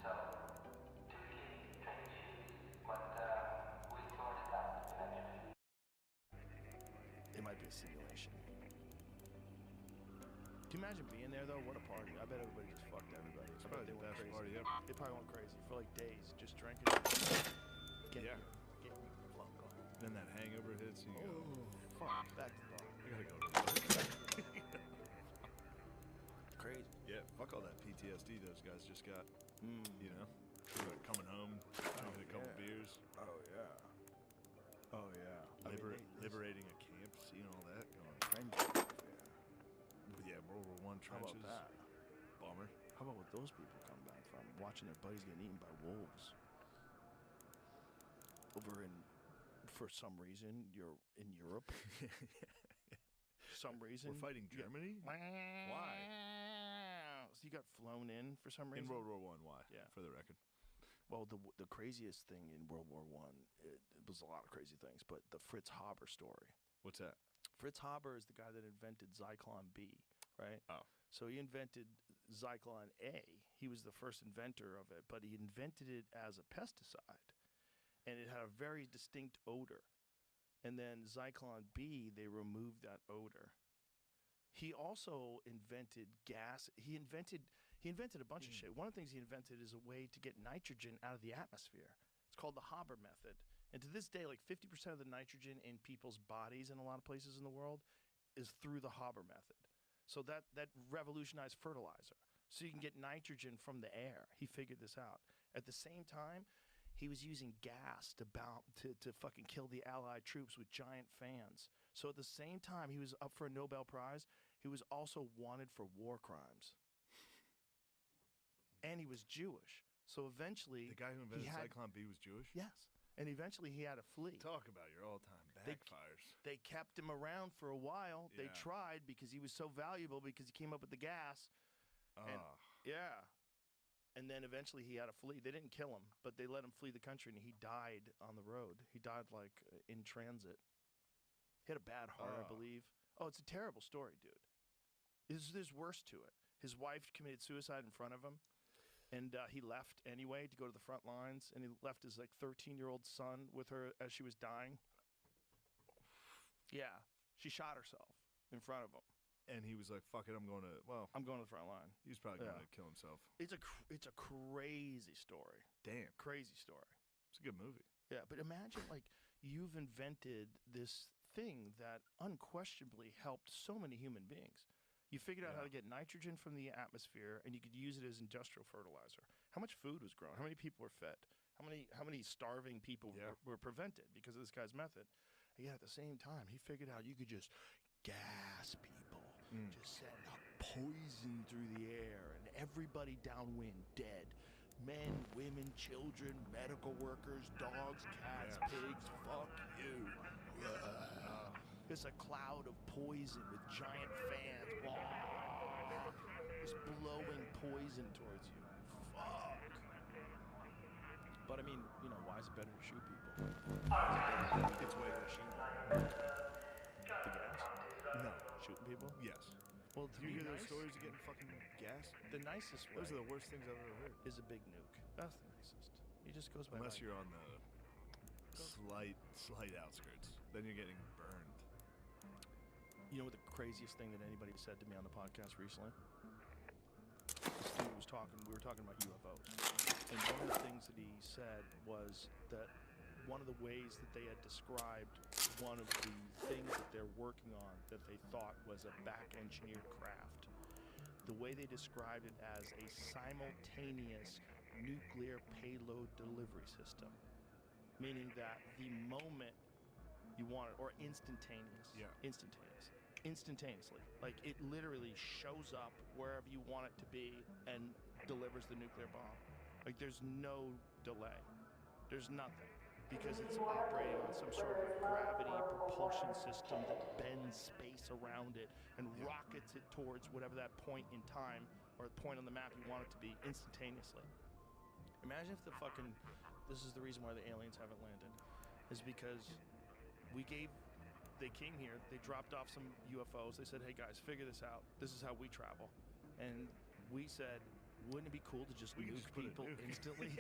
[SPEAKER 9] So, typically try to choose, but we sort it out eventually.
[SPEAKER 1] It might be a simulation. Can you imagine being there though? What a party! I bet everybody just fucked everybody. I bet
[SPEAKER 2] Probably
[SPEAKER 1] they
[SPEAKER 2] the
[SPEAKER 1] went
[SPEAKER 2] best
[SPEAKER 1] crazy.
[SPEAKER 2] party ever.
[SPEAKER 1] They probably went crazy for like days, just drinking. Getting your flow going.
[SPEAKER 2] Then that hangover hits and you go,
[SPEAKER 1] Oh, fuck! Back to the bar.
[SPEAKER 2] I gotta go to work.
[SPEAKER 1] Crazy.
[SPEAKER 2] Yeah, fuck all that PTSD those guys just got. You know? Like coming home, drinking a couple beers.
[SPEAKER 1] Oh yeah. Oh yeah.
[SPEAKER 2] Liberating a camp, seeing all that going. Yeah, World War I
[SPEAKER 1] How about
[SPEAKER 2] trenches.
[SPEAKER 1] that?
[SPEAKER 2] Bummer.
[SPEAKER 1] How about what those people come back from? Watching their buddies getting eaten by wolves. Over in, for some reason, you're in Europe. Some reason.
[SPEAKER 2] We're fighting Germany?
[SPEAKER 1] Why?
[SPEAKER 2] Why?
[SPEAKER 1] So you got flown in for some reason?
[SPEAKER 2] In World War I, why?
[SPEAKER 1] Yeah.
[SPEAKER 2] For the record.
[SPEAKER 1] Well, the craziest thing in World War I, it was a lot of crazy things, but the Fritz Haber story.
[SPEAKER 2] What's that?
[SPEAKER 1] Fritz Haber is the guy that invented Zyklon B, right?
[SPEAKER 2] Oh.
[SPEAKER 1] So he invented Zyklon A. He was the first inventor of it, but he invented it as a pesticide. And it had a very distinct odor. And then Zyklon B, they removed that odor. He also invented gas. He invented a bunch of shit. One of the things he invented is a way to get nitrogen out of the atmosphere. It's called the Haber method. And to this day, like 50% of the nitrogen in people's bodies in a lot of places in the world is through the Haber method. So that revolutionized fertilizer. So you can get nitrogen from the air. He figured this out. At the same time, he was using gas to fucking kill the Allied troops with giant fans. So at the same time he was up for a Nobel Prize, he was also wanted for war crimes. And he was Jewish. So eventually...
[SPEAKER 2] The guy who invented Zyklon B was Jewish?
[SPEAKER 1] Yes. And eventually he had to flee.
[SPEAKER 2] Talk about your all-time backfires.
[SPEAKER 1] They kept him around for a while.
[SPEAKER 2] Yeah.
[SPEAKER 1] They tried because he was so valuable because he came up with the gas. And, yeah. And then eventually he had to flee. They didn't kill him, but they let him flee the country, and he died on the road. He died, like, in transit. He had a bad heart, I believe. Oh, it's a terrible story, dude. There's worse to it. His wife committed suicide in front of him, and he left anyway to go to the front lines, and he left his, like, 13-year-old son with her as she was dying. Yeah. She shot herself in front of him.
[SPEAKER 2] And he was like, fuck it, I'm going to the
[SPEAKER 1] front line.
[SPEAKER 2] He was probably going to kill himself.
[SPEAKER 1] It's a crazy story.
[SPEAKER 2] Damn.
[SPEAKER 1] Crazy story.
[SPEAKER 2] It's a good movie.
[SPEAKER 1] Yeah, but imagine, like, you've invented this thing that unquestionably helped so many human beings. You figured out how to get nitrogen from the atmosphere, and you could use it as industrial fertilizer. How much food was grown? How many people were fed? How many starving people were prevented because of this guy's method? And yet at the same time, he figured out you could just gas people. Just send poison through the air, and everybody downwind dead. Men, women, children, medical workers, dogs, cats, pigs, fuck you. It's a cloud of poison with giant fans. Just blowing poison towards you. Fuck. But I mean, you know, why is it better to shoot people? It's way to shoot them. The gas?
[SPEAKER 2] No.
[SPEAKER 1] Shooting people?
[SPEAKER 2] Yes.
[SPEAKER 1] Well,
[SPEAKER 2] do you hear those stories of getting fucking gas?
[SPEAKER 1] The nicest way.
[SPEAKER 2] Those are the worst things I've ever heard.
[SPEAKER 1] Is a big nuke. That's the nicest. He just goes by.
[SPEAKER 2] Unless you're on the slight outskirts, then you're getting burned.
[SPEAKER 1] You know what the craziest thing that anybody said to me on the podcast recently? This dude was talking. We were talking about UFOs, and one of the things that he said was that one of the ways that they had described one of the things that they're working on that they thought was a back-engineered craft, the way they described it as a simultaneous nuclear payload delivery system, meaning that the moment you want it, or instantaneously, like it literally shows up wherever you want it to be and delivers the nuclear bomb. Like there's no delay, there's nothing. Because it's operating on some sort of gravity propulsion system that bends space around it and rockets it towards whatever that point in time or the point on the map you want it to be instantaneously. Imagine if this is the reason why the aliens haven't landed, is because they came here, they dropped off some UFOs, they said, hey guys, figure this out, this is how we travel. And we said, wouldn't it be cool to just nuke people instantly?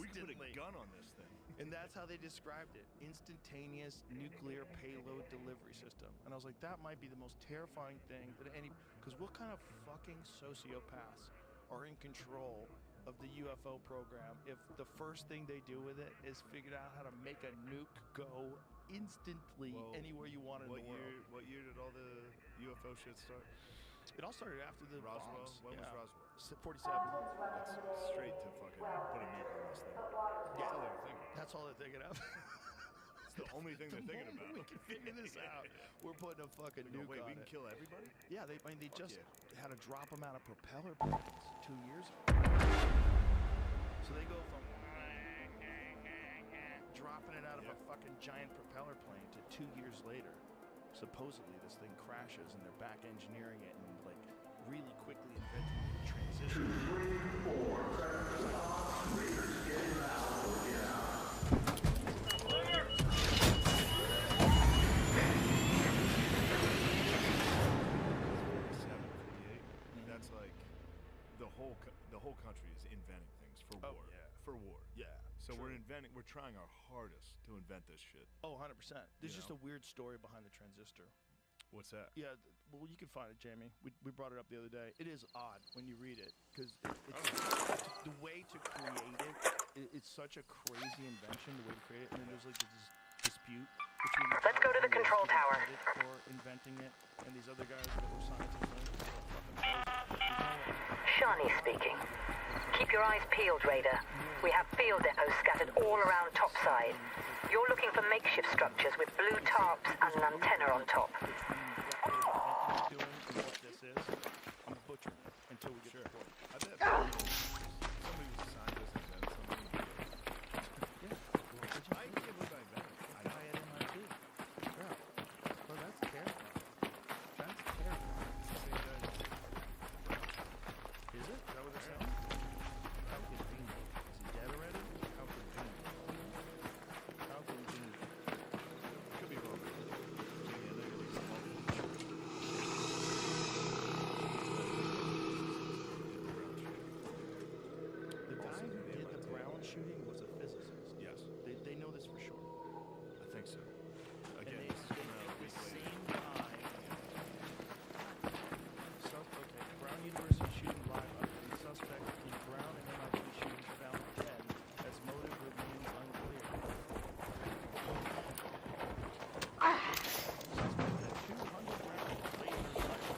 [SPEAKER 2] We could put a gun on this thing.
[SPEAKER 1] And that's how they described it. Instantaneous nuclear payload delivery system. And I was like, that might be the most terrifying thing that because what kind of fucking sociopaths are in control of the UFO program if the first thing they do with it is figure out how to make a nuke go instantly anywhere you want in the world?
[SPEAKER 2] What year did all the UFO shit start?
[SPEAKER 1] It all started after the
[SPEAKER 2] Roswell?
[SPEAKER 1] bombs.
[SPEAKER 2] When was Roswell?
[SPEAKER 1] 47.
[SPEAKER 2] That's straight to fucking put a nuke on this thing.
[SPEAKER 1] That's all they're thinking of.
[SPEAKER 2] It's the only thing they're thinking about.
[SPEAKER 1] We can figure this out. We're putting a fucking nuke
[SPEAKER 2] wait,
[SPEAKER 1] on
[SPEAKER 2] we can
[SPEAKER 1] it.
[SPEAKER 2] kill everybody?
[SPEAKER 1] Yeah, they just had to drop them out of propeller planes 2 years ago. So they go from dropping it out of a fucking giant propeller plane to 2 years later. Supposedly this thing crashes and they're back engineering it and like really quickly inventing the transition.
[SPEAKER 11] 2, 3, 4. Raiders, get in out or get out.
[SPEAKER 2] That's like the whole country is inventing things for war.
[SPEAKER 1] Yeah.
[SPEAKER 2] For war.
[SPEAKER 1] Yeah.
[SPEAKER 2] So we're trying our hardest to invent this shit.
[SPEAKER 1] Oh, 100%. There's just a weird story behind the transistor.
[SPEAKER 2] What's that?
[SPEAKER 1] Yeah, well, you can find it, Jamie. We brought it up the other day. It is odd when you read it, because the way to create it's such a crazy invention, the way to create it, and then there's like this dispute between the
[SPEAKER 3] Let's go to the control tower.
[SPEAKER 1] For inventing it and these other guys that were scientists.
[SPEAKER 3] Shawnee speaking. Keep your eyes peeled, Raider. We have field depots scattered all around topside. You're looking for makeshift structures with blue tarps and an antenna on top.
[SPEAKER 1] I'm butchering it until we get to the point. I bet somebody was assigned us and then somebody would do it. Yeah. I can't believe I bet. I had MIT. Bro, that's terrifying. That's terrifying. Is it? Is that what they're saying? How convenient. Is he dead already? How convenient. How convenient. Could be wrong. The guy who did the Brown shooting was a physicist. Yes. They know this for sure. I think so. Again, the same guy. Okay, Brown University shooting live up. The suspect in Brown and MIT shooting found dead as motive remains unclear. Suspect had 200 rounds laser sighted.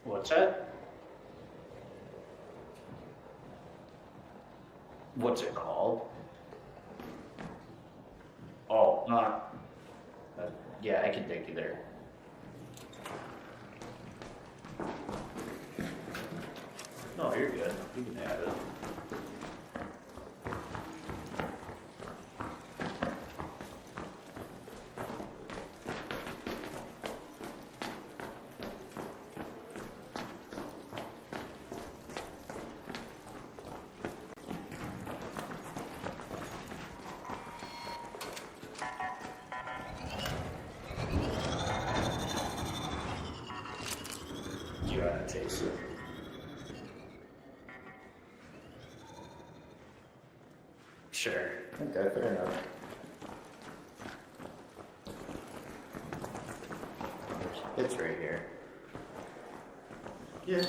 [SPEAKER 8] What's that? What's it called? Oh, yeah, I can take you there. No, you're good. You can have it. You gotta taste it. Sure.
[SPEAKER 7] Okay, fair enough. It's right here. Yeah.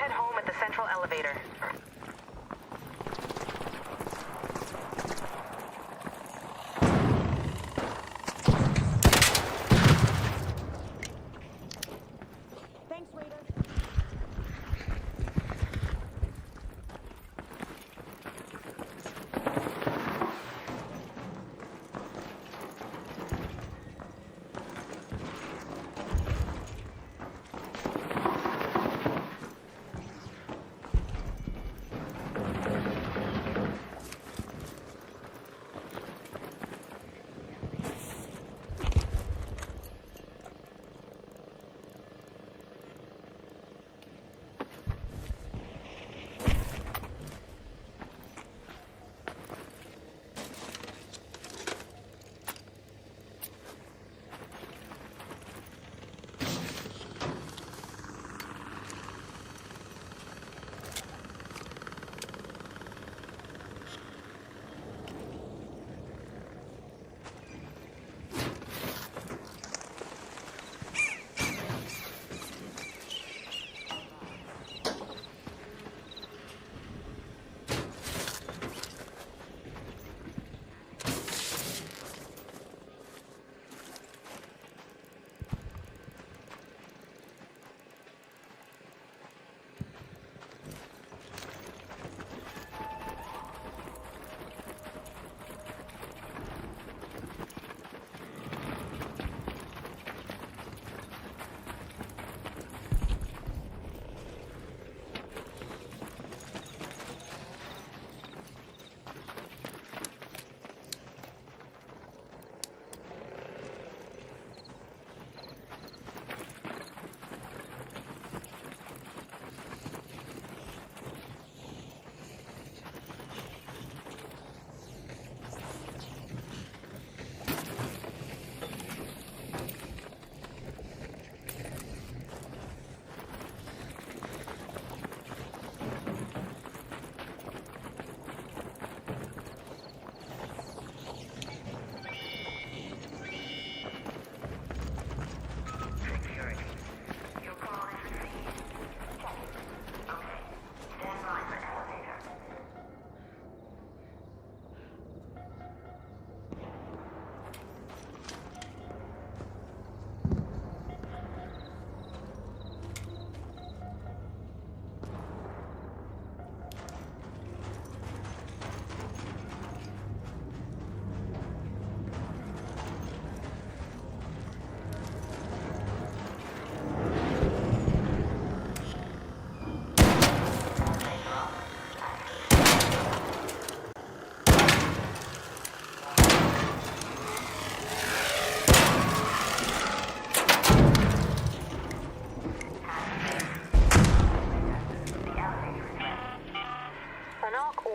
[SPEAKER 3] Head home at the central elevator.
[SPEAKER 15] Thanks, Raider.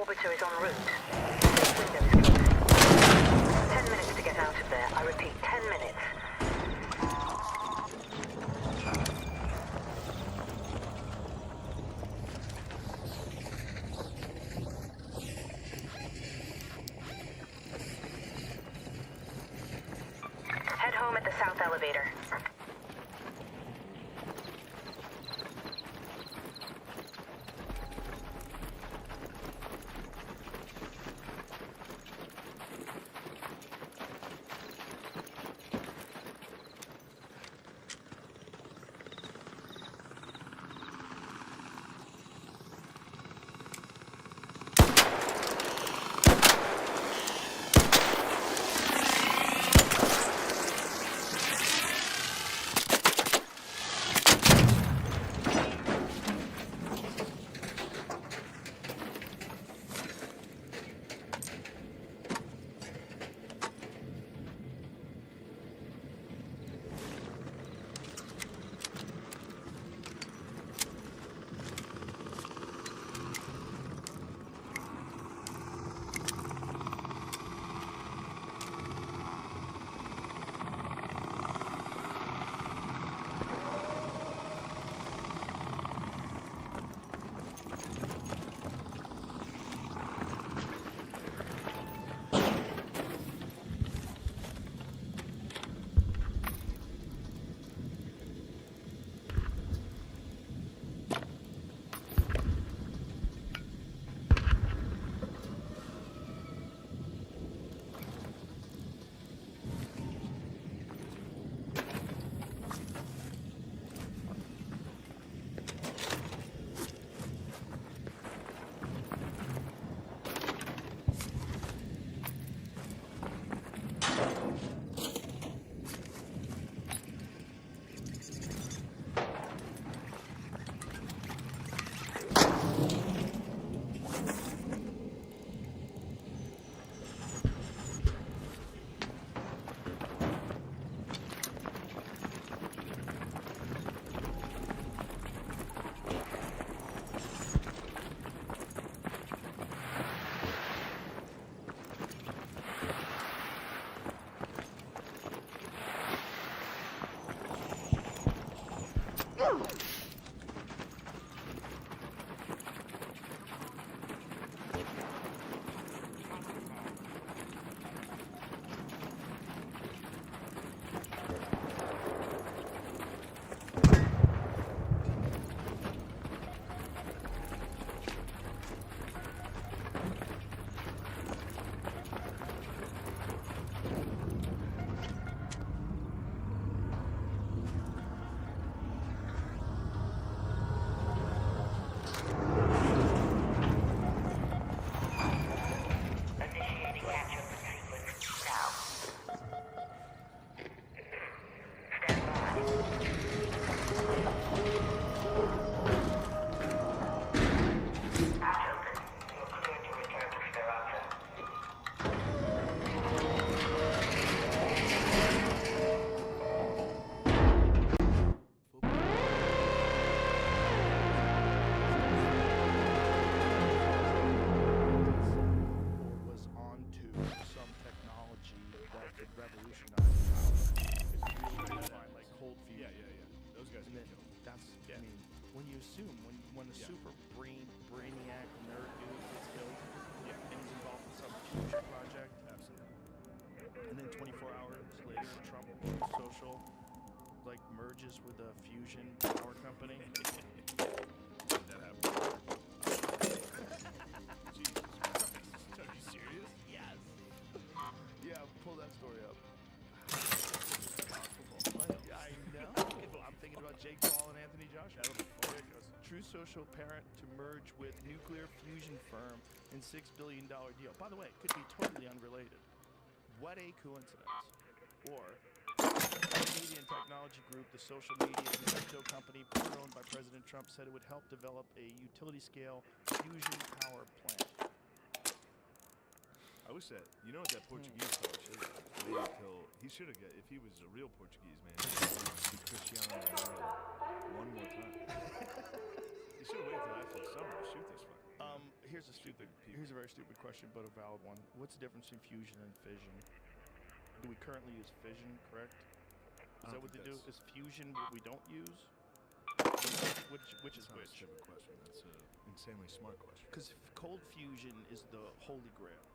[SPEAKER 3] orbiter is en route. This window is closing. 10 minutes to get out of there. I repeat, 10 minutes. Head home at the south elevator.
[SPEAKER 1] Or was onto some technology that could revolutionize power. It's really way to find like cold fusion.
[SPEAKER 2] Yeah. Those guys
[SPEAKER 1] And
[SPEAKER 2] get
[SPEAKER 1] then
[SPEAKER 2] killed.
[SPEAKER 1] that's, I mean, when you assume, when a super brainiac nerd dude gets killed, and he's involved in some fusion project,
[SPEAKER 2] Absolutely.
[SPEAKER 1] and then 24 hours later, Trump Social like merges with a fusion power company.
[SPEAKER 2] That happened. Jesus Christ. Are you serious?
[SPEAKER 1] Yes. Yeah, pull that story up. I know. I'm thinking about Jake Paul and Anthony Joshua. True Social parent to merge with nuclear fusion firm in $6 billion deal. By the way, it could be totally unrelated. What a coincidence. Or Canadian technology group, the social media and crypto company owned by President Trump, said it would help develop a utility-scale fusion power plant.
[SPEAKER 2] I wish that, you know what that Portuguese fellow should have waited till, he should have got, if he was a real Portuguese man, he should have Cristiano Ronaldo one more time. He should have waited till after the summer to shoot this fucking.
[SPEAKER 1] Here's a very stupid question, but a valid one. What's the difference between fusion and fission? Do we currently use fission, correct? Is that what they do? Is fusion what we don't use? Which is
[SPEAKER 2] That's not a
[SPEAKER 1] which?
[SPEAKER 2] stupid question. That's an insanely smart question.
[SPEAKER 1] Because cold fusion is the holy grail.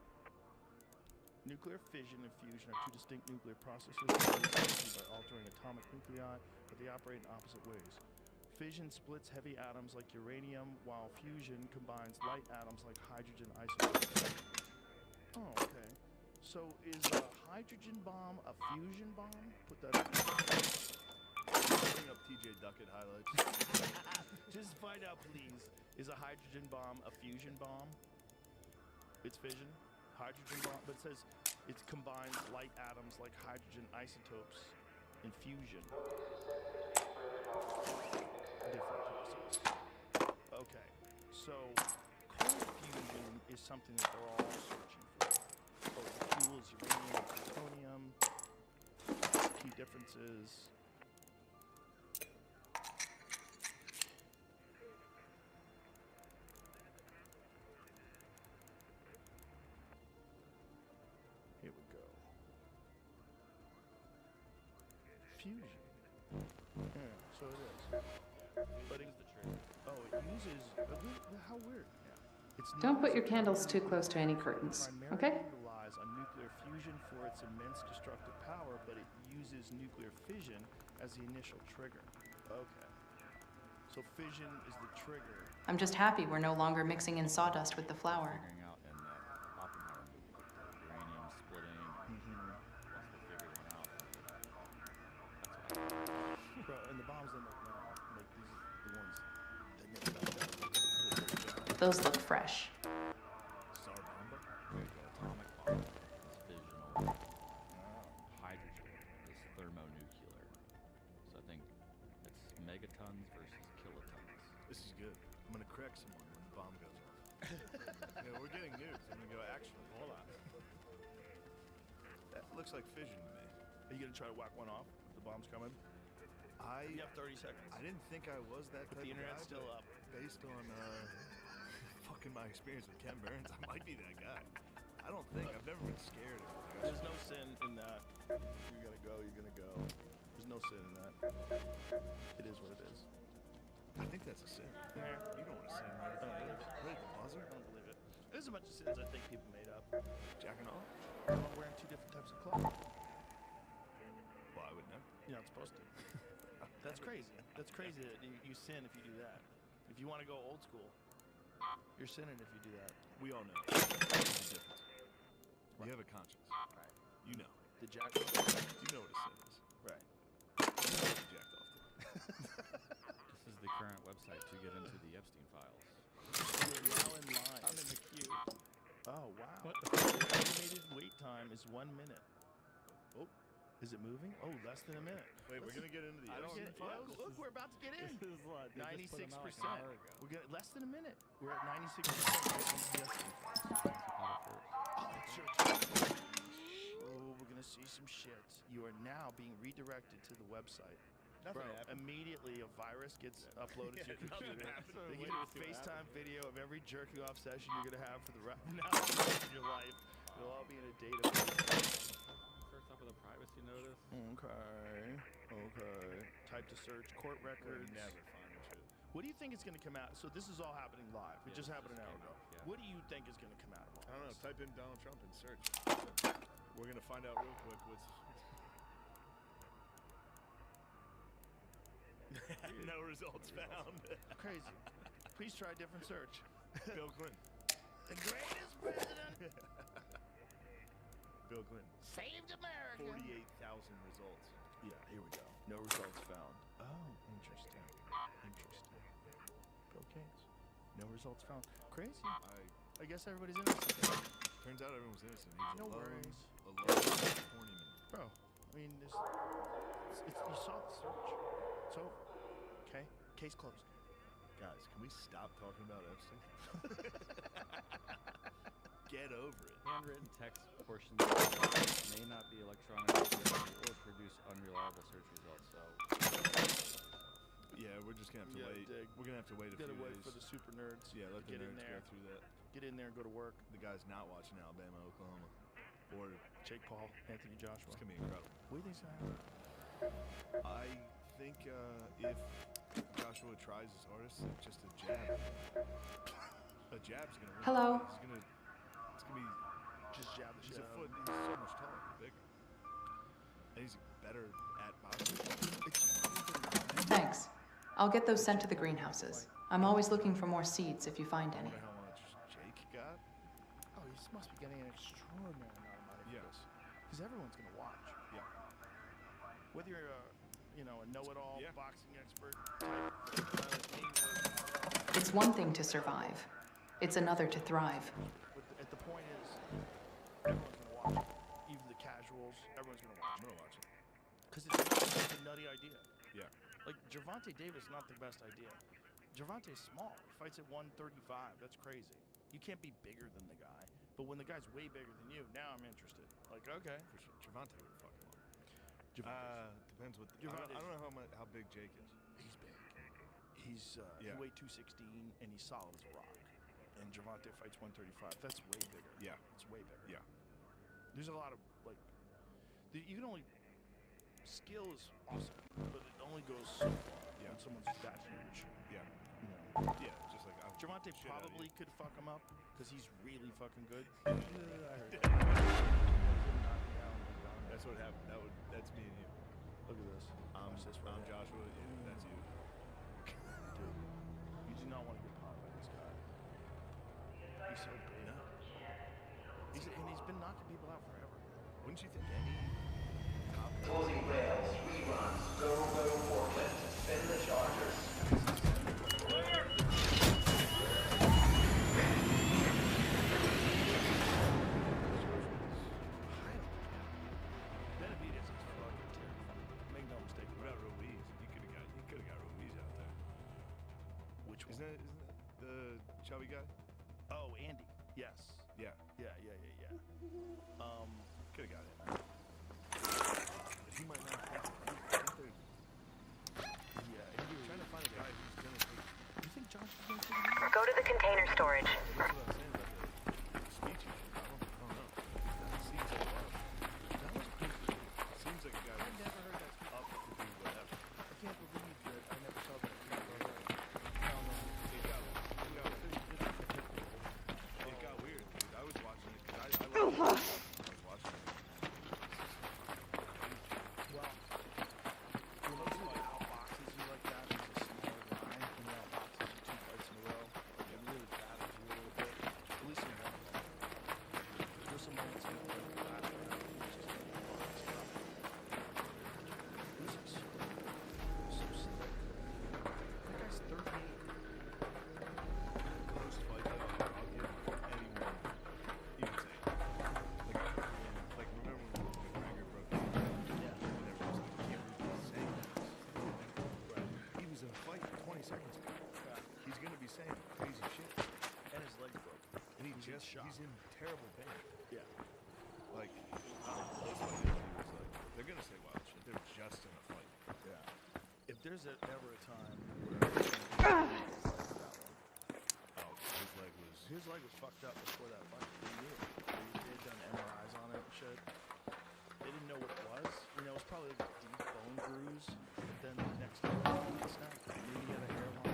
[SPEAKER 1] Nuclear fission and fusion are two distinct nuclear processes that produce energy by altering atomic nuclei, but they operate in opposite ways. Fission splits heavy atoms like uranium, while fusion combines light atoms like hydrogen isotopes. Oh, okay. So is a hydrogen bomb a fusion bomb? Put that up.
[SPEAKER 2] Bring up TJ Duckett highlights.
[SPEAKER 1] Just find out, please. Is a hydrogen bomb a fusion bomb? It's fission. Hydrogen bomb, but it says it combines light atoms like hydrogen isotopes in fusion. Different process. Okay, so cold fusion is something that they're all searching for. Both the fuels, uranium and plutonium. Key differences. Here we go. Fusion. Yeah, so it is. But it, it uses. How weird. Yeah. It's
[SPEAKER 5] Don't put your candles too close to any curtains, okay?
[SPEAKER 1] It relies on nuclear fusion for its immense destructive power, but it uses nuclear fission as the initial trigger. Okay. So fission is the trigger.
[SPEAKER 5] I'm just happy we're no longer mixing in sawdust with the flour.
[SPEAKER 4] Figuring out in that Oppenheimer movie, the uranium splitting. Once they figured it out.
[SPEAKER 1] Bro, and the bombs they make now, like these the ones they make now.
[SPEAKER 5] Those look fresh.
[SPEAKER 4] Tsar bomba? There you go. Atomic bomb is fissional. Hydrogen is thermonuclear. So I think it's megatons versus kilotons.
[SPEAKER 2] This is good. I'm gonna correct someone when the bomb goes off. Yeah, we're getting nukes. I'm gonna go, actually, hold on. That looks like fission to me.
[SPEAKER 1] Are you gonna try to whack one off if the bomb's coming? You have 30 seconds.
[SPEAKER 2] I didn't think I was that
[SPEAKER 1] But
[SPEAKER 2] type
[SPEAKER 1] the
[SPEAKER 2] of
[SPEAKER 1] internet's
[SPEAKER 2] guy,
[SPEAKER 1] still
[SPEAKER 2] but
[SPEAKER 1] up.
[SPEAKER 2] Based on fucking my experience with Ken Burns, I might be that guy. I don't think. I've never been scared of it.
[SPEAKER 1] There's no sin in that. You're gonna go, you're gonna go. There's no sin in that. It is what it is.
[SPEAKER 2] I think that's a sin.
[SPEAKER 1] Nah.
[SPEAKER 2] You don't want to sin. Right?
[SPEAKER 1] I don't believe it.
[SPEAKER 2] Right at the buzzer?
[SPEAKER 1] I don't believe it. There's a bunch of sins I think people made up.
[SPEAKER 2] Jacking off?
[SPEAKER 1] I'm wearing 2 different types of clothes.
[SPEAKER 2] Well, I would never.
[SPEAKER 1] You're not supposed to. That's crazy. That's crazy that you sin if you do that. If you want to go old school, you're sinning if you do that.
[SPEAKER 2] We all know. There's a difference. You have a conscience.
[SPEAKER 1] Right.
[SPEAKER 2] You know.
[SPEAKER 1] The jack off?
[SPEAKER 2] You know what a sin is.
[SPEAKER 1] Right.
[SPEAKER 2] You know what you jacked off to.
[SPEAKER 4] This is the current website to get into the Epstein files.
[SPEAKER 1] You're now in line.
[SPEAKER 4] I'm in the queue.
[SPEAKER 1] Oh, wow. The estimated wait time is 1 minute. Oh, is it moving? Oh, less than a minute.
[SPEAKER 2] Wait, we're gonna get into the
[SPEAKER 1] I don't
[SPEAKER 2] Epstein
[SPEAKER 1] get
[SPEAKER 2] files?
[SPEAKER 1] Look, we're about to get in.
[SPEAKER 4] This is like, they just put
[SPEAKER 1] 96%.
[SPEAKER 4] them out like an hour ago.
[SPEAKER 1] We're getting less than a minute. We're at 96%. Oh, it's your turn. Oh, we're gonna see some shit. You are now being redirected to the website.
[SPEAKER 2] Nothing
[SPEAKER 1] Bro,
[SPEAKER 2] happened.
[SPEAKER 1] immediately a virus gets uploaded to your
[SPEAKER 2] nothing
[SPEAKER 1] computer.
[SPEAKER 2] happened.
[SPEAKER 1] They
[SPEAKER 2] Wait
[SPEAKER 1] get a
[SPEAKER 2] to see what
[SPEAKER 1] FaceTime
[SPEAKER 2] happens.
[SPEAKER 1] video of every jerking off session you're gonna have for the rest of your life. It'll all be in a database.
[SPEAKER 4] Starts off with a privacy notice.
[SPEAKER 1] Okay. Type to search court records.
[SPEAKER 2] Never find the shit.
[SPEAKER 1] What do you think is going to come out? So this is all happening live. It
[SPEAKER 4] Yeah,
[SPEAKER 1] just
[SPEAKER 4] this
[SPEAKER 1] happened an
[SPEAKER 4] just
[SPEAKER 1] hour
[SPEAKER 4] came
[SPEAKER 1] ago.
[SPEAKER 4] out, yeah.
[SPEAKER 1] What do you think is going to come out of all
[SPEAKER 2] I don't know.
[SPEAKER 1] this?
[SPEAKER 2] Type in Donald Trump and search. We're gonna find out real quick what's. No results found.
[SPEAKER 1] Crazy. Please try a different search.
[SPEAKER 2] Bill Clinton.
[SPEAKER 1] The greatest president
[SPEAKER 2] Bill Clinton.
[SPEAKER 1] saved America.
[SPEAKER 2] 48,000 results.
[SPEAKER 1] Yeah, here we go. No results found. Oh, interesting. Bill Gates. No results found. Crazy. I guess everybody's innocent.
[SPEAKER 2] Turns out everyone's innocent. He was
[SPEAKER 1] No
[SPEAKER 2] alone,
[SPEAKER 1] worries.
[SPEAKER 2] horny man.
[SPEAKER 1] Bro, I mean, you saw the search. It's over. Okay? Case closed.
[SPEAKER 2] Guys, can we stop talking about Epstein? Get over it.
[SPEAKER 4] Handwritten text portions may not be electronically searchable or produce unreliable search results. So,
[SPEAKER 2] Yeah, we're just gonna have to
[SPEAKER 1] Yeah,
[SPEAKER 2] wait.
[SPEAKER 1] dig.
[SPEAKER 2] We're gonna have to wait a
[SPEAKER 1] Gotta
[SPEAKER 2] few
[SPEAKER 1] wait
[SPEAKER 2] days.
[SPEAKER 1] for the super nerds.
[SPEAKER 2] Yeah, let
[SPEAKER 1] to
[SPEAKER 2] the
[SPEAKER 1] get in
[SPEAKER 2] nerds
[SPEAKER 1] there.
[SPEAKER 2] go through that.
[SPEAKER 1] Get in there and go to work.
[SPEAKER 2] The guy's not watching Alabama, Oklahoma, or
[SPEAKER 1] Jake Paul, Anthony Joshua.
[SPEAKER 2] it's gonna be incredible.
[SPEAKER 1] What do you think's gonna happen?
[SPEAKER 2] I think if Joshua tries his hardest, just a jab. A jab's gonna win.
[SPEAKER 5] Hello?
[SPEAKER 2] It's gonna be.
[SPEAKER 1] Just jab the
[SPEAKER 2] He's
[SPEAKER 1] shit
[SPEAKER 2] a
[SPEAKER 1] out of
[SPEAKER 2] foot.
[SPEAKER 1] him.
[SPEAKER 2] He's so much taller, bigger, and he's better at boxing.
[SPEAKER 5] Thanks. I'll get those sent to the greenhouses. I'm always looking for more seeds if you find
[SPEAKER 2] I
[SPEAKER 5] any.
[SPEAKER 2] wonder how much Jake got.
[SPEAKER 1] Oh, he must be getting an extraordinary amount of money for
[SPEAKER 2] Yeah.
[SPEAKER 1] this. Because everyone's gonna watch.
[SPEAKER 2] Yeah.
[SPEAKER 1] Whether you're a know-it-all
[SPEAKER 2] Yeah.
[SPEAKER 1] boxing expert type.
[SPEAKER 5] It's one thing to survive. It's another to thrive.
[SPEAKER 1] But the point is, everyone's gonna watch it. Even the casuals, everyone's gonna watch
[SPEAKER 2] I'm
[SPEAKER 1] it.
[SPEAKER 2] gonna watch it.
[SPEAKER 1] Because it's a nutty idea.
[SPEAKER 2] Yeah.
[SPEAKER 1] Like, Gervonta Davis, not the best idea. Gervonta's small. He fights at 135. That's crazy. You can't be bigger than the guy. But when the guy's way bigger than you, now I'm interested. Like, okay.
[SPEAKER 2] For sure. Javante would fuck him up.
[SPEAKER 1] Gervonta's-
[SPEAKER 2] Depends what.
[SPEAKER 1] Gervonta's-
[SPEAKER 2] I don't know how big Jake is.
[SPEAKER 1] He's big. He
[SPEAKER 2] Yeah.
[SPEAKER 1] weighed 216 and he's solid as a rock. And Gervonta fights 135. That's way bigger.
[SPEAKER 2] Yeah.
[SPEAKER 1] It's way bigger.
[SPEAKER 2] Yeah.
[SPEAKER 1] There's a lot of you can only skill is awesome, but it only goes so far
[SPEAKER 2] Yeah.
[SPEAKER 1] when someone's that huge.
[SPEAKER 2] Yeah.
[SPEAKER 1] You know.
[SPEAKER 2] Yeah. Just like I would
[SPEAKER 1] Gervonta
[SPEAKER 2] shit out of
[SPEAKER 1] probably
[SPEAKER 2] you.
[SPEAKER 1] could fuck him up because he's really fucking good. I heard that.
[SPEAKER 2] That's what happened. That's me and you.
[SPEAKER 1] Look at this.
[SPEAKER 2] I'm
[SPEAKER 1] Watch this right
[SPEAKER 2] I'm
[SPEAKER 1] now.
[SPEAKER 2] Joshua. Yeah, that's you.
[SPEAKER 1] Dude, you do not want to get popped by this guy. He's so big.
[SPEAKER 2] No.
[SPEAKER 1] He's been knocking people out forever.
[SPEAKER 2] Wouldn't you think any top
[SPEAKER 11] Closing rails, reruns, go forklift, spin the chargers.
[SPEAKER 1] Benavidez is fucking terrifying. Make no mistake
[SPEAKER 2] What
[SPEAKER 1] about
[SPEAKER 2] about
[SPEAKER 1] it.
[SPEAKER 2] Ruiz? He could have got Ruiz out there.
[SPEAKER 1] Which one?
[SPEAKER 2] Isn't that the chubby guy?
[SPEAKER 1] Oh, Andy. Yes.
[SPEAKER 2] Yeah.
[SPEAKER 1] Yeah.
[SPEAKER 2] Could have got him. But he might not. I think they're trying to find a guy who's gonna take.
[SPEAKER 1] You think Josh is going to take it?
[SPEAKER 3] Go to the container storage.
[SPEAKER 2] That's what I was saying about the speech. I don't know. That seems like seems like a guy
[SPEAKER 1] I
[SPEAKER 2] that's
[SPEAKER 1] never heard that.
[SPEAKER 2] up to do whatever.
[SPEAKER 1] I can't believe that I never saw that.
[SPEAKER 2] he's in terrible pain.
[SPEAKER 1] Yeah.
[SPEAKER 2] Like, most of the interview was like, they're gonna say wild shit. They're just in a fight.
[SPEAKER 1] Yeah. If there's ever a time where his leg was fucked up before that fight. They knew it. They had done MRIs on it and shit. They didn't know what it was. You know, it was probably like a deep bone bruise. But then the next day, it snapped. Maybe he had a hairline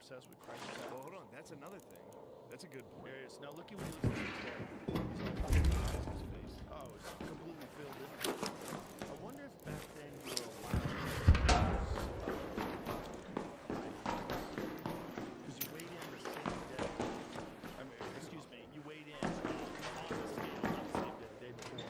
[SPEAKER 1] obsessed with Christ.
[SPEAKER 2] Well, hold on. That's another thing. That's a good point.
[SPEAKER 1] There it is. Now look at when he looks at his chair. His face. Oh, it's completely filled in. I wonder if back then you were allowed because you weighed in the same day. I mean, excuse me, you weighed in on the scale, not the same day, the day before.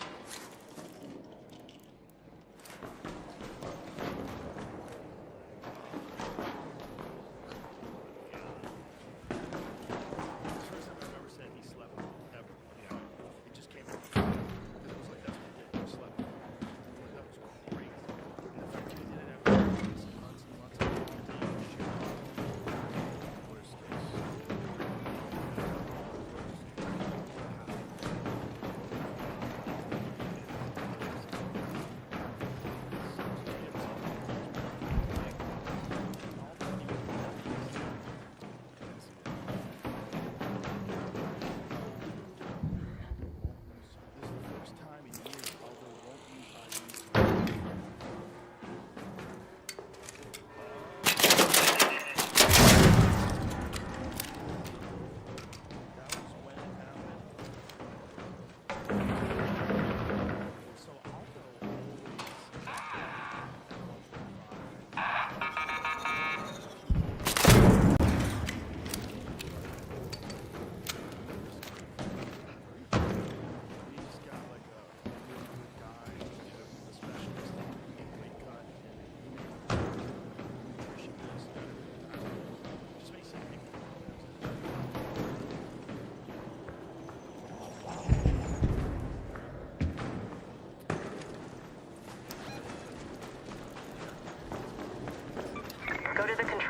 [SPEAKER 1] First time I ever said he slept ever. Yeah. It just came out. Because it was like, that's ridiculous.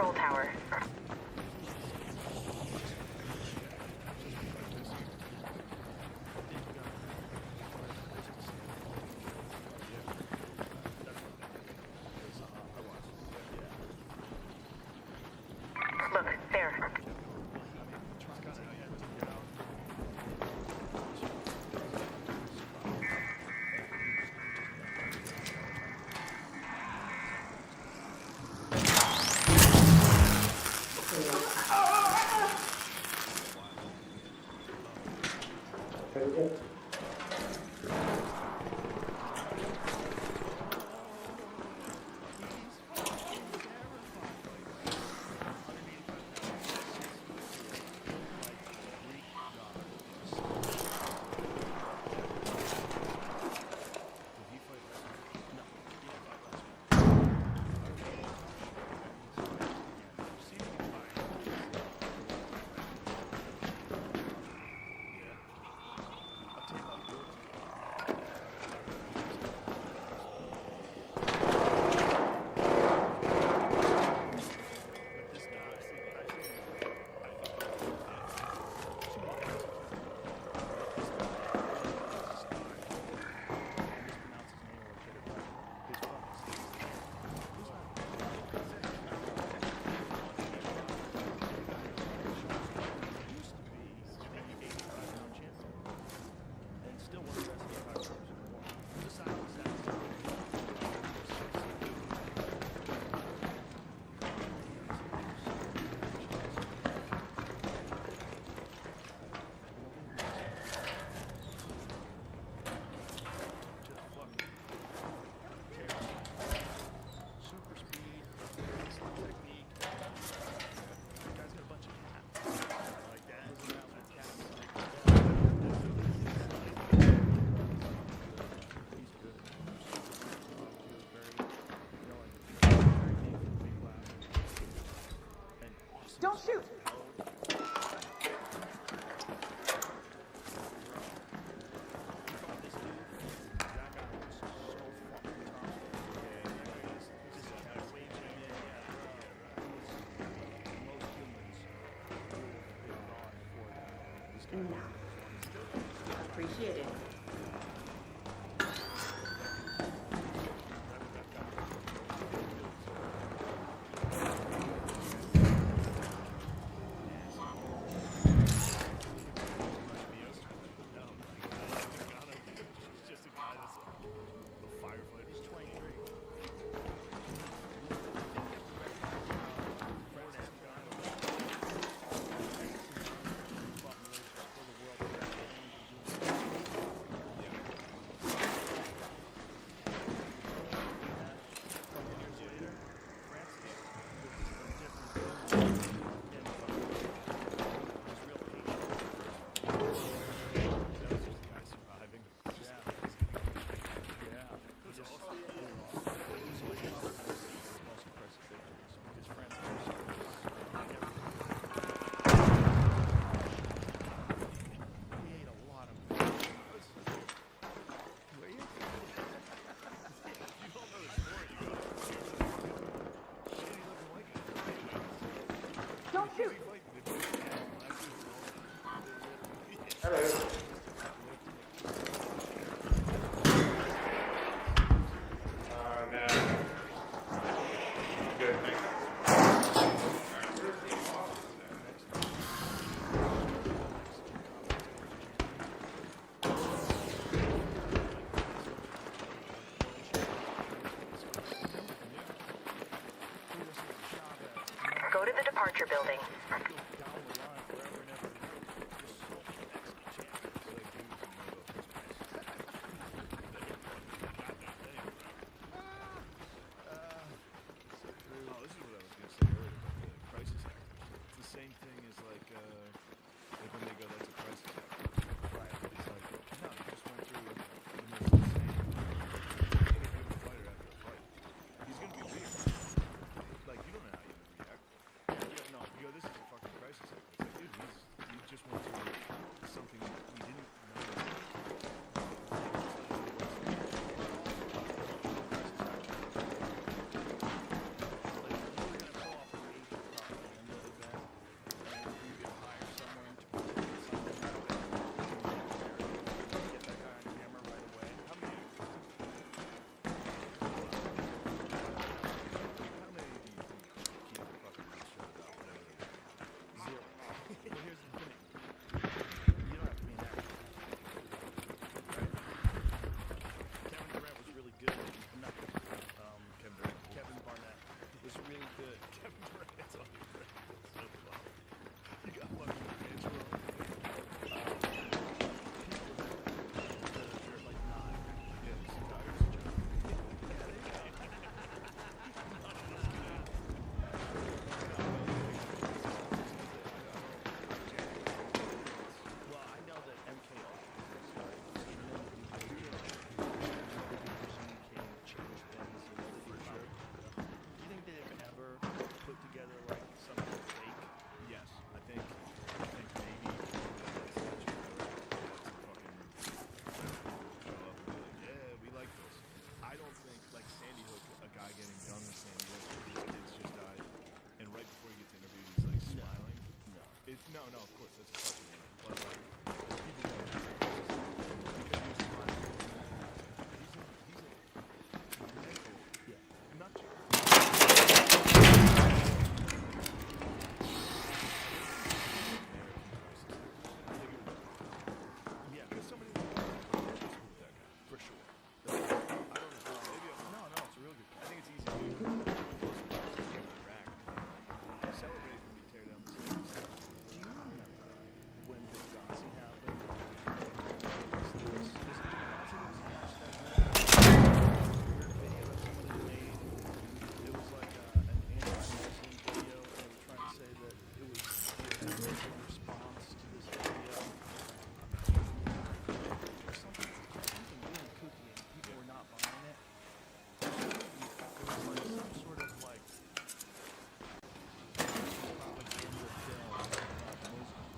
[SPEAKER 3] control tower. Look, there.
[SPEAKER 15] Don't shoot!
[SPEAKER 16] Appreciate it.
[SPEAKER 15] Don't shoot!
[SPEAKER 12] Hello. No. Good, thanks.
[SPEAKER 3] Go to the departure building.
[SPEAKER 2] This is a fucking guy getting done with saying his kids just died, and right before he gets interviewed, he's like smiling. No, of course that's a fucking one. But like, people go, because he was smiling. He's a mental, not just. Yeah, because somebody with that guy for sure. I don't know. Maybe no, it's a real good. I think it's easy to do. Celebrate when you tear down the stairs. Do you remember when Benghazi happened? This video that somebody made. It was like an anti-Muslim video, and they were trying to say that it was a Muslim response to this video. Something really kooky, and people were not buying it. It was like some sort of like propaganda film about Muslims.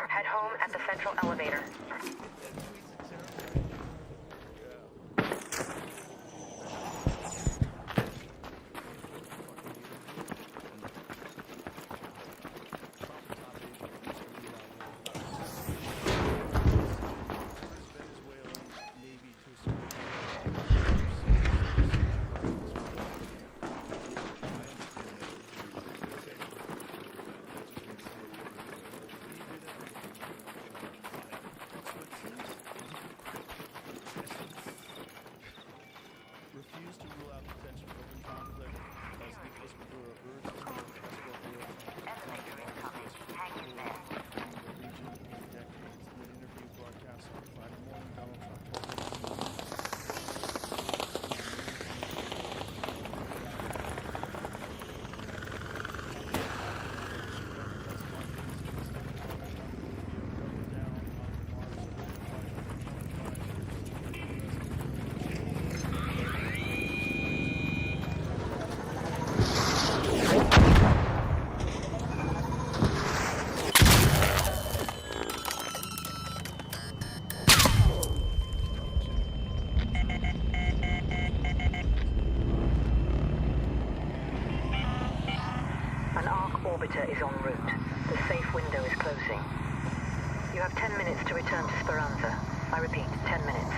[SPEAKER 3] Head home at the central elevator.
[SPEAKER 1] Refuse to rule out potential open conflict as Nicholas Maduro urged his men to escort oil hanging there. The region in decades. In an interview broadcast on Friday morning, Donald Trump told
[SPEAKER 3] An arc orbiter is en route. The safe window is closing. You have 10 minutes to return to Speranza. I repeat, 10 minutes.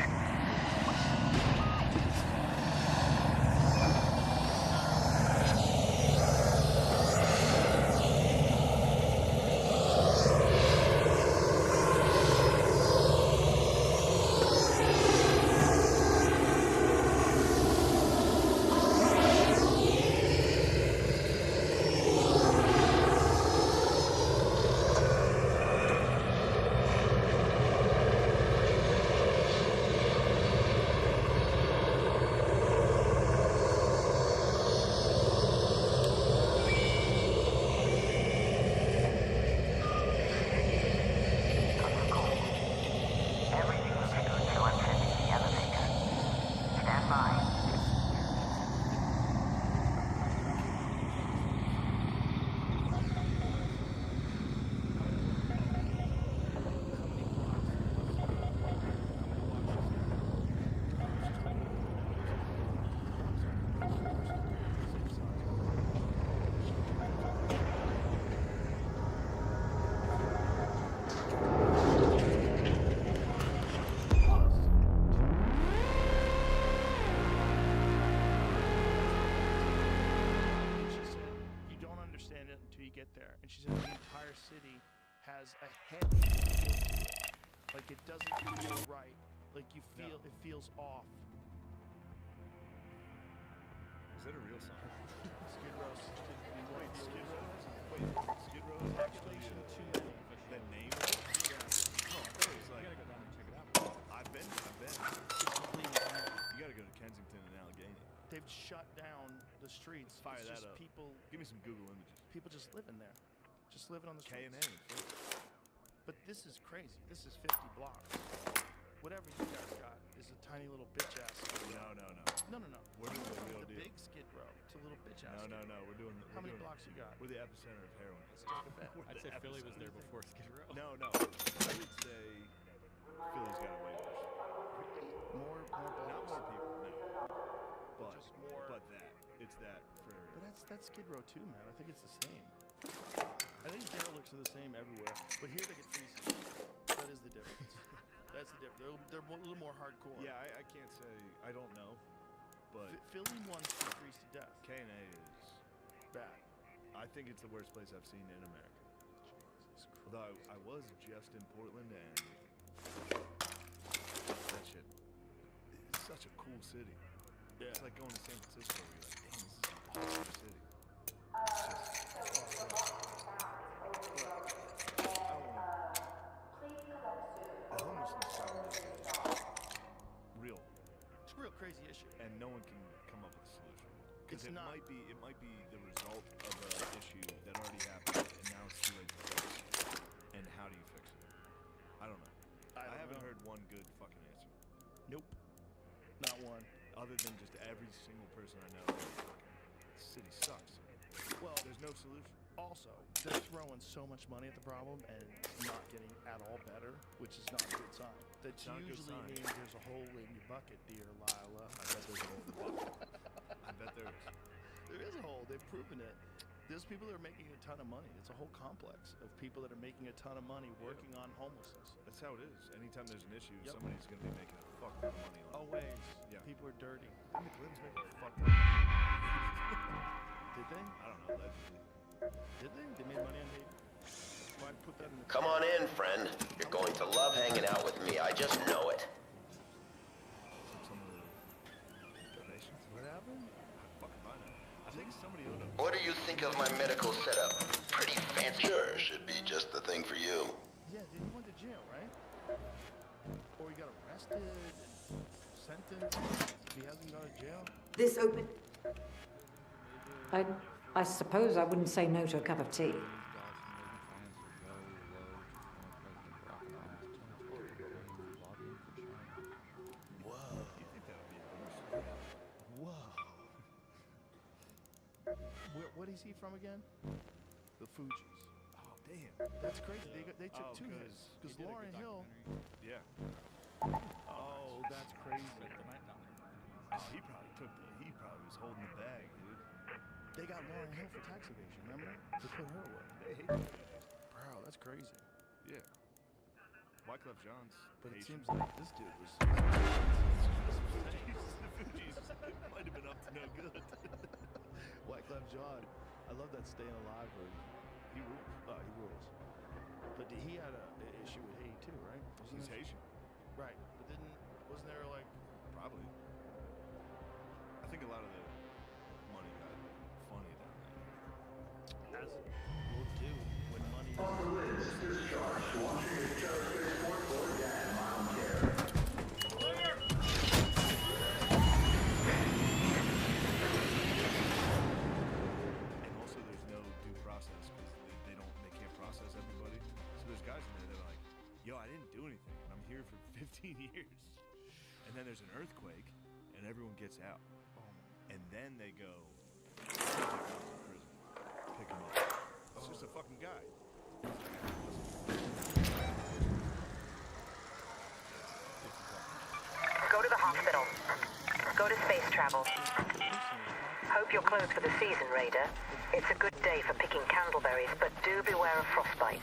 [SPEAKER 1] get there. And she said the entire city has a heavy feel to it. Like it doesn't feel right. Like you feel it feels off.
[SPEAKER 2] Is that a real song?
[SPEAKER 1] Skid Row.
[SPEAKER 2] Wait, Skid Row? Wait, Skid Row is actually the name of it? Yeah. Oh, I was like, you gotta go down and check it out. I've been. You gotta go to Kensington and Allegheny.
[SPEAKER 1] They've shut down the streets.
[SPEAKER 2] Fire
[SPEAKER 1] It's
[SPEAKER 2] that
[SPEAKER 1] just
[SPEAKER 2] up.
[SPEAKER 1] People.
[SPEAKER 2] Give me some Google images.
[SPEAKER 1] People just living there. Just living on the streets.
[SPEAKER 2] K&A.
[SPEAKER 1] But this is crazy. This is 50 blocks. Whatever you guys got is a tiny little bitch ass. No.
[SPEAKER 2] We're doing the real
[SPEAKER 1] the
[SPEAKER 2] deal.
[SPEAKER 1] big Skid Row. It's a little bitch ass.
[SPEAKER 2] No. We're doing.
[SPEAKER 1] How many blocks you got?
[SPEAKER 2] We're the epicenter of heroin.
[SPEAKER 1] Let's take a bet.
[SPEAKER 4] I'd say Philly was there before Skid Row.
[SPEAKER 2] No. I would say Philly's got it way worse.
[SPEAKER 1] More blocks.
[SPEAKER 2] Not more people, no. But
[SPEAKER 1] just more.
[SPEAKER 2] But that. It's that for.
[SPEAKER 1] But that's Skid Row too, man. I think it's the same. I think derelicts are the same everywhere. But here they get free seats. That is the difference. That's the difference. They're a little more hardcore.
[SPEAKER 2] Yeah, I can't say. I don't know. But
[SPEAKER 1] Philly wants to freeze to death.
[SPEAKER 2] K&A is
[SPEAKER 1] bad.
[SPEAKER 2] I think it's the worst place I've seen in America. Although I was just in Portland and that shit. It's such a cool city.
[SPEAKER 1] Yeah.
[SPEAKER 2] It's like going to San Francisco where you're like, damn, this is an awesome city. It's just the homelessness problem is real.
[SPEAKER 1] It's a real crazy issue.
[SPEAKER 2] And no one can come up with a solution. Because
[SPEAKER 1] It's not.
[SPEAKER 2] It might be the result of an issue that already happened and now it's too late to fix. And how do you fix it? I don't know. I haven't heard one good fucking answer.
[SPEAKER 1] Nope. Not one.
[SPEAKER 2] Other than just every single person I know, this city sucks.
[SPEAKER 1] Well,
[SPEAKER 2] there's no solution.
[SPEAKER 1] Also, they're throwing so much money at the problem and it's not getting at all better, which is not a good sign. That
[SPEAKER 2] not a good
[SPEAKER 1] usually
[SPEAKER 2] sign.
[SPEAKER 1] means there's a hole in your bucket, dear Lila. I bet there's a hole in the bucket.
[SPEAKER 2] I bet there is.
[SPEAKER 1] There is a hole. They've proven it. There's people that are making a ton of money. It's a whole complex of people that are making a ton of money working on homelessness.
[SPEAKER 2] That's how it is. Anytime there's an issue,
[SPEAKER 1] Yep.
[SPEAKER 2] somebody's going to be making a fuck ton of money on it.
[SPEAKER 1] Always.
[SPEAKER 2] Yeah.
[SPEAKER 1] People are dirty.
[SPEAKER 2] And the Clintons make a fuck ton of money.
[SPEAKER 1] Did they?
[SPEAKER 2] I don't know, allegedly.
[SPEAKER 1] Did they? They made money on Haiti? Why put that in the
[SPEAKER 16] Come on in, friend. You're going to love hanging out with me. I just know it.
[SPEAKER 2] Some of the donations.
[SPEAKER 1] What happened?
[SPEAKER 2] Fuck if I know. I think somebody owed him.
[SPEAKER 16] What do you think of my medical setup? Pretty fancy. Sure, should be just the thing for you.
[SPEAKER 1] Yeah, dude, he went to jail, right? Or he got arrested and sentenced. He hasn't gone to jail.
[SPEAKER 17] This open. I suppose I wouldn't say no to a cup of tea.
[SPEAKER 1] What is he from again? The Fugees.
[SPEAKER 2] Oh, damn.
[SPEAKER 1] That's crazy. They took two
[SPEAKER 2] good.
[SPEAKER 1] hits. Because Lauryn Hill.
[SPEAKER 2] Yeah.
[SPEAKER 1] Oh, that's crazy.
[SPEAKER 2] Oh, he probably was holding the bag, dude.
[SPEAKER 1] They got Lauryn Hill for tax evasion, remember? They put her away.
[SPEAKER 2] They hate that.
[SPEAKER 1] Bro, that's crazy.
[SPEAKER 2] Yeah. Wyclef Jean's
[SPEAKER 1] But it
[SPEAKER 2] Haitian.
[SPEAKER 1] seems like this dude was.
[SPEAKER 2] The Fugees might have been up to no good.
[SPEAKER 1] Wyclef Jean. I love that Staying Alive version. He rules. Oh, he rules. But he had an issue with Haiti too, right?
[SPEAKER 2] He's Haitian.
[SPEAKER 1] Right. But wasn't there like.
[SPEAKER 2] Probably. I think a lot of the money got funny down there.
[SPEAKER 1] As will do when money is.
[SPEAKER 11] On the list, discharged, launching a terror spaceport for Dan Mile Care.
[SPEAKER 2] And also, there's no due process because they can't process everybody. So there's guys in there that are like, yo, I didn't do anything. I'm here for 15 years. And then there's an earthquake, and everyone gets out. And then they go take him to prison, pick him up. It's just a fucking guy.
[SPEAKER 3] Go to the hospital. Go to space travel. Hope you're closed for the season, Raider. It's a good day for picking candleberries, but do beware of frostbite.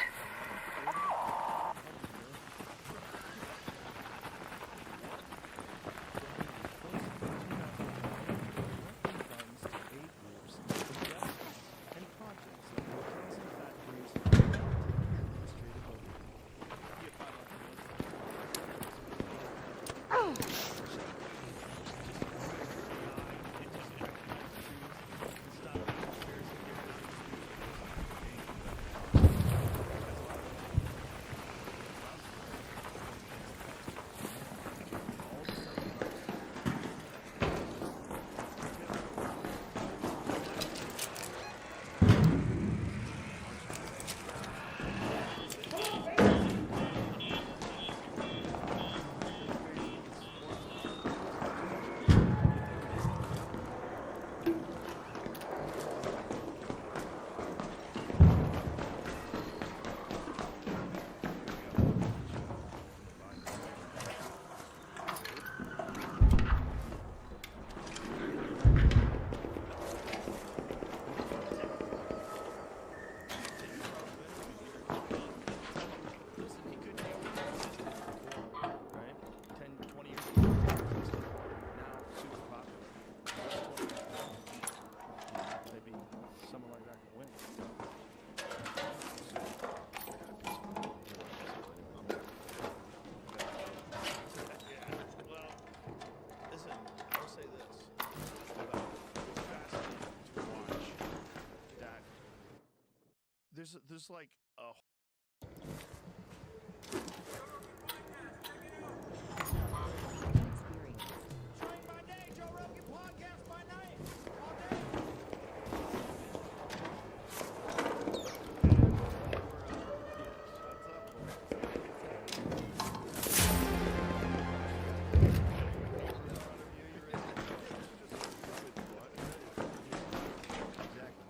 [SPEAKER 1] There's like a.
[SPEAKER 10] Train by day, Joe Rogan podcast by night. All day.
[SPEAKER 1] Exactly.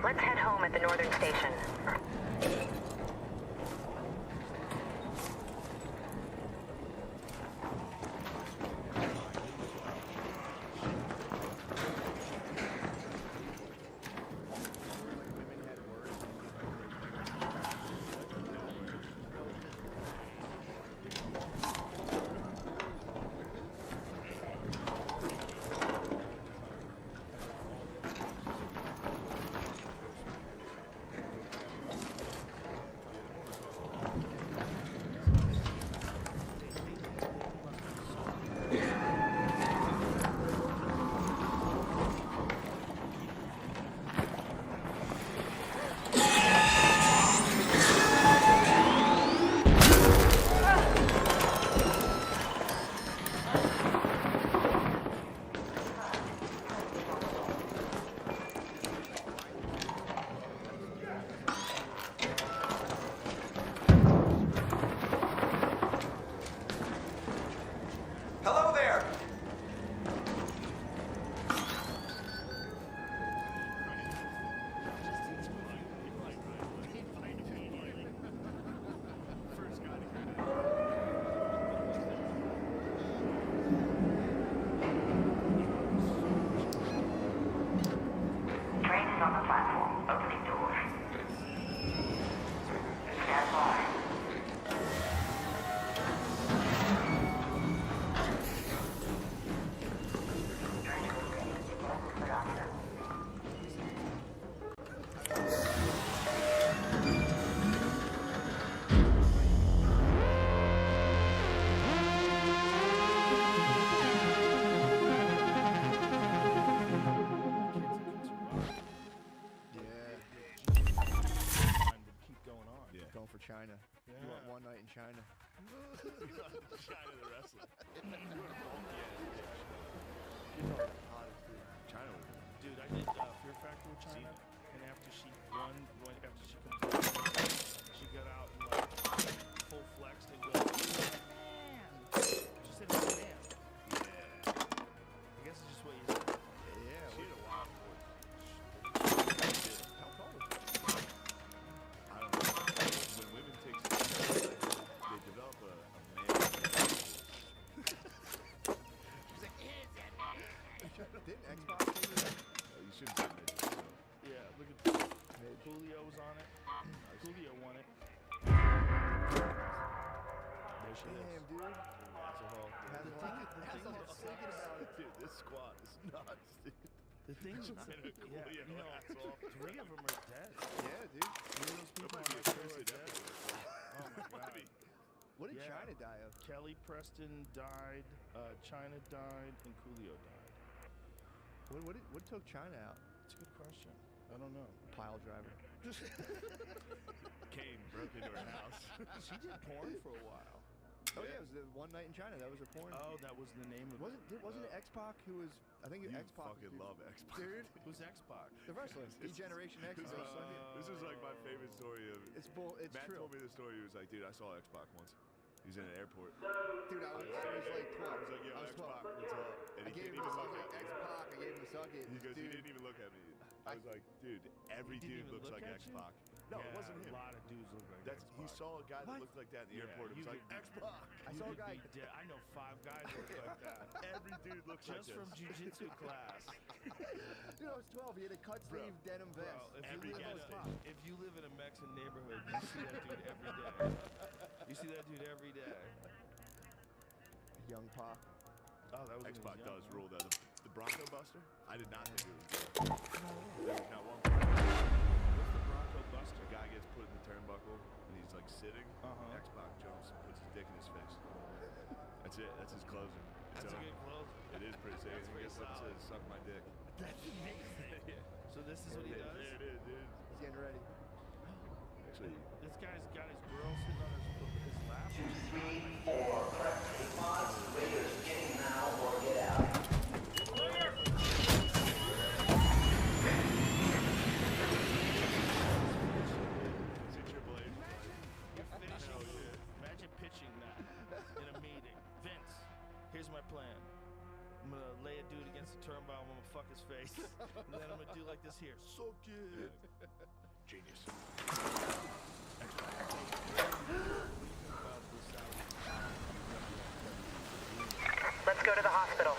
[SPEAKER 3] Let's head home at the northern station.
[SPEAKER 14] Hello there!
[SPEAKER 3] Train is on the platform, opening doors. Stand by.
[SPEAKER 1] Keep going on.
[SPEAKER 2] Yeah.
[SPEAKER 18] Going for China. You want one night in China?
[SPEAKER 2] China the wrestler. China was
[SPEAKER 1] Dude, I did Fear Factor with China, and after she completed, she got out and like full flexed and goes, man. She said, man. Yeah. I guess it's just what you said.
[SPEAKER 2] Yeah, she had a wild voice.
[SPEAKER 18] How tall was she?
[SPEAKER 2] I don't know. When women take steroids, they develop a man voice.
[SPEAKER 1] She's like, is it?
[SPEAKER 18] Didn't Xbox take it?
[SPEAKER 2] You shouldn't say midget. So.
[SPEAKER 1] Yeah, look at this. Julio was on it. Julio won it. There she is.
[SPEAKER 18] Damn, dude.
[SPEAKER 1] That's a whole.
[SPEAKER 18] Hasn't thinking about it.
[SPEAKER 2] Dude, this squad is nuts, dude.
[SPEAKER 1] The thing is,
[SPEAKER 2] Yeah,
[SPEAKER 1] you know,
[SPEAKER 2] ass off.
[SPEAKER 1] 3 of them are dead.
[SPEAKER 18] Yeah, dude.
[SPEAKER 1] Those people
[SPEAKER 2] might be
[SPEAKER 1] on
[SPEAKER 2] a
[SPEAKER 1] that show
[SPEAKER 2] cursed
[SPEAKER 1] are dead.
[SPEAKER 2] episode.
[SPEAKER 1] Oh my god.
[SPEAKER 18] What did
[SPEAKER 1] Yeah.
[SPEAKER 18] China die of?
[SPEAKER 1] Kelly Preston died, China died, and Coolio died.
[SPEAKER 18] What took China out?
[SPEAKER 1] It's a good question. I don't know.
[SPEAKER 18] Pile driver.
[SPEAKER 2] Kane broke into her house.
[SPEAKER 1] She did porn for a while.
[SPEAKER 18] Oh yeah, it was the one night in China. That was a porn.
[SPEAKER 1] Oh, that was the name of
[SPEAKER 18] Wasn't it X-Pac who was? I think
[SPEAKER 2] You
[SPEAKER 18] X-Pac.
[SPEAKER 2] fucking love X-Pac.
[SPEAKER 18] Dude,
[SPEAKER 1] Who's X-Pac?
[SPEAKER 18] the wrestler, D-Generation X.
[SPEAKER 2] This is like my favorite story of.
[SPEAKER 18] It's
[SPEAKER 2] Matt
[SPEAKER 18] true.
[SPEAKER 2] told me the story. He was like, dude, I saw X-Pac once. He was in an airport.
[SPEAKER 18] Dude, I was like 12.
[SPEAKER 2] I was like, yo,
[SPEAKER 18] I was
[SPEAKER 2] X-Pac,
[SPEAKER 18] 12.
[SPEAKER 2] what's up? And
[SPEAKER 18] I
[SPEAKER 2] he
[SPEAKER 18] gave
[SPEAKER 2] didn't
[SPEAKER 18] him
[SPEAKER 2] even
[SPEAKER 18] a
[SPEAKER 2] look
[SPEAKER 18] suck.
[SPEAKER 2] at me.
[SPEAKER 18] X-Pac. I gave him a suck.
[SPEAKER 2] He goes, he
[SPEAKER 18] Dude,
[SPEAKER 2] didn't even look at me. I was like, dude, every
[SPEAKER 1] He didn't
[SPEAKER 2] dude
[SPEAKER 1] even
[SPEAKER 2] looks
[SPEAKER 1] look
[SPEAKER 2] like
[SPEAKER 1] at you?
[SPEAKER 2] X-Pac. No, it wasn't him.
[SPEAKER 1] A lot of dudes look like
[SPEAKER 2] That's
[SPEAKER 1] X-Pac.
[SPEAKER 2] he saw a guy that
[SPEAKER 18] What?
[SPEAKER 2] looked like that in the airport. It was like X-Pac.
[SPEAKER 18] I saw a guy.
[SPEAKER 1] I know 5 guys look like that.
[SPEAKER 2] Every dude looks like
[SPEAKER 1] Just
[SPEAKER 2] this.
[SPEAKER 1] from jujitsu class.
[SPEAKER 18] Dude, I was 12. He had a cut sleeve denim vest.
[SPEAKER 1] Bro, if you live in a Mexican neighborhood, you see that dude every day. You see that dude every day.
[SPEAKER 18] Young Pac.
[SPEAKER 1] Oh, that was
[SPEAKER 2] X-Pac
[SPEAKER 1] when he was
[SPEAKER 2] does
[SPEAKER 1] young,
[SPEAKER 2] rule though. The Bronco Buster. I did not think it was good. There was not one.
[SPEAKER 1] What's the Bronco Buster?
[SPEAKER 2] The guy gets put in the turnbuckle and he's like sitting. X-Pac jumps, puts his dick in his face. That's it. That's his closer.
[SPEAKER 1] That's a good closer.
[SPEAKER 2] It is pretty safe.
[SPEAKER 1] That's
[SPEAKER 2] He
[SPEAKER 1] pretty
[SPEAKER 2] gets up and
[SPEAKER 1] solid.
[SPEAKER 2] says, "Suck my dick."
[SPEAKER 1] That's amazing. So this is what he does?
[SPEAKER 2] There it is, dude.
[SPEAKER 18] He's getting ready.
[SPEAKER 2] Actually,
[SPEAKER 1] This guy's got his girl sitting on his lap.
[SPEAKER 16] 2, 3, 4. Prep take pods. Raiders, get in now or get out.
[SPEAKER 2] see Triple H.
[SPEAKER 1] You're finishing. Imagine pitching that in a meeting. Vince, here's my plan. I'm gonna lay a dude against the turnbuckle. I'm gonna fuck his face. And then I'm gonna do like this here. Suck it.
[SPEAKER 2] Genius.
[SPEAKER 3] Let's go to the hospital.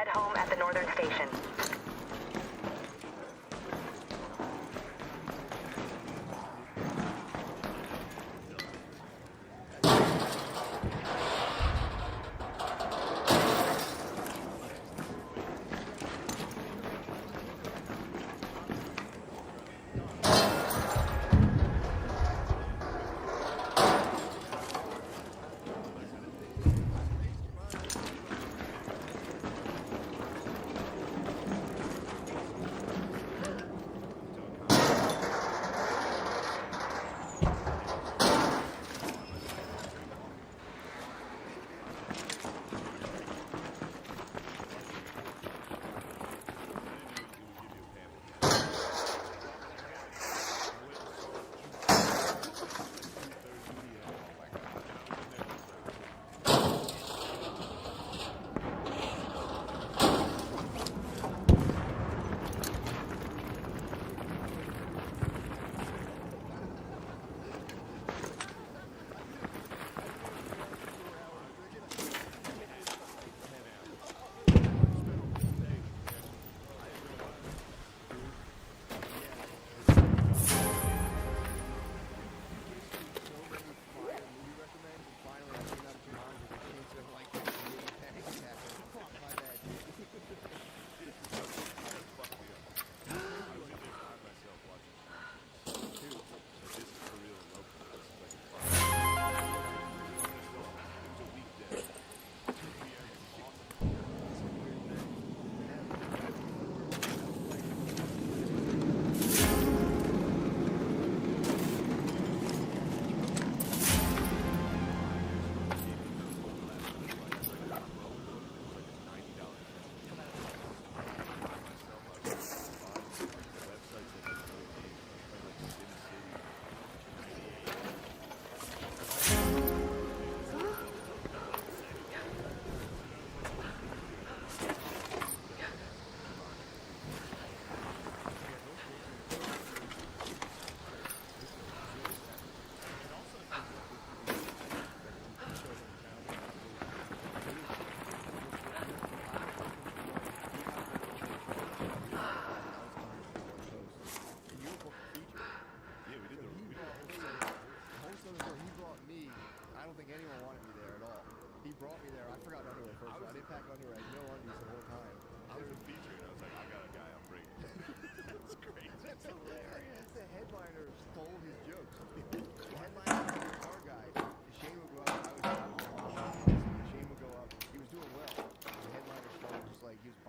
[SPEAKER 3] Head home at the northern station.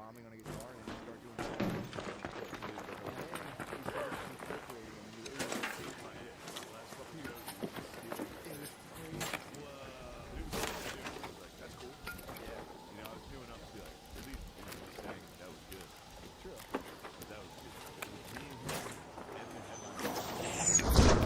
[SPEAKER 18] bombing on a guitar and then start doing that. And then he started incorporating them in the 80s.
[SPEAKER 2] The last couple of years,
[SPEAKER 18] It was crazy.
[SPEAKER 2] that's cool. Yeah. You know, I was new enough to be like, at least saying that was good.
[SPEAKER 18] True.
[SPEAKER 2] But that was good. Me and him and the headline.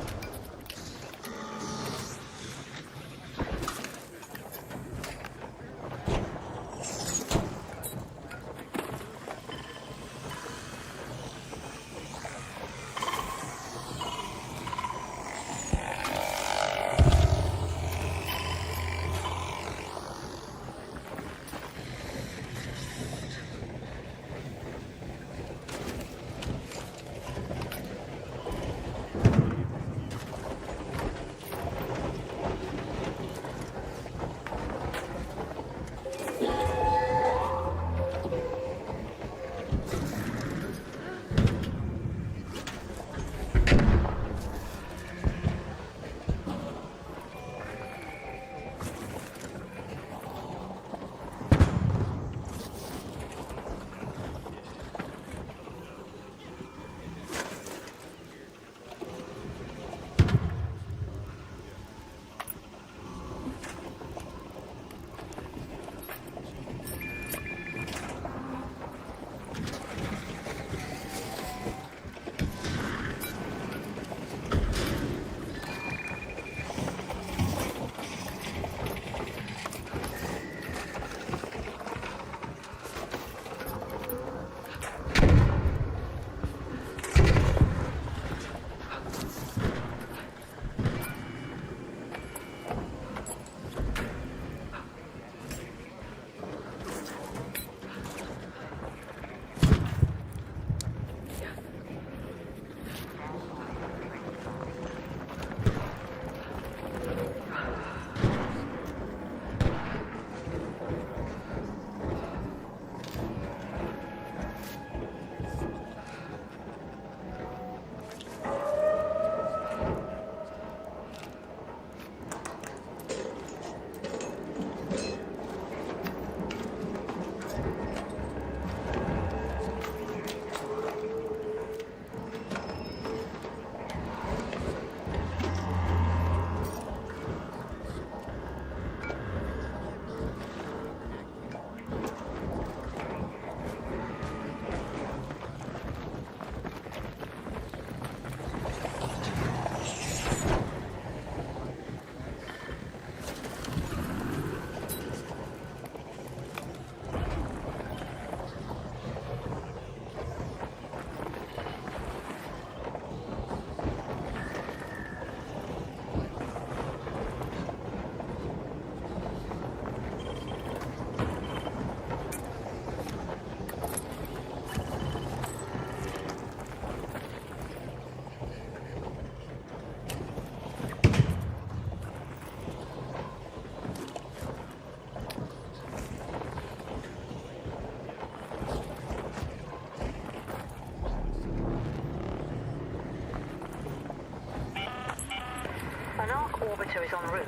[SPEAKER 3] An arc orbiter is en route.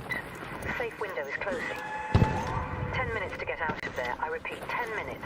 [SPEAKER 3] The safe window is closing. 10 minutes to get out of there. I repeat, 10 minutes.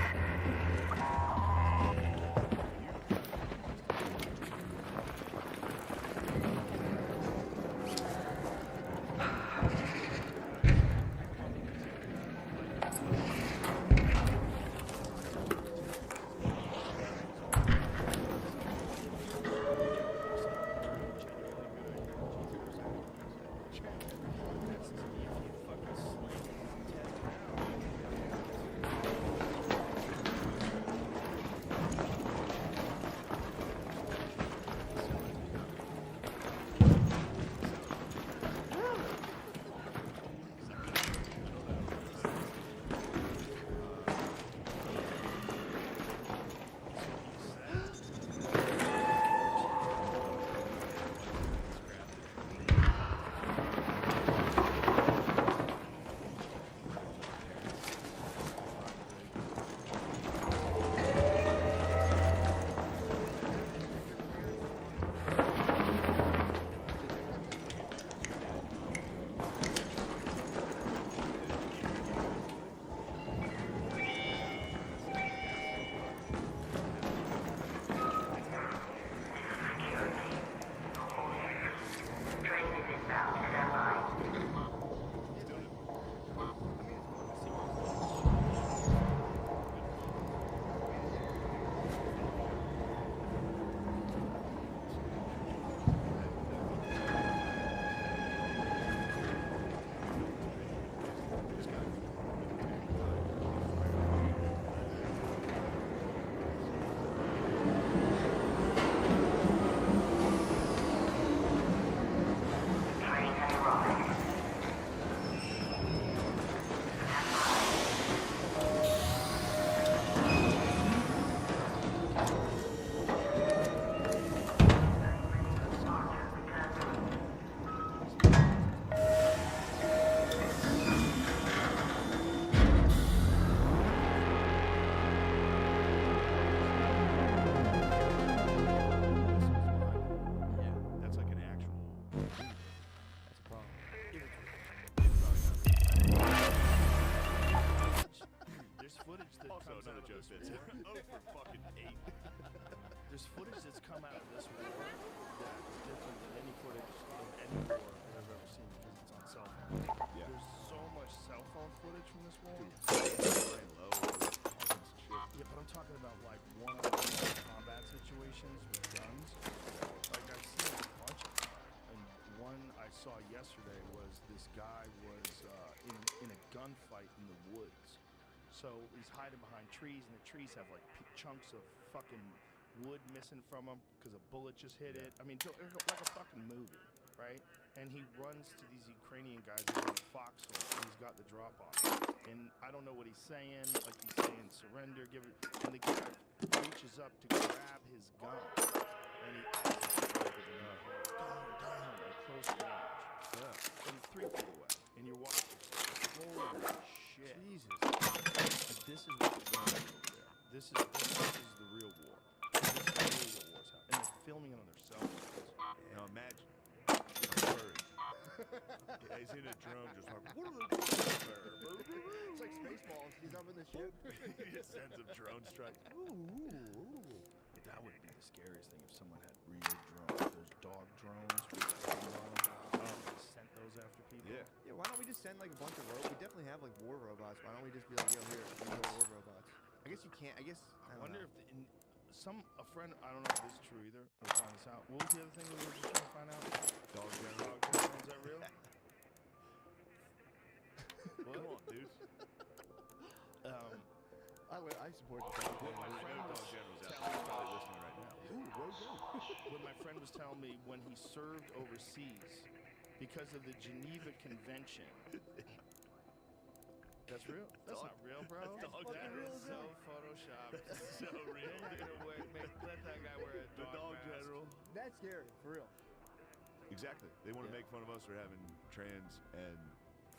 [SPEAKER 2] joke
[SPEAKER 1] this
[SPEAKER 2] that's
[SPEAKER 1] war.
[SPEAKER 2] for fucking 8.
[SPEAKER 1] There's footage that's come out of this war that is different than any footage of any war that I've ever seen because it's on cell phones.
[SPEAKER 2] Yeah.
[SPEAKER 1] There's so much cell phone footage from this war.
[SPEAKER 2] Flying low, all kinds of shit.
[SPEAKER 1] Yeah, but I'm talking about like one-on-one combat situations with guns. Like I've seen a bunch of them. And one I saw yesterday was this guy was in a gunfight in the woods. So he's hiding behind trees, and the trees have like chunks of fucking wood missing from them because a bullet just hit it. I mean, like a fucking movie, right? And he runs to these Ukrainian guys in a foxhole, and he's got the drop off. And I don't know what he's saying, like he's saying surrender, give it. And the guy reaches up to grab his gun, and he down at close range. Yeah. From 3 feet away, and you're watching. Holy shit! Jesus! Like, this is what's going on over there. This is the real war. This is the real war's happening, and they're filming it on their cell phones.
[SPEAKER 2] Now imagine. Yeah, he's in a drone just like, what are they doing?
[SPEAKER 18] It's like Spaceballs. He's up in the ship.
[SPEAKER 2] He just sends a drone strike.
[SPEAKER 1] That would be the scariest thing if someone had real drones, those dog drones with the thing on them. They sent those after people.
[SPEAKER 2] Yeah.
[SPEAKER 18] Yeah, why don't we just send like a bunch of robots? We definitely have like war robots. Why don't we just be like, yo, here, these are war robots? I guess you can't.
[SPEAKER 1] I wonder if a friend, I don't know if this is true either. We'll find this out. What was the other thing we were just trying to find out?
[SPEAKER 2] Dog general.
[SPEAKER 1] Dog general, is that real? What?
[SPEAKER 2] Come on, dude.
[SPEAKER 18] I support the dog
[SPEAKER 1] What my
[SPEAKER 18] general.
[SPEAKER 1] friend was
[SPEAKER 2] Dog general's out
[SPEAKER 1] telling
[SPEAKER 2] there,
[SPEAKER 1] me,
[SPEAKER 2] probably listening right now.
[SPEAKER 18] Ooh, Rojo.
[SPEAKER 1] what my friend was telling me when he served overseas, because of the Geneva Convention. That's real? That's not real, bro.
[SPEAKER 2] That's dog
[SPEAKER 1] That
[SPEAKER 2] general,
[SPEAKER 1] is so photoshopped.
[SPEAKER 2] So real.
[SPEAKER 1] They're gonna let that guy wear a
[SPEAKER 2] The dog
[SPEAKER 1] mask.
[SPEAKER 2] general.
[SPEAKER 18] That's scary, for real.
[SPEAKER 2] Exactly. They want to make fun of us for having trans and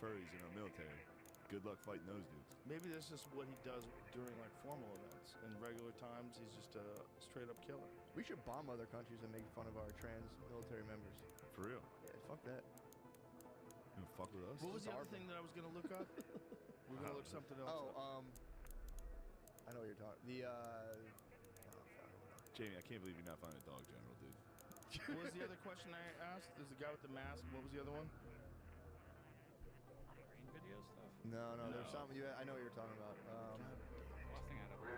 [SPEAKER 2] furries in our military. Good luck fighting those dudes.
[SPEAKER 1] Maybe that's just what he does during like formal events. In regular times, he's just a straight up killer.
[SPEAKER 18] We should bomb other countries and make fun of our trans military members.
[SPEAKER 2] For real.
[SPEAKER 18] Yeah, fuck that.
[SPEAKER 2] You gonna fuck with us?
[SPEAKER 1] What was the other thing that I was gonna look up? We're gonna look something else up.
[SPEAKER 18] I know what you're talking.
[SPEAKER 2] Jamie, I can't believe you're not finding a dog general, dude.
[SPEAKER 1] What was the other question I asked? There's the guy with the mask. What was the other one?
[SPEAKER 4] Green video stuff?
[SPEAKER 18] No, there's something I know what you're talking about.
[SPEAKER 4] Last thing I had up was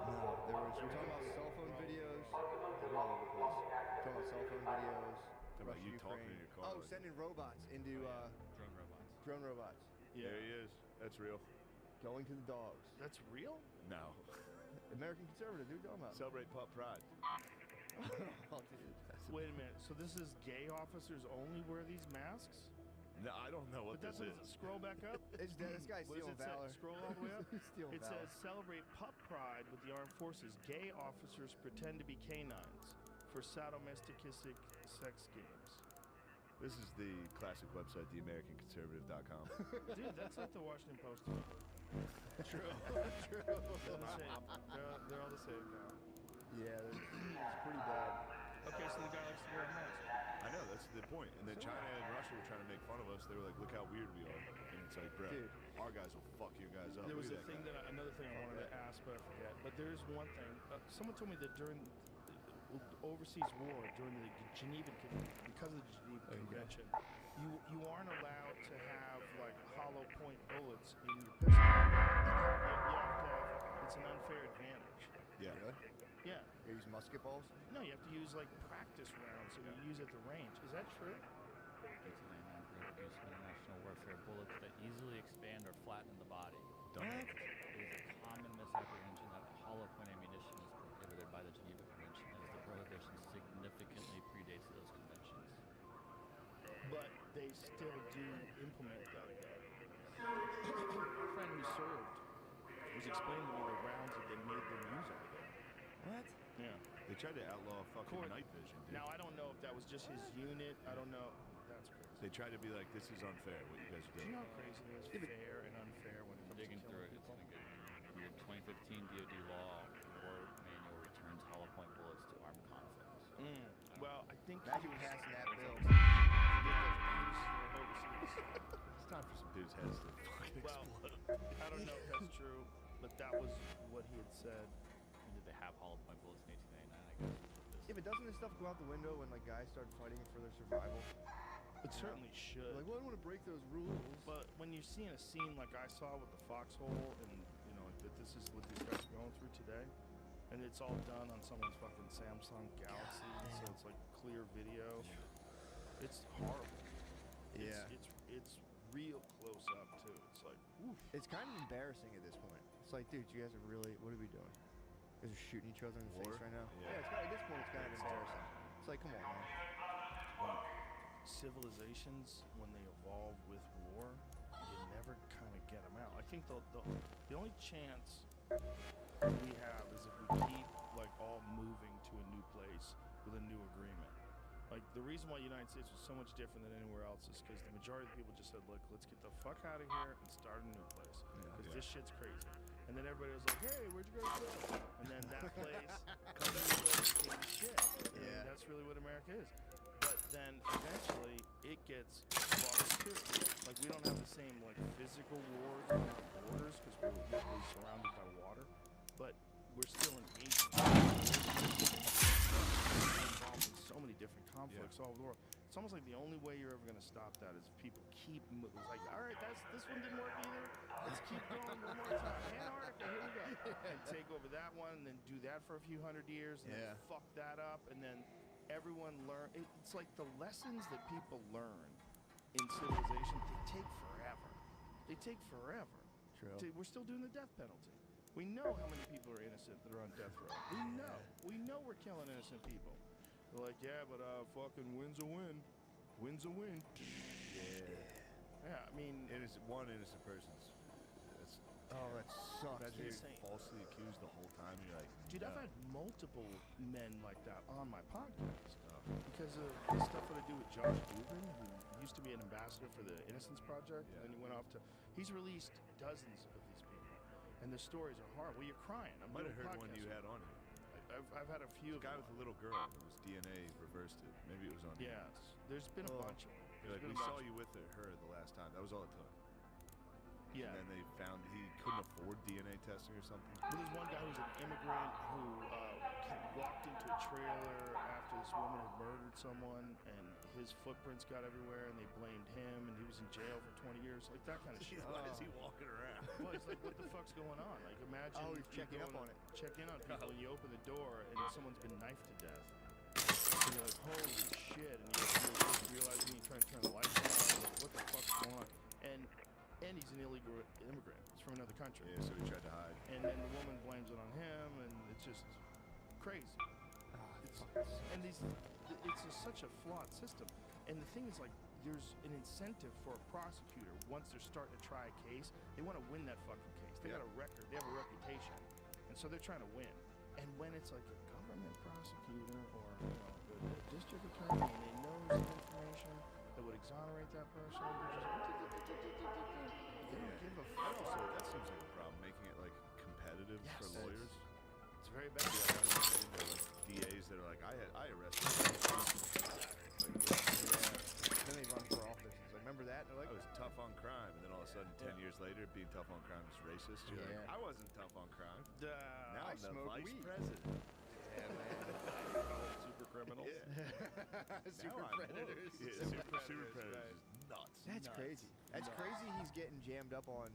[SPEAKER 18] No, we're talking about cell phone videos. We're all over the place. Talking about cell phone videos.
[SPEAKER 2] Talking about you talking in your car.
[SPEAKER 18] Oh, sending robots into
[SPEAKER 4] drone robots.
[SPEAKER 18] drone robots.
[SPEAKER 1] Yeah.
[SPEAKER 2] There he is. That's real.
[SPEAKER 18] Going to the dogs.
[SPEAKER 1] That's real?
[SPEAKER 2] No.
[SPEAKER 18] American conservative, dude, talking about.
[SPEAKER 2] Celebrate pup pride.
[SPEAKER 18] Oh, dude.
[SPEAKER 1] Wait a minute. So this is gay officers only wear these masks?
[SPEAKER 2] No, I don't know what
[SPEAKER 1] But
[SPEAKER 2] this
[SPEAKER 1] that's
[SPEAKER 2] is.
[SPEAKER 1] Scroll back up.
[SPEAKER 18] This guy's
[SPEAKER 1] What does
[SPEAKER 18] stealing
[SPEAKER 1] it say?
[SPEAKER 18] valor.
[SPEAKER 1] Scroll all the way up.
[SPEAKER 18] He's stealing
[SPEAKER 1] It
[SPEAKER 18] valor.
[SPEAKER 1] says celebrate pup pride with the armed forces. Gay officers pretend to be canines for sadomasochistic sex games.
[SPEAKER 2] This is the classic website, theamericanconservative.com.
[SPEAKER 1] Dude, that's like the Washington Post.
[SPEAKER 18] True.
[SPEAKER 1] They're the same. They're all the same now.
[SPEAKER 18] Yeah, it's pretty bad.
[SPEAKER 1] Okay, so the guy likes to wear a mask.
[SPEAKER 2] I know, that's the point. And then China and Russia were trying to make fun of us. They were like, look how weird we are. And it's like, bro,
[SPEAKER 18] Dude.
[SPEAKER 2] our guys will fuck you guys up.
[SPEAKER 1] There was
[SPEAKER 2] Look
[SPEAKER 1] a
[SPEAKER 2] at
[SPEAKER 1] thing
[SPEAKER 2] guy.
[SPEAKER 1] another thing I wanted to ask, but I forget. But there's one thing. Someone told me that during the overseas war, during the because of the Geneva Convention, you aren't allowed to have like hollow point bullets in your pistol. You have to have. It's an unfair advantage.
[SPEAKER 2] Yeah.
[SPEAKER 18] Really?
[SPEAKER 1] Yeah.
[SPEAKER 18] You use musket balls?
[SPEAKER 1] No, you have to use like practice rounds that you use at the range. Is that true?
[SPEAKER 4] Due to the inherent use of international warfare bullets that easily expand or flatten the body.
[SPEAKER 2] What?
[SPEAKER 4] It is a common misapprehension that hollow point ammunition is prohibited by the Geneva Convention, as the prohibition significantly predates those conventions.
[SPEAKER 1] But they still do implement that. A friend who served was explaining to me the rounds that they made them use over there.
[SPEAKER 18] What?
[SPEAKER 1] Yeah.
[SPEAKER 2] They tried to outlaw fucking
[SPEAKER 1] Court.
[SPEAKER 2] night vision, dude.
[SPEAKER 1] Now I don't know if that was just his unit. I don't know. That's crazy.
[SPEAKER 2] They tried to be like, this is unfair, what you guys are
[SPEAKER 1] Do
[SPEAKER 2] doing.
[SPEAKER 1] you know how crazy it is? Fair and unfair when it comes
[SPEAKER 4] Digging
[SPEAKER 1] to
[SPEAKER 4] through
[SPEAKER 1] killing
[SPEAKER 4] it, it's
[SPEAKER 1] people.
[SPEAKER 4] in a good. The 2015 DoD law war manual returns hollow point bullets to armed conflicts.
[SPEAKER 1] Well, I think
[SPEAKER 18] Imagine
[SPEAKER 1] he was
[SPEAKER 18] passing that bill.
[SPEAKER 1] overseas.
[SPEAKER 2] It's time for some dudes' heads to fucking
[SPEAKER 1] Well,
[SPEAKER 2] explode.
[SPEAKER 1] I don't know if that's true. but that was what he had said.
[SPEAKER 4] Did they have hollow point bullets in 1899? I guess.
[SPEAKER 18] Yeah, but doesn't this stuff go out the window when like guys start fighting for their survival?
[SPEAKER 1] It certainly should.
[SPEAKER 18] Like, well, I don't want to break those rules.
[SPEAKER 1] But when you're seeing a scene like I saw with the foxhole, and you know that this is what these guys are going through today, and it's all done on someone's fucking Samsung Galaxy, so it's like clear video. It's horrible.
[SPEAKER 18] Yeah.
[SPEAKER 1] It's real close up too. It's like, oof.
[SPEAKER 18] It's kind of embarrassing at this point. It's like, dude, you guys are really, what are we doing? You guys are shooting each other in the face right now?
[SPEAKER 2] Yeah.
[SPEAKER 18] It's kind of, at this point, it's kind of embarrassing. It's like, come on, man.
[SPEAKER 1] Well, civilizations, when they evolve with war, you never kind of get them out. I think the only chance we have is if we keep like all moving to a new place with a new agreement. Like the reason why the United States was so much different than anywhere else is because the majority of the people just said, look, let's get the fuck out of here and start a new place because this shit's crazy. And then everybody was like, hey, where'd you guys go? And then that place became shit. And that's really what America is. But then eventually it gets lost too. Like we don't have the same like physical wars on our borders because we're literally surrounded by water, but we're still engaged involved in so many different conflicts all over the world. It's almost like the only way you're ever going to stop that is if people keep moving. It's like, all right, this one didn't work either. Let's keep going one more time. Antarctica, here we go. And take over that one and then do that for a few hundred years and then fuck that up and then everyone learn. It's like the lessons that people learn in civilization, they take forever. They take forever.
[SPEAKER 18] True.
[SPEAKER 1] We're still doing the death penalty. We know how many people are innocent that are on death row. We know. We know we're killing innocent people. They're like, yeah, but fucking win's a win. Win's a win. Yeah, I mean...
[SPEAKER 2] One innocent person's...
[SPEAKER 18] Oh, that sucks.
[SPEAKER 2] Imagine
[SPEAKER 1] It's
[SPEAKER 2] you're
[SPEAKER 1] insane.
[SPEAKER 2] falsely accused the whole time. You're like,
[SPEAKER 1] Dude,
[SPEAKER 2] no.
[SPEAKER 1] I've had multiple men like that on my podcast because of the stuff that I do with Josh Dubin, who used to be an ambassador for the Innocence Project, and then he went off to... He's released dozens of these people, and the stories are horrible. Well, you're crying. I'm
[SPEAKER 2] Might
[SPEAKER 1] doing
[SPEAKER 2] have heard one
[SPEAKER 1] podcasts
[SPEAKER 2] you
[SPEAKER 1] with
[SPEAKER 2] had on here.
[SPEAKER 1] I've had a few.
[SPEAKER 2] The guy with the little girl whose DNA reversed it. Maybe it was on.
[SPEAKER 1] Yes, there's been a bunch of them.
[SPEAKER 2] You're like, we saw you with her the last time. That was all it took.
[SPEAKER 1] Yeah.
[SPEAKER 2] And then they found he couldn't afford DNA testing or something.
[SPEAKER 1] Well, there's one guy who's an immigrant who walked into a trailer after this woman had murdered someone, and his footprints got everywhere, and they blamed him, and he was in jail for 20 years, like that kind of shit.
[SPEAKER 2] Why is he walking around?
[SPEAKER 1] Well, it's like, what the fuck's going on? Like, imagine
[SPEAKER 18] Oh, he's
[SPEAKER 1] you
[SPEAKER 18] checking up
[SPEAKER 1] going
[SPEAKER 18] on it.
[SPEAKER 1] Check in on people, and you open the door, and someone's been knifed to death. And you're like, holy shit, and you're realizing you're trying to turn the lights on, like, what the fuck's going on? And he's an illegal immigrant. He's from another country.
[SPEAKER 2] Yeah, so he tried to hide.
[SPEAKER 1] And then the woman blames it on him, and it's just crazy. It's such a flawed system. And the thing is, like, there's an incentive for a prosecutor once they're starting to try a case. They want to win that fucking case. They got a record. They have a reputation, and so they're trying to win. And when it's like a government prosecutor or the district attorney, and they know some information that would exonerate that person, they don't give a fuck.
[SPEAKER 2] Also, that seems like a problem. Making it like competitive for lawyers.
[SPEAKER 1] It's very bad.
[SPEAKER 2] Like DAs that are like, I arrested.
[SPEAKER 18] Then they run for office. It's like, remember that? They're like,
[SPEAKER 2] I was tough on crime, and then all of a sudden, 10 years later, being tough on crime is racist. You're like, I wasn't tough on crime. Now I'm the vice president.
[SPEAKER 1] Yeah, man. Super criminals.
[SPEAKER 18] Super predators.
[SPEAKER 2] Super predators is nuts.
[SPEAKER 18] That's crazy. That's crazy he's getting jammed up on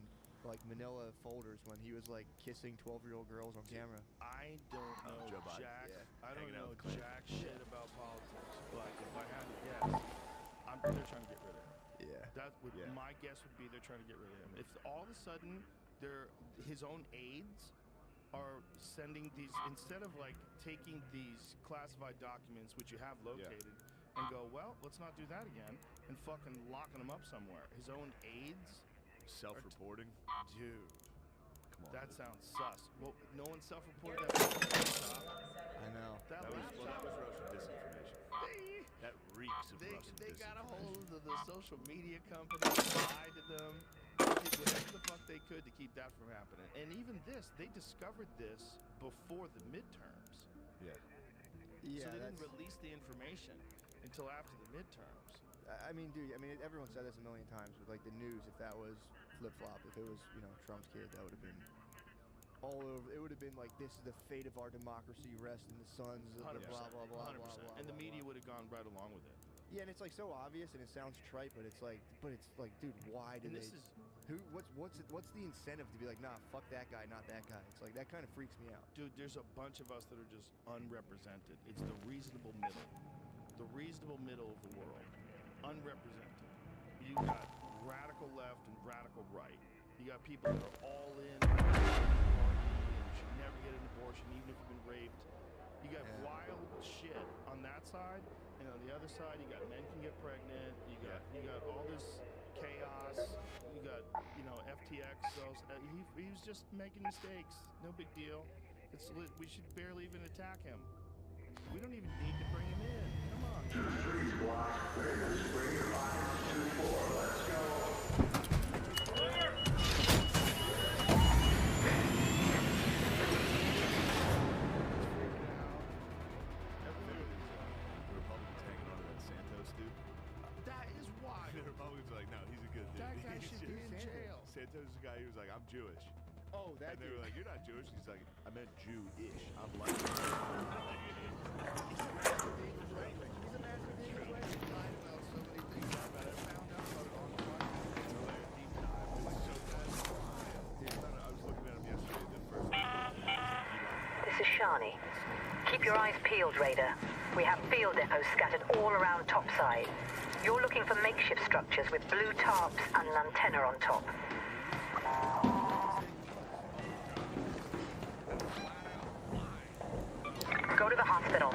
[SPEAKER 18] like manila folders when he was like kissing 12-year-old girls on camera.
[SPEAKER 1] I don't know
[SPEAKER 2] Joe Biden.
[SPEAKER 1] jack.
[SPEAKER 2] Yeah.
[SPEAKER 1] I don't
[SPEAKER 2] Hanging
[SPEAKER 1] know
[SPEAKER 2] out with Clinton.
[SPEAKER 1] jack shit about politics. But if I had to guess, they're trying to get rid of him.
[SPEAKER 18] Yeah.
[SPEAKER 1] That would my guess would be they're trying to get rid of him. If all of a sudden his own aides are sending these, instead of like taking these classified documents which you have located and go, well, let's not do that again, and fucking locking them up somewhere. His own aides
[SPEAKER 2] self-reporting.
[SPEAKER 1] Dude,
[SPEAKER 2] come on.
[SPEAKER 1] That sounds sus. Well, no one self-reported that.
[SPEAKER 18] I know.
[SPEAKER 1] That was
[SPEAKER 2] Russian disinformation. That reeks of Russian
[SPEAKER 1] They got a
[SPEAKER 2] disinformation.
[SPEAKER 1] hold of the social media companies, lied to them, did whatever the fuck they could to keep that from happening. And even this, they discovered this before the midterms.
[SPEAKER 2] Yeah.
[SPEAKER 1] So they didn't release the information until after the midterms.
[SPEAKER 18] I mean, dude, everyone said this a million times with like the news. If that was flip-flop, if it was, Trump's kid, that would have been all over. It would have been like, this is the fate of our democracy, rest in the sons of the
[SPEAKER 1] 100%,
[SPEAKER 18] blah, blah, blah,
[SPEAKER 1] 100%.
[SPEAKER 18] blah, blah,
[SPEAKER 1] And the
[SPEAKER 18] blah,
[SPEAKER 1] media
[SPEAKER 18] blah.
[SPEAKER 1] would have gone right along with it.
[SPEAKER 18] Yeah, and it's like so obvious, and it sounds trite, but it's like, dude, why do
[SPEAKER 1] And
[SPEAKER 18] they?
[SPEAKER 1] this is
[SPEAKER 18] What's the incentive to be like, nah, fuck that guy, not that guy? It's like that kind of freaks me out.
[SPEAKER 1] Dude, there's a bunch of us that are just unrepresented. It's the reasonable middle. The reasonable middle of the world. Unrepresented. You got radical left and radical right. You got people that are all in. You should never get an abortion, even if you've been raped. You got wild shit on that side, and on the other side, you got men can get pregnant. You got all this chaos. You got FTX. He was just making mistakes. No big deal. We should barely even attack him. We don't even need to bring him in. Come on.
[SPEAKER 11] Street block, Vegas, bring your eyes 2-4, let's go.
[SPEAKER 2] The Republicans hanging on to that Santos dude.
[SPEAKER 1] That is wild.
[SPEAKER 2] The Republicans are like, no, he's a good dude.
[SPEAKER 1] That guy
[SPEAKER 2] He's
[SPEAKER 1] should be
[SPEAKER 2] just-
[SPEAKER 1] in jail.
[SPEAKER 2] Santos is the guy who was like, I'm Jewish.
[SPEAKER 18] Oh, that
[SPEAKER 2] And they
[SPEAKER 18] dude.
[SPEAKER 2] were like, you're not Jewish. He's like, I meant Jew-ish. I'm like
[SPEAKER 18] He's a master of English language. He's a master of English language.
[SPEAKER 1] Lied about so many things, but I found out about it on the podcast. It's a deep dive. It was so good.
[SPEAKER 2] I was looking at him yesterday, the first
[SPEAKER 3] This is Shani. Keep your eyes peeled, Raider. We have field depots scattered all around topside. You're looking for makeshift structures with blue tarps and an antenna on top. Go to the hospital.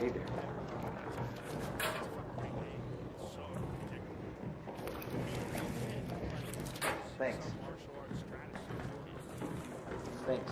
[SPEAKER 7] Hey there. Thanks. Thanks.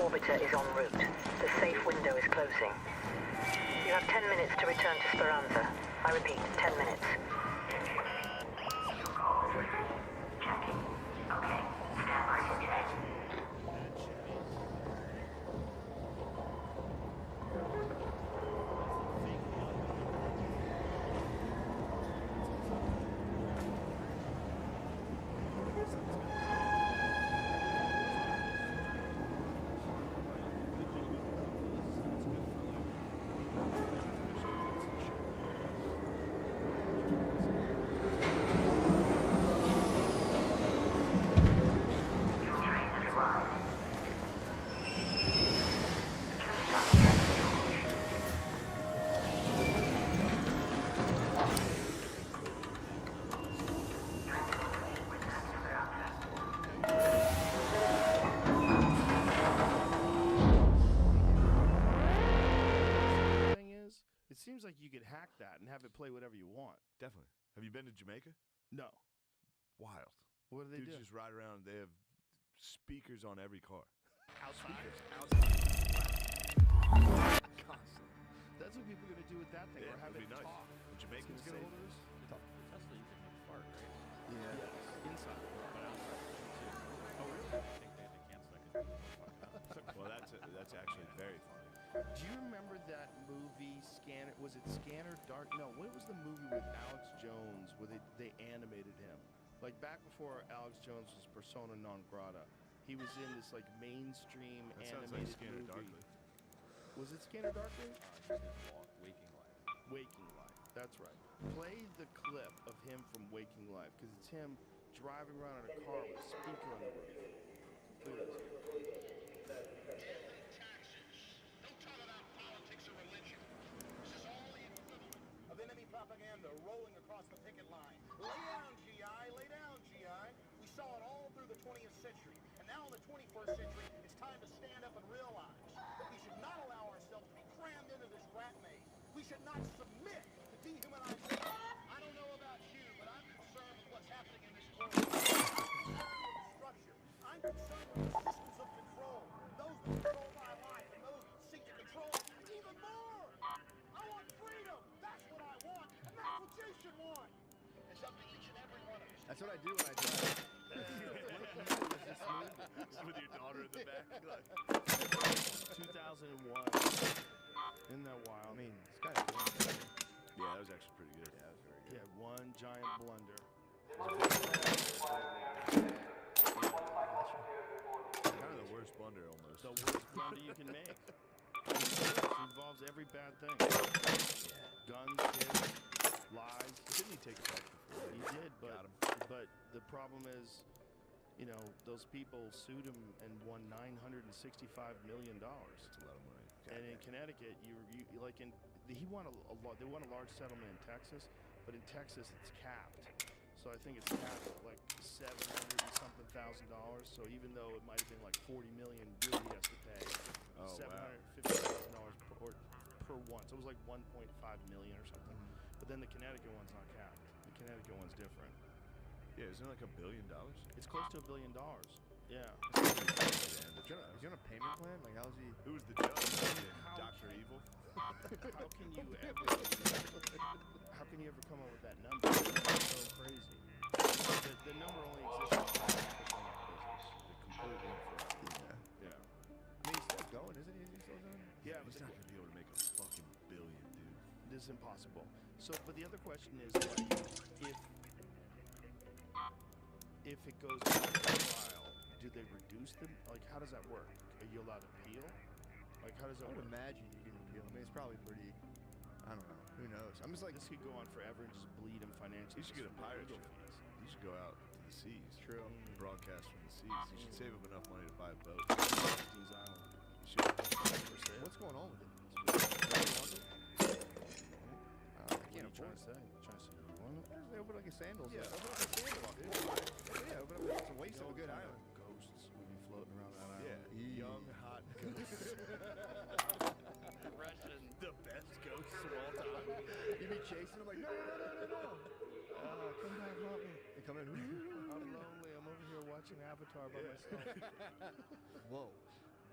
[SPEAKER 3] orbiter is en route. The safe window is closing. You have 10 minutes to return to Speranza. I repeat, 10 minutes.
[SPEAKER 1] It seems like you could hack that and have it play whatever you want.
[SPEAKER 2] Definitely. Have you been to Jamaica?
[SPEAKER 1] No.
[SPEAKER 2] Wild.
[SPEAKER 1] What do they do?
[SPEAKER 2] Dudes just ride around. They have speakers on every car.
[SPEAKER 1] Outside.
[SPEAKER 2] Constantly.
[SPEAKER 1] That's what people are going to do with that thing,
[SPEAKER 2] Yeah,
[SPEAKER 1] or have
[SPEAKER 2] it'd
[SPEAKER 1] it
[SPEAKER 2] be nice.
[SPEAKER 1] talk.
[SPEAKER 2] When Jamaicans get a hold of this, talk.
[SPEAKER 4] Tesla, you can fart, right?
[SPEAKER 1] Yeah. Inside.
[SPEAKER 4] But outside too.
[SPEAKER 1] Oh, really?
[SPEAKER 4] I think they had to cancel that because people were fucked up.
[SPEAKER 2] Well, that's actually very funny.
[SPEAKER 1] Do you remember that movie, Scanner? Was it Scanner Dark? No, what was the movie with Alex Jones where they animated him? Like back before Alex Jones was persona non grata. He was in this like mainstream
[SPEAKER 2] That sounds like
[SPEAKER 1] animated
[SPEAKER 2] Scanner
[SPEAKER 1] movie.
[SPEAKER 2] Darkly.
[SPEAKER 1] Was it Scanner Darkly?
[SPEAKER 4] Waking Life.
[SPEAKER 1] Waking Life. That's right. Play the clip of him from Waking Life because it's him driving around in a car with a speaker on the roof. Look at this.
[SPEAKER 13] Of enemy propaganda rolling across the picket line. Lay down, GI, lay down, GI. We saw it all through the 20th century. And now in the 21st century, it's time to stand up and realize that we should not allow ourselves to be crammed into this rat maze. We should not submit to dehumanization. I don't know about you, but I'm concerned with what's happening in this world. I'm concerned with the structure. I'm concerned with the systems of control. Those that control my life and those that seek to control even more. I want freedom. That's what I want. And that's what you should want. It's up to each and every one of us.
[SPEAKER 18] That's what I do when I drive.
[SPEAKER 2] With your daughter in the back.
[SPEAKER 1] 2001. Isn't that wild?
[SPEAKER 18] I mean, it's kind of cool.
[SPEAKER 2] Yeah, that was actually pretty good.
[SPEAKER 18] Yeah, that was very good.
[SPEAKER 1] Yeah, one giant blunder.
[SPEAKER 2] Kind of the worst blunder almost.
[SPEAKER 1] The worst blunder you can make. It involves every bad thing. Guns, kids, lies.
[SPEAKER 2] Didn't he take it back before?
[SPEAKER 1] He did, but the problem is, you know, those people sued him and won $965 million.
[SPEAKER 2] That's a lot of money.
[SPEAKER 1] And in Connecticut, he won they won a large settlement in Texas, but in Texas it's capped. So I think it's capped at like $700 and something thousand. So even though it might have been like $40 million, really he has to pay $750,000 per one. So it was like $1.5 million or something. But then the Connecticut one's not capped. The Connecticut one's different.
[SPEAKER 2] Yeah, isn't it like $1 billion?
[SPEAKER 1] It's close to $1 billion. Yeah.
[SPEAKER 18] Is he on a payment plan? Like, how's he?
[SPEAKER 2] Who was the judge? Dr. Evil?
[SPEAKER 1] How can you ever come up with that number? It's so crazy. The number only exists in 5% of business. Completely incorrect.
[SPEAKER 2] Yeah.
[SPEAKER 1] Yeah.
[SPEAKER 18] I mean, he's still going, isn't he? Is he still going?
[SPEAKER 1] Yeah,
[SPEAKER 2] He's not going to be able to make a fucking billion, dude.
[SPEAKER 1] This is impossible. So, but the other question is, like, if it goes to trial, do they reduce them? Like, how does that work? Are you allowed to appeal? Like, how does that
[SPEAKER 18] I would
[SPEAKER 1] work?
[SPEAKER 18] imagine you can appeal. I mean, it's probably pretty. I don't know. Who knows? I'm just like,
[SPEAKER 1] This could go on forever and just bleed him financially.
[SPEAKER 2] You should get a pirate ship. You should go out to the seas.
[SPEAKER 18] True.
[SPEAKER 2] Broadcast from the seas. You should save up enough money to buy a boat.
[SPEAKER 1] These islands.
[SPEAKER 2] You should.
[SPEAKER 18] what's going on with it? I can't afford it.
[SPEAKER 1] Trying to say you want it?
[SPEAKER 18] They open like a sandals.
[SPEAKER 1] Yeah.
[SPEAKER 18] Open like a sandal, dude. Yeah, open up. It's a waste of a good island.
[SPEAKER 1] Ghosts would be floating around that island.
[SPEAKER 2] Yeah. Young, hot ghosts.
[SPEAKER 1] Russian. The best ghosts of all time.
[SPEAKER 18] You be chasing them like, no.
[SPEAKER 1] Come back, haunt me.
[SPEAKER 18] They come in.
[SPEAKER 1] I'm lonely. I'm over here watching Avatar by myself.
[SPEAKER 18] Whoa.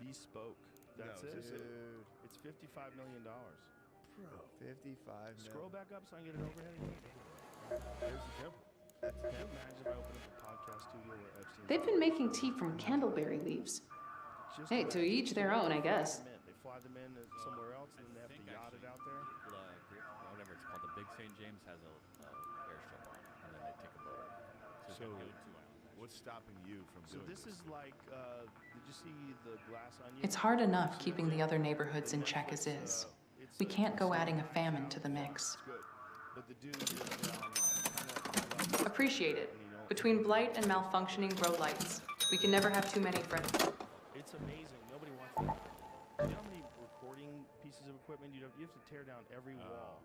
[SPEAKER 1] bespoke. That's
[SPEAKER 2] No,
[SPEAKER 1] it.
[SPEAKER 2] is this it?
[SPEAKER 18] Dude,
[SPEAKER 1] It's $55 million.
[SPEAKER 2] Bro.
[SPEAKER 18] 55
[SPEAKER 1] Scroll
[SPEAKER 18] mil.
[SPEAKER 1] back up so I can get an overhead again.
[SPEAKER 2] There's the temple.
[SPEAKER 18] That's
[SPEAKER 1] Can you imagine if I opened up a podcast studio where Epstein?
[SPEAKER 5] They've been making tea from candleberry leaves.
[SPEAKER 1] Just
[SPEAKER 5] Hey, to
[SPEAKER 1] imagine.
[SPEAKER 5] each their
[SPEAKER 1] So
[SPEAKER 5] own,
[SPEAKER 1] they
[SPEAKER 5] I
[SPEAKER 1] fly
[SPEAKER 5] guess.
[SPEAKER 1] them in. They fly them in somewhere else, and then they have to yacht it out there.
[SPEAKER 4] Whatever it's called, the Big St. James has a airstrip on it, and then they take a boat over. So,
[SPEAKER 2] So,
[SPEAKER 4] it's got two islands.
[SPEAKER 2] what's stopping you from
[SPEAKER 1] So
[SPEAKER 2] doing
[SPEAKER 1] this is like, did you see the Glass Onion?
[SPEAKER 5] It's hard enough keeping the other neighborhoods in check as is. We can't go adding a famine to the mix.
[SPEAKER 1] It's good, but the dude is kind of
[SPEAKER 5] Appreciate it. Between blight and malfunctioning grow lights, we can never have too many friends.
[SPEAKER 1] It's amazing. Nobody wants that. You know how many recording pieces of equipment you have to tear down every wall.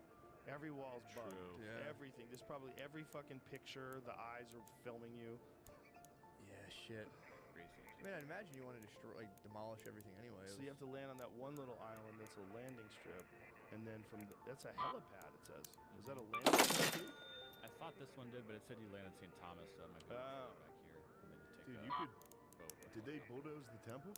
[SPEAKER 1] Every wall's bugged.
[SPEAKER 18] Yeah.
[SPEAKER 1] Everything. There's probably every fucking picture. The eyes are filming you.
[SPEAKER 18] Yeah, shit. I mean, I'd imagine you want to demolish everything anyway.
[SPEAKER 1] So you have to land on that one little island that's a landing strip, and then that's a helipad. It says. Is that a landing strip too?
[SPEAKER 4] I thought this one did, but it said you land in St. Thomas, so it might be back here. And then you take
[SPEAKER 2] Dude,
[SPEAKER 4] a
[SPEAKER 2] you could.
[SPEAKER 4] boat.
[SPEAKER 2] Did they bulldoze the temple?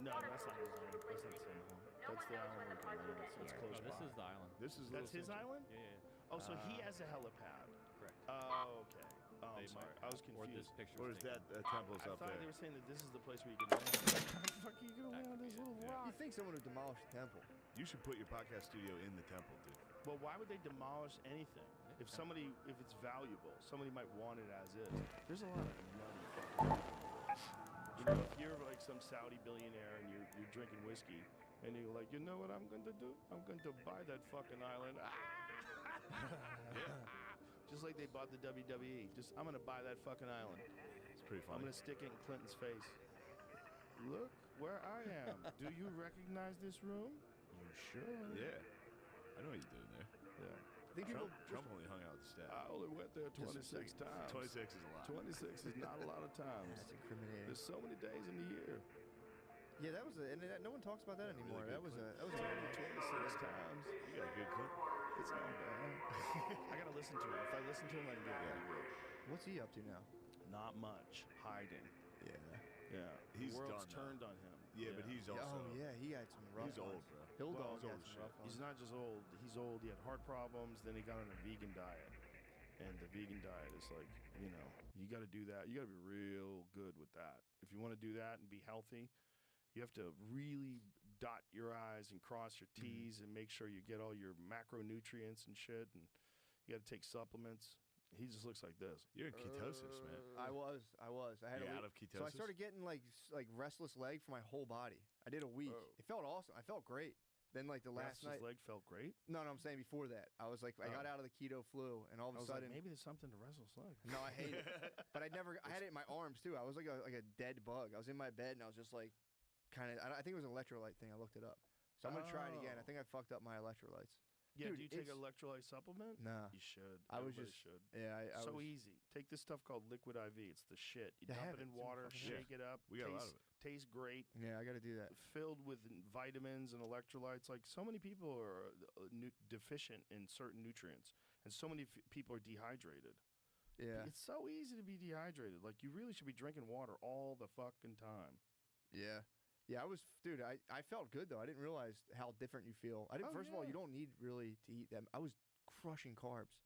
[SPEAKER 1] No, that's not his island. That's not the same one. That's the island where you can land. So it's close
[SPEAKER 4] Oh, this
[SPEAKER 1] by.
[SPEAKER 4] is the island.
[SPEAKER 2] This is
[SPEAKER 1] That's his
[SPEAKER 2] Little
[SPEAKER 1] island?
[SPEAKER 4] Yeah.
[SPEAKER 1] Oh, so he has a helipad.
[SPEAKER 4] Correct.
[SPEAKER 1] Oh, okay. Oh, I'm
[SPEAKER 4] They
[SPEAKER 1] sorry.
[SPEAKER 4] might
[SPEAKER 1] I was
[SPEAKER 4] have- or this
[SPEAKER 1] confused.
[SPEAKER 4] picture
[SPEAKER 2] Or
[SPEAKER 4] was
[SPEAKER 2] is that
[SPEAKER 4] taken.
[SPEAKER 2] temple's
[SPEAKER 1] I
[SPEAKER 2] up
[SPEAKER 1] thought
[SPEAKER 2] there?
[SPEAKER 1] they were saying that this is the place where you can land. How the fuck are you gonna land on this little rock?
[SPEAKER 18] You think someone would demolish the temple?
[SPEAKER 2] You should put your podcast studio in the temple, dude.
[SPEAKER 1] Well, why would they demolish anything? If it's valuable, somebody might want it as is. There's a lot of nutty fucking people. You know, if you're like some Saudi billionaire and you're drinking whiskey, and you're like, you know what I'm going to do? I'm going to buy that fucking island. Just like they bought the WWE. I'm going to buy that fucking island.
[SPEAKER 2] It's pretty
[SPEAKER 1] I'm
[SPEAKER 2] funny.
[SPEAKER 1] going to stick it in Clinton's face. Look where I am. Do you recognize this room? You sure?
[SPEAKER 2] Yeah. I know what you're doing there.
[SPEAKER 1] Yeah.
[SPEAKER 18] I think
[SPEAKER 2] Trump only hung out with the staff.
[SPEAKER 1] I only went there 26 times.
[SPEAKER 2] 26 is a lot.
[SPEAKER 1] 26 is not a lot of times.
[SPEAKER 18] That's incriminating.
[SPEAKER 1] There's so many days in the year.
[SPEAKER 18] Yeah, that was no one talks about that anymore.
[SPEAKER 2] Really
[SPEAKER 18] That was
[SPEAKER 2] good
[SPEAKER 18] a
[SPEAKER 1] 26 times.
[SPEAKER 2] You got a good clip.
[SPEAKER 1] It's not bad. I gotta listen to it. If I listen to him, I can get really good.
[SPEAKER 18] What's he up to now?
[SPEAKER 1] Not much. Hiding.
[SPEAKER 18] Yeah.
[SPEAKER 1] Yeah.
[SPEAKER 2] He's
[SPEAKER 1] the world's
[SPEAKER 2] done now.
[SPEAKER 1] turned on him.
[SPEAKER 2] Yeah, but he's also.
[SPEAKER 18] Oh yeah, he had some rough.
[SPEAKER 2] He's old,
[SPEAKER 18] ones.
[SPEAKER 2] bro.
[SPEAKER 18] Hill
[SPEAKER 2] Well,
[SPEAKER 18] Dog
[SPEAKER 2] he's
[SPEAKER 18] had
[SPEAKER 2] old as
[SPEAKER 18] some
[SPEAKER 2] shit.
[SPEAKER 18] rough ones.
[SPEAKER 1] He's not just old. He's old. He had heart problems. Then he got on a vegan diet. And the vegan diet is like, you got to do that. You got to be real good with that. If you want to do that and be healthy, you have to really dot your I's and cross your T's and make sure you get all your macronutrients and shit. And you got to take supplements. He just looks like this.
[SPEAKER 2] You're in ketosis, man.
[SPEAKER 18] I was. I had
[SPEAKER 2] You
[SPEAKER 18] a
[SPEAKER 2] out
[SPEAKER 18] week.
[SPEAKER 2] of ketosis?
[SPEAKER 18] So I started getting like restless leg for my whole body. I did a week.
[SPEAKER 1] Oh.
[SPEAKER 18] It felt awesome. I felt great. Then like the last
[SPEAKER 1] Restless
[SPEAKER 18] night.
[SPEAKER 1] leg felt great.
[SPEAKER 18] No, I'm saying before that. I was like, I got out of the keto flu, and all of
[SPEAKER 1] I
[SPEAKER 18] a
[SPEAKER 1] was
[SPEAKER 18] sudden,
[SPEAKER 1] like, maybe there's something to restless leg.
[SPEAKER 18] no, I hate it. But I had it in my arms too. I was like a dead bug. I was in my bed, and I was just like, I think it was an electrolyte thing. I looked it up. So I'm gonna try it again. I think I fucked up my electrolytes.
[SPEAKER 1] Yeah,
[SPEAKER 18] Dude,
[SPEAKER 1] do you take
[SPEAKER 18] it's-
[SPEAKER 1] an electrolyte supplement?
[SPEAKER 18] Nah.
[SPEAKER 1] You should.
[SPEAKER 18] I was
[SPEAKER 1] Everybody
[SPEAKER 18] just
[SPEAKER 1] should.
[SPEAKER 18] yeah. I
[SPEAKER 1] So
[SPEAKER 18] was,
[SPEAKER 1] easy. Take this stuff called liquid IV. It's the shit. You
[SPEAKER 18] I
[SPEAKER 1] dump
[SPEAKER 18] have
[SPEAKER 1] it
[SPEAKER 18] it.
[SPEAKER 1] in
[SPEAKER 18] It's in my
[SPEAKER 1] water,
[SPEAKER 18] fucking
[SPEAKER 1] shake it up.
[SPEAKER 2] We got a lot of it.
[SPEAKER 1] Tastes great.
[SPEAKER 18] Yeah, I got to do that.
[SPEAKER 1] Filled with vitamins and electrolytes. Like so many people are deficient in certain nutrients, and so many people are dehydrated.
[SPEAKER 18] Yeah.
[SPEAKER 1] It's so easy to be dehydrated. Like you really should be drinking water all the fucking time.
[SPEAKER 18] Yeah. Yeah, dude, I felt good though. I didn't realize how different you feel. First of all, you don't need really to eat them. I was crushing carbs.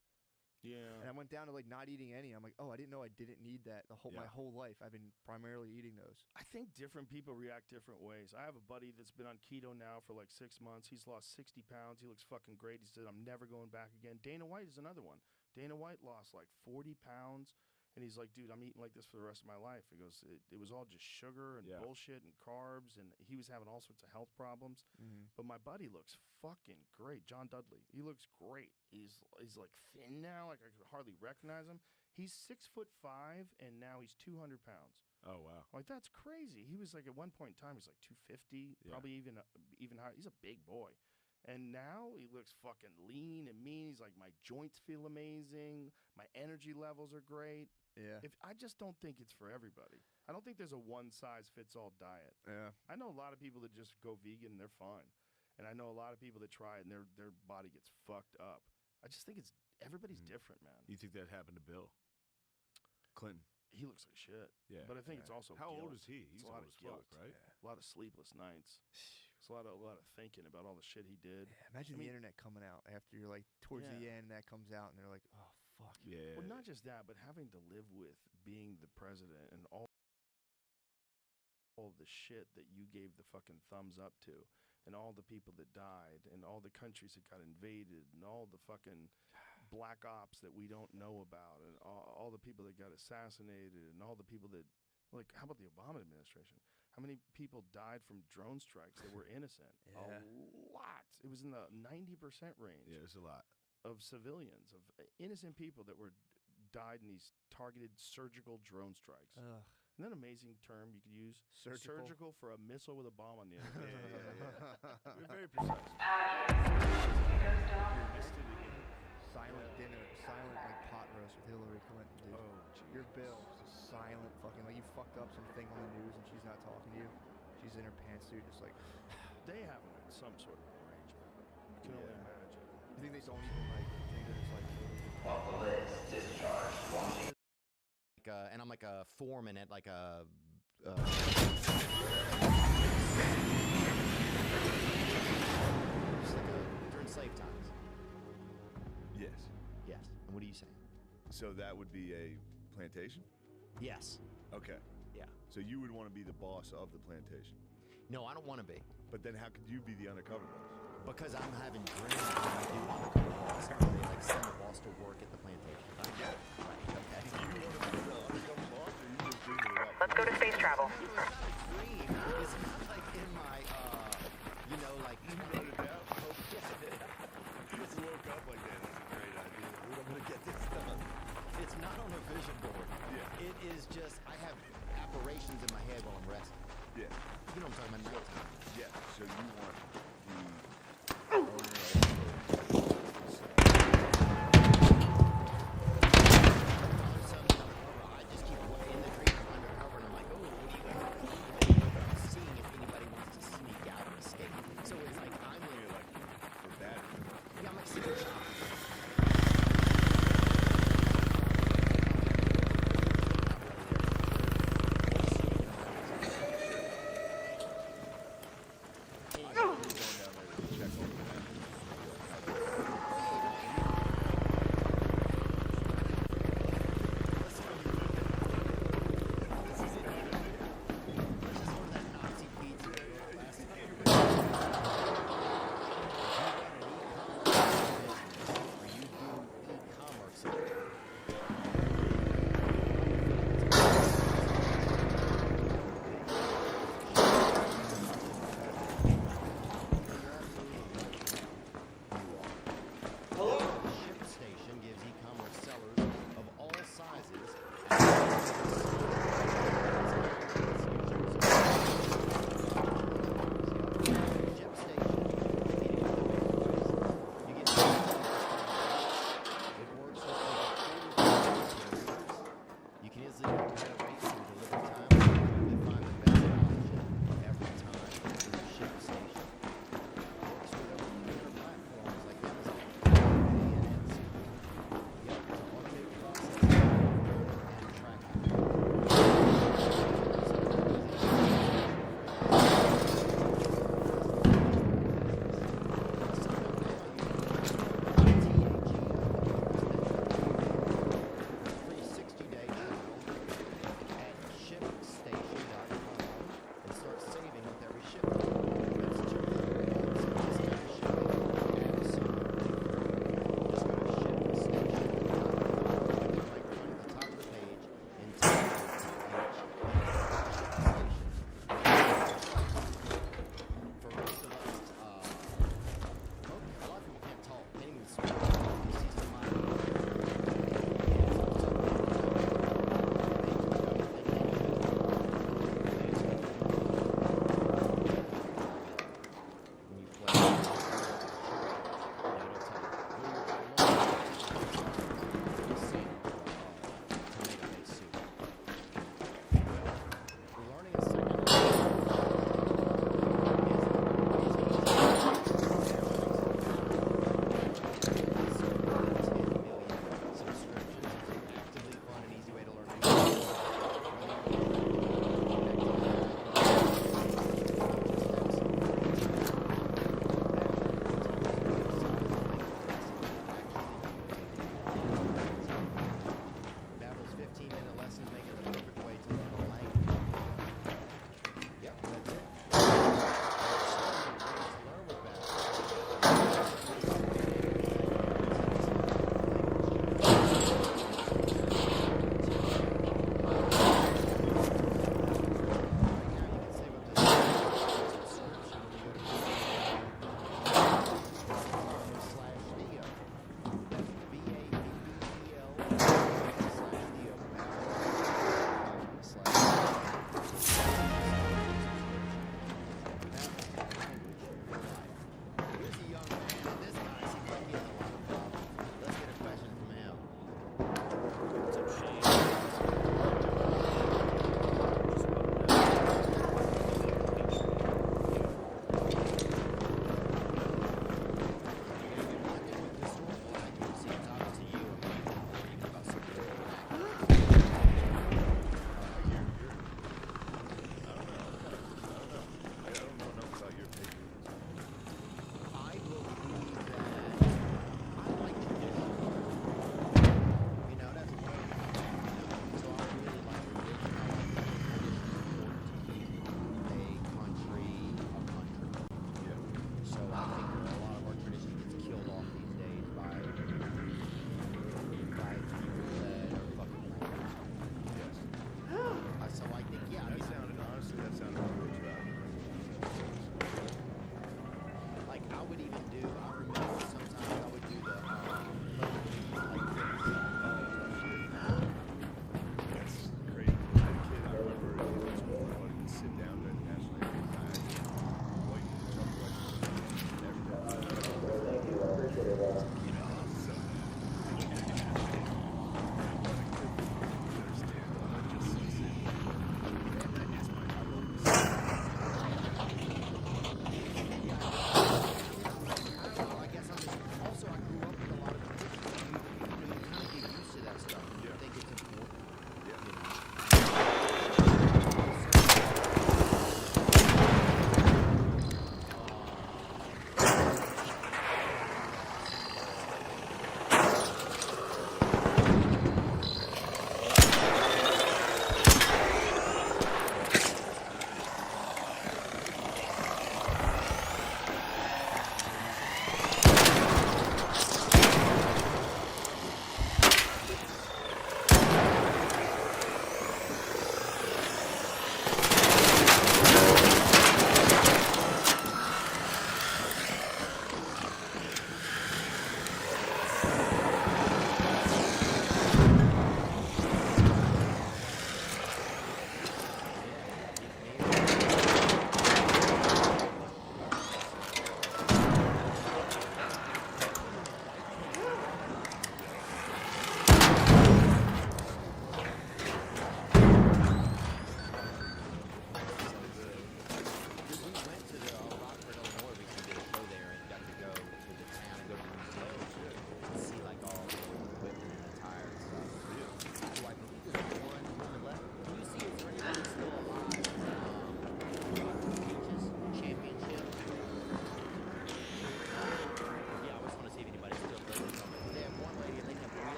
[SPEAKER 1] Yeah.
[SPEAKER 18] And I went down to like not eating any. I'm like, oh, I didn't know I didn't need that my
[SPEAKER 2] Yeah.
[SPEAKER 18] whole life. I've been primarily eating those.
[SPEAKER 1] I think different people react different ways. I have a buddy that's been on keto now for like 6 months. He's lost 60 pounds. He looks fucking great. He said, I'm never going back again. Dana White is another one. Dana White lost like 40 pounds. And he's like, dude, I'm eating like this for the rest of my life. He goes, it was all just sugar and
[SPEAKER 2] Yeah.
[SPEAKER 1] bullshit and carbs. And he was having all sorts of health problems.
[SPEAKER 18] Mm-hmm.
[SPEAKER 1] But my buddy looks fucking great. John Dudley. He looks great. He's like thin now. Like I could hardly recognize him. He's 6'5", and now he's 200 pounds.
[SPEAKER 2] Oh, wow.
[SPEAKER 1] Like that's crazy. He was like at one point in time he's like 250,
[SPEAKER 2] Yeah.
[SPEAKER 1] probably even higher. He's a big boy, and now he looks fucking lean and mean. He's like, my joints feel amazing. My energy levels are great.
[SPEAKER 18] Yeah.
[SPEAKER 1] I just don't think it's for everybody. I don't think there's a one size fits all diet.
[SPEAKER 18] Yeah.
[SPEAKER 1] I know a lot of people that just go vegan and they're fine, and I know a lot of people that try it and their body gets fucked up. I just think everybody's different, man.
[SPEAKER 2] You think that happened to Bill Clinton?
[SPEAKER 1] he looks like shit.
[SPEAKER 2] Yeah.
[SPEAKER 1] But I think it's also
[SPEAKER 2] How old
[SPEAKER 1] guilt.
[SPEAKER 2] is he?
[SPEAKER 1] It's
[SPEAKER 2] He's
[SPEAKER 1] a lot
[SPEAKER 2] old
[SPEAKER 1] of
[SPEAKER 2] as fuck,
[SPEAKER 1] guilt.
[SPEAKER 2] right?
[SPEAKER 1] A lot of sleepless nights. It's a lot of thinking about all the shit he did.
[SPEAKER 18] Imagine
[SPEAKER 1] I mean,
[SPEAKER 18] the internet coming out after you're like towards the
[SPEAKER 1] Yeah.
[SPEAKER 18] end, that comes out, and they're like, oh fuck.
[SPEAKER 2] Yeah.
[SPEAKER 1] Well, not just that, but having to live with being the president and all the shit that you gave the fucking thumbs up to, and all the people that died, and all the countries that got invaded, and all the fucking black ops that we don't know about, and all the people that got assassinated, and all the people that, like, how about the Obama administration? How many people died from drone strikes that were innocent?
[SPEAKER 18] Yeah.
[SPEAKER 1] A lot. It was in the 90% range.
[SPEAKER 2] Yeah, it's a lot.
[SPEAKER 1] Of civilians, of innocent people that were died in these targeted surgical drone strikes.
[SPEAKER 18] Ugh.
[SPEAKER 1] Isn't that an amazing term you could use?
[SPEAKER 18] Surgical?
[SPEAKER 1] For a missile with a bomb on the end.
[SPEAKER 2] Yeah. You're very precise.
[SPEAKER 18] Silent dinner, silent like pot roast with Hillary Clinton, dude.
[SPEAKER 1] Oh,
[SPEAKER 18] Your bill is a silent fucking, like you fucked up something on the news and she's not talking to you. She's in her pantsuit, just like.
[SPEAKER 1] They have some sort of arrangement. You can only imagine.
[SPEAKER 18] You think they don't even like? You think they're just like.
[SPEAKER 16] Off the list, discharge. Launching.
[SPEAKER 19] And I'm like a foreman at like a. Just like during slave times.
[SPEAKER 2] Yes.
[SPEAKER 19] Yes. And what are you saying?
[SPEAKER 2] So that would be a plantation?
[SPEAKER 19] Yes.
[SPEAKER 2] Okay.
[SPEAKER 19] Yeah.
[SPEAKER 2] So you would want to be the boss of the plantation?
[SPEAKER 19] No, I don't want to be.
[SPEAKER 2] But then how could you be the undercover boss?
[SPEAKER 19] Because I'm having dreams when I do undercover boss. I don't really like send the boss to work at the plantation. I get it. Right. Okay.
[SPEAKER 2] Do you want to be the undercover boss, or you just dreaming it up?
[SPEAKER 3] Let's go to space travel.
[SPEAKER 19] It's not a dream. It's not like in my, you know, like.
[SPEAKER 2] You wrote it down? You just woke up like that. That's a great idea.
[SPEAKER 19] I'm going to get this done. It's not on a vision board.
[SPEAKER 2] Yeah.
[SPEAKER 19] It is just, I have apparitions in my head while I'm resting.
[SPEAKER 2] Yeah.
[SPEAKER 19] You know what I'm talking about? Nighttime.
[SPEAKER 2] Yeah. So you want the
[SPEAKER 19] I just keep in the dream, I'm undercover, and I'm like, oh, what do you want? I'm seeing if anybody wants to sneak out or escape. So it's like, I'm in.
[SPEAKER 2] like for bad.
[SPEAKER 19] Yeah, I'm like secret shopping.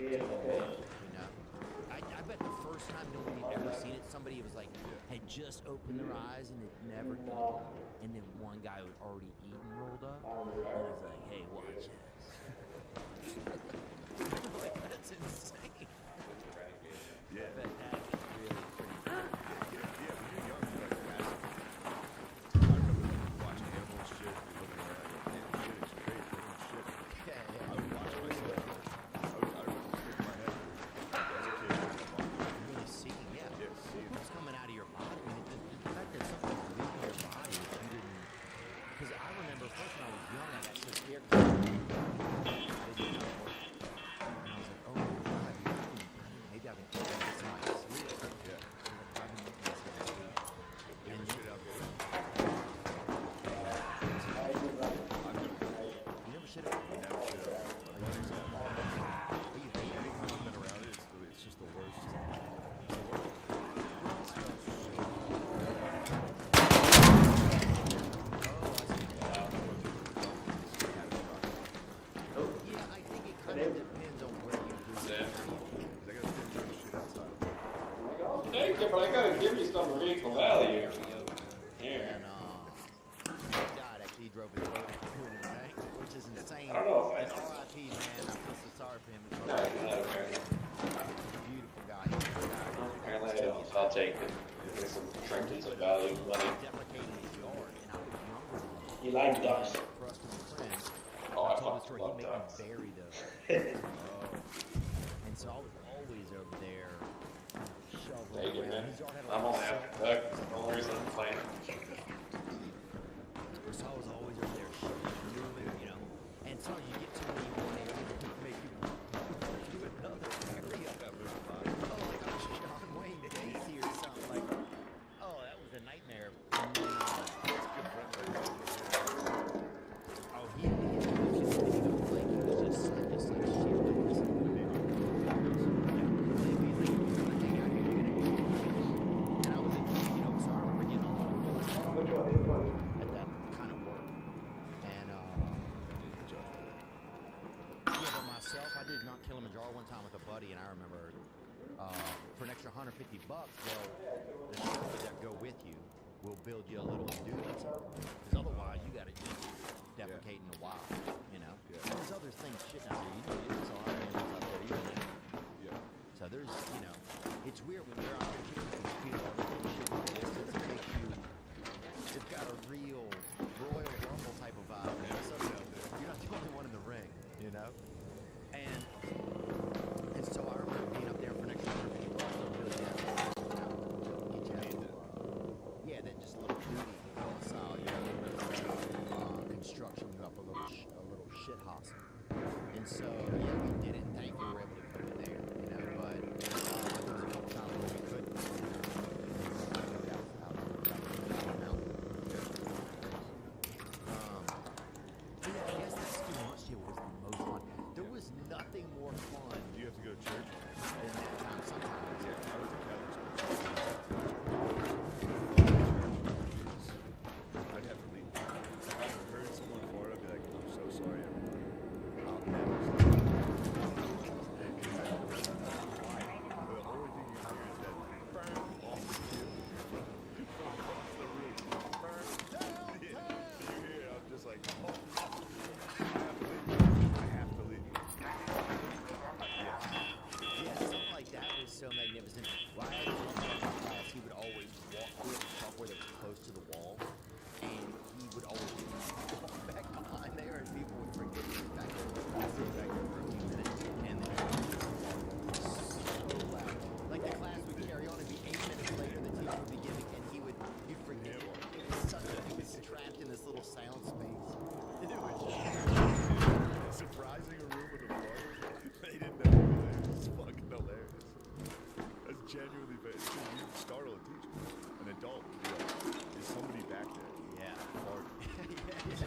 [SPEAKER 19] You know, I bet the first time nobody had ever seen it, somebody was like had just opened their eyes and had never eaten, and then one guy who had already eaten rolled up, and was like, "Hey, watch this." Like, that's insane.
[SPEAKER 2] Yeah.
[SPEAKER 19] I bet that is really pretty cool.
[SPEAKER 2] Yeah, when you're young, you're like fascinated. I remember watching animal shit, and looking around, like, man, shit is great. Shit.
[SPEAKER 19] Yeah.
[SPEAKER 2] I would watch myself. I remember sticking my head as a kid.
[SPEAKER 19] Really seeing, yeah.
[SPEAKER 2] Yeah, seeing.
[SPEAKER 19] What's coming out of your body? I mean, the fact that something's leaving your body, if you didn't. Because I remember first when I was young, I got so scared. I didn't know. And I was like, oh my God, maybe I've been eating this in my sleep.
[SPEAKER 2] Yeah.
[SPEAKER 19] I've been eating this in my sleep.
[SPEAKER 2] You ever shit out there?
[SPEAKER 19] You never shit out there?
[SPEAKER 2] Never shit out there.
[SPEAKER 19] But you hate
[SPEAKER 2] Every
[SPEAKER 19] it.
[SPEAKER 2] time I've been around it, it's just the worst. It's the worst.
[SPEAKER 19] Yeah, I think it kind of depends on where you do it.
[SPEAKER 2] I gotta stay doing shit outside.
[SPEAKER 20] Thank you, but I gotta give you some equal value. Here.
[SPEAKER 19] And God, actually, he drove his boat doing it, right? Which is insane.
[SPEAKER 20] I don't know if
[SPEAKER 19] And
[SPEAKER 20] I-
[SPEAKER 19] R.I.P. man, I feel so sorry for him.
[SPEAKER 20] No, okay.
[SPEAKER 19] Beautiful guy. Beautiful guy.
[SPEAKER 20] Apparently I don't. I'll take it. Give me some trinkets of value, money.
[SPEAKER 19] Deprecating his yard, and I was younger than him.
[SPEAKER 20] You like ducks?
[SPEAKER 19] For us to be friends,
[SPEAKER 20] Oh, I
[SPEAKER 19] I told the
[SPEAKER 20] fucking
[SPEAKER 19] story.
[SPEAKER 20] love
[SPEAKER 19] He made
[SPEAKER 20] ducks.
[SPEAKER 19] me bury those. And so I was always over there shoveling
[SPEAKER 20] Take it,
[SPEAKER 19] around.
[SPEAKER 20] man.
[SPEAKER 19] His yard had a
[SPEAKER 20] I'm
[SPEAKER 19] lot
[SPEAKER 20] only
[SPEAKER 19] of
[SPEAKER 20] after
[SPEAKER 19] salt.
[SPEAKER 20] duck. The only reason I'm playing.
[SPEAKER 19] So I was always over there moving, you know. And so you get to where you want to make you do another area. Oh, like I'm John Wayne Gacy or something. Like, oh, that was a nightmare. And then, oh, he was just, you know, like, he was just like shit. Like, this is what it is. And I was, you know, so I remember getting on at that kind of work. And, yeah, but myself, I did Mount Kilimanjaro one time with a buddy, and I remember for an extra $150, well, the servers that go with you will build you a little endurance. Because otherwise, you got to just defecate in the wild, you know? And there's other things shitting out there. You know, there's a lot of animals out there, even now. So there's, you know, it's weird when you're out there shooting these people, everything shit from a distance, it makes you, it's got a real Royal Rumble type of vibe. You know? So you're not the only one in the ring, you know? And so I remember being up there for an extra $150, so really yeah, then just a little duty on the side, you know, construction you up a little shit hustle. And so, yeah, we did it, and thankfully we were able to put it there, you know, but there was a couple times where we couldn't. Yeah, I guess that's too much. It was the most fun. There was nothing more fun.
[SPEAKER 2] Do you have to go to church?
[SPEAKER 19] Than that time sometimes.
[SPEAKER 2] Yeah, I was in Catholic school. I'd have to leave. If I heard someone fart, I'd be like, I'm so sorry, everyone. I'll never stop. The only thing you hear is that burn off the roof. Off the roof. Burn. Yeah. You hear it, I'm just like, oh. I have to leave.
[SPEAKER 19] Yeah, something like that was so magnificent. Well, I had one guy in my class, he would always walk with the chalkboard that was close to the wall, and he would always walk back behind there, and people would forget he was back there. He'd sit back there for a few minutes, and then so loud. Like the class would carry on, and be 8 minutes later, the teacher would be giving, and he'd forget. It was such a, he was trapped in this little sound space. And it was just
[SPEAKER 2] surprising a room with a floor. They didn't know we were there. It's fucking hilarious. That's genuinely very. You startle a teacher, an adult. Would be like, is somebody back there?
[SPEAKER 19] Yeah.
[SPEAKER 2] Fart. Who's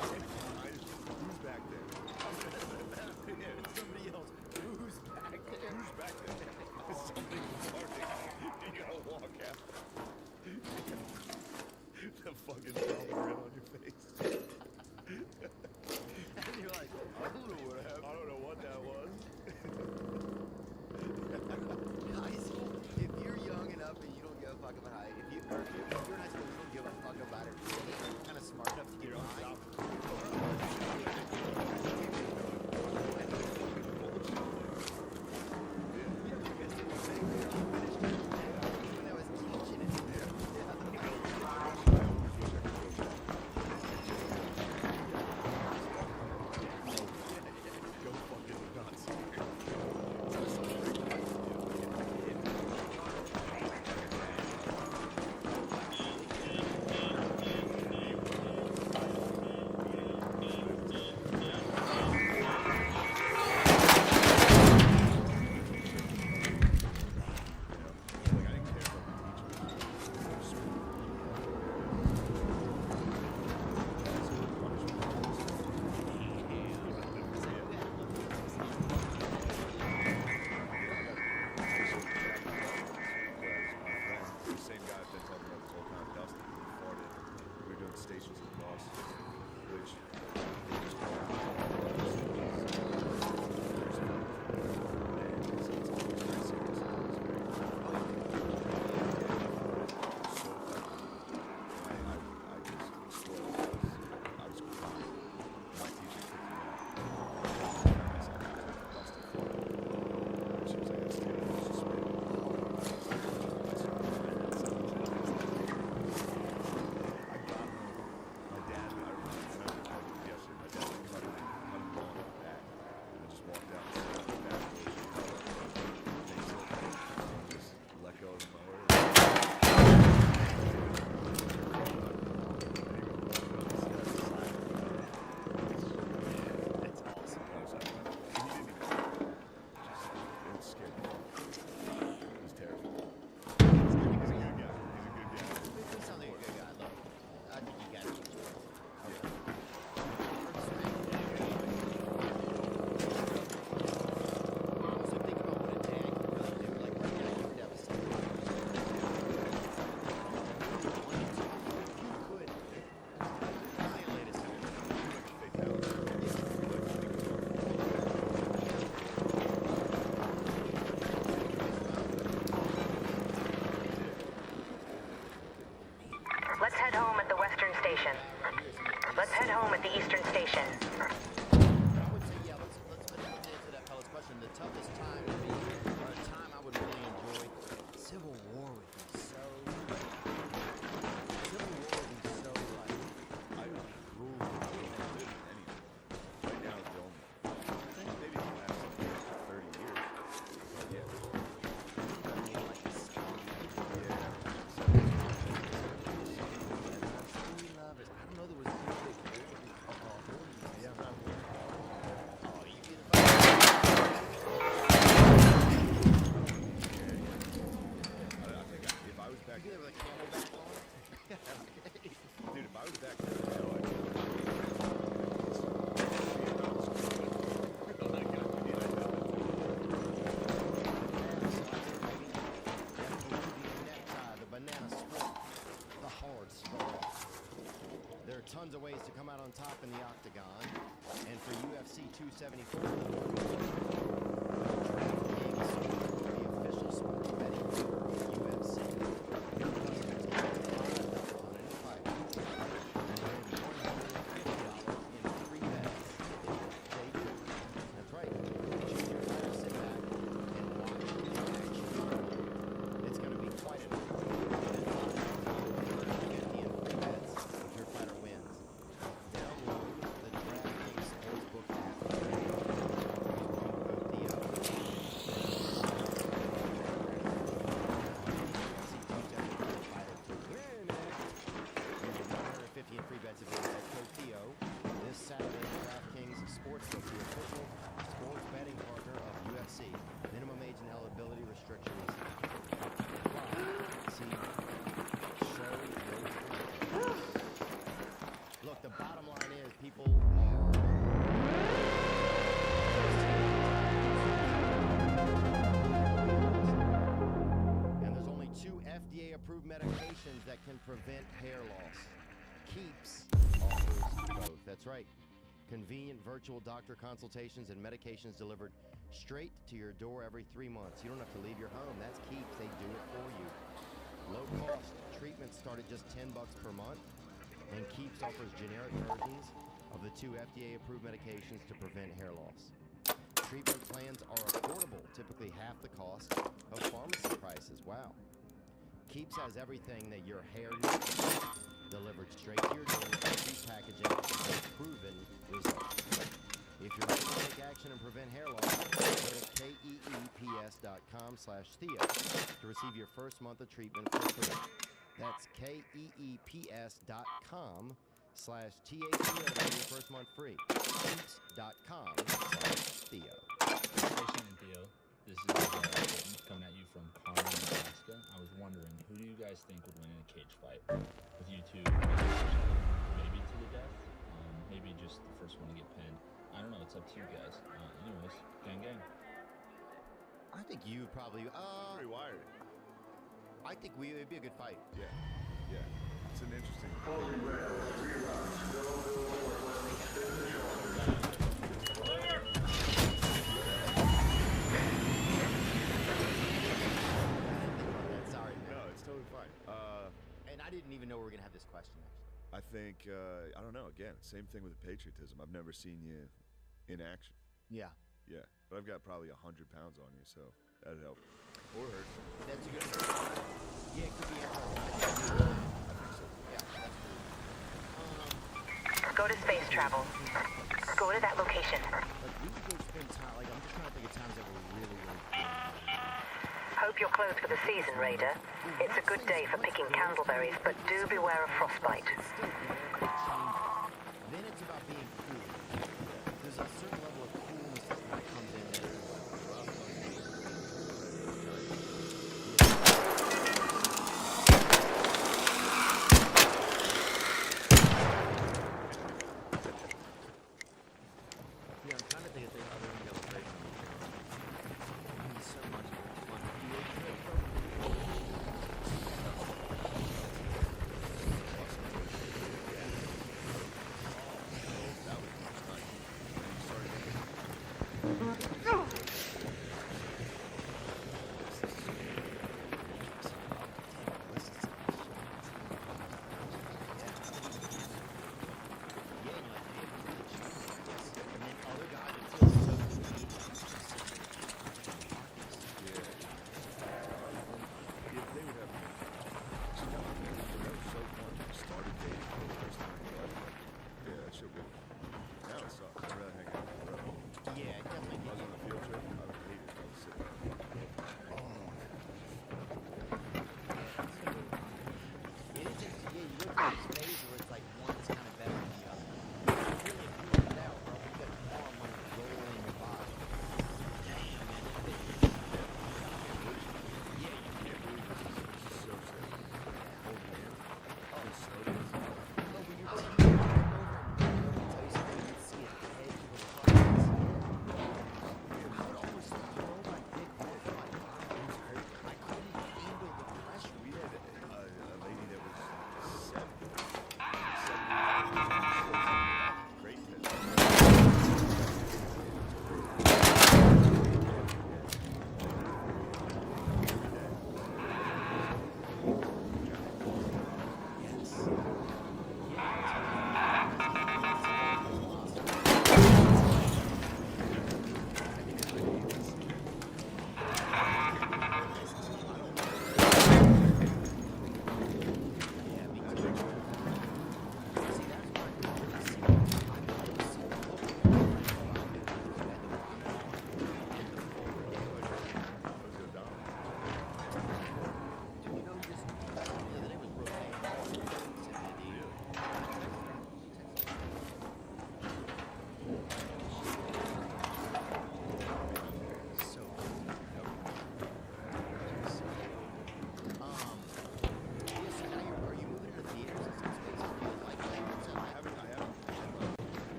[SPEAKER 2] back there?
[SPEAKER 19] Yeah, somebody else. Who's back there?
[SPEAKER 2] Who's back there? Somebody farting. You gotta walk out. The fucking grin on your face.
[SPEAKER 19] And you're like, I don't know what happened.
[SPEAKER 2] I don't know what that was.
[SPEAKER 19] toughest time to be, or a time I would really enjoy, Civil War would be so. Civil War would be so like.
[SPEAKER 2] I don't rule anyway. Right now it's the only. Maybe the last 30 years. But yeah.
[SPEAKER 19] I mean, like this. We love it. I don't know. There was a big yeah. Oh, you get it.
[SPEAKER 2] I think if I was back
[SPEAKER 19] You get it with a camelback on.
[SPEAKER 2] dude, if I was back then, I know
[SPEAKER 19] The banana split, the hard spot. There are tons of ways to come out on top in the octagon, and for UFC 274, DraftKings, the official sports betting leader of UFC, your customers can bet $5 on any fight, and win $150 in free bets if they do. That's right. Choose your fighter, sit back, and watch the action. It's going to be quite an $150 in free bets if your fighter wins. Download the DraftKings Sportsbook app. Use promo code $150 in free bets if you use that code Theo. This Saturday, DraftKings Sportsbook, the official sports betting partner of UFC. Minimum age and eligibility restrictions apply. See, show your. Look, the bottom line is people and there's only 2 FDA-approved medications that can prevent hair loss. Keeps offers both. That's right. Convenient virtual doctor consultations and medications delivered straight to your door every 3 months. You don't have to leave your home. That's Keeps. They do it for you. Low cost treatments start at just $10 per month. And Keeps offers generic versions of the 2 FDA-approved medications to prevent hair loss. Treatment plans are affordable, typically half the cost of pharmacy prices. Wow. Keeps has everything that your hair needs, delivered straight to your door with easy packaging and proven results. If you're ready to take action and prevent hair loss, go to keeps.com/Theo to receive your first month of treatment for free. That's keeps.com/THEO to get your first month free. Keeps.com/Theo.
[SPEAKER 21] Hey, Shannon, Theo. This is Colton coming at you from Carmen, Nebraska. I was wondering, who do you guys think would win in a cage fight? With you two, maybe to the death? Maybe just the first one to get pinned. I don't know. It's up to you guys. Anyways, gang gang.
[SPEAKER 19] I think you probably.
[SPEAKER 2] Rewired.
[SPEAKER 19] I think it'd be a good fight.
[SPEAKER 2] Yeah. Yeah. It's an interesting.
[SPEAKER 19] Sorry, man.
[SPEAKER 2] No, it's totally fine.
[SPEAKER 19] And I didn't even know we were gonna have this question. Actually,
[SPEAKER 2] I think I don't know. Again, same thing with the patriotism. I've never seen you in action.
[SPEAKER 19] Yeah.
[SPEAKER 2] Yeah, but I've got probably 100 pounds on you, so that'd help. Or hurt.
[SPEAKER 19] That's a good. Yeah, it could be. I
[SPEAKER 2] think so.
[SPEAKER 19] Yeah, that's true.
[SPEAKER 3] Go to space travel. Go to that location.
[SPEAKER 19] Like we could go spend time. Like I'm just trying to think of times that were really, really fun.
[SPEAKER 3] Hope you're closed for the season, Raider. It's a good day for picking candleberries, but do beware of frostbite.
[SPEAKER 19] Then it's about being cool. There's a certain level of coolness that kind of comes in there. Yeah, I'm trying to think of things other than illustration. So much fun.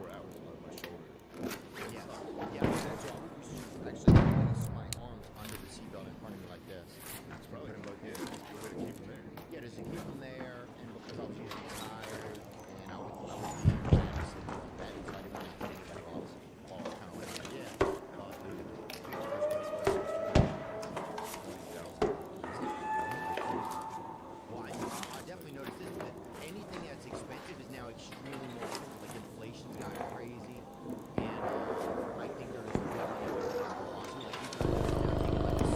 [SPEAKER 2] 4 hours on my shoulder.
[SPEAKER 19] Yes. Yeah. That's all. Actually, place my arms under the seatbelt in front of me like this.
[SPEAKER 2] It's probably good way to keep them there.
[SPEAKER 19] Yeah, just to keep them there, and because I was usually tired, and I would just sit like that, so I didn't want to hit anybody while I was kind of like, yeah. Well, I definitely noticed this, that anything that's expensive is now extremely more expensive. Like inflation's gotten crazy, and I think there's definitely a loss. Like people are now taking like a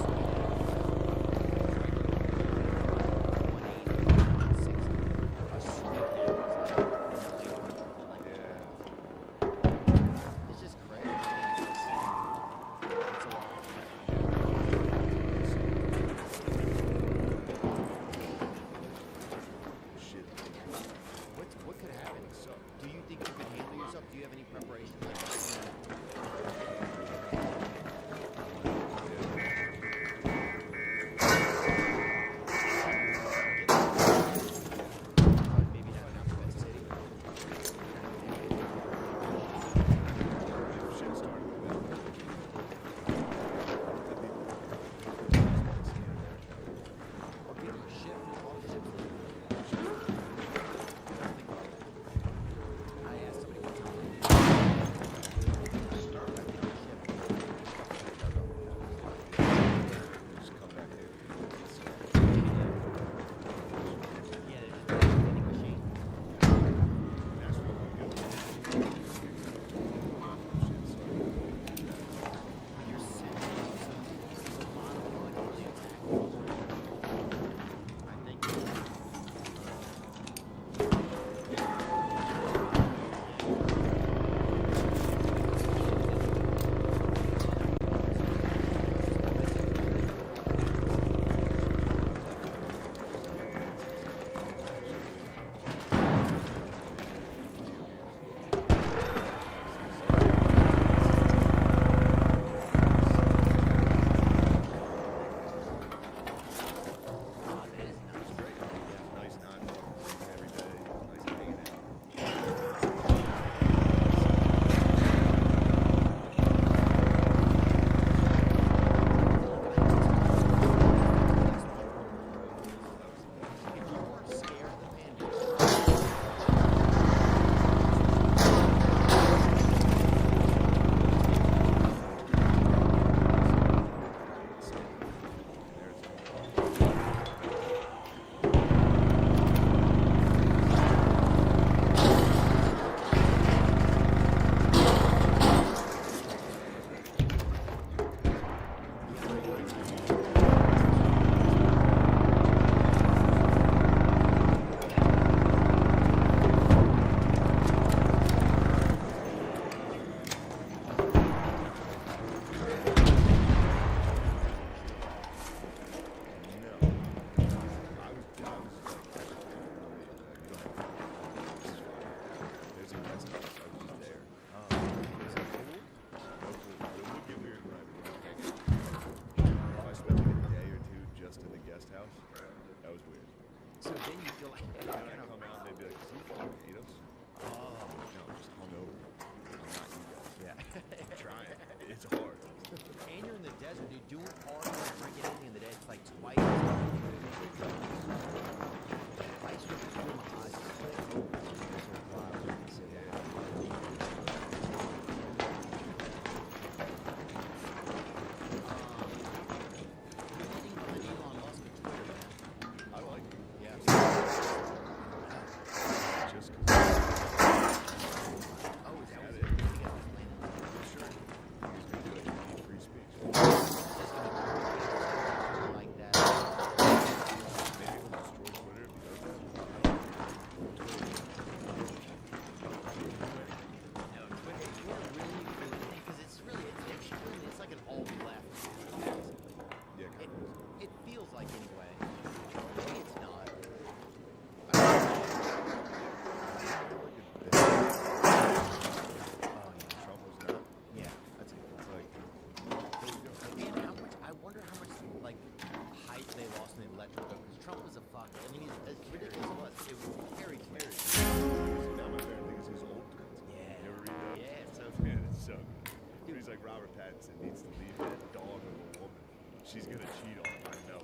[SPEAKER 2] Robert Pattinson needs to leave that dog of a woman. She's gonna cheat on him, I know.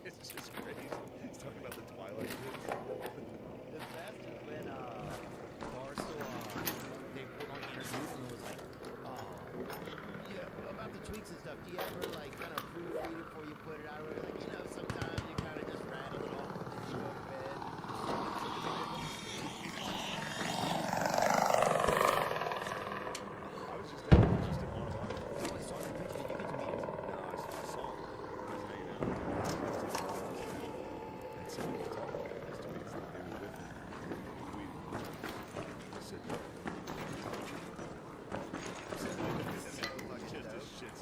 [SPEAKER 2] It's just crazy. He's talking about the Twilight kids.
[SPEAKER 19] The best is when Barstool they put on interviews and was like, yeah, about the tweaks and stuff. Do you ever like kind of proofread it before you put it out? Or like, you know, sometimes you kind of just rattle it off and you go to bed.
[SPEAKER 2] I was just in one of our.
[SPEAKER 19] Oh, I saw the picture. Did you get to meet him?
[SPEAKER 2] No, I saw him. He was hanging out. And so he was talking about his tweets. They were with him. He said, just a shit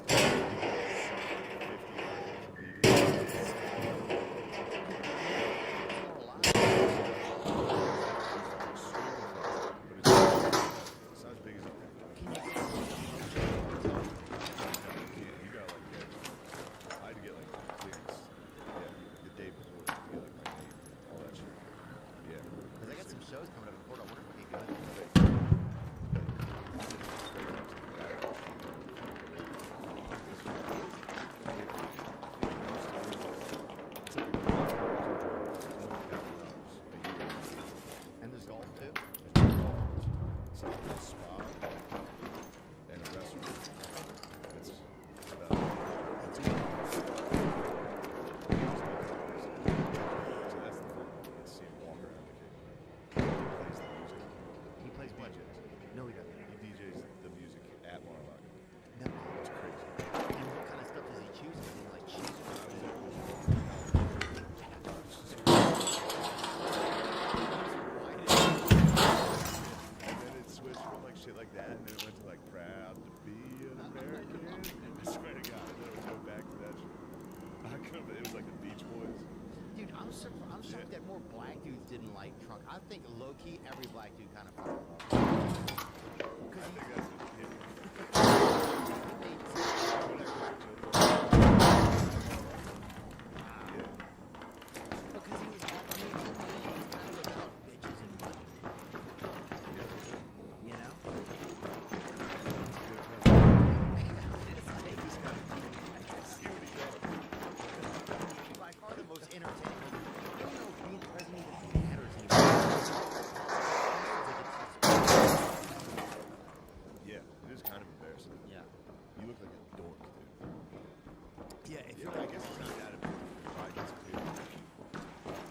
[SPEAKER 19] shows coming up in Florida. I wonder if we can go. And there's golf too?
[SPEAKER 2] It's like a spa and a restaurant. It's about so that's the fun. You get to see him walk around the cave. He plays the music.
[SPEAKER 19] He plays what? No, he doesn't.
[SPEAKER 2] He DJs the music at Mar-a-Lago.
[SPEAKER 19] No.
[SPEAKER 2] It's crazy.
[SPEAKER 19] And what kind of stuff does he choose? Does he like choose?
[SPEAKER 2] Switched from like shit like that, and then it went to like proud to be an American. I swear to God, and then it would go back to that shit. It was like the Beach Boys.
[SPEAKER 19] Dude, I'm shocked that more black dudes didn't like Trunk. I think low key every black dude kind of fucking loves him.
[SPEAKER 2] I think that's what he did.
[SPEAKER 19] Because he was kind of about bitches and money. You know? By far the most entertaining. I don't know if being the president even matters anymore.
[SPEAKER 2] Yeah, it is kind of embarrassing.
[SPEAKER 19] Yeah.
[SPEAKER 2] You look like a dork, dude.
[SPEAKER 19] Yeah, if
[SPEAKER 2] I guess it's not that important. I guess it's too.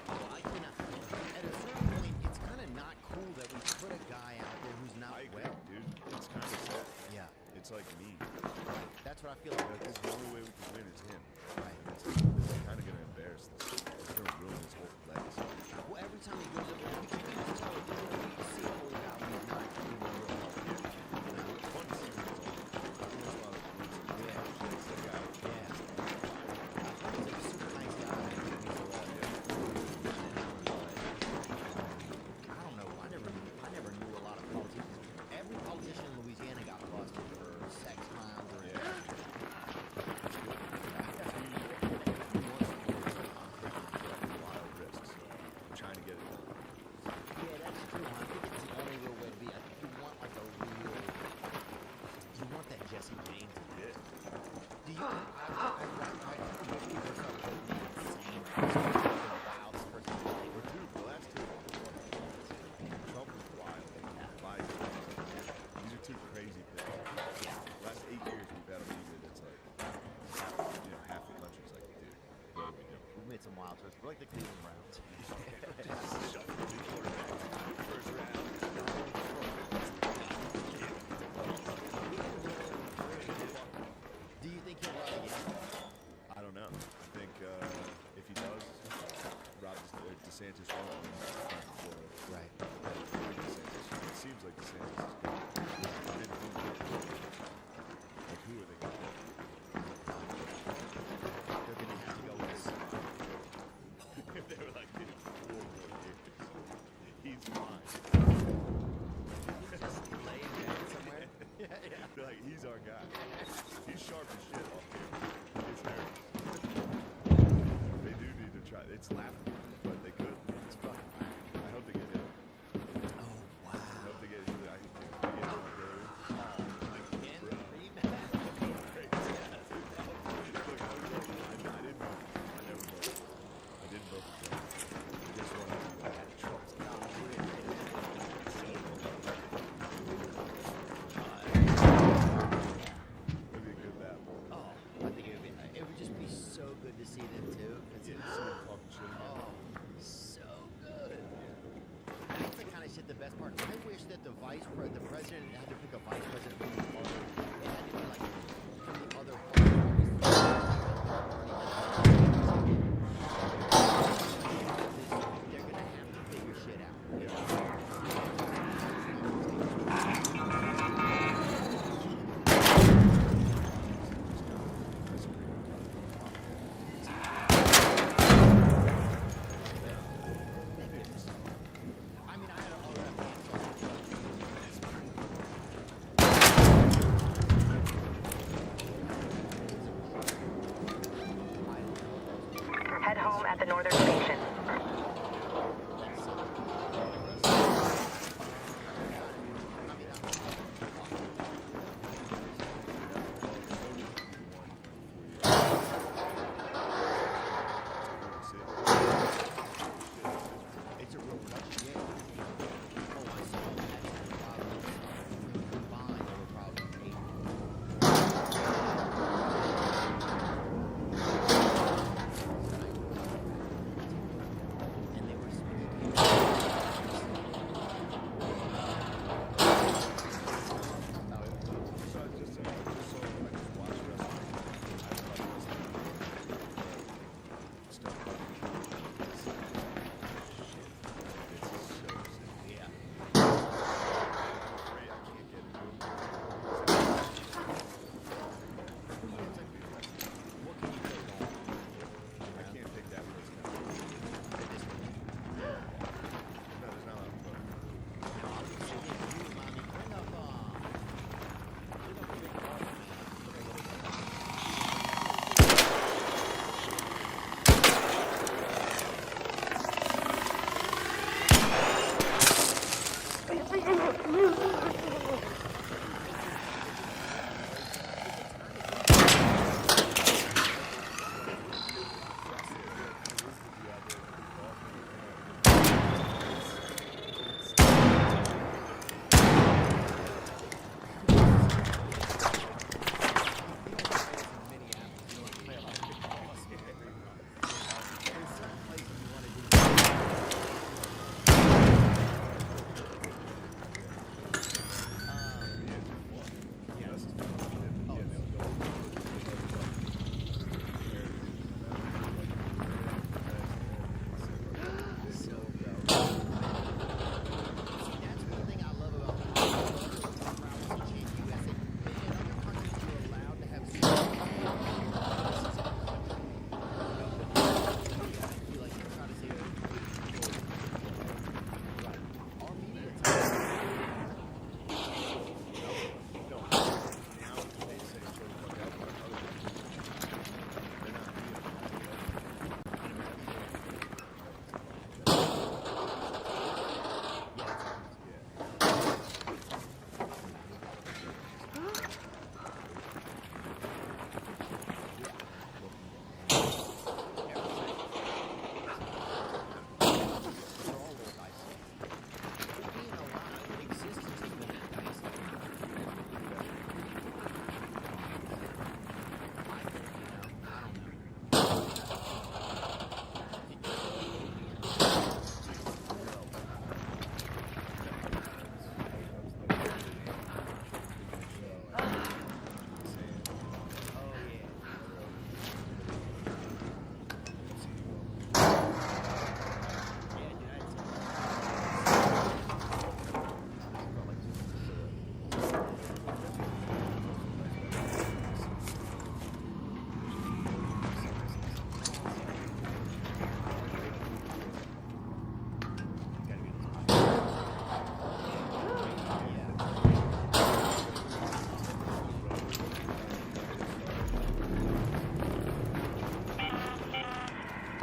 [SPEAKER 19] Well, I cannot. At a certain point, it's kind of not cool that we put a guy out there who's not well.
[SPEAKER 2] Dude, it's kind of sad.
[SPEAKER 19] Yeah.
[SPEAKER 2] It's like me.
[SPEAKER 19] Right. That's what I feel like.
[SPEAKER 2] This is the only way we can win is him.
[SPEAKER 19] Right.
[SPEAKER 2] This is kind of going to embarrass this. It's going to ruin his whole legacy.
[SPEAKER 19] Well, every time he goes up there, you can tell it. You see a whole guy when he's not doing the real health.
[SPEAKER 2] It's fun to see when it's all. There's a lot of points. Yeah. It's the guy.
[SPEAKER 19] Yeah. He's a super nice guy. I don't know. I never knew a lot of politicians. Every politician in Louisiana got busted for sex crimes or
[SPEAKER 2] Wild risks. I'm trying to get it done.
[SPEAKER 19] Yeah, that's true. I think it's the only real way to be. I think you want like a real. You want that Jesse James.
[SPEAKER 2] Yeah.
[SPEAKER 19] Do you? I wish people start voting insane. The wildest person in the
[SPEAKER 2] Or dude, the last two. Trump was wild. Biden. These are two crazy picks. The last 8 years we've had a leader that's like, half the country's like, dude, what are we doing?
[SPEAKER 19] We've made some wild choices. We're like the Cleveland Browns.
[SPEAKER 2] Just shove the big quarterback first round.
[SPEAKER 19] Do you think he'll run again?
[SPEAKER 2] I don't know. I think if he does, DeSantis won't win Florida.
[SPEAKER 19] Right.
[SPEAKER 2] It seems like DeSantis is good. Like, who are they going to pick?
[SPEAKER 19] They're going to have to go with
[SPEAKER 2] If they were like, dude, 4 more years.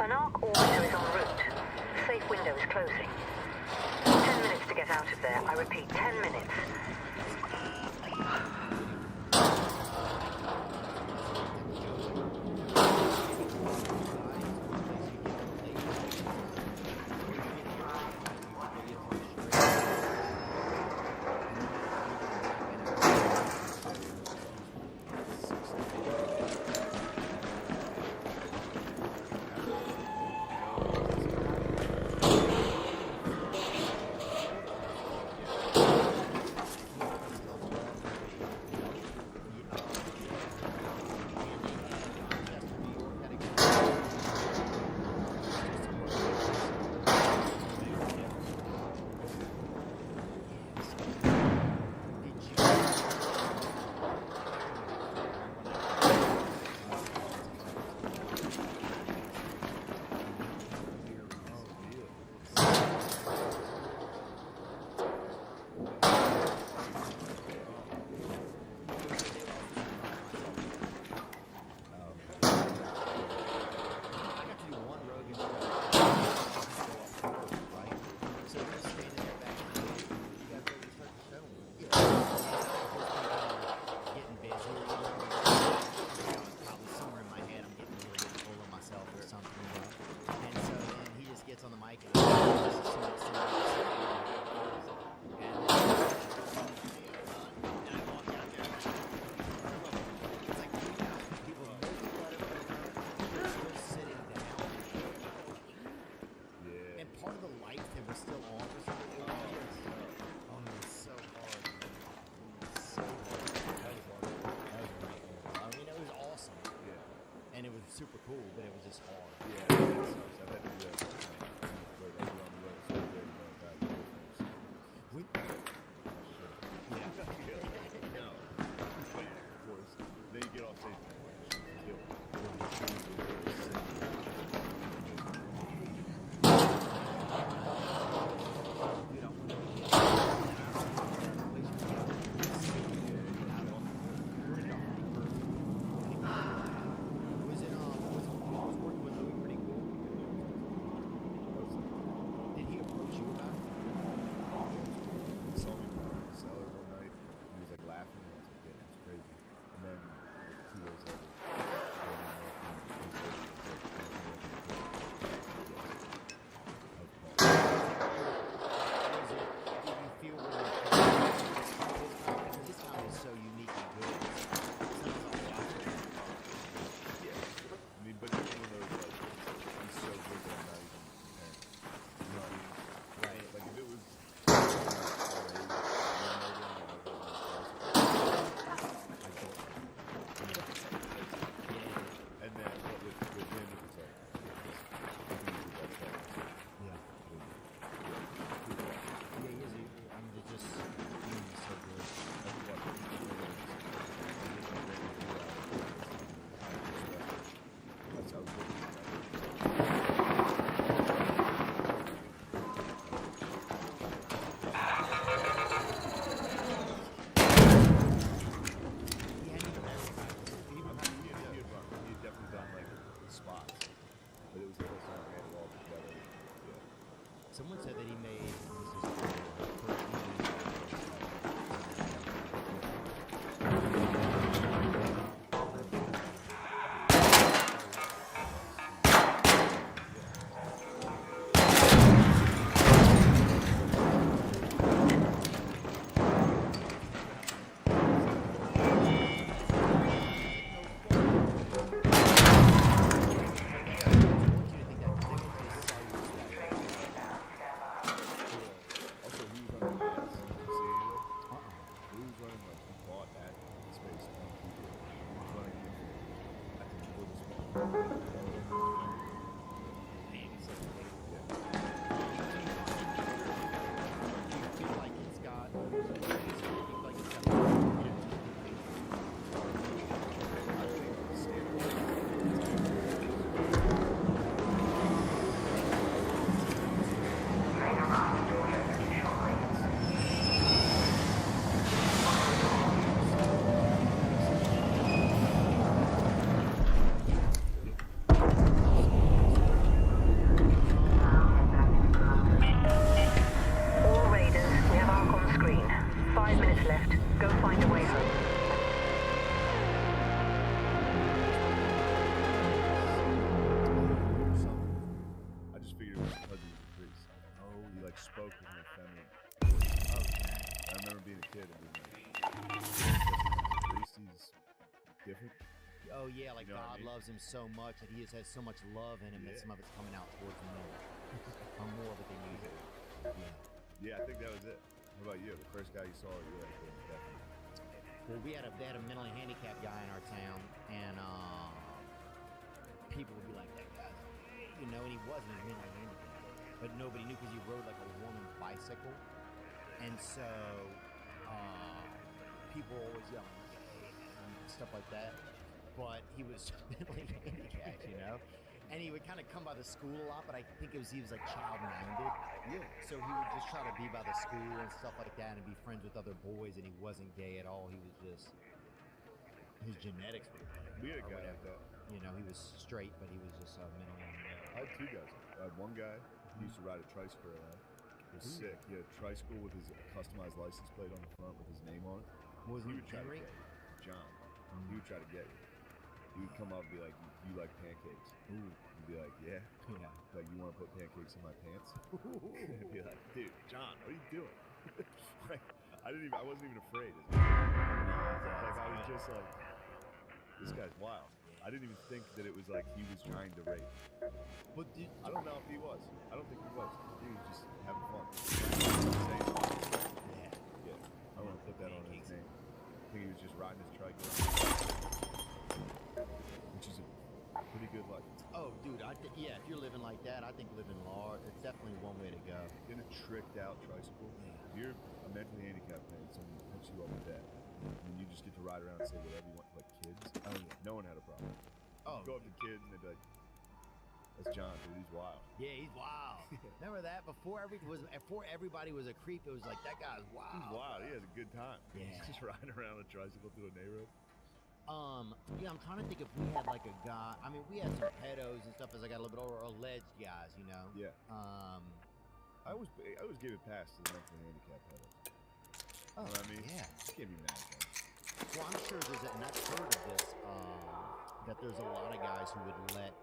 [SPEAKER 3] An arc orbiter is en route. The safe window is closing. 10 minutes to get out of there. I repeat, 10 minutes.
[SPEAKER 19] feel like it's got
[SPEAKER 3] All Raiders, we have Ark on screen. 5 minutes left. Go find a way home.
[SPEAKER 2] I just figured it was because he was a priest. Oh, he like spoke with my feminine. I remember being a kid and being like, priest, he's different.
[SPEAKER 19] Oh yeah, like
[SPEAKER 2] You know what I
[SPEAKER 19] God
[SPEAKER 2] mean?
[SPEAKER 19] loves him so much that he just has so much love in him that
[SPEAKER 2] Yeah.
[SPEAKER 19] some of it's coming out towards him now. Or more of it than usual. Yeah.
[SPEAKER 2] Yeah, I think that was it. What about you? The first guy you saw, you were like, "Yeah, definitely."
[SPEAKER 19] Well, they had a mentally handicapped guy in our town, and people would be like, "That guy's," you know, and he wasn't. He was mentally handicapped, but nobody knew because he rode like a woman's bicycle, and so people were always yelling "gay" and stuff like that. But he was mentally handicapped, you know. And he would kind of come by the school a lot, but I think he was like child-minded.
[SPEAKER 2] Yeah.
[SPEAKER 19] So he would just try to be by the school and stuff like that, and be friends with other boys. And he wasn't gay at all. He was just his genetics were gay.
[SPEAKER 2] We had a
[SPEAKER 19] or
[SPEAKER 2] guy
[SPEAKER 19] whatever.
[SPEAKER 2] like that.
[SPEAKER 19] You know, he was straight, but he was just mentally unwell.
[SPEAKER 2] I had two guys. I had one guy who used to ride a tricycle around. It was sick. He had a tricycle with his customized license plate on the front with his name on it.
[SPEAKER 19] What was
[SPEAKER 2] He
[SPEAKER 19] his
[SPEAKER 2] would try to
[SPEAKER 19] Henry?
[SPEAKER 2] get you. John. He would try to get you. He would come up and be like, "You like pancakes?"
[SPEAKER 19] Ooh.
[SPEAKER 2] You'd be like, "Yeah."
[SPEAKER 19] Yeah.
[SPEAKER 2] Like, "You want to put pancakes in my pants?" I'd be like, "Dude, John, what are you doing?" Like, I wasn't even afraid. Like, I was just like, this guy's wild. I didn't even think that it was like he was trying to rape.
[SPEAKER 19] But
[SPEAKER 2] I don't know if he was. I don't think he was. He was just having fun.
[SPEAKER 19] Yeah.
[SPEAKER 2] Yeah. I want to put that on his name. I think he was just riding his trike around. Which is a pretty good life.
[SPEAKER 19] Oh, dude, yeah, if you're living like that, I think living large, it's definitely one way to go.
[SPEAKER 2] In a tricked out tricycle.
[SPEAKER 19] Yeah.
[SPEAKER 2] If you're a mentally handicapped man, someone hooks you up with that, and then you just get to ride around and say whatever you want, like kids.
[SPEAKER 19] Oh, yeah.
[SPEAKER 2] No one had a problem.
[SPEAKER 19] Oh.
[SPEAKER 2] Go up to kids and they'd be like, "That's John, dude. He's wild."
[SPEAKER 19] Yeah, he's wild. Remember that? Before everybody was a creep, it was like, that guy's wild.
[SPEAKER 2] He's wild. He has a good time.
[SPEAKER 19] Yeah.
[SPEAKER 2] He's just riding around a tricycle through a neighborhood.
[SPEAKER 19] Yeah, I'm trying to think if we had like a guy. I mean, we had some pedos and stuff as I got a little bit older, alleged guys, you know.
[SPEAKER 2] Yeah. I always gave it past to the mentally handicapped pedos.
[SPEAKER 19] Oh,
[SPEAKER 2] You know what I mean?
[SPEAKER 19] yeah.
[SPEAKER 2] Can't be mad at that.
[SPEAKER 19] Well, I'm sure and I've heard of this, that there's a lot of guys who would let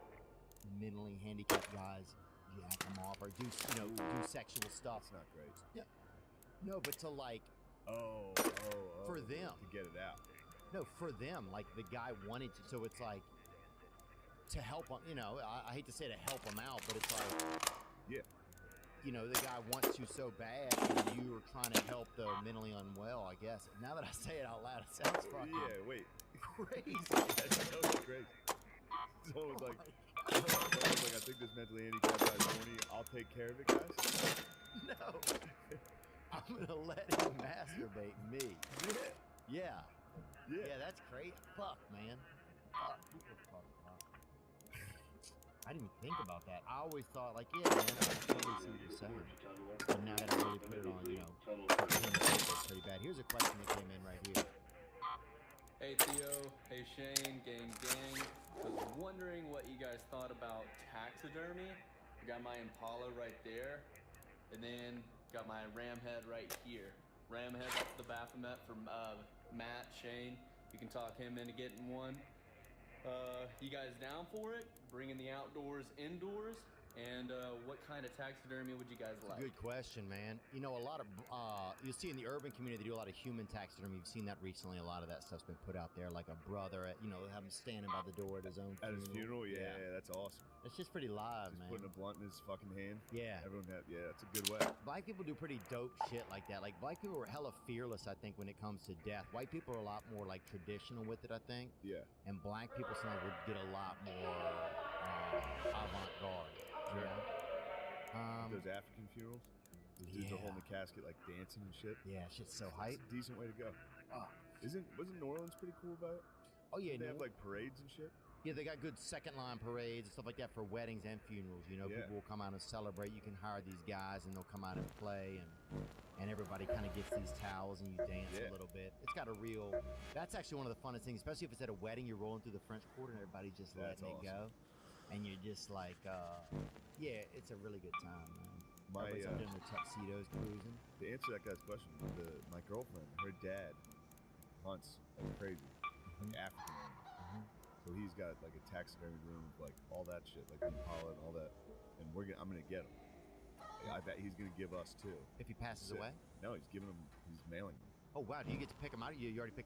[SPEAKER 19] mentally handicapped guys jack them off or do sexual stuff.
[SPEAKER 2] That's not great.
[SPEAKER 19] Yeah. No, but to like.
[SPEAKER 2] Oh.
[SPEAKER 19] For them.
[SPEAKER 2] To get it out.
[SPEAKER 19] No, for them, like the guy wanted to, so it's like to help them. You know, I hate to say to help them out, but it's like,
[SPEAKER 2] yeah,
[SPEAKER 19] you know, the guy wants to so bad, and you are trying to help the mentally unwell. I guess now that I say it out loud, it sounds fucking crazy.
[SPEAKER 2] That's totally crazy. Someone was like, I think this mentally handicapped guy's horny. I'll take care of it, guys.
[SPEAKER 19] No, I'm gonna let him masturbate me. Yeah. Yeah, that's great. Fuck, man. Fuck. People fuck. I didn't even think about that. I always thought, like, yeah, man, I totally see what you're saying. But now that I really put it on, you know, it's pretty bad. Here's a question that came in right here.
[SPEAKER 6] Hey Theo, hey Shane, gang. Was wondering what you guys thought about taxidermy. I got my Impala right there, and then got my ram head right here. Ram head, that's the Baphomet from Matt, Shane. You can talk him into getting one. You guys down for it? Bringing the outdoors indoors? And what kind of taxidermy would you guys like?
[SPEAKER 19] Good question, man. You know, a lot of you'll see in the urban community they do a lot of human taxidermy. You've seen that recently. A lot of that stuff's been put out there, like a brother, have him standing by the door at his own
[SPEAKER 2] At
[SPEAKER 19] funeral.
[SPEAKER 2] his funeral, yeah, that's awesome.
[SPEAKER 19] It's just pretty live,
[SPEAKER 2] Just
[SPEAKER 19] man.
[SPEAKER 2] putting a blunt in his fucking hand.
[SPEAKER 19] Yeah.
[SPEAKER 2] That's a good way.
[SPEAKER 19] Black people do pretty dope shit like that. Like, black people are hella fearless, I think, when it comes to death. White people are a lot more, like, traditional with it, I think.
[SPEAKER 2] Yeah.
[SPEAKER 19] And black people sometimes would get a lot more avant-garde, you know?
[SPEAKER 2] Those African funerals? Dudes are holding the casket, like, dancing and shit.
[SPEAKER 19] Yeah, shit's so hype.
[SPEAKER 2] It's a decent way to go. Wasn't New Orleans pretty cool about it?
[SPEAKER 19] Oh, yeah.
[SPEAKER 2] They have, like, parades and shit?
[SPEAKER 19] Yeah, they got good second-line parades and stuff like that for weddings and funerals. You know, people will come out and celebrate. You can hire these guys, and they'll come out and play, and everybody kind of gets these towels, and you dance a little bit. It's got a real... That's actually one of the funnest things, especially if it's at a wedding. You're rolling through the French Quarter, and everybody's just letting it go. And you're just like, yeah, it's a really good time, man. Everybody's up there in their tuxedos cruising.
[SPEAKER 2] To answer that guy's question, my girlfriend, her dad hunts like crazy, like African animals. So he's got like a taxidermy room, like all that shit, like the impala and all that. And I'm gonna get him. I bet he's gonna give us too.
[SPEAKER 19] If he passes away?
[SPEAKER 2] No, he's mailing them.
[SPEAKER 19] Oh wow, do you get to pick them out? You already picked